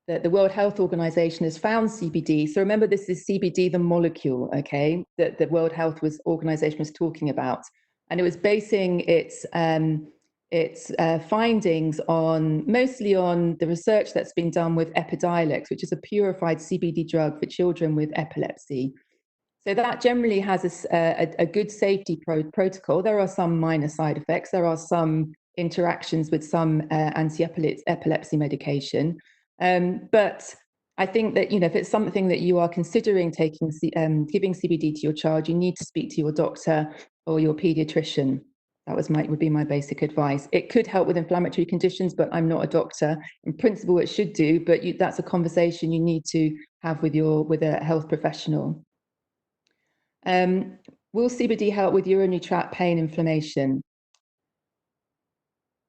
that the World Health Organization has found CBD. So remember, this is CBD, the molecule, okay, that the World Health Organization was talking about. And it was basing its findings mostly on the research that's been done with Epidiolex, which is a purified CBD drug for children with epilepsy. So that generally has a good safety protocol. There are some minor side effects. There are some interactions with some anti-epilepsy medication. But I think that, if it's something that you are considering taking, giving CBD to your child, you need to speak to your doctor or your pediatrician. That would be my basic advice. It could help with inflammatory conditions, but I'm not a doctor. In principle, it should do, but that's a conversation you need to have with a health professional. Will CBD help with urinary tract pain, inflammation?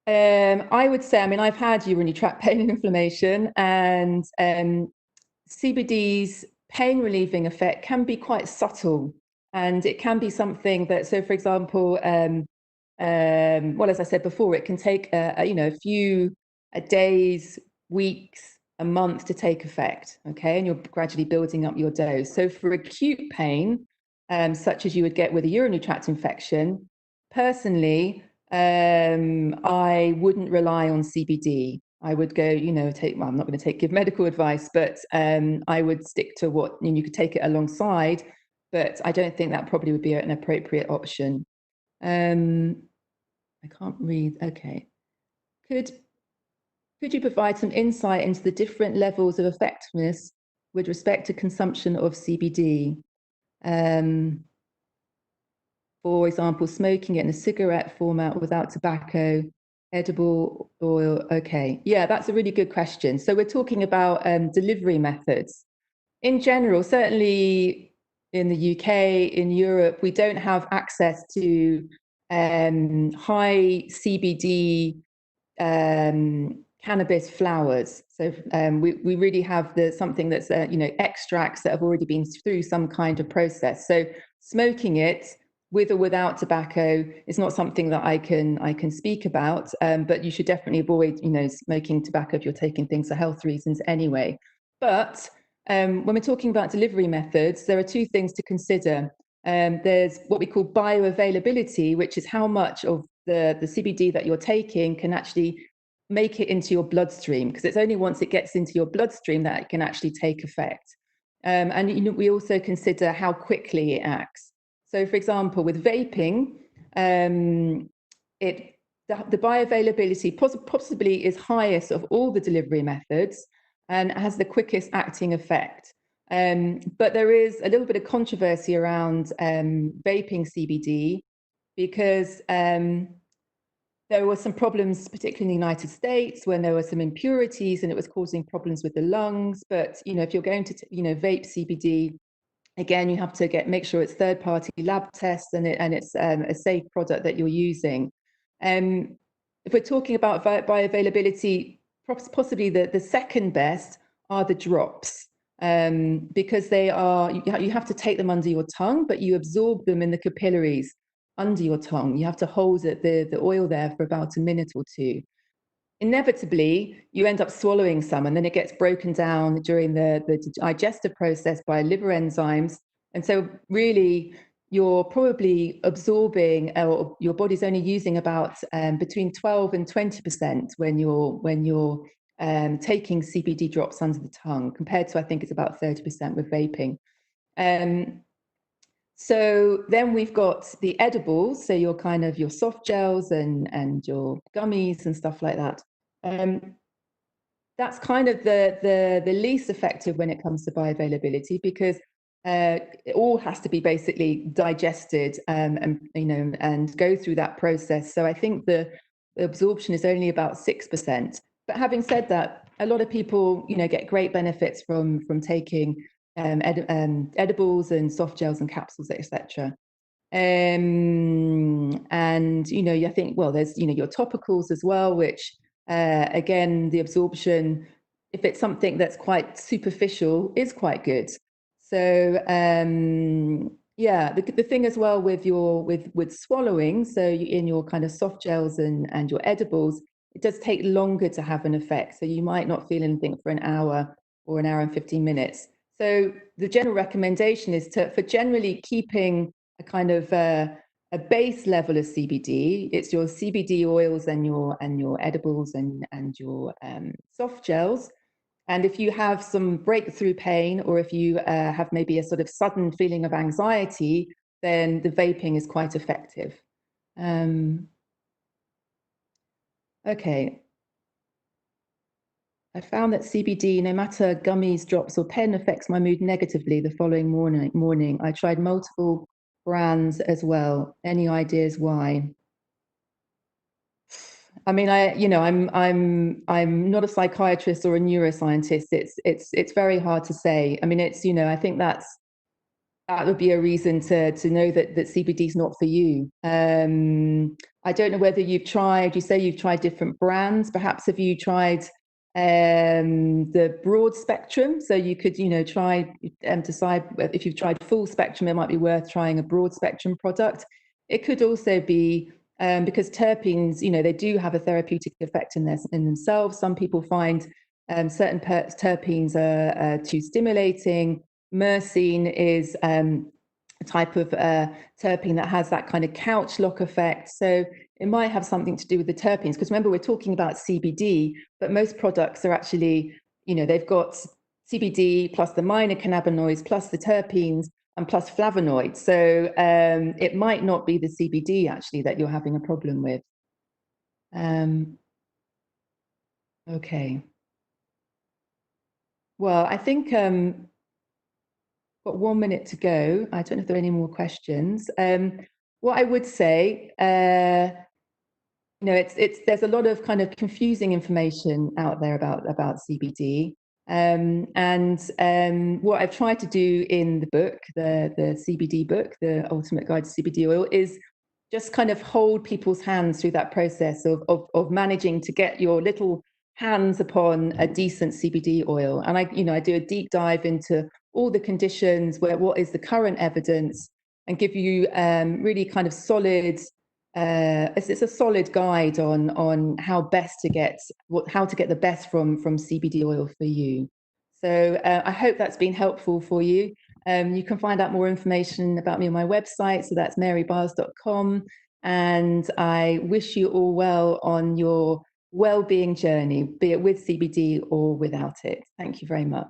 I would say, I've had urinary tract pain and inflammation, and CBD's pain relieving effect can be quite subtle, and it can be something that, so for example, well, as I said before, it can take a few days, weeks, a month to take effect, okay, and you're gradually building up your dose. So for acute pain, such as you would get with a urinary tract infection, personally, I wouldn't rely on CBD. I would go, I'm not going to give medical advice, but I would stick to what, you could take it alongside, but I don't think that probably would be an appropriate option. I can't read. Okay. Could you provide some insight into the different levels of effectiveness with respect to consumption of CBD? For example, smoking it in a cigarette format without tobacco, edible oil. Okay. Yeah, that's a really good question. So we're talking about delivery methods. In general, certainly in the UK, in Europe, we don't have access to high CBD cannabis flowers. So we really have something that's extracts that have already been through some kind of process. So smoking it with or without tobacco is not something that I can speak about. But you should definitely avoid smoking tobacco if you're taking things for health reasons anyway. But when we're talking about delivery methods, there are two things to consider. There's what we call bioavailability, which is how much of the CBD that you're taking can actually make it into your bloodstream, because it's only once it gets into your bloodstream that it can actually take effect. And we also consider how quickly it acts. So, for example, with vaping, the bioavailability possibly is highest of all the delivery methods and has the quickest acting effect. But there is a little bit of controversy around vaping CBD, because there were some problems, particularly in the United States, when there were some impurities and it was causing problems with the lungs. But if you're going to vape CBD, again, you have to make sure it's third-party lab tests and it's a safe product that you're using. If we're talking about bioavailability, possibly the second best are the drops, because you have to take them under your tongue, but you absorb them in the capillaries under your tongue. You have to hold the oil there for about a minute or two. Inevitably, you end up swallowing some, and then it gets broken down during the digestive process by liver enzymes. And so really, you're probably absorbing, or your body's only using about between 12 and 20% when you're taking CBD drops under the tongue, compared to, I think it's about 30% with vaping. So then we've got the edibles, so your kind of your soft gels and your gummies and stuff like that. That's kind of the least effective when it comes to bioavailability, because it all has to be basically digested and go through that process. So I think the absorption is only about 6%. But having said that, a lot of people get great benefits from taking edibles and soft gels and capsules, etc. And I think, well, there's your topicals as well, which again, the absorption, if it's something that's quite superficial, is quite good. So the thing as well with swallowing, so in your kind of soft gels and your edibles, it does take longer to have an effect. So you might not feel anything for an hour or an hour and 15 minutes. So the general recommendation is for generally keeping a kind of a base level of CBD. It's your CBD oils and your edibles and your soft gels. And if you have some breakthrough pain, or if you have maybe a sort of sudden feeling of anxiety, then the vaping is quite effective. Okay. I found that CBD, no matter gummies, drops, or pen, affects my mood negatively the following morning. I tried multiple brands as well. Any ideas why? I mean, I'm not a psychiatrist or a neuroscientist. It's very hard to say. I mean, I think that would be a reason to know that CBD is not for you. I don't know whether you say you've tried different brands. Perhaps have you tried the broad spectrum? So you could, try and decide if you've tried full spectrum, it might be worth trying a broad spectrum product. It could also be because terpenes, they do have a therapeutic effect in themselves. Some people find certain terpenes are too stimulating. Myrcene is a type of terpene that has that kind of couch lock effect. So it might have something to do with the terpenes, because remember, we're talking about CBD, but most products are actually, they've got CBD plus the minor cannabinoids plus the terpenes and plus flavonoids. So it might not be the CBD actually that you're having a problem with. Okay. Well, I think got 1 minute to go. I don't know if there are any more questions. What I would say, there's a lot of kind of confusing information out there about CBD. What I've tried to do in the book, the CBD book, the Ultimate Guide to CBD Oil, is just kind of hold people's hands through that process of managing to get your little hands upon a decent CBD oil. And I do a deep dive into all the conditions, what is the current evidence, and give you really kind of solid. It's a solid guide on how to get the best from CBD oil for you. So I hope that's been helpful for you. You can find out more information about me on my website, so that's marybiles.com. And I wish you all well on your well-being journey, be it with CBD or without it. Thank you very much.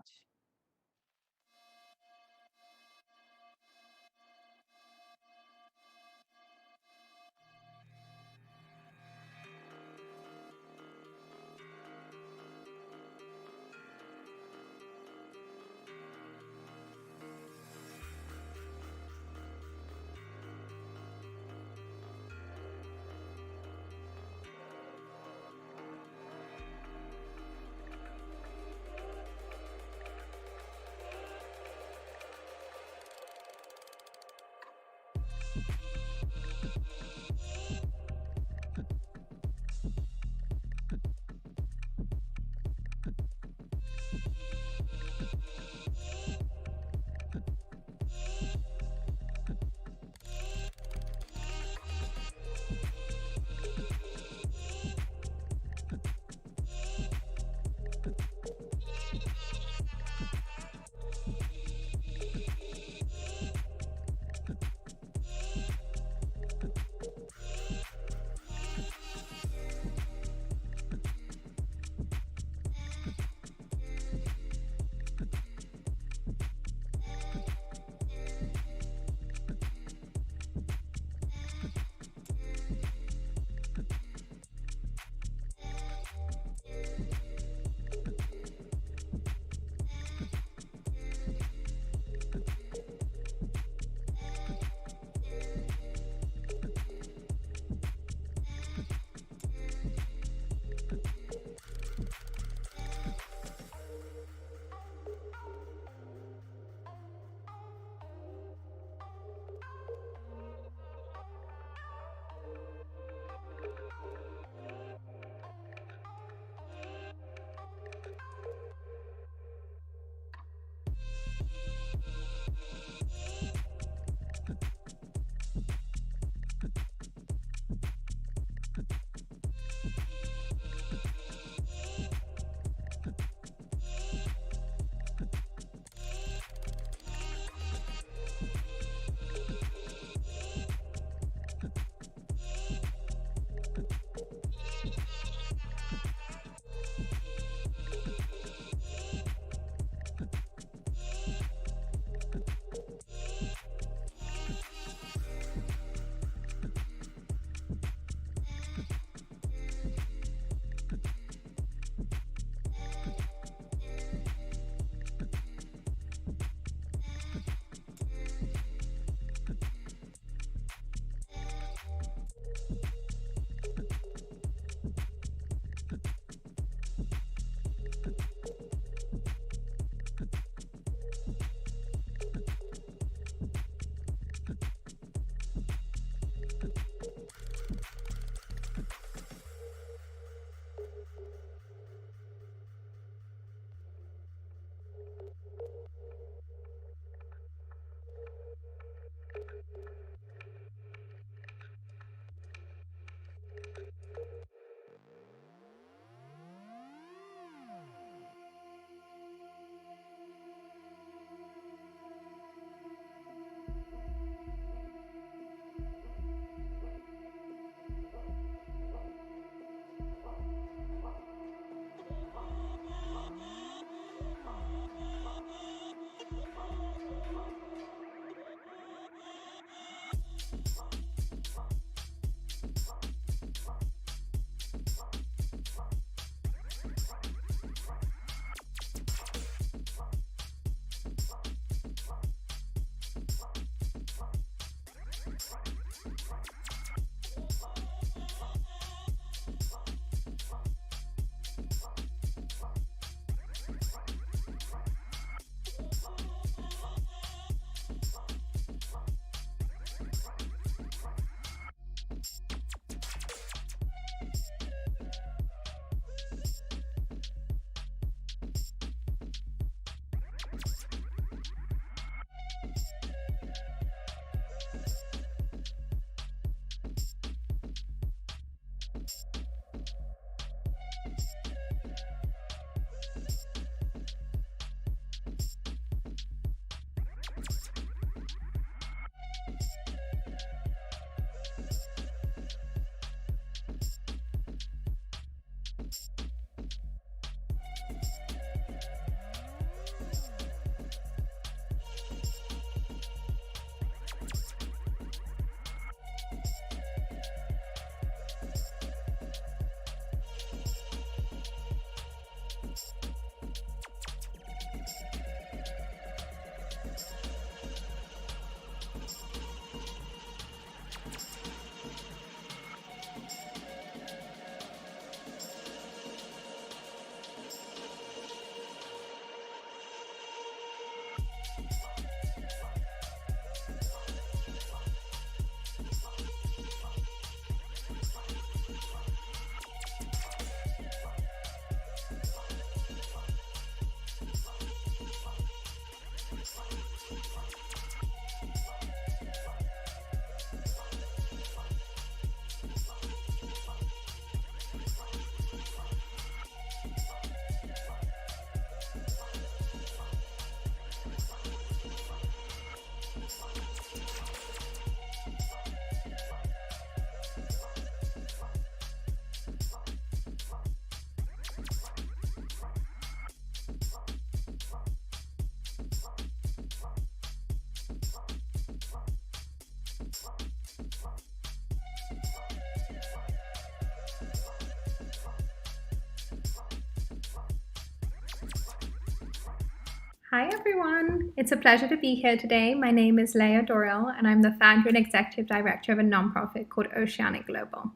Hi everyone, it's a pleasure to be here today. My name is Leah Doyle and I'm the founder and executive director of a nonprofit called Oceanic Global.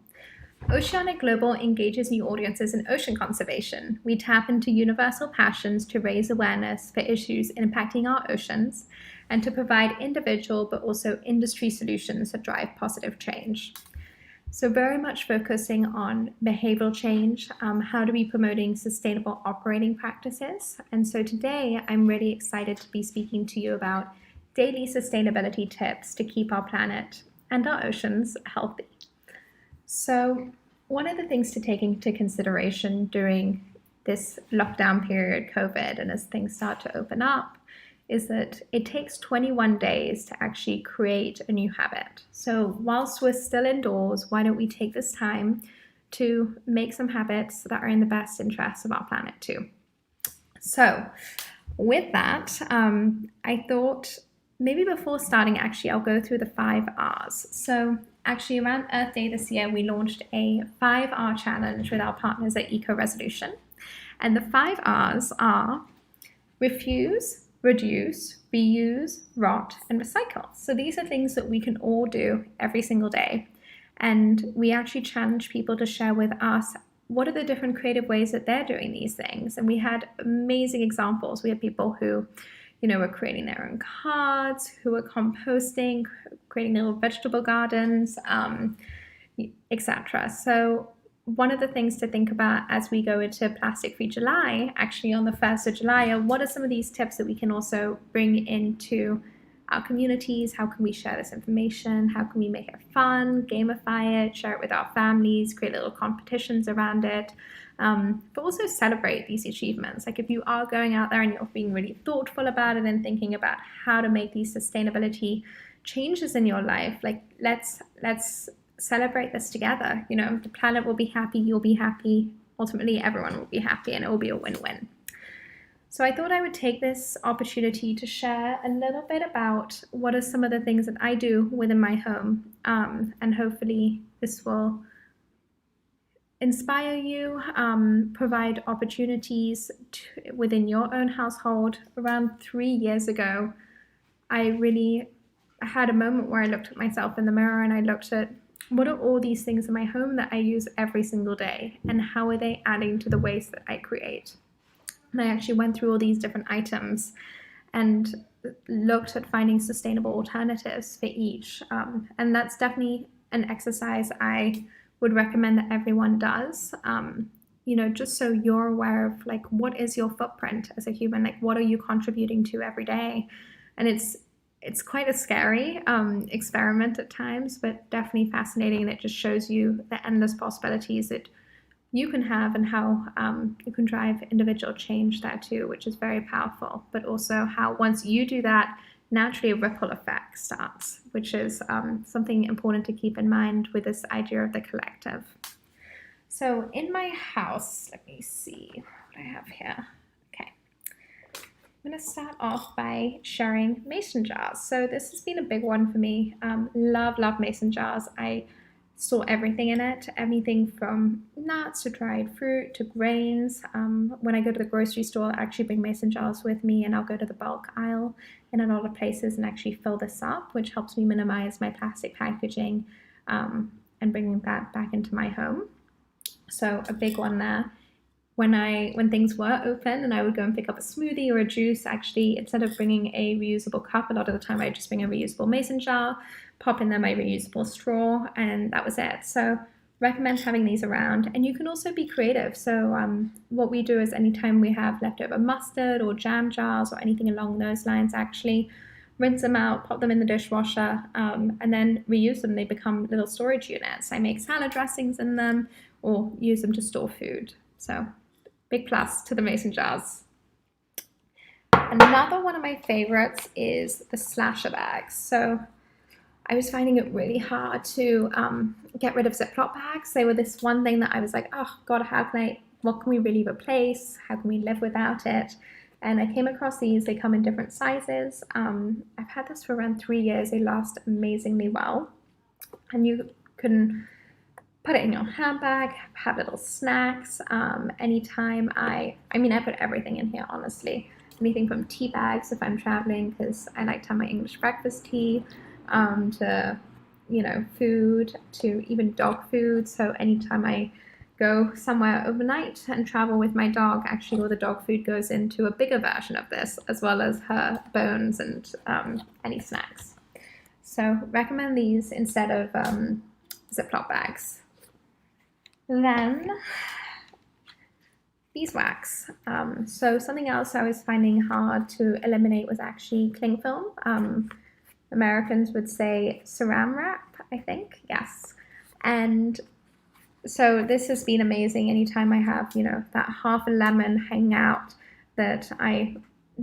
Oceanic Global engages new audiences in ocean conservation. We tap into universal passions to raise awareness for issues impacting our oceans and to provide individual but also industry solutions that drive positive change. So very much focusing on behavioral change, how to be promoting sustainable operating practices. And so today I'm really excited to be speaking to you about daily sustainability tips to keep our planet and our oceans healthy. So one of the things to take into consideration during this lockdown period, COVID, and as things start to open up, is that it takes 21 days to actually create a new habit. So whilst we're still indoors, why don't we take this time to make some habits that are in the best interest of our planet too? So with that, I thought maybe before starting, actually, I'll go through the 5 R's. So actually around Earth Day this year, we launched a 5R challenge with our partners at Eco Resolution. And the 5 R's are refuse, reduce, reuse, rot, and recycle. So these are things that we can all do every single day. And we actually challenge people to share with us what are the different creative ways that they're doing these things. And we had amazing examples. We had people who, were creating their own cards, who were composting, creating little vegetable gardens, etc. So one of the things to think about as we go into Plastic-Free July, actually on the 1st of July, are what are some of these tips that we can also bring into our communities? How can we share this information? How can we make it fun, gamify it, share it with our families, create little competitions around it, but also celebrate these achievements. Like if you are going out there and you're being really thoughtful about it and thinking about how to make these sustainability changes in your life, like let's celebrate this together. The planet will be happy, you'll be happy, ultimately everyone will be happy, and it will be a win-win. So I thought I would take this opportunity to share a little bit about what are some of the things that I do within my home, and hopefully this will inspire you, provide opportunities within your own household. Around 3 years ago, I had a moment where I looked at myself in the mirror and I looked at what are all these things in my home that I use every single day, and how are they adding to the waste that I create? And I actually went through all these different items and looked at finding sustainable alternatives for each. And that's definitely an exercise I would recommend that everyone does, just so you're aware of like, what is your footprint as a human? Like, what are you contributing to every day? And it's quite a scary experiment at times, but definitely fascinating. And it just shows you the endless possibilities that you can have and how you can drive individual change there too, which is very powerful. But also how once you do that, naturally a ripple effect starts, which is something important to keep in mind with this idea of the collective. So in my house, let me see what I have here. Okay, I'm going to start off by sharing mason jars. So this has been a big one for me. Love mason jars. I store everything in it, everything from nuts to dried fruit to grains. When I go to the grocery store, I actually bring mason jars with me, and I'll go to the bulk aisle in a lot of places and actually fill this up, which helps me minimize my plastic packaging and bringing that back into my home. So a big one there. When things were open and I would go and pick up a smoothie or a juice, actually, instead of bringing a reusable cup, a lot of the time I just bring a reusable mason jar, pop in there my reusable straw, and that was it. So recommend having these around. And you can also be creative. So what we do is anytime we have leftover mustard or jam jars or anything along those lines, actually rinse them out, pop them in the dishwasher, and then reuse them. They become little storage units. I make salad dressings in them or use them to store food. So big plus to the mason jars. Another one of my favorites is the slasher bags. So I was finding it really hard to get rid of Ziploc bags. They were this one thing that I was like, oh God, what can we really replace? How can we live without it? And I came across these. They come in different sizes. I've had this for around 3 years. They last amazingly well. And you can put it in your handbag, have little snacks. Anytime I put everything in here, honestly. Anything from tea bags if I'm traveling, because I like to have my English breakfast tea, to, food, to even dog food. So anytime I go somewhere overnight and travel with my dog, actually all the dog food goes into a bigger version of this, as well as her bones and any snacks. So recommend these instead of Ziploc bags. Then beeswax. So something else I was finding hard to eliminate was actually cling film. Americans would say saran wrap, I think, yes. And so this has been amazing. Anytime I have, that half a lemon hanging out that I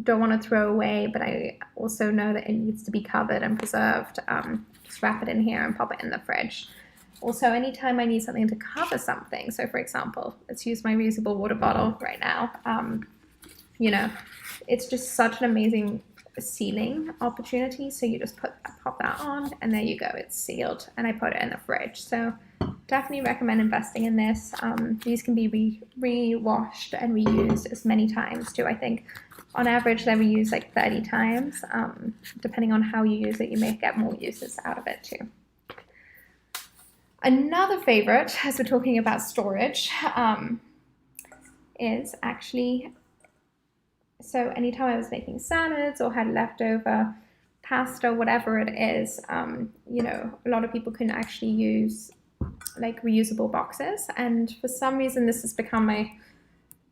don't want to throw away, but I also know that it needs to be covered and preserved, just wrap it in here and pop it in the fridge. Also, anytime I need something to cover something, so for example, let's use my reusable water bottle right now. It's just such an amazing sealing opportunity. So you just pop that on, and there you go, it's sealed, and I put it in the fridge. So definitely recommend investing in this. These can be re-washed and reused as many times too. I think on average they're reused like 30 times. Depending on how you use it, you may get more uses out of it too. Another favorite, as we're talking about storage, is actually, so anytime I was making salads or had leftover pasta, whatever it is, a lot of people can actually use like reusable boxes. And for some reason, this has become my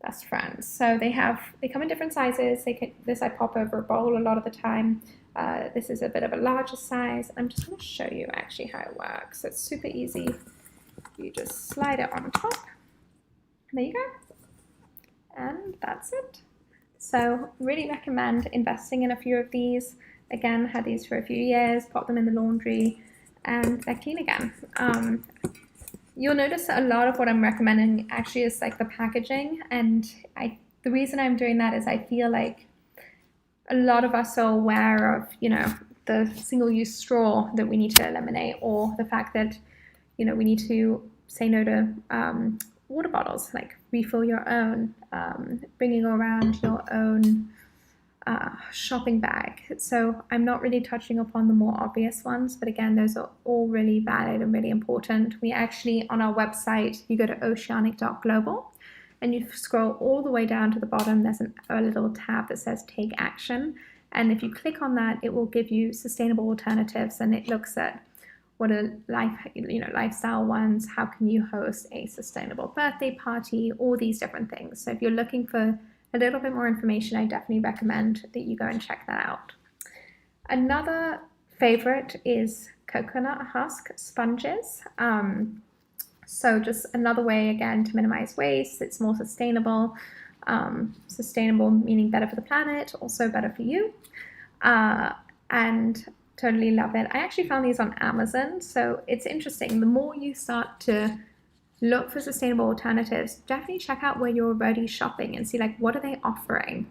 best friend. So they come in different sizes. This I pop over a bowl a lot of the time. This is a bit of a larger size. I'm just going to show you actually how it works. It's super easy. You just slide it on top. There you go. And that's it. So really recommend investing in a few of these. Again, had these for a few years, pop them in the laundry, and they're clean again. You'll notice that a lot of what I'm recommending actually is like the packaging, and the reason I'm doing that is I feel like a lot of us are aware of, the single-use straw that we need to eliminate, or the fact that, we need to say no to water bottles, like refill your own, bringing around your own shopping bag. So I'm not really touching upon the more obvious ones, but again, those are all really valid and really important. We actually, on our website, you go to oceanic.global and you scroll all the way down to the bottom. There's a little tab that says take action. And if you click on that, it will give you sustainable alternatives, and it looks at what are lifestyle ones. How can you host a sustainable birthday party? All these different things. So if you're looking for a little bit more information, I definitely recommend that you go and check that out. Another favorite is coconut husk sponges. So just another way, again, to minimize waste. It's more sustainable. Sustainable meaning better for the planet, also better for you. And totally love it. I actually found these on Amazon. So it's interesting. The more you start to look for sustainable alternatives, definitely check out where you're already shopping and see, like, what are they offering?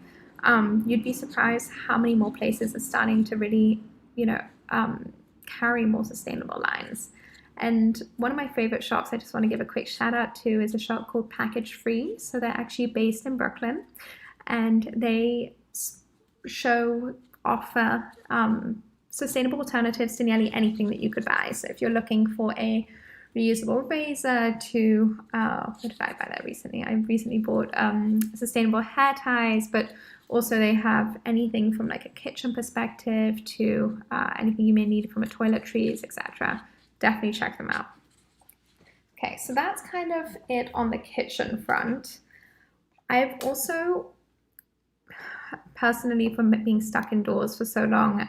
You'd be surprised how many more places are starting to really, carry more sustainable lines. And one of my favorite shops I just want to give a quick shout out to is a shop called Package Free. So they're actually based in Brooklyn, and they offer sustainable alternatives to nearly anything that you could buy. So if you're looking for a reusable razor to, what did I buy there recently? I recently bought sustainable hair ties, but also they have anything from like a kitchen perspective to anything you may need from a toiletries, etc. Definitely check them out. Okay, so that's kind of it on the kitchen front. I've also, personally, from being stuck indoors for so long,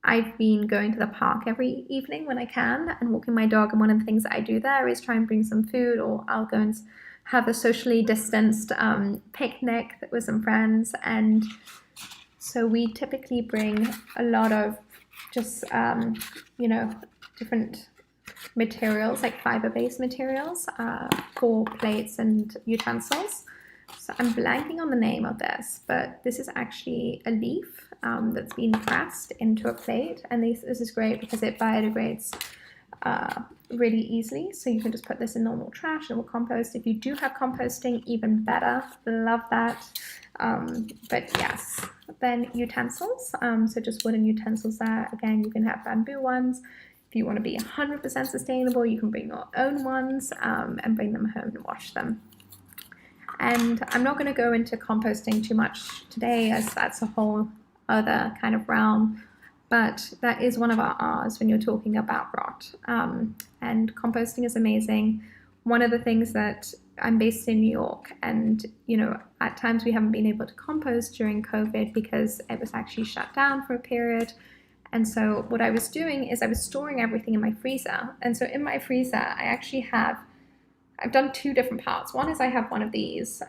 I've been going to the park every evening when I can and walking my dog. And one of the things that I do there is try and bring some food, or I'll go and have a socially distanced picnic with some friends. And so we typically bring a lot of just, different materials, like fiber-based materials for plates and utensils. So I'm blanking on the name of this, but this is actually a leaf that's been pressed into a plate, and this is great because it biodegrades really easily. So you can just put this in normal trash and it will compost. If you do have composting, even better. Love that. But yes, then utensils. So just wooden utensils there. Again, you can have bamboo ones. If you want to be 100% sustainable, you can bring your own ones and bring them home and wash them. And I'm not going to go into composting too much today, as that's a whole other kind of realm, but that is one of our R's when you're talking about rot. And composting is amazing. One of the things that I'm based in New York, and at times we haven't been able to compost during COVID because it was actually shut down for a period. And so what I was doing is I was storing everything in my freezer. And so in my freezer, I've done two different parts. One is I have one of these,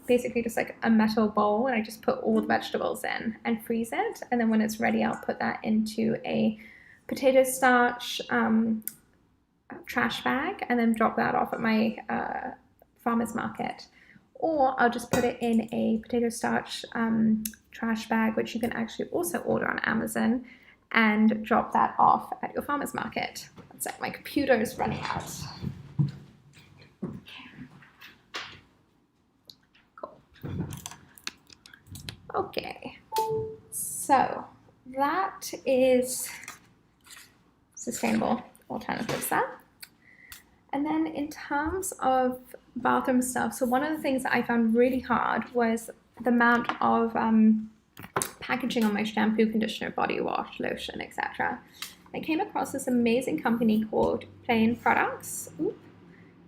basically just like a metal bowl, and I just put all the vegetables in and freeze it. And then when it's ready, I'll put that into a potato starch trash bag and then drop that off at my farmer's market. Or I'll just put it in a potato starch trash bag, which you can actually also order on Amazon, and drop that off at your farmer's market. It's like my computer is running out. Okay, so that is sustainable alternatives there. And then in terms of bathroom stuff, so one of the things that I found really hard was the amount of packaging on my shampoo, conditioner, body wash, lotion, etc. I came across this amazing company called Plain Products.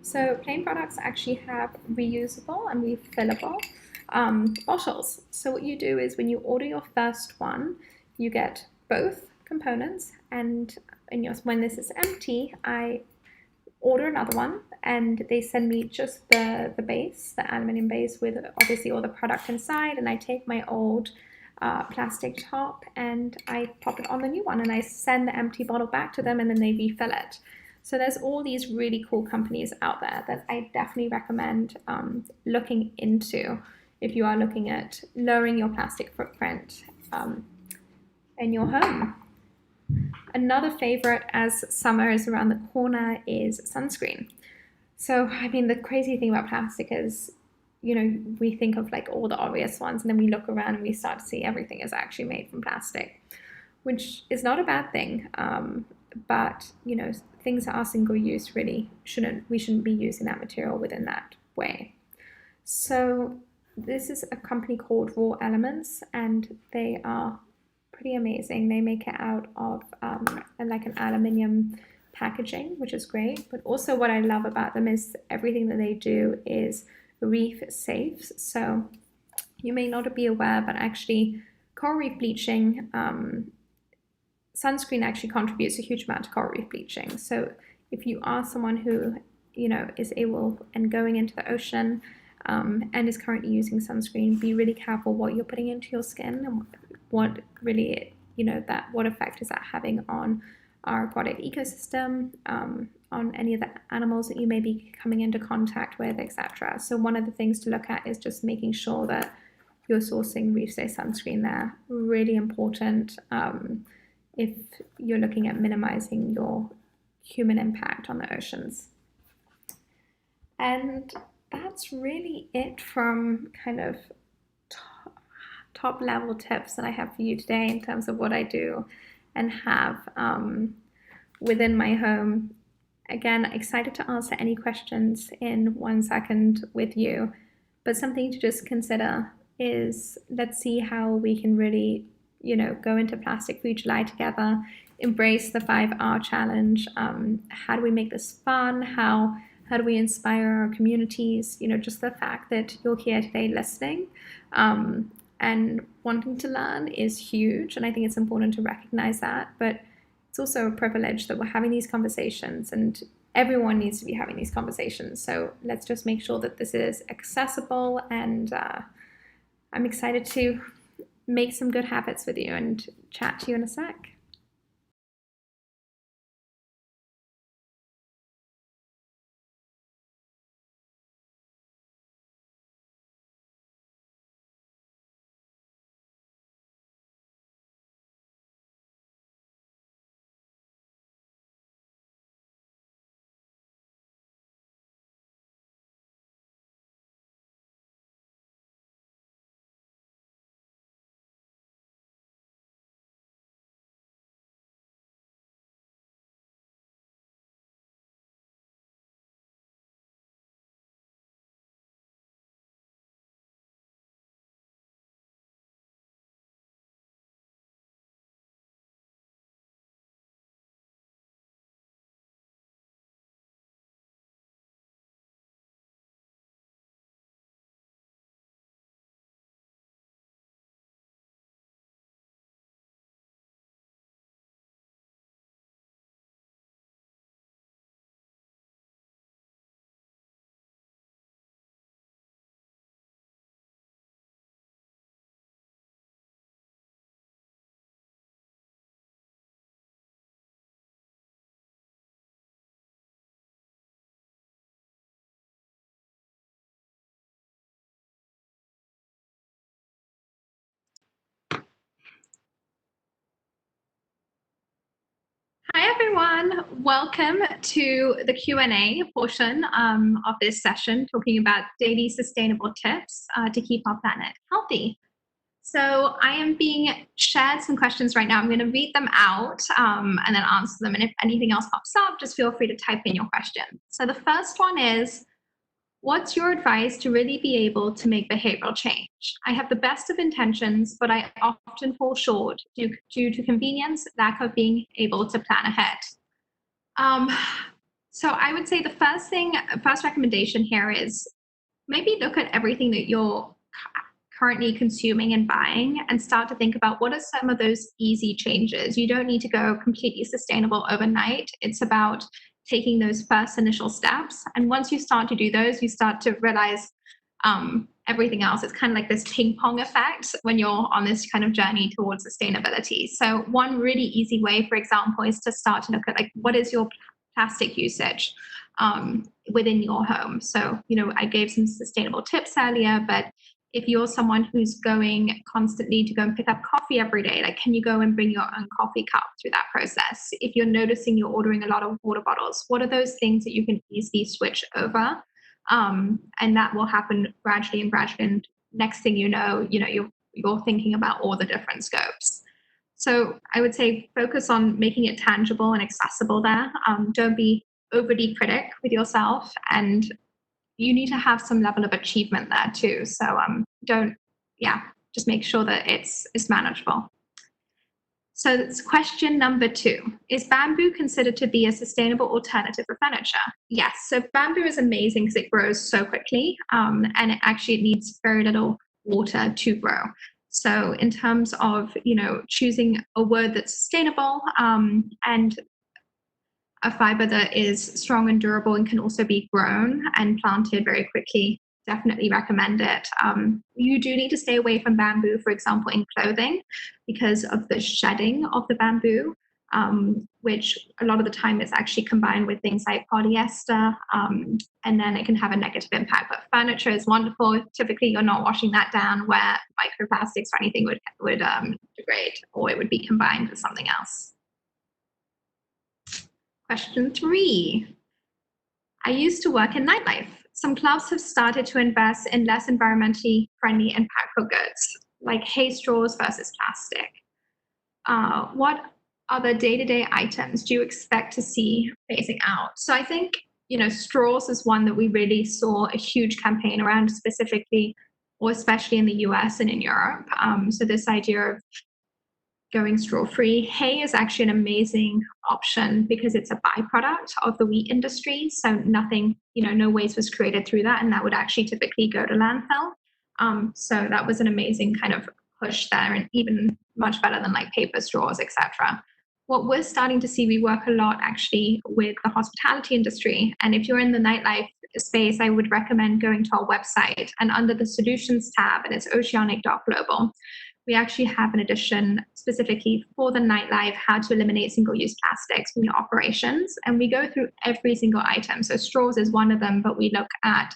So Plain Products actually have reusable and refillable bottles. So what you do is when you order your first one, you get both components, and when this is empty, I order another one, and they send me just the base, the aluminum base with obviously all the product inside, and I take my old plastic top and I pop it on the new one, and I send the empty bottle back to them, and then they refill it. So there's all these really cool companies out there that I definitely recommend looking into. if you are looking at lowering your plastic footprint in your home. Another favorite, as summer is around the corner, is sunscreen. So, I mean, the crazy thing about plastic is, you know, we think of like all the obvious ones, and then we look around and we start to see everything is actually made from plastic, which is not a bad thing. But, you know, things that are single use really we shouldn't be using that material within that way. So this is a company called Raw Elements, and they are pretty amazing. They make it out of like an aluminium packaging, which is great. But also what I love about them is everything that they do is reef safe. So you may not be aware, but actually coral reef bleaching, sunscreen actually contributes a huge amount to coral reef bleaching. So if you are someone who, you know, is able and going into the ocean and is currently using sunscreen, be really careful what you're putting into your skin and what really, you know, what effect is that having on our aquatic ecosystem, on any of the animals that you may be coming into contact with, etc. So one of the things to look at is just making sure that you're sourcing reef-safe sunscreen there. Really important if you're looking at minimizing your human impact on the oceans. And that's really it from kind of top level tips that I have for you today in terms of what I do and have within my home. Again, excited to answer any questions in 1 second with you, but something to just consider is, let's see how we can really, you know, go into Plastic Free July together, embrace the 5R challenge. How do we make this fun? How do we inspire our communities? You know, just the fact that you're here today listening and wanting to learn is huge. And I think it's important to recognize that, but it's also a privilege that we're having these conversations, and everyone needs to be having these conversations. So let's just make sure that this is accessible, and I'm excited to make some good habits with you and chat to you in a sec. Hi everyone, welcome to the Q&A portion of this session, talking about daily sustainable tips to keep our planet healthy. So I am being shared some questions right now. I'm going to read them out and then answer them. And if anything else pops up, just feel free to type in your question. So the first one is, what's your advice to really be able to make behavioral change? I have the best of intentions, but I often fall short due to convenience, lack of being able to plan ahead. So I would say the first recommendation here is maybe look at everything that you're currently consuming and buying and start to think about what are some of those easy changes. You don't need to go completely sustainable overnight. It's about taking those first initial steps. And once you start to do those, you start to realize everything else. It's kind of like this ping pong effect when you're on this kind of journey towards sustainability. So one really easy way, for example, is to start to look at like, what is your plastic usage within your home? So, you know, I gave some sustainable tips earlier, but if you're someone who's going constantly to go and pick up coffee every day, like can you go and bring your own coffee cup through that process? If you're noticing you're ordering a lot of water bottles, what are those things that you can easily switch over? And that will happen gradually and gradually. And next thing you know, you're thinking about all the different scopes. So I would say focus on making it tangible and accessible there. Don't be overly critic with yourself, and you need to have some level of achievement there too. So just make sure that it's manageable. So that's question number 2. Is bamboo considered to be a sustainable alternative for furniture? Yes. So bamboo is amazing because it grows so quickly, and it needs very little water to grow. So in terms of, choosing a word that's sustainable, and a fiber that is strong and durable and can also be grown and planted very quickly, definitely recommend it. You do need to stay away from bamboo, for example, in clothing because of the shedding of the bamboo, which a lot of the time is actually combined with things like polyester, and then it can have a negative impact. But furniture is wonderful. Typically, you're not washing that down where microplastics or anything would degrade, or it would be combined with something else. Question 3. I used to work in nightlife. Some clubs have started to invest in less environmentally friendly and impactful goods, like hay straws versus plastic. What other day-to-day items do you expect to see phasing out? So I think, straws is one that we really saw a huge campaign around, specifically, or especially in the US and in Europe. So this idea of going straw-free. Hay is actually an amazing option because it's a byproduct of the wheat industry. So nothing, no waste was created through that, and that would actually typically go to landfill. So that was an amazing kind of push there, and even much better than like paper straws, etc. What we're starting to see, we work a lot actually with the hospitality industry. And if you're in the nightlife space, I would recommend going to our website, and under the solutions tab, and it's oceanic.global, we actually have an edition specifically for the nightlife, how to eliminate single-use plastics from your operations. And we go through every single item. So straws is one of them, but we look at,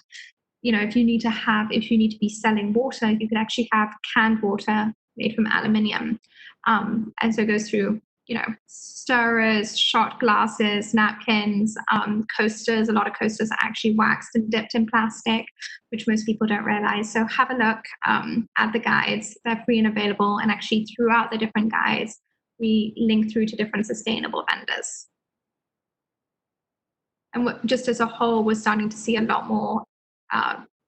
if you need to be selling water, you can actually have canned water made from aluminium. And so it goes through, stirrers, shot glasses, napkins, coasters. A lot of coasters are actually waxed and dipped in plastic, which most people don't realize. So have a look at the guides. They're free and available. And actually throughout the different guides, we link through to different sustainable vendors. And just as a whole, we're starting to see a lot more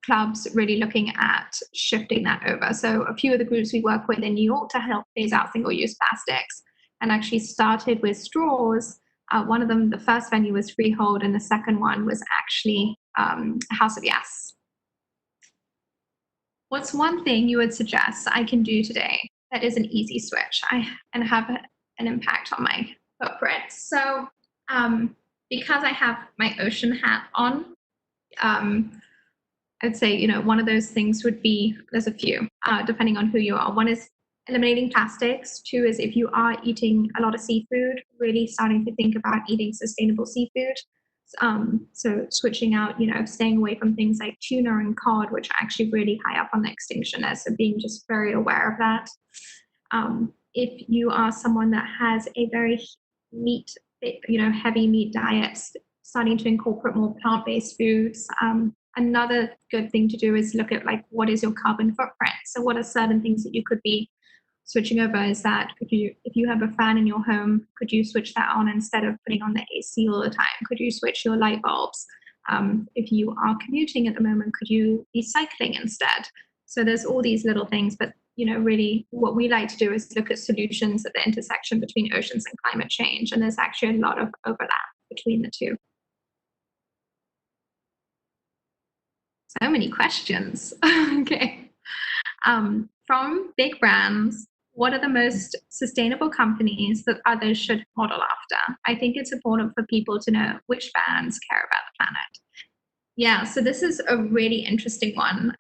clubs really looking at shifting that over. So a few of the groups we work with in New York to help phase out single-use plastics, and actually started with straws. One of them, the first venue was Freehold, and the second one was actually House of Yes. What's one thing you would suggest I can do today that is an easy switch and have an impact on my footprint? So because I have my ocean hat on, I'd say, one of those things would be, there's a few, depending on who you are. One is eliminating plastics. 2 is if you are eating a lot of seafood, really starting to think about eating sustainable seafood. So switching out, staying away from things like tuna and cod, which are actually really high up on the extinction list. So being just very aware of that. If you are someone that has a very heavy meat diet, starting to incorporate more plant-based foods. Another good thing to do is look at what is your carbon footprint? So what are certain things that you could be switching over? Is that if you have a fan in your home, could you switch that on instead of putting on the AC all the time? Could you switch your light bulbs? If you are commuting at the moment, could you be cycling instead? So there's all these little things, but really what we like to do is look at solutions at the intersection between oceans and climate change. And there's actually a lot of overlap between the two. So many questions. Okay. From big brands, what are the most sustainable companies that others should model after? I think it's important for people to know which brands care about the planet. Yeah, so this is a really interesting one.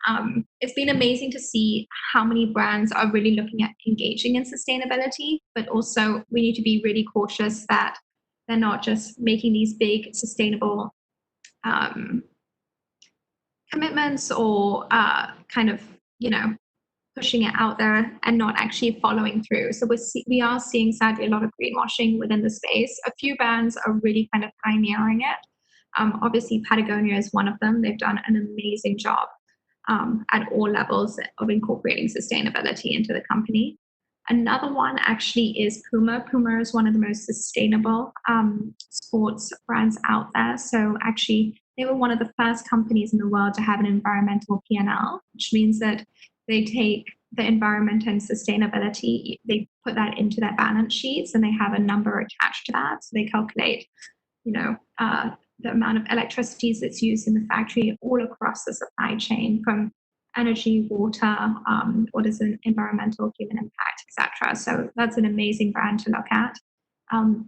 It's been amazing to see how many brands are really looking at engaging in sustainability, but also we need to be really cautious that they're not just making these big sustainable commitments or kind of pushing it out there and not actually following through. So we are seeing sadly a lot of greenwashing within the space. A few brands are really kind of pioneering it. Obviously Patagonia is one of them. They've done an amazing job at all levels of incorporating sustainability into the company. Another one actually is Puma. Puma is one of the most sustainable sports brands out there. So actually they were one of the first companies in the world to have an environmental P&L, which means that they take the environment and sustainability, they put that into their balance sheets, and they have a number attached to that. So they calculate, the amount of electricity that's used in the factory all across the supply chain, from energy, water, what is an environmental human impact, etc. So that's an amazing brand to look at.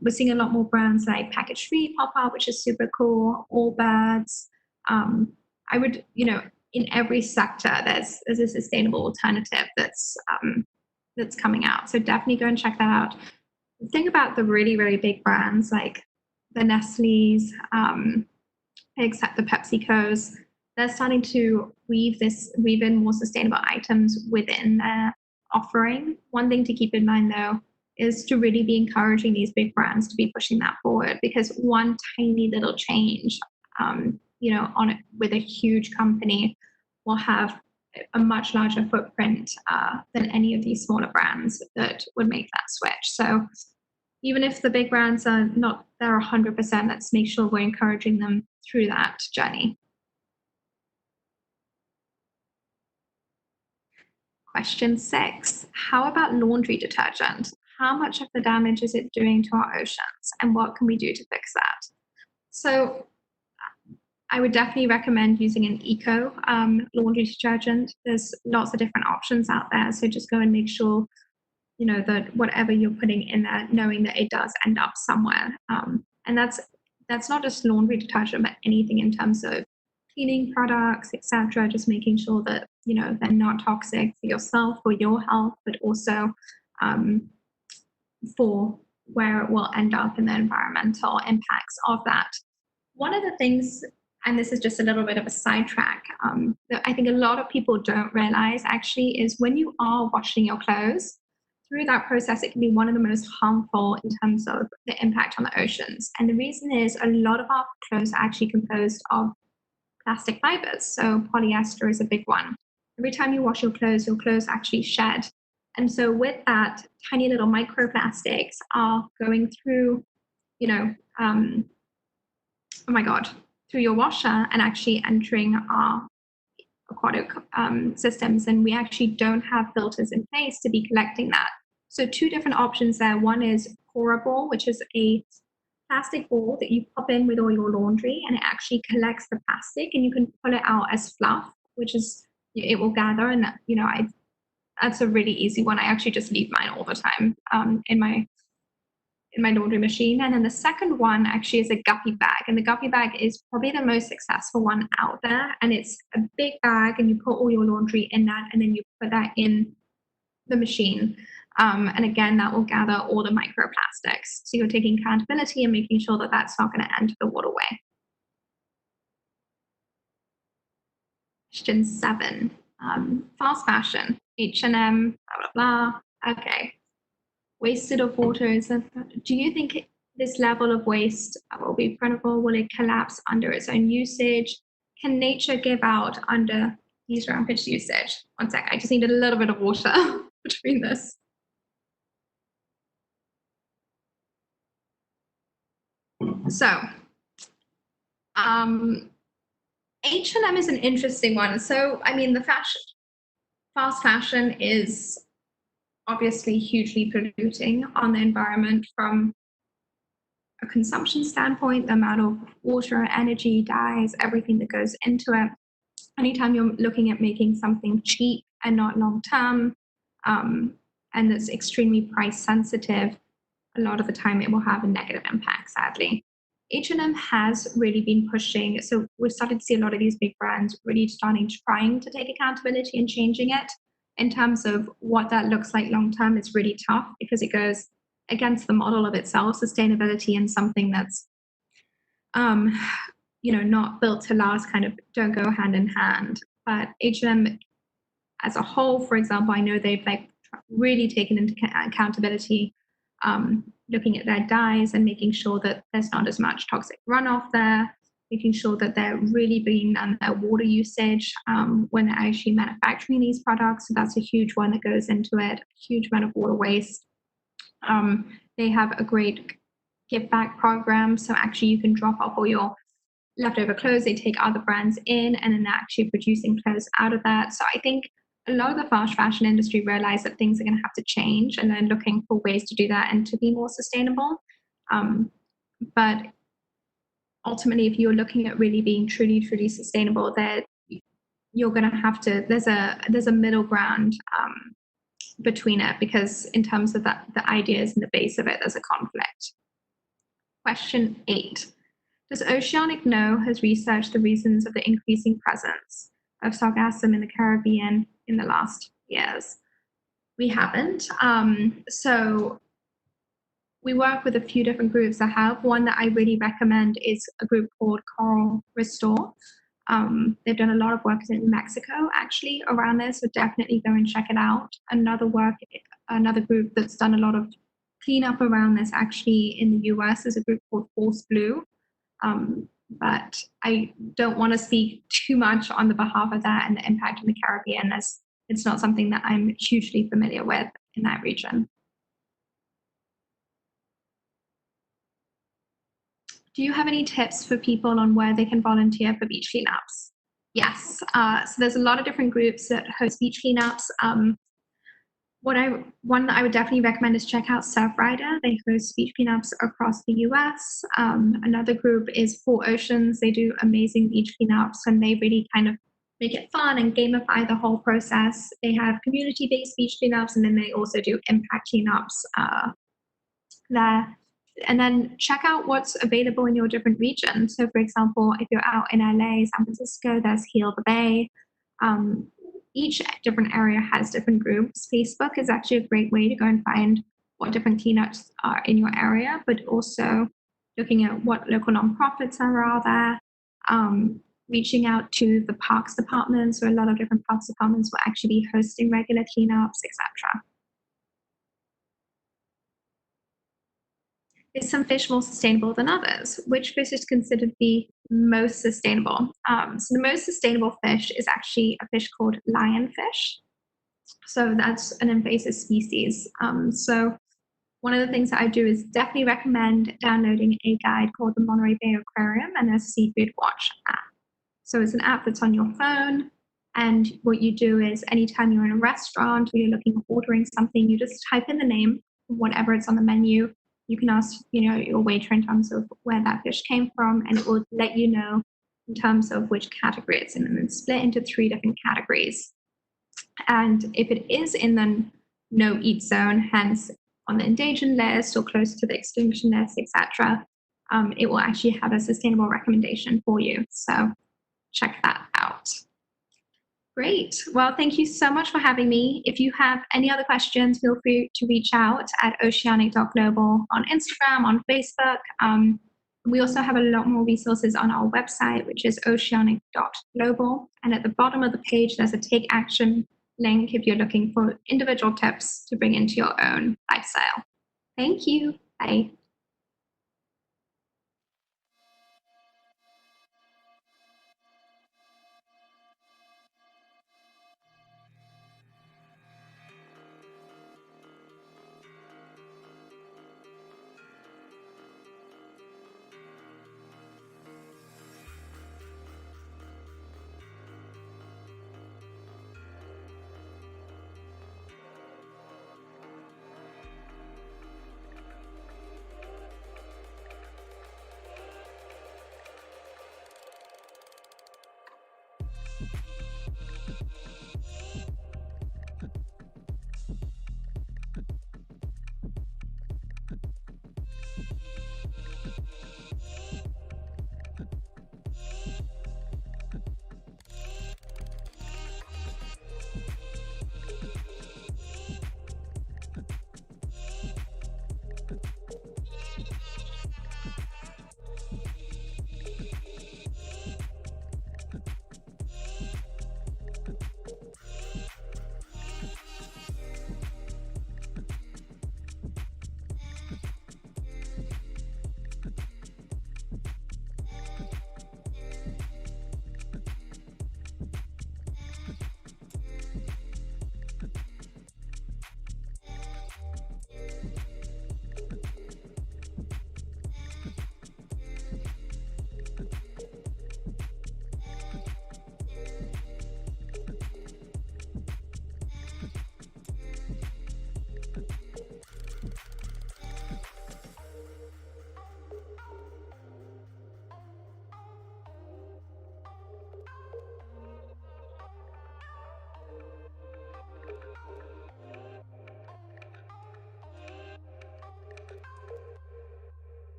We're seeing a lot more brands like Package Free pop up, which is super cool. Allbirds. I would, in every sector, there's a sustainable alternative that's coming out. So definitely go and check that out. The thing about the really, really big brands like the Nestle's, except the PepsiCo's, they're starting to weave in more sustainable items within their offering. One thing to keep in mind, though, is to really be encouraging these big brands to be pushing that forward, because one tiny little change, on it with a huge company will have a much larger footprint than any of these smaller brands that would make that switch. So even if the big brands are not there 100%, let's make sure we're encouraging them through that journey. Question 6, how about laundry detergent? How much of the damage is it doing to our oceans, and what can we do to fix that? So I would definitely recommend using an eco laundry detergent. There's lots of different options out there, so just go and make sure that whatever you're putting in there, knowing that it does end up somewhere. And that's not just laundry detergent, but anything in terms of cleaning products, etc. Just making sure that they're not toxic for yourself or your health, but also for where it will end up in the environmental impacts of that. One of the things, and this is just a little bit of a sidetrack, that I think a lot of people don't realize actually is when you are washing your clothes, through that process, it can be one of the most harmful in terms of the impact on the oceans. And the reason is a lot of our clothes are actually composed of plastic fibers. So polyester is a big one. Every time you wash your clothes actually shed. And so with that, tiny little microplastics are going through, through your washer and actually entering our aquatic systems. And we actually don't have filters in place to be collecting that. So two different options there. One is pourable, which is a plastic ball that you pop in with all your laundry, and it actually collects the plastic, and you can pull it out as fluff, which is, it will gather. And that's a really easy one. I actually just leave mine all the time in my laundry machine. And then the second one actually is a guppy bag, and the guppy bag is probably the most successful one out there. And it's a big bag, and you put all your laundry in that, and then you put that in the machine. And again, that will gather all the microplastics. So you're taking accountability and making sure that that's not going to enter the waterway. Question 7, fast fashion, H&M, blah, blah, blah. Okay. Wasted of water. Do you think this level of waste will be credible? Will it collapse under its own usage? Can nature give out under these rampage usage? One sec, I just need a little bit of water between this. So, H&M is an interesting one. So, I mean, the fast fashion is obviously hugely polluting on the environment from a consumption standpoint, the amount of water, energy, dyes, everything that goes into it. Anytime you're looking at making something cheap and not long-term, and that's extremely price sensitive, a lot of the time it will have a negative impact, sadly. H&M has really been pushing, so we're starting to see a lot of these big brands really trying to take accountability and changing it. In terms of what that looks like long term, it's really tough because it goes against the model of itself, sustainability, and something that's not built to last, kind of don't go hand in hand. But H&M, as a whole, for example, I know they've like really taken into accountability, looking at their dyes and making sure that there's not as much toxic runoff there, making sure that they're really bringing down their water usage when they're actually manufacturing these products. So that's a huge one that goes into it, a huge amount of water waste. They have a great give back program. So actually you can drop off all your leftover clothes. They take other brands in and then they're actually producing clothes out of that. So I think a lot of the fast fashion industry realize that things are going to have to change, and they're looking for ways to do that and to be more sustainable. But ultimately, if you're looking at really being truly sustainable, that you're going to have to, there's a middle ground between it, because in terms of that, the ideas and the base of it, there's a conflict. Question 8. Does Oceanic know, has researched the reasons of the increasing presence of sargassum in the Caribbean in the last years? We haven't. So we work with a few different groups that have. One that I really recommend is a group called Coral Restore. They've done a lot of work in Mexico actually around this, so definitely go and check it out. Another group that's done a lot of cleanup around this actually in the US is a group called Force Blue. But I don't want to speak too much on the behalf of that and the impact in the Caribbean, as it's not something that I'm hugely familiar with in that region. Do you have any tips for people on where they can volunteer for beach cleanups? Yes, so there's a lot of different groups that host beach cleanups. One that I would definitely recommend is check out Surf Rider. They host beach cleanups across the US. Another group is Four Oceans. They do amazing beach cleanups, and they really kind of make it fun and gamify the whole process. They have community-based beach cleanups, and then they also do impact cleanups there. And then check out what's available in your different regions. So for example, if you're out in LA, San Francisco, there's Heal the Bay. Each different area has different groups. Facebook is actually a great way to go and find what different cleanups are in your area, but also looking at what local nonprofits are out there, reaching out to the parks departments. So a lot of different parks departments will actually be hosting regular cleanups, etc. Is some fish more sustainable than others? Which fish is considered the most sustainable? So the most sustainable fish is actually a fish called lionfish. So that's an invasive species. So one of the things that I do is definitely recommend downloading a guide called the Monterey Bay Aquarium and a Seafood Watch app. So it's an app that's on your phone. And what you do is anytime you're in a restaurant or you're looking at ordering something, you just type in the name of whatever it's on the menu. You can ask, your waiter in terms of where that fish came from, and it will let you know in terms of which category it's in, and it's split into 3 different categories. And if it is in the no-eat zone, hence on the endangered list or close to the extinction list, etc., it will actually have a sustainable recommendation for you. So check that out. Great. Well, thank you so much for having me. If you have any other questions, feel free to reach out at oceanic.global on Instagram, on Facebook. We also have a lot more resources on our website, which is oceanic.global. And at the bottom of the page, there's a take action link if you're looking for individual tips to bring into your own lifestyle. Thank you. Bye.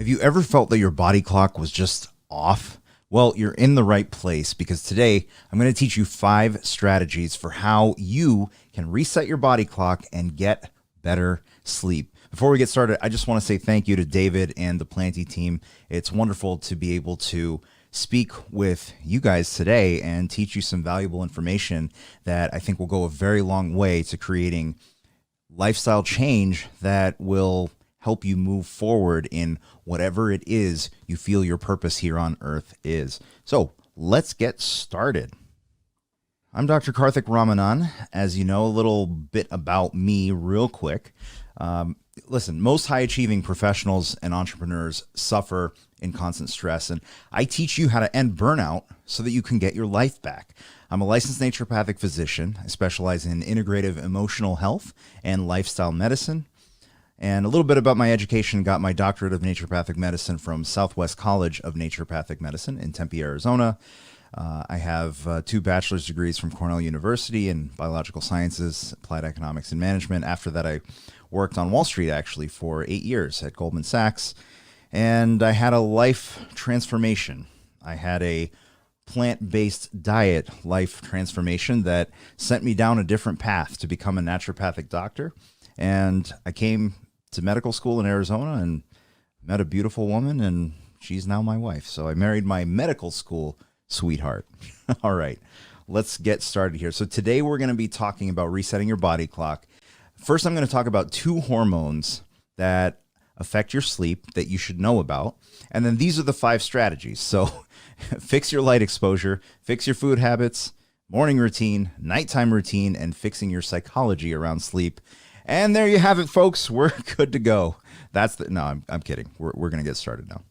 Have you ever felt that your body clock was just off? Well, you're in the right place, because today I'm going to teach you 5 strategies for how you can reset your body clock and get better sleep. Before we get started, I just want to say thank you to David and the Plantie team. It's wonderful to be able to speak with you guys today and teach you some valuable information that I think will go a very long way to creating lifestyle change that will help you move forward in whatever it is you feel your purpose here on earth is. So let's get started. I'm Dr. Karthik Ramanan. As you know, a little bit about me real quick. Listen, most high-achieving professionals and entrepreneurs suffer in constant stress, and I teach you how to end burnout so that you can get your life back. I'm a licensed naturopathic physician. I specialize in integrative emotional health and lifestyle medicine. And a little bit about my education: got my doctorate of naturopathic medicine from Southwest College of Naturopathic Medicine in Tempe, Arizona. I have 2 bachelor's degrees from Cornell University in biological sciences, applied economics, and management. After that, I worked on Wall Street actually for 8 years at Goldman Sachs. And I had a life transformation. I had a plant-based diet life transformation that sent me down a different path to become a naturopathic doctor. And I came to medical school in Arizona and met a beautiful woman, and she's now my wife. So I married my medical school sweetheart. All right, let's get started here. So today we're going to be talking about resetting your body clock. First, I'm going to talk about 2 hormones that affect your sleep that you should know about. And then these are the 5 strategies. So fix your light exposure, fix your food habits, morning routine, nighttime routine, and fixing your psychology around sleep. And there you have it, folks. We're good to go. No, I'm kidding. We're going to get started now.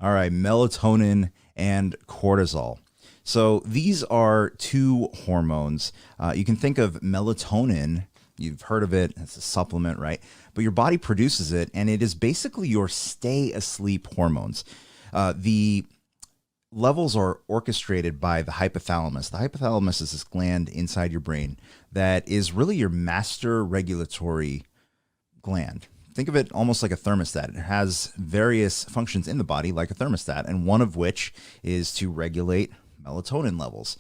All right, melatonin and cortisol. So these are 2 hormones. You can think of melatonin. You've heard of it. It's a supplement, right? But your body produces it, and it is basically your stay asleep hormones. The levels are orchestrated by the hypothalamus. The hypothalamus is this gland inside your brain that is really your master regulatory gland. Think of it almost like a thermostat. It has various functions in the body like a thermostat, and one of which is to regulate melatonin levels.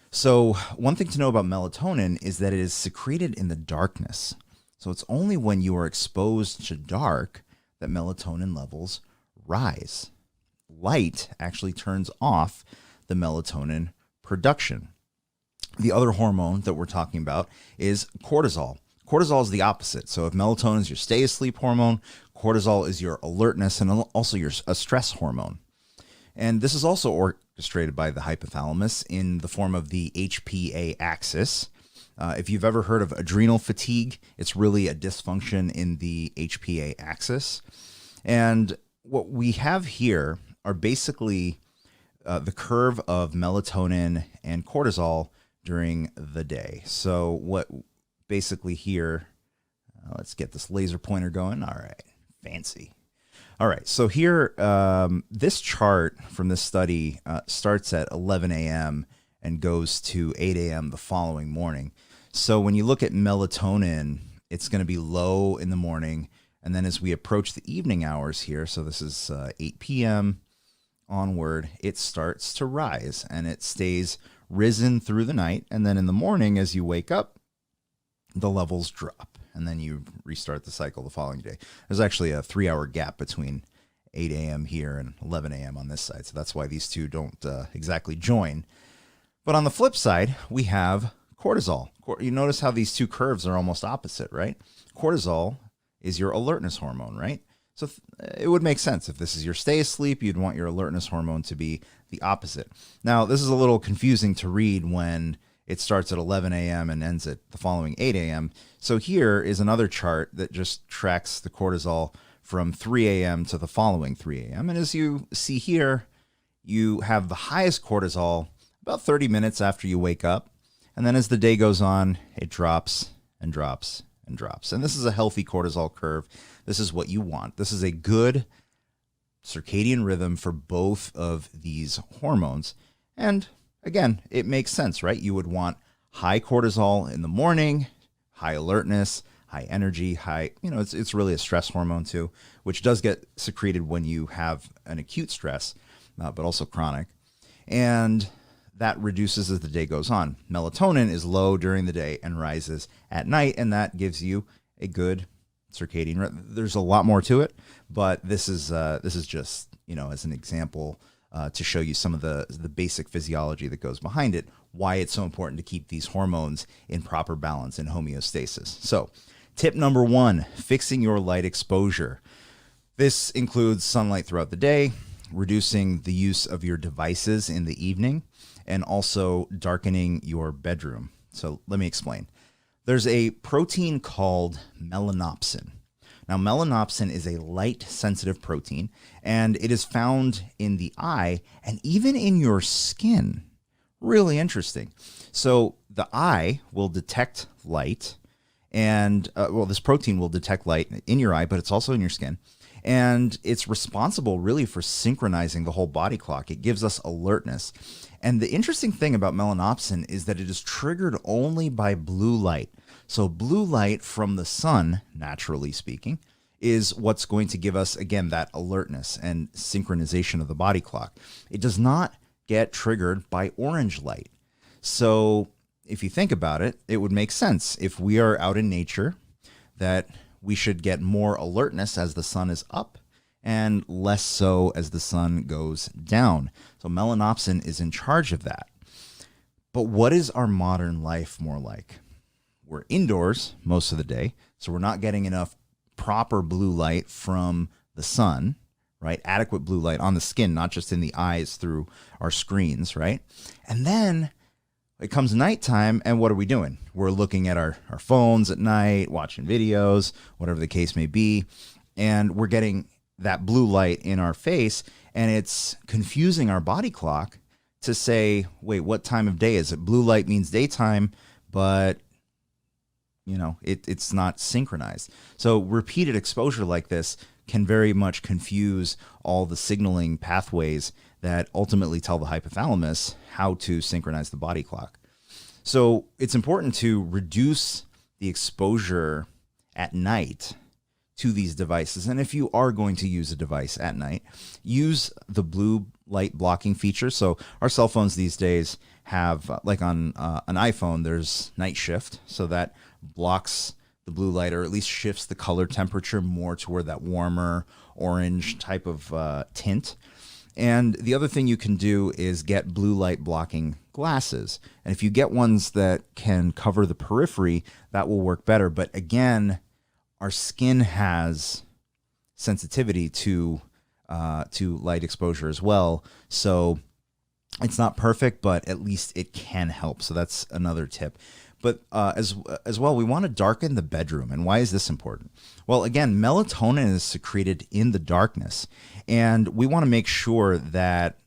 So one thing to know about melatonin is that it is secreted in the darkness. So it's only when you are exposed to dark that melatonin levels rise. Light actually turns off the melatonin production. The other hormone that we're talking about is cortisol. Cortisol is the opposite. So if melatonin is your stay asleep hormone, cortisol is your alertness and also a stress hormone. And this is also orchestrated by the hypothalamus in the form of the HPA axis. If you've ever heard of adrenal fatigue, it's really a dysfunction in the HPA axis. And what we have here are basically the curve of melatonin and cortisol during the day. So what basically here, let's get this laser pointer going. All right, fancy. All right, so here, this chart from this study starts at 11 a.m. and goes to 8 a.m. the following morning. So when you look at melatonin, it's going to be low in the morning. And then as we approach the evening hours here, so this is 8 p.m. onward, it starts to rise and it stays risen through the night. And then in the morning, as you wake up, the levels drop. And then you restart the cycle the following day. There's actually a 3-hour gap between 8 a.m. here and 11 a.m. on this side. So that's why these two don't exactly join. But on the flip side, we have cortisol. You notice how these 2 curves are almost opposite, right? Cortisol is your alertness hormone, right? So it would make sense. If this is your stay asleep, you'd want your alertness hormone to be the opposite. Now, this is a little confusing to read when it starts at 11 a.m. and ends at the following 8 a.m. So here is another chart that just tracks the cortisol from 3 a.m. to the following 3 a.m. And as you see here, you have the highest cortisol about 30 minutes after you wake up. And then as the day goes on, it drops and drops and drops. And this is a healthy cortisol curve. This is what you want. This is a good circadian rhythm for both of these hormones. And again, it makes sense, right? You would want high cortisol in the morning, high alertness, high energy, it's really a stress hormone too, which does get secreted when you have an acute stress, but also chronic. And that reduces as the day goes on. Melatonin is low during the day and rises at night, and that gives you a good circadian. There's a lot more to it, but this is just, as an example to show you some of the basic physiology that goes behind it, why it's so important to keep these hormones in proper balance and homeostasis. So, tip number 1, fixing your light exposure. This includes sunlight throughout the day, reducing the use of your devices in the evening, and also darkening your bedroom. So let me explain. There's a protein called melanopsin. Now, melanopsin is a light-sensitive protein, and it is found in the eye and even in your skin. Really interesting. So the eye will detect light, and this protein will detect light in your eye, but it's also in your skin. And it's responsible really for synchronizing the whole body clock. It gives us alertness. And the interesting thing about melanopsin is that it is triggered only by blue light. So blue light from the sun, naturally speaking, is what's going to give us, again, that alertness and synchronization of the body clock. It does not get triggered by orange light. So if you think about it, it would make sense if we are out in nature that we should get more alertness as the sun is up and less so as the sun goes down. So melanopsin is in charge of that. But what is our modern life more like? We're indoors most of the day, so we're not getting enough proper blue light from the sun, right? Adequate blue light on the skin, not just in the eyes through our screens, right? And then it comes nighttime, and what are we doing? We're looking at our phones at night, watching videos, whatever the case may be, and we're getting that blue light in our face, and it's confusing our body clock to say, wait, what time of day is it? Blue light means daytime, but it's not synchronized. So repeated exposure like this can very much confuse all the signaling pathways that ultimately tell the hypothalamus how to synchronize the body clock. So it's important to reduce the exposure at night to these devices. And if you are going to use a device at night, use the blue light blocking feature. So our cell phones these days have, like on an iPhone, there's night shift. So that blocks the blue light, or at least shifts the color temperature more toward that warmer orange type of tint. And the other thing you can do is get blue light blocking glasses. And if you get ones that can cover the periphery, that will work better. But again, our skin has sensitivity to light exposure as well. So it's not perfect, but at least it can help. So that's another tip. But as well, we want to darken the bedroom. And why is this important? Well, again, melatonin is secreted in the darkness. And we want to make sure that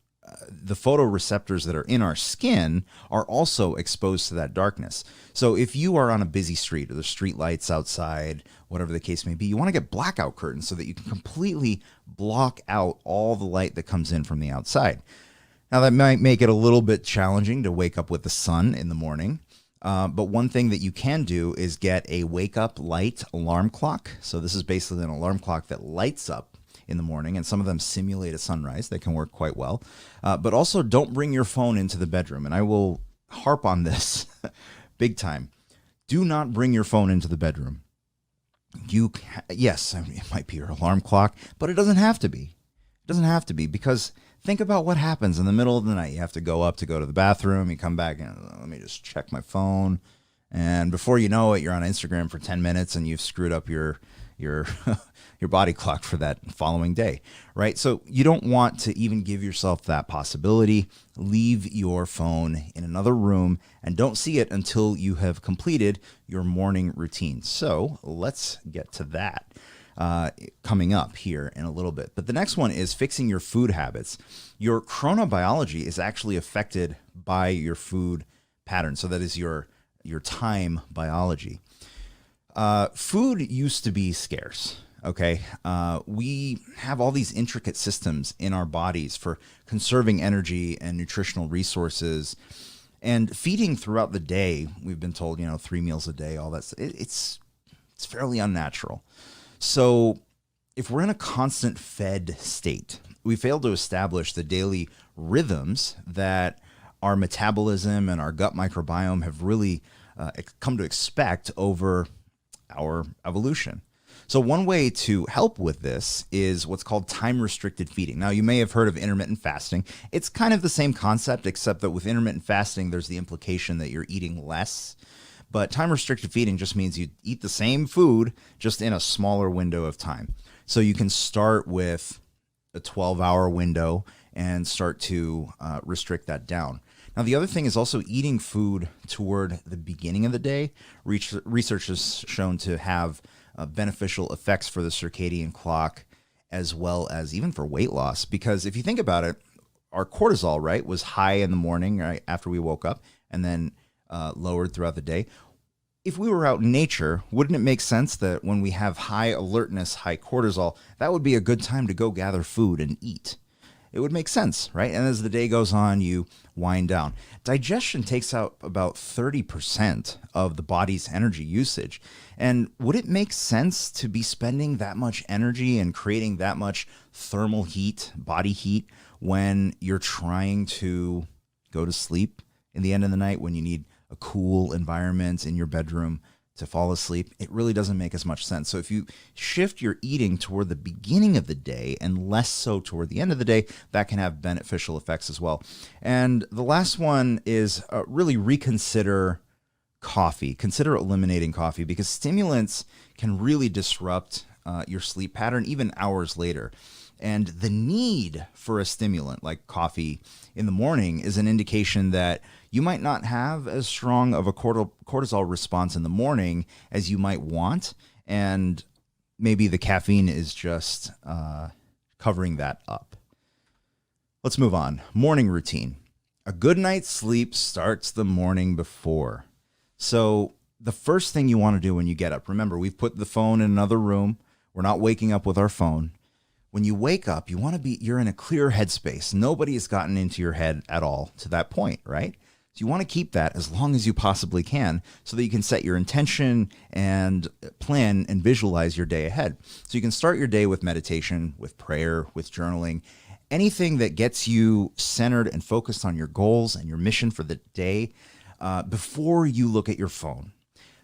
the photoreceptors that are in our skin are also exposed to that darkness. So if you are on a busy street, or there's street lights outside, whatever the case may be, you want to get blackout curtains so that you can completely block out all the light that comes in from the outside. Now, that might make it a little bit challenging to wake up with the sun in the morning. But one thing that you can do is get a wake up light alarm clock. So this is basically an alarm clock that lights up in the morning, and some of them simulate a sunrise. They can work quite well. But also, don't bring your phone into the bedroom. And I will harp on this big time. Do not bring your phone into the bedroom. Yes, it might be your alarm clock, but it doesn't have to be. It doesn't have to be, because think about what happens in the middle of the night. You have to go up to go to the bathroom. You come back and let me just check my phone. And before you know it, you're on Instagram for 10 minutes and you've screwed up your your body clock for that following day, right? So you don't want to even give yourself that possibility. Leave your phone in another room and don't see it until you have completed your morning routine. So let's get to that coming up here in a little bit. But the next one is fixing your food habits. Your chronobiology is actually affected by your food pattern. So that is your time biology. Food used to be scarce. Okay. We have all these intricate systems in our bodies for conserving energy and nutritional resources, and feeding throughout the day. We've been told, 3 meals a day, all that. It's It's fairly unnatural. So if we're in a constant fed state, we fail to establish the daily rhythms that our metabolism and our gut microbiome have really come to expect over our evolution. So one way to help with this is what's called time-restricted feeding. Now, you may have heard of intermittent fasting. It's kind of the same concept, except that with intermittent fasting, there's the implication that you're eating less. But time-restricted feeding just means you eat the same food, just in a smaller window of time. So you can start with a 12-hour window and start to restrict that down. Now, the other thing is also eating food toward the beginning of the day. Research has shown to have beneficial effects for the circadian clock, as well as even for weight loss. Because if you think about it, our cortisol, right, was high in the morning, right, after we woke up, and then lowered throughout the day. If we were out in nature, wouldn't it make sense that when we have high alertness, high cortisol, that would be a good time to go gather food and eat? It would make sense, right? And as the day goes on, you wind down. Digestion takes out about 30% of the body's energy usage. And would it make sense to be spending that much energy and creating that much thermal heat, body heat, when you're trying to go to sleep in the end of the night, when you need a cool environment in your bedroom to fall asleep? It really doesn't make as much sense. So if you shift your eating toward the beginning of the day and less so toward the end of the day, that can have beneficial effects as well. And the last one is really reconsider coffee. Consider eliminating coffee, because stimulants can really disrupt your sleep pattern even hours later. And the need for a stimulant like coffee in the morning is an indication that you might not have as strong of a cortisol response in the morning as you might want. And maybe the caffeine is just covering that up. Let's move on. Morning routine. A good night's sleep starts the morning before. So the first thing you want to do when you get up, remember, we've put the phone in another room. We're not waking up with our phone. When you wake up, you're in a clear headspace. Nobody has gotten into your head at all to that point, right? So you want to keep that as long as you possibly can so that you can set your intention and plan and visualize your day ahead. So you can start your day with meditation, with prayer, with journaling, anything that gets you centered and focused on your goals and your mission for the day before you look at your phone.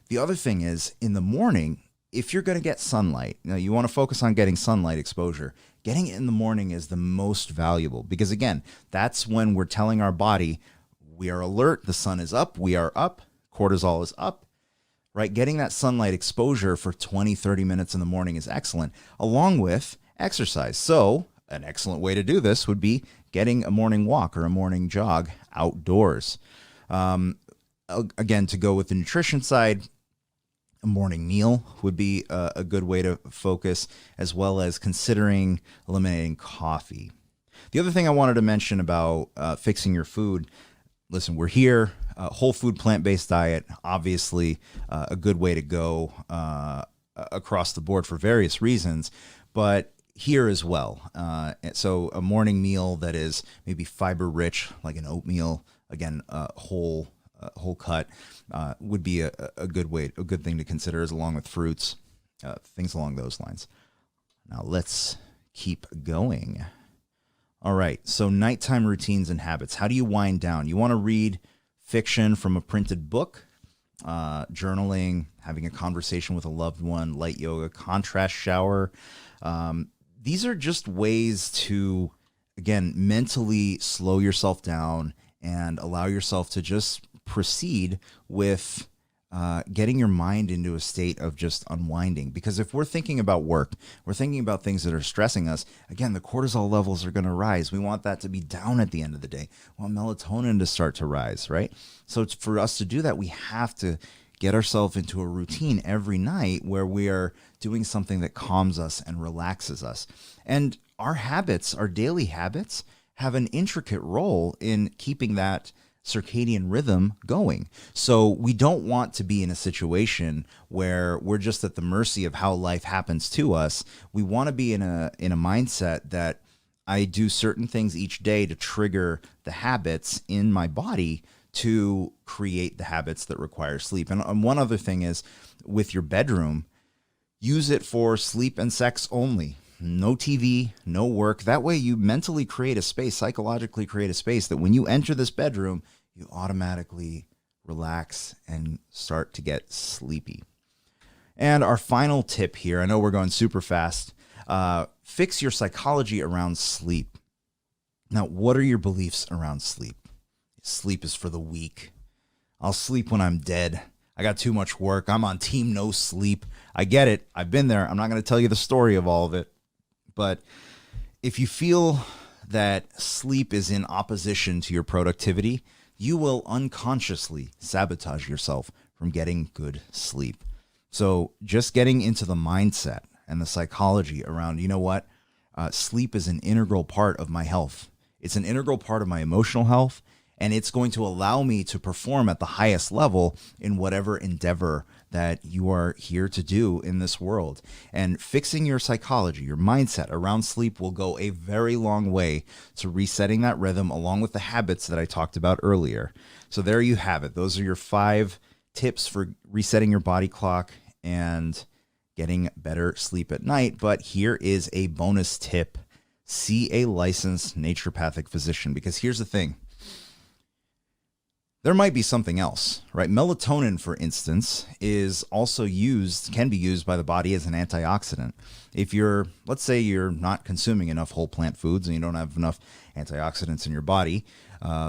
The other thing is, in the morning, if you're going to get sunlight, you want to focus on getting sunlight exposure. Getting it in the morning is the most valuable, because again, that's when we're telling our body we are alert, the sun is up, we are up, cortisol is up, right? Getting that sunlight exposure for 20, 30 minutes in the morning is excellent, along with exercise. So an excellent way to do this would be getting a morning walk or a morning jog outdoors. Again, to go with the nutrition side, a morning meal would be a good way to focus, as well as considering eliminating coffee. The other thing I wanted to mention about fixing your food, listen, we're here, whole food, plant-based diet, obviously a good way to go across the board for various reasons, but here as well. So a morning meal that is maybe fiber rich, like an oatmeal, again, whole cut, would be a good thing to consider, as along with fruits, things along those lines. Now let's keep going. All right, so nighttime routines and habits. How do you wind down? You want to read fiction from a printed book, journaling, having a conversation with a loved one, light yoga, contrast shower. These are just ways to, again, mentally slow yourself down and allow yourself to just proceed with getting your mind into a state of just unwinding. Because if we're thinking about work, we're thinking about things that are stressing us, again, the cortisol levels are going to rise. We want that to be down at the end of the day. We want melatonin to start to rise, right? So for us to do that, we have to get ourselves into a routine every night where we are doing something that calms us and relaxes us. And our habits, our daily habits, have an intricate role in keeping that circadian rhythm going. So we don't want to be in a situation where we're just at the mercy of how life happens to us. We want to be in a mindset that I do certain things each day to trigger the habits in my body to create the habits that require sleep. And one other thing is, with your bedroom, Use it for sleep and sex only. No TV, no work. That way you mentally create a space, psychologically create a space that when you enter this bedroom, you automatically relax and start to get sleepy. And our final tip here, I know we're going super fast, fix your psychology around sleep. Now, what are your beliefs around sleep? Sleep is for the weak. I'll sleep when I'm dead. I got too much work. I'm on team no sleep. I get it. I've been there. I'm not going to tell you the story of all of it. But if you feel that sleep is in opposition to your productivity, you will unconsciously sabotage yourself from getting good sleep. So just getting into the mindset and the psychology around, you know what? Sleep is an integral part of my health. It's an integral part of my emotional health, and it's going to allow me to perform at the highest level in whatever endeavor that you are here to do in this world. And fixing your psychology, your mindset around sleep will go a very long way to resetting that rhythm along with the habits that I talked about earlier. So there you have it. Those are your 5 tips for resetting your body clock and getting better sleep at night. But here is a bonus tip. See a licensed naturopathic physician, because here's the thing. There might be something else, right? Melatonin, for instance, is also can be used by the body as an antioxidant. If let's say you're not consuming enough whole plant foods and you don't have enough antioxidants in your body,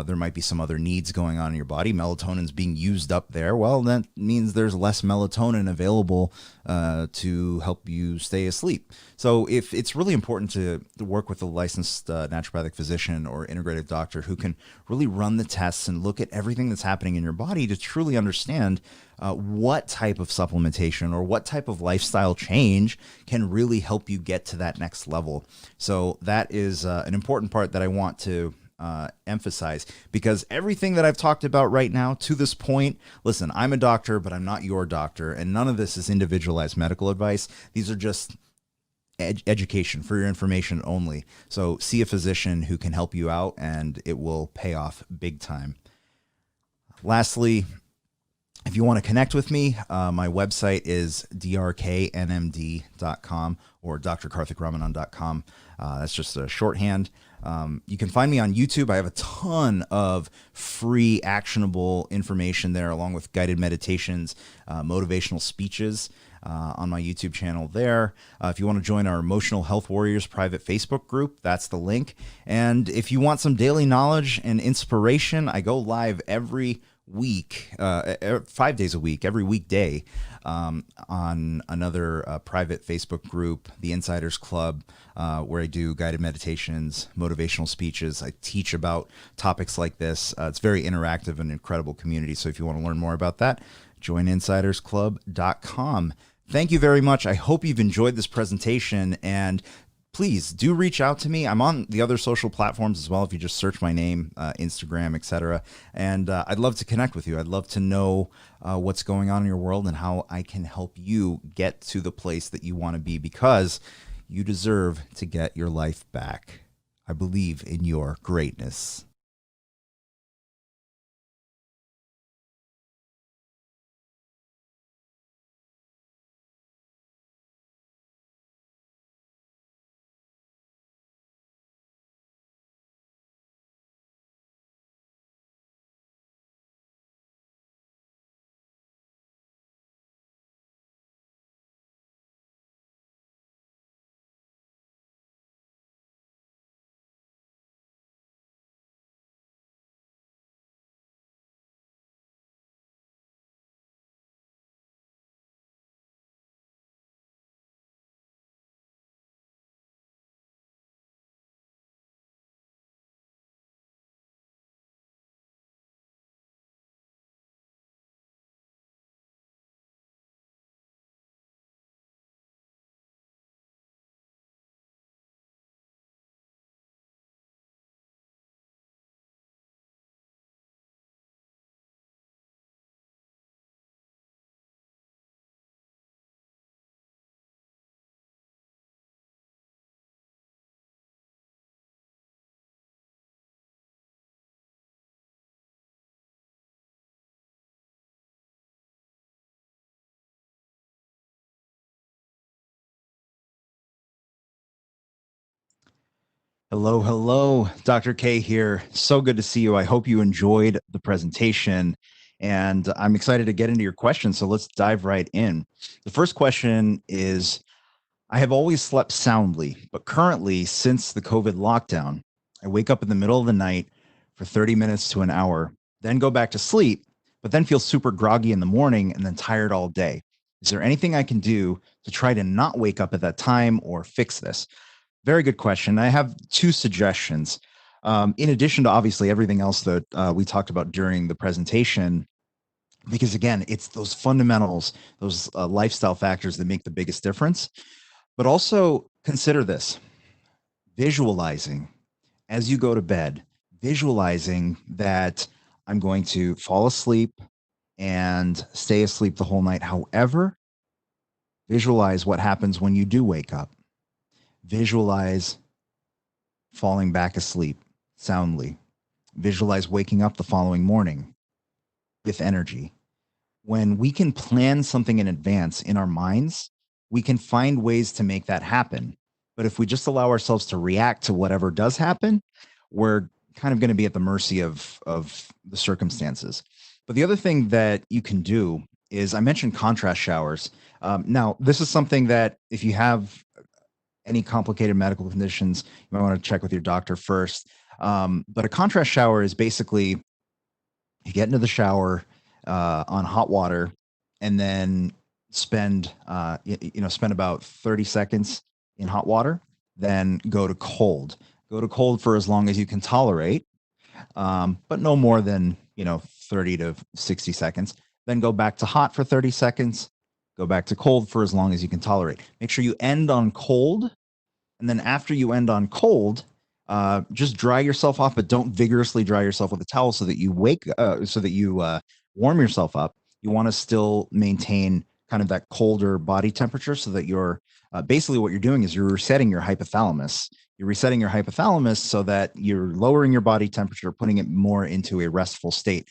there might be some other needs going on in your body. Melatonin's being used up there. Well, that means there's less melatonin available to help you stay asleep. So if it's really important to work with a licensed naturopathic physician or integrative doctor who can really run the tests and look at everything that's happening in your body to truly understand what type of supplementation or what type of lifestyle change can really help you get to that next level. So that is an important part that I want to emphasize, because everything that I've talked about right now to this point, listen, I'm a doctor, but I'm not your doctor, and none of this is individualized medical advice. These are just education for your information only. So see a physician who can help you out, and it will pay off big time. Lastly, if you want to connect with me, my website is drknmd.com or drkarthikramanan.com. That's just a shorthand. You can find me on YouTube. I have a ton of free actionable information there, along with guided meditations, motivational speeches on my YouTube channel there. If you want to join our Emotional Health Warriors private Facebook group, that's the link. And if you want some daily knowledge and inspiration, I go live every week, 5 days a week, every weekday, on another private Facebook group, the Insiders Club, where I do guided meditations, motivational speeches. I teach about topics like this. It's very interactive and incredible community. So if you want to learn more about that, join insidersclub.com. Thank you very much. I hope you've enjoyed this presentation, and please do reach out to me. I'm on the other social platforms as well. If you just search my name, Instagram, etc. And I'd love to connect with you. I'd love to know what's going on in your world and how I can help you get to the place that you want to be, because you deserve to get your life back. I believe in your greatness. Hello, hello. Dr. K here. So good to see you. I hope you enjoyed the presentation, and I'm excited to get into your questions. So let's dive right in. The first question is, I have always slept soundly, but currently, since the COVID lockdown, I wake up in the middle of the night for 30 minutes to an hour, then go back to sleep, but then feel super groggy in the morning and then tired all day. Is there anything I can do to try to not wake up at that time or fix this? Very good question. I have two suggestions. In addition to obviously everything else that we talked about during the presentation, because again, it's those fundamentals, those lifestyle factors that make the biggest difference. But also consider this: visualizing as you go to bed, visualizing that I'm going to fall asleep and stay asleep the whole night. However, visualize what happens when you do wake up. Visualize falling back asleep soundly. Visualize waking up the following morning with energy. When we can plan something in advance in our minds, we can find ways to make that happen. But if we just allow ourselves to react to whatever does happen, we're kind of going to be at the mercy of the circumstances. But the other thing that you can do is, I mentioned contrast showers. Now, this is something that if you have any complicated medical conditions, you might want to check with your doctor first. But a contrast shower is basically, you get into the shower on hot water and then spend about 30 seconds in hot water, then go to cold. Go to cold for as long as you can tolerate, but no more than 30 to 60 seconds. Then go back to hot for 30 seconds. Go back to cold for as long as you can tolerate. Make sure you end on cold. And then after you end on cold, just dry yourself off, but don't vigorously dry yourself with a towel so that you warm yourself up. You want to still maintain kind of that colder body temperature so that you're basically, what you're doing is you're resetting your hypothalamus. You're resetting your hypothalamus so that you're lowering your body temperature, putting it more into a restful state.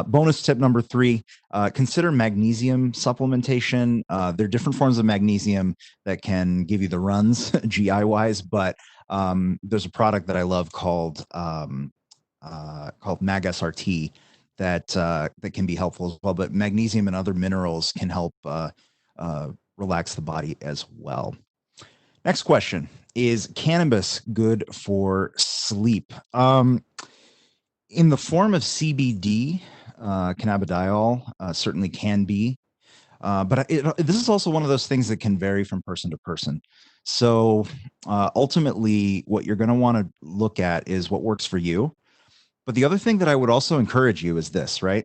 Bonus tip number 3, consider magnesium supplementation. There are different forms of magnesium that can give you the runs GI wise, but there's a product that I love called Mag SRT that can be helpful as well. But magnesium and other minerals can help relax the body as well. Next question: is cannabis good for sleep? In the form of CBD, cannabidiol certainly can be, but this is also one of those things that can vary from person to person. So ultimately, what you're going to want to look at is what works for you. But the other thing that I would also encourage you is this, right?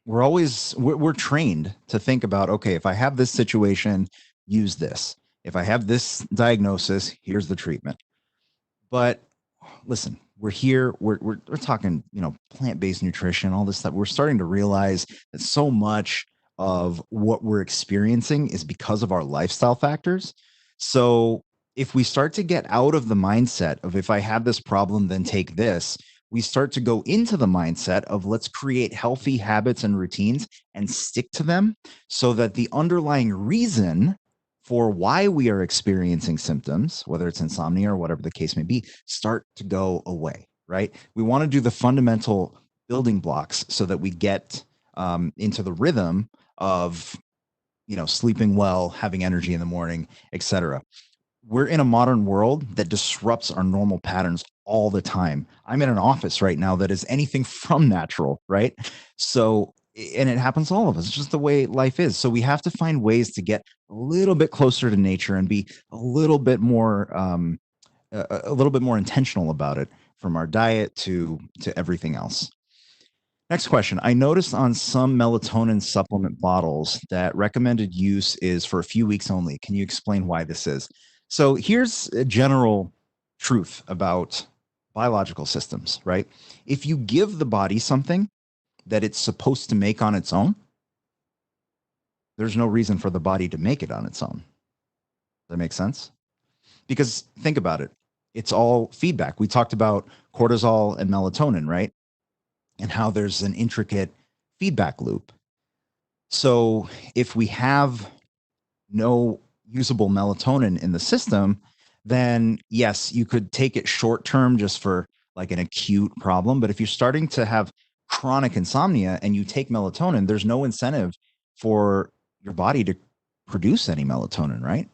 We're trained to think about, okay, if I have this situation, use this. If I have this diagnosis, here's the treatment. But listen, we're here, we're talking, plant-based nutrition, all this stuff. We're starting to realize that so much of what we're experiencing is because of our lifestyle factors. So if we start to get out of the mindset of, if I have this problem, then take this, we start to go into the mindset of, let's create healthy habits and routines and stick to them so that the underlying reason for why we are experiencing symptoms, whether it's insomnia or whatever the case may be, start to go away, right? We want to do the fundamental building blocks so that we get into the rhythm of, sleeping well, having energy in the morning, etc. We're in a modern world that disrupts our normal patterns all the time. I'm in an office right now that is anything from natural, right? So, and it happens to all of us. It's just the way life is. So we have to find ways to get a little bit closer to nature and be a little bit more intentional about it, from our diet to everything else. Next question. I noticed on some melatonin supplement bottles that recommended use is for a few weeks only. Can you explain why this is? So here's a general truth about biological systems, right? If you give the body something that it's supposed to make on its own, there's no reason for the body to make it on its own. Does that make sense? Because think about it. It's all feedback. We talked about cortisol and melatonin, right? And how there's an intricate feedback loop. So if we have no usable melatonin in the system, then yes, you could take it short term just for like an acute problem. But if you're starting to have chronic insomnia and you take melatonin, there's no incentive for your body to produce any melatonin, right?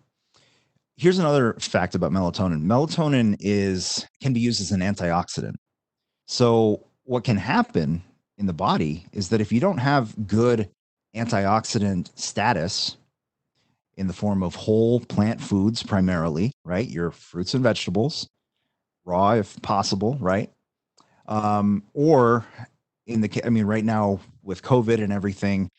Here's another fact about melatonin. Melatonin can be used as an antioxidant. So what can happen in the body is that if you don't have good antioxidant status in the form of whole plant foods primarily, right? Your fruits and vegetables, raw if possible, right? Or right now with COVID and everything,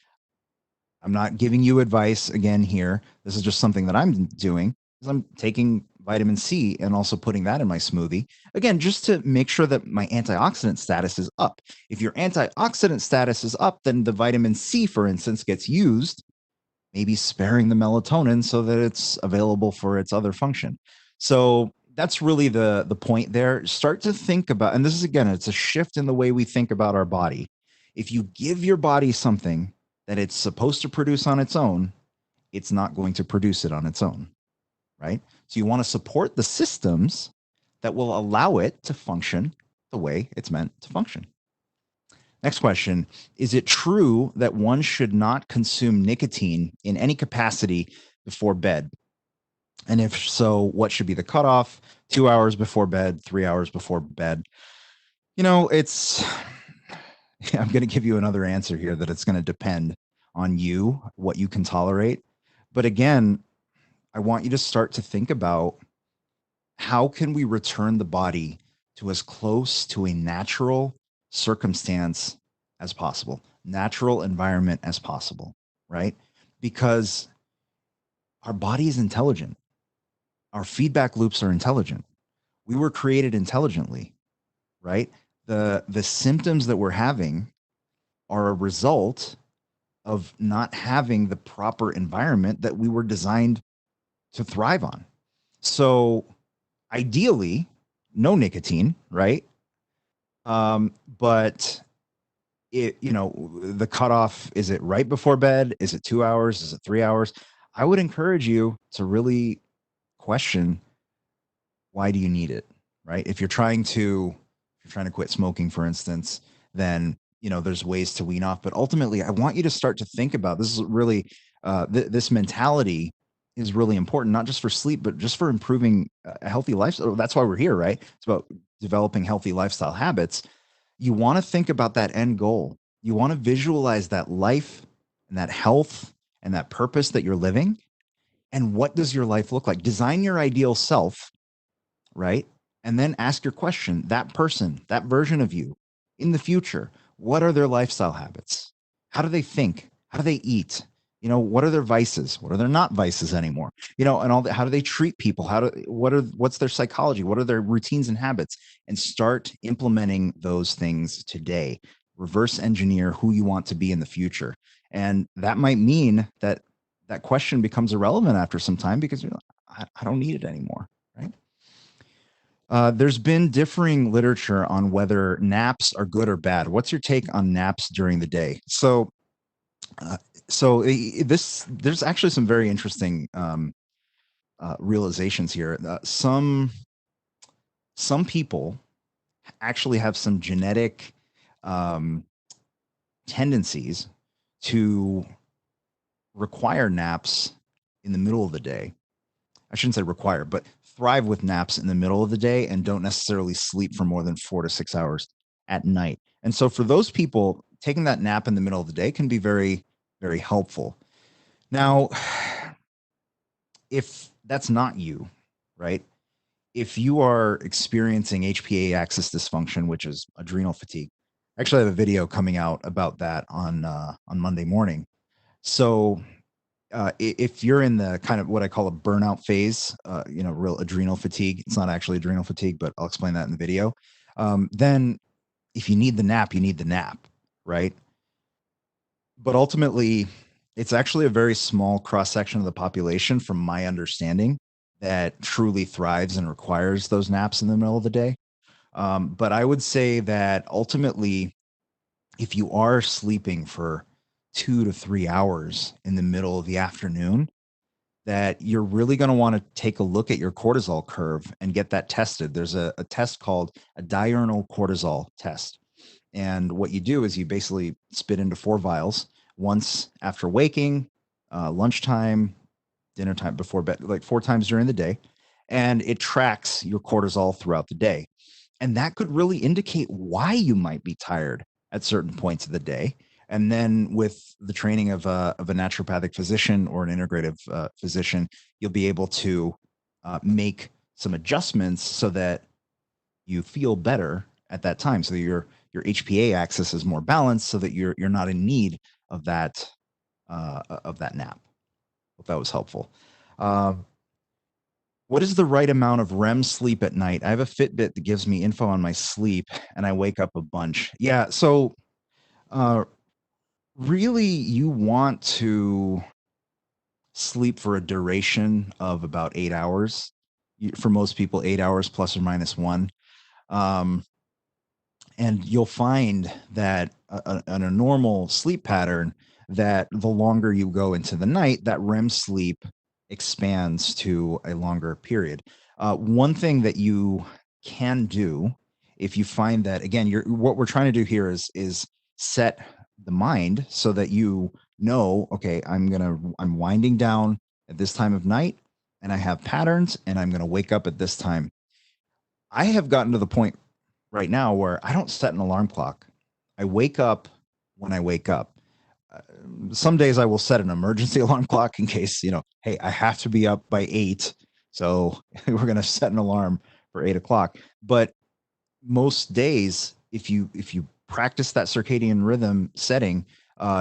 I'm not giving you advice again here. This is just something that I'm doing. I'm taking vitamin C and also putting that in my smoothie. Again, just to make sure that my antioxidant status is up. If your antioxidant status is up, then the vitamin C, for instance, gets used, maybe sparing the melatonin so that it's available for its other function. So that's really the point there. Start to think about, and this is, again, it's a shift in the way we think about our body. If you give your body something that it's supposed to produce on its own, it's not going to produce it on its own, right? So you want to support the systems that will allow it to function the way it's meant to function. Next question. Is it true that one should not consume nicotine in any capacity before bed? And if so, what should be the cutoff? 2 hours before bed, 3 hours before bed? I'm going to give you another answer here that it's going to depend on you, what you can tolerate. But again, I want you to start to think about how can we return the body to as close to a natural circumstance as possible, natural environment as possible, right? Because our body is intelligent. Our feedback loops are intelligent. We were created intelligently, right? The symptoms that we're having are a result of not having the proper environment that we were designed to thrive on. So ideally, no nicotine, right? But the cutoff, is it right before bed? Is it 2 hours? Is it 3 hours? I would encourage you to really question, why do you need it, right? If you're trying to quit smoking, for instance, then there's ways to wean off. But ultimately, I want you to start to think about, this is really this mentality is really important, not just for sleep, but just for improving a healthy lifestyle. That's why we're here, right? It's about developing healthy lifestyle habits. You want to think about that end goal. You want to visualize that life and that health and that purpose that you're living. And what does your life look like? Design your ideal self, right? And then ask your question, that person, that version of you in the future, what are their lifestyle habits? How do they think? How do they eat? What are their vices? What are their not vices anymore? And all that. How do they treat people? What's their psychology? What are their routines and habits? And start implementing those things today. Reverse engineer who you want to be in the future. And that might mean that question becomes irrelevant after some time because I don't need it anymore, right? There's been differing literature on whether naps are good or bad. What's your take on naps during the day? So there's actually some very interesting realizations here. Some people actually have some genetic tendencies to require naps in the middle of the day. I shouldn't say require, but thrive with naps in the middle of the day and don't necessarily sleep for more than 4 to 6 hours at night. And so for those people, taking that nap in the middle of the day can be very, very helpful. Now, if that's not you, right? If you are experiencing HPA axis dysfunction, which is adrenal fatigue, I actually have a video coming out about that on Monday morning. So if you're in the kind of what I call a burnout phase, real adrenal fatigue, it's not actually adrenal fatigue, but I'll explain that in the video. Then if you need the nap, you need the nap, right? But ultimately, it's actually a very small cross-section of the population, from my understanding, that truly thrives and requires those naps in the middle of the day. But I would say that ultimately, if you are sleeping for 2 to 3 hours in the middle of the afternoon, that you're really going to want to take a look at your cortisol curve and get that tested. There's a test called a diurnal cortisol test. And what you do is you basically spit into 4 vials, once after waking, lunchtime, dinner time, before bed, like 4 times during the day. And it tracks your cortisol throughout the day. And that could really indicate why you might be tired at certain points of the day. And then with the training of a naturopathic physician or an integrative physician, you'll be able to make some adjustments so that you feel better at that time, so that your HPA axis is more balanced, so that you're not in need of that nap. Hope that was helpful. What is the right amount of REM sleep at night? I have a Fitbit that gives me info on my sleep, and I wake up a bunch. Yeah, so really, you want to sleep for a duration of about 8 hours. For most people, 8 hours plus or minus 1. And you'll find that on a normal sleep pattern, that the longer you go into the night, that REM sleep expands to a longer period. One thing that you can do, if you find that, again, what we're trying to do here is set the mind so that you know, okay, I'm winding down at this time of night, and I have patterns, and I'm going to wake up at this time. I have gotten to the point right now where I don't set an alarm clock. I wake up when I wake up. Some days I will set an emergency alarm clock in case, hey, I have to be up by 8. So we're going to set an alarm for 8 o'clock. But most days, if you practice that circadian rhythm setting,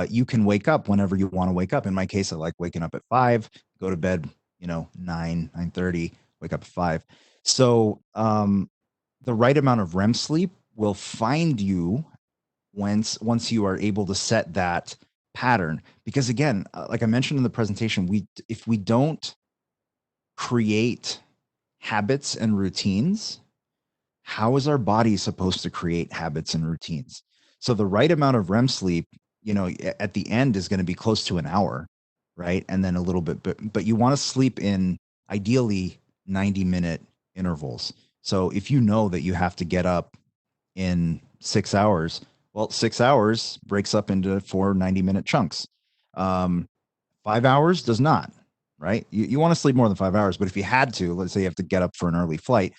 you can wake up whenever you want to wake up. In my case, I like waking up at 5, go to bed, 9:30, wake up at 5. So the right amount of REM sleep will find you once you are able to set that pattern. Because again, like I mentioned in the presentation, if we don't create habits and routines, how is our body supposed to create habits and routines? So the right amount of REM sleep, at the end is going to be close to an hour, right? And then a little bit, but you want to sleep in ideally 90-minute intervals. So if you know that you have to get up in 6 hours, well, 6 hours breaks up into 4 90-minute chunks. 5 hours does not, right? You want to sleep more than 5 hours, but if you had to, let's say you have to get up for an early flight,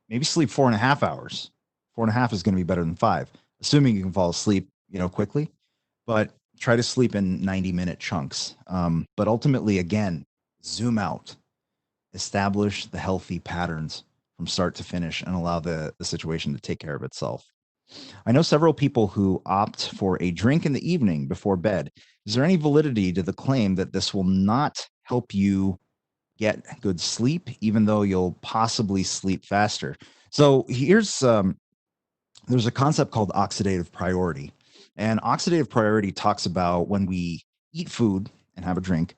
maybe sleep 4.5 hours. 4.5 is going to be better than 5, assuming you can fall asleep, quickly. But try to sleep in 90-minute chunks. But ultimately, again, zoom out, establish the healthy patterns from start to finish, and allow the situation to take care of itself. I know several people who opt for a drink in the evening before bed. Is there any validity to the claim that this will not help you get good sleep, even though you'll possibly sleep faster? So here's there's a concept called oxidative priority. And oxidative priority talks about when we eat food and have a drink,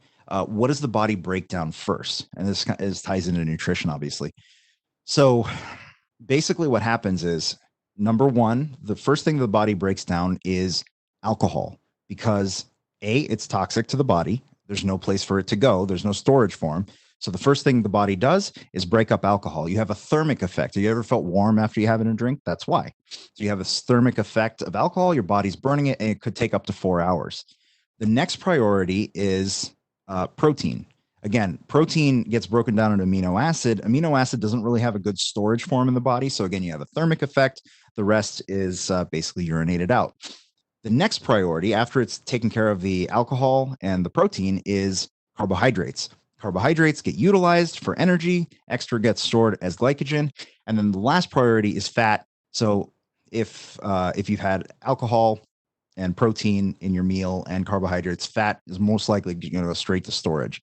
what does the body break down first? And this ties into nutrition, obviously. So basically what happens is, number one, the first thing the body breaks down is alcohol, because it's toxic to the body. There's no place for it to go. There's no storage for them. So the first thing the body does is break up alcohol. You have a thermic effect. Have you ever felt warm after you have a drink? That's why. So you have a thermic effect of alcohol. Your body's burning it, and it could take up to 4 hours. The next priority is protein. Again, protein gets broken down into amino acid. Amino acid doesn't really have a good storage form in the body. So again, you have a thermic effect. The rest is basically urinated out. The next priority, after it's taken care of the alcohol and the protein, is carbohydrates. Carbohydrates get utilized for energy. Extra gets stored as glycogen. And then the last priority is fat. So if you've had alcohol and protein in your meal and carbohydrates, fat is most likely going to go straight to storage.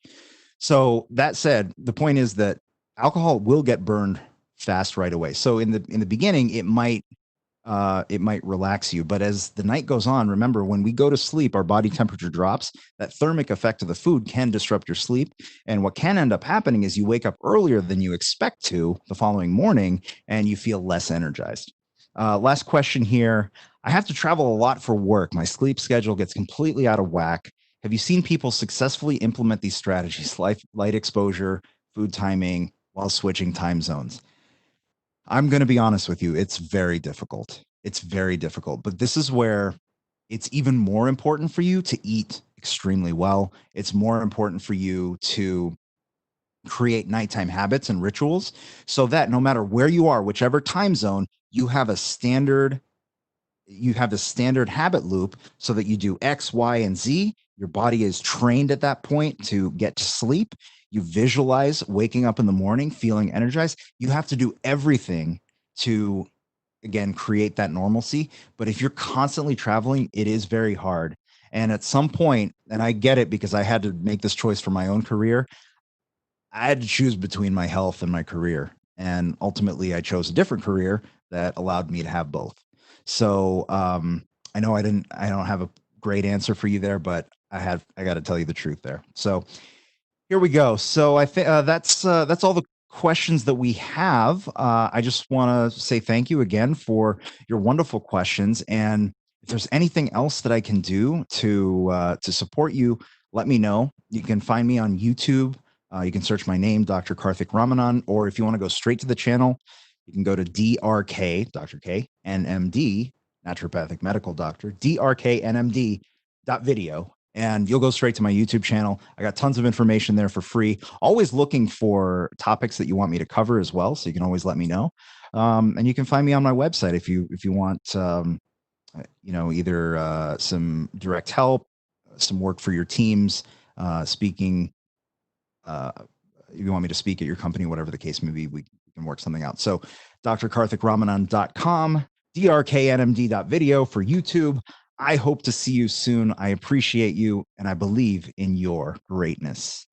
So that said, the point is that alcohol will get burned fast right away. So in the beginning, it might relax you, but as the night goes on, remember, when we go to sleep, our body temperature drops. That thermic effect of the food can disrupt your sleep. And what can end up happening is you wake up earlier than you expect to the following morning, and you feel less energized. Last question here. I have to travel a lot for work. My sleep schedule gets completely out of whack, Have you seen people successfully implement these strategies, light exposure, food timing, while switching time zones? I'm going to be honest with you. It's very difficult. It's very difficult. But this is where it's even more important for you to eat extremely well. It's more important for you to create nighttime habits and rituals so that no matter where you are, whichever time zone, you have a standard habit loop so that you do X, Y, and Z. Your body is trained at that point to get to sleep. You visualize waking up in the morning, feeling energized. You have to do everything to, again, create that normalcy. But if you're constantly traveling, it is very hard. And at some point, and I get it because I had to make this choice for my own career, I had to choose between my health and my career. And ultimately, I chose a different career that allowed me to have both. So I know I don't have a great answer for you there, but I got to tell you the truth there. So here we go. So I think that's all the questions that we have. I just want to say thank you again for your wonderful questions. And if there's anything else that I can do to support you, let me know. You can find me on YouTube. You can search my name, Dr. Karthik Ramanan, or if you want to go straight to the channel, you can go to DRK, Dr. K, NMD, naturopathic medical doctor, drknmd.video, and you'll go straight to my YouTube channel. I got tons of information there for free. Always looking for topics that you want me to cover as well, so you can always let me know. And you can find me on my website if you want, either some direct help, some work for your teams, speaking. If you want me to speak at your company, whatever the case may be, we can work something out. So drkarthikramanan.com, drknmd.video for YouTube. I hope to see you soon. I appreciate you, and I believe in your greatness.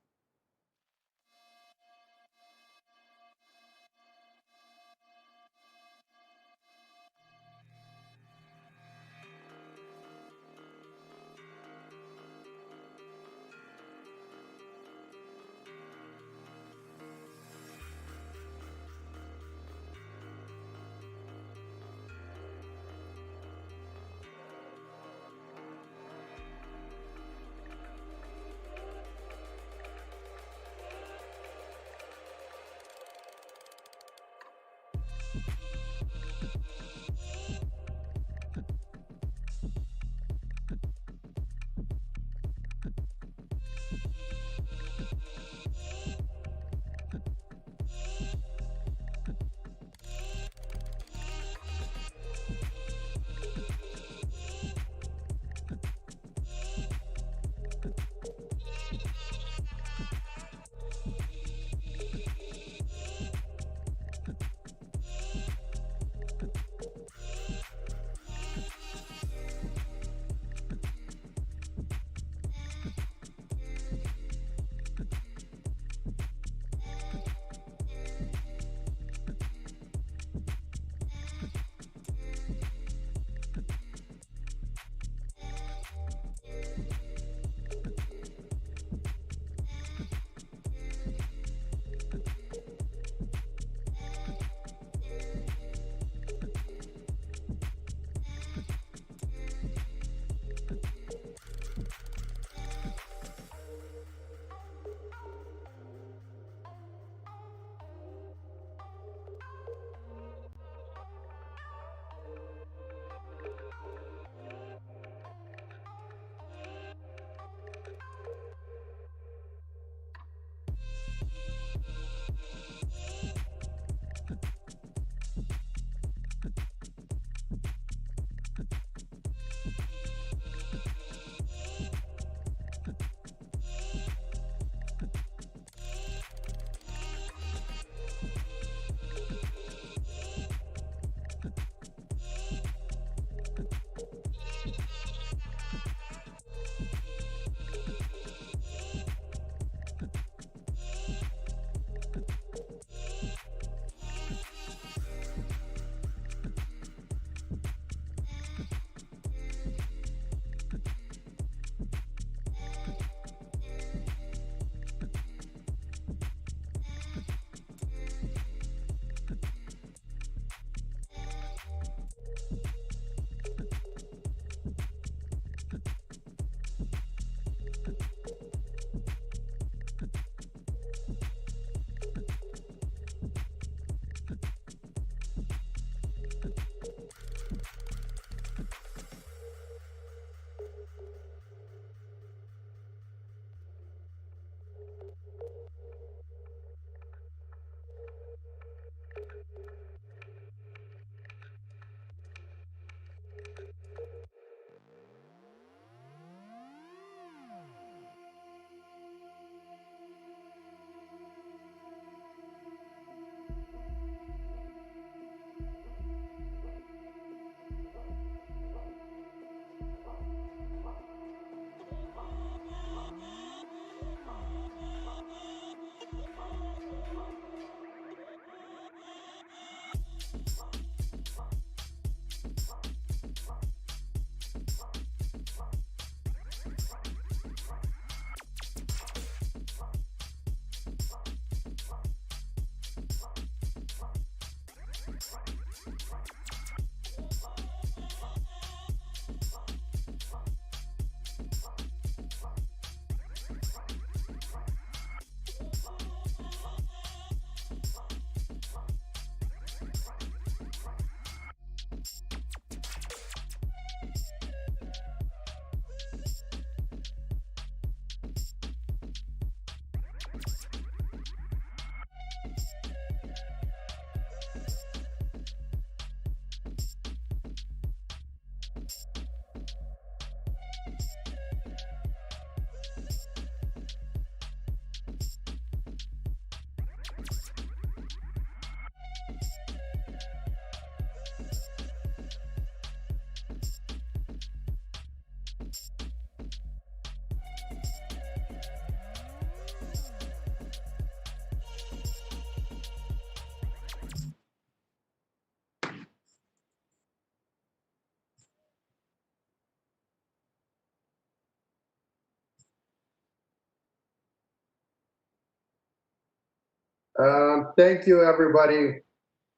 Thank you, everybody.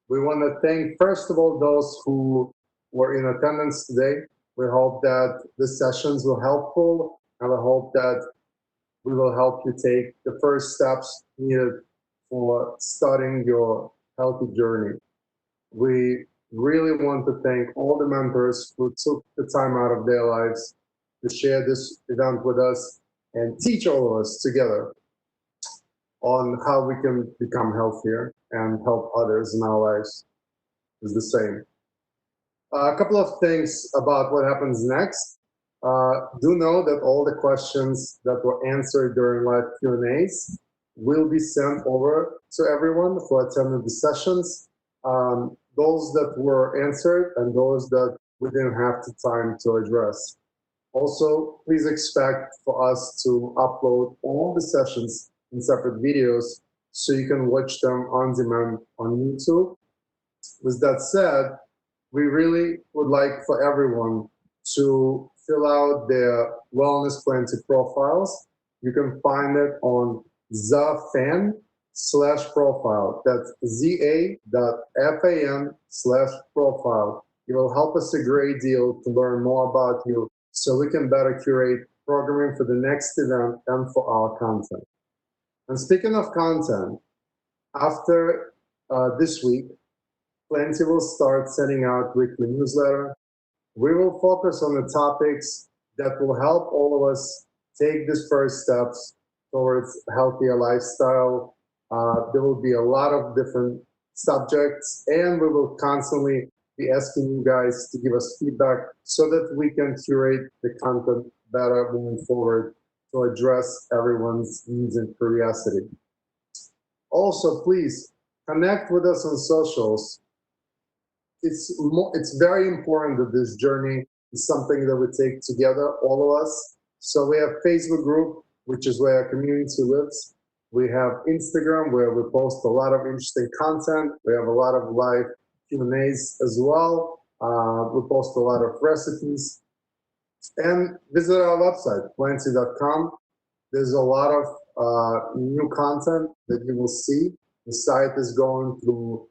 We want to thank, first of all, those who were in attendance today. We hope that the sessions were helpful, and I hope that we will help you take the first steps needed for starting your healthy journey. We really want to thank all the mentors who took the time out of their lives to share this event with us and teach all of us together on how we can become healthier and help others in our lives is the same. A couple of things about what happens next. Do know that all the questions that were answered during live Q&As will be sent over to everyone who attended the sessions. Those that were answered and those that we didn't have the time to address. Also, please expect for us to upload all the sessions in separate videos so you can watch them on demand on YouTube. With that said, we really would like for everyone to fill out their Wellness Plantie profiles. You can find it on ZAFAN/profile. That's ZA.FAN/profile. It will help us a great deal to learn more about you so we can better curate programming for the next event and for our content. And speaking of content, after this week, Plantie will start sending out weekly newsletter. We will focus on the topics that will help all of us take these first steps towards a healthier lifestyle. There will be a lot of different subjects, and we will constantly be asking you guys to give us feedback so that we can curate the content better moving forward to address everyone's needs and curiosity. Also, please connect with us on socials. It's very important that this journey is something that we take together, all of us. So we have Facebook group, which is where our community lives. We have Instagram, where we post a lot of interesting content. We have a lot of live Q&As as well. We post a lot of recipes. And visit our website, plantie.com. There's a lot of new content that you will see. The site is going through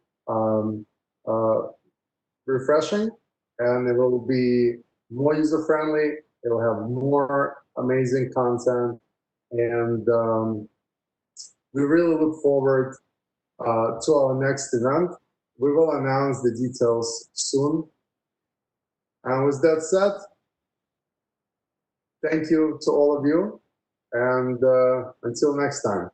refreshing, and it will be more user-friendly. It will have more amazing content, and we really look forward to our next event. We will announce the details soon. And with that said, thank you to all of you, and until next time.